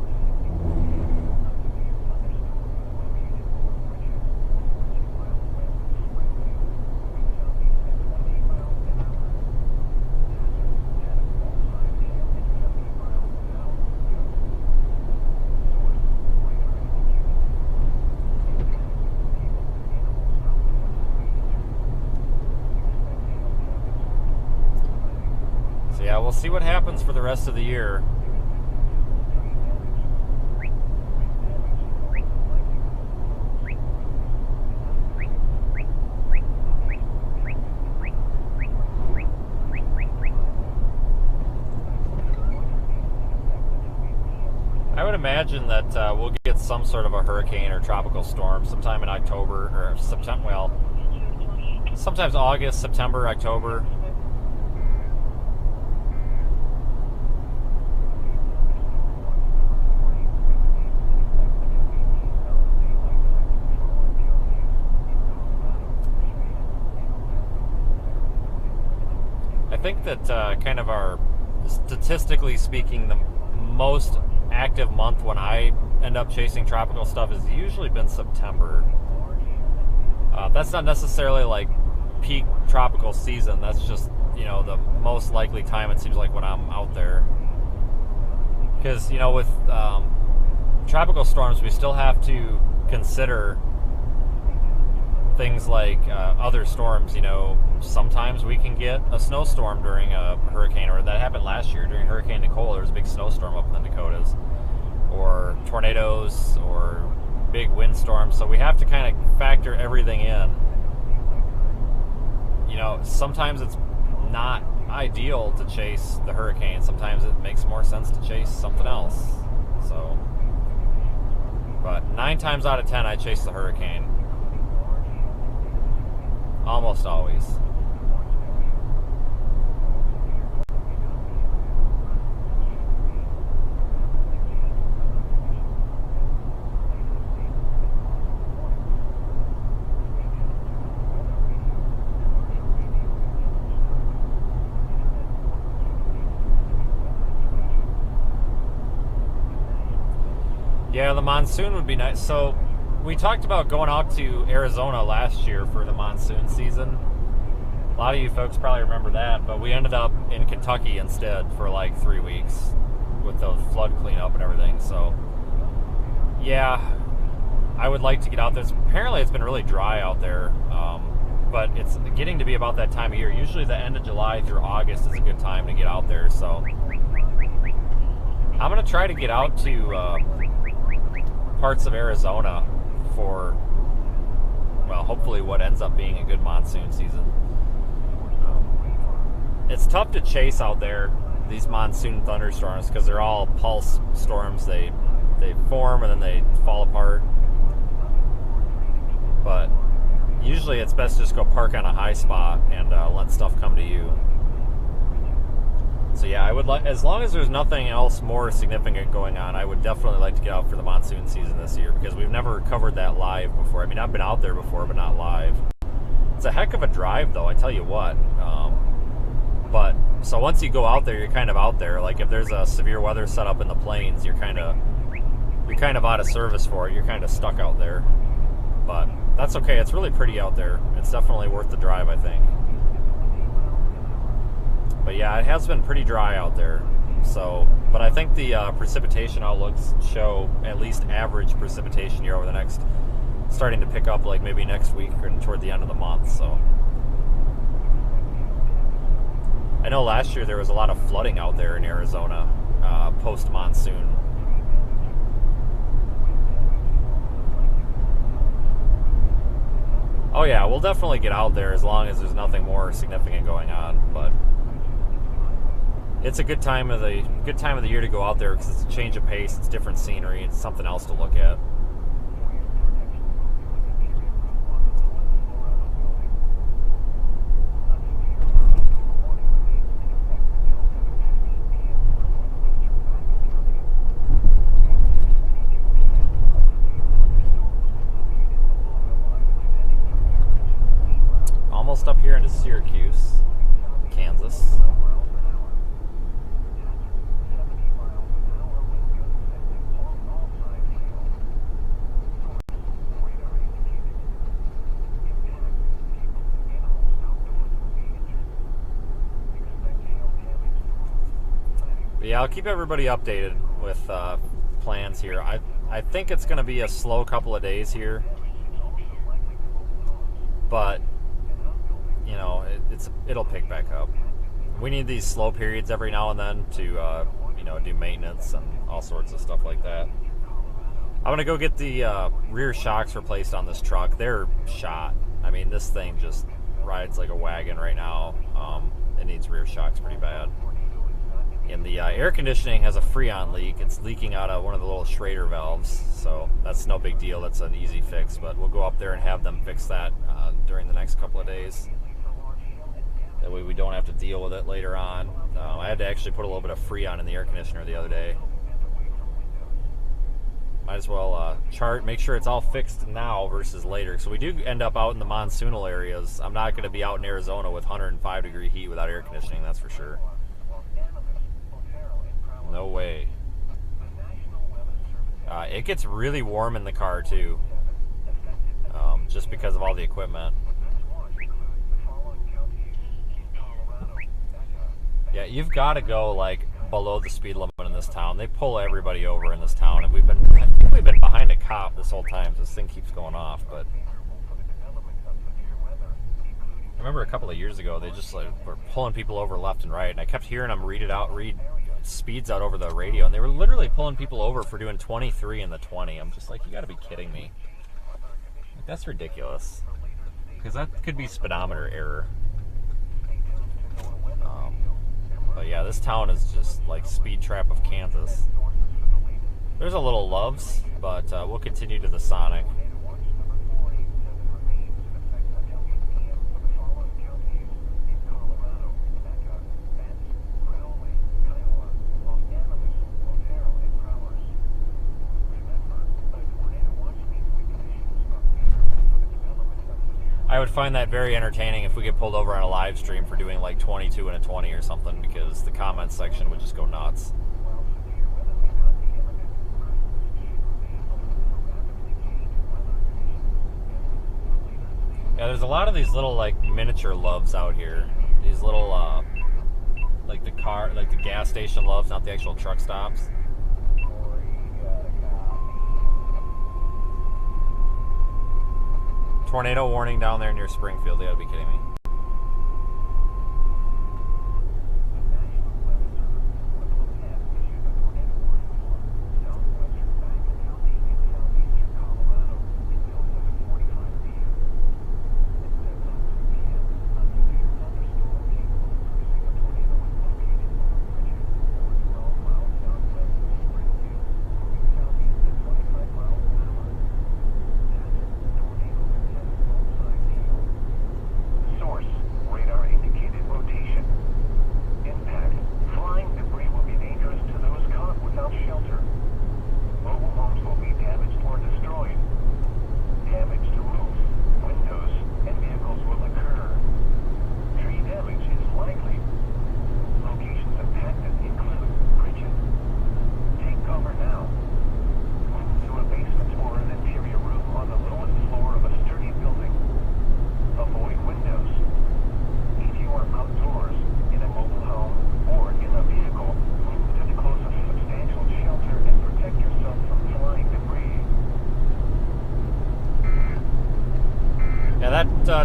see what happens for the rest of the year. I would imagine that we'll get some sort of a hurricane or tropical storm sometime in October or September. Well, sometimes August, September, October. I think that kind of our, statistically speaking, the most active month when I end up chasing tropical stuff has usually been September. That's not necessarily like peak tropical season. That's just, you know, the most likely time it seems like when I'm out there. Because, you know, with tropical storms, we still have to consider things like other storms. You know, sometimes we can get a snowstorm during a hurricane, or that happened last year during Hurricane Nicole. There was a big snowstorm up in the Dakotas, or tornadoes, or big windstorms. So we have to kind of factor everything in. You know, sometimes it's not ideal to chase the hurricane. Sometimes it makes more sense to chase something else. So, but 9 times out of 10, I chase the hurricane. Almost always. Yeah, the monsoon would be nice. So we talked about going out to Arizona last year for the monsoon season. A lot of you folks probably remember that, but we ended up in Kentucky instead for like 3 weeks with the flood cleanup and everything. So yeah, I would like to get out there. Apparently it's been really dry out there, but it's getting to be about that time of year. Usually the end of July through August is a good time to get out there. So I'm going to try to get out to parts of Arizona for, well, hopefully what ends up being a good monsoon season. It's tough to chase out there, these monsoon thunderstorms, because they're all pulse storms. They form and then they fall apart. But usually it's best to just go park on a high spot and let stuff come to you. So yeah, I would like, as long as there's nothing else more significant going on, I would definitely like to get out for the monsoon season this year, because we've never covered that live before. I mean, I've been out there before, but not live. It's a heck of a drive, though, I tell you what. But so once you go out there, you're kind of out there. Like if there's a severe weather set up in the plains, you're kind of out of service for it. You're kind of stuck out there. But that's okay. It's really pretty out there. It's definitely worth the drive, I think. But yeah, it has been pretty dry out there. So, but I think the precipitation outlooks show at least average precipitation here over the next, starting to pick up like maybe next week or toward the end of the month. So I know last year there was a lot of flooding out there in Arizona post-monsoon. Oh yeah, we'll definitely get out there as long as there's nothing more significant going on. But it's a good time of the year to go out there, because it's a change of pace, it's different scenery, it's something else to look at. Almost up here into Syracuse, Kansas. But yeah, I'll keep everybody updated with plans here. I think it's going to be a slow couple of days here, but you know, it'll pick back up. we need these slow periods every now and then to, you know, do maintenance and all sorts of stuff like that. I'm gonna go get the rear shocks replaced on this truck. They're shot. I mean, this thing just rides like a wagon right now. It needs rear shocks pretty bad. And the air conditioning has a freon leak. It's leaking out of one of the little Schrader valves, so that's no big deal. That's an easy fix, but we'll go up there and have them fix that during the next couple of days. That way we don't have to deal with it later on. I had to actually put a little bit of freon in the air conditioner the other day. Might as well make sure it's all fixed now versus later. So we do end up out in the monsoonal areas. I'm not going to be out in Arizona with 105 degree heat without air conditioning, that's for sure. No way. It gets really warm in the car too, just because of all the equipment. Yeah, you've got to go like below the speed limit in this town. They pull everybody over in this town, and I think we've been behind a cop this whole time. This thing keeps going off, but I remember a couple of years ago they just like were pulling people over left and right, and I kept hearing them read speeds out over the radio, and they were literally pulling people over for doing 23 in the 20. I'm just like, you got to be kidding me. Like, that's ridiculous, because that could be speedometer error. But yeah, this town is just like speed trap of Kansas. There's a little Loves, but we'll continue to the Sonic. I would find that very entertaining if we get pulled over on a live stream for doing like 22 and a 20 or something, because the comments section would just go nuts. Yeah, there's a lot of these little like miniature Loves out here. These little like the gas station Loves, not the actual truck stops. Tornado warning down there near Springfield. You gotta be kidding me.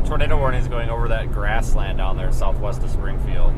Tornado warning is going over that grassland down there southwest of Springfield.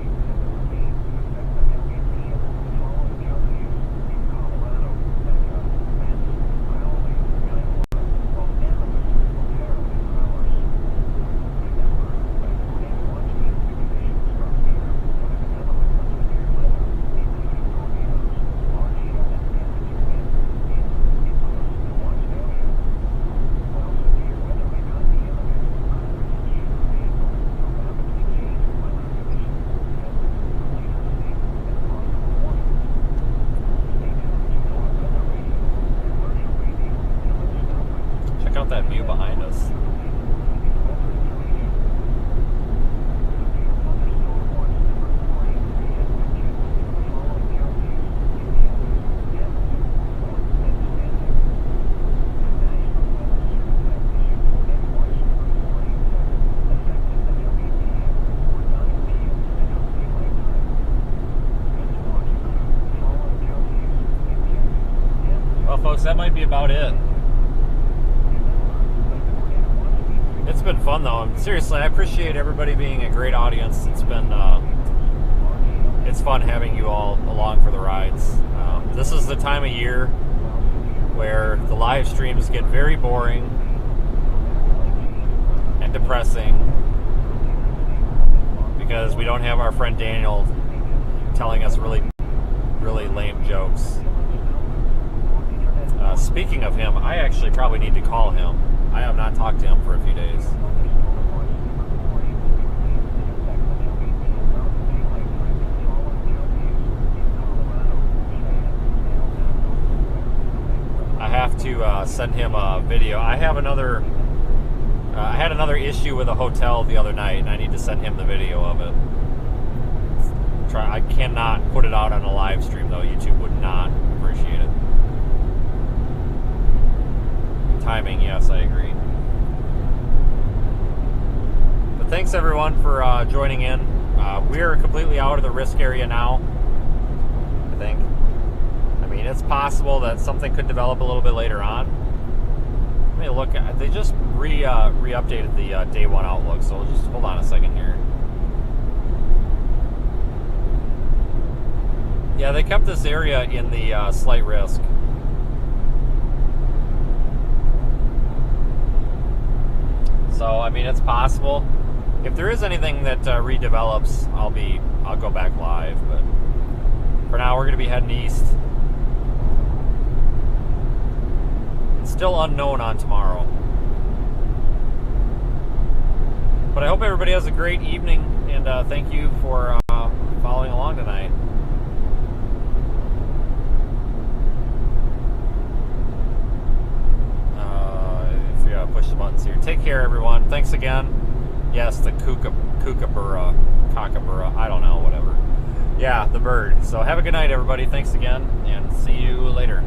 That view behind us. Well, folks, that might be about it. It's been fun though. Seriously, I appreciate everybody being a great audience. It's been it's fun having you all along for the rides. This is the time of year where the live streams get very boring and depressing because we don't have our friend Daniel telling us really lame jokes. Speaking of him, I actually probably need to call him. I have not talked to him for a few days. I have to send him a video. I have another. I had another issue with a hotel the other night, and I need to send him the video of it. I cannot put it out on a live stream, though. YouTube would not appreciate it. Timing, yes, I agree. But thanks, everyone, for joining in. We're completely out of the risk area now, I think. I mean, it's possible that something could develop a little bit later on. Let me look at, they just re-updated the day one outlook, so just hold on a second here. Yeah, they kept this area in the slight risk. So, I mean, it's possible. If there is anything that redevelops, I'll go back live, but for now we're going to be heading east. It's still unknown on tomorrow. But I hope everybody has a great evening, and thank you for following along tonight. Push the buttons here. Take care, everyone. Thanks again. Yes, the kookaburra, I don't know, whatever. Yeah, the bird. So have a good night, everybody. Thanks again, and see you later.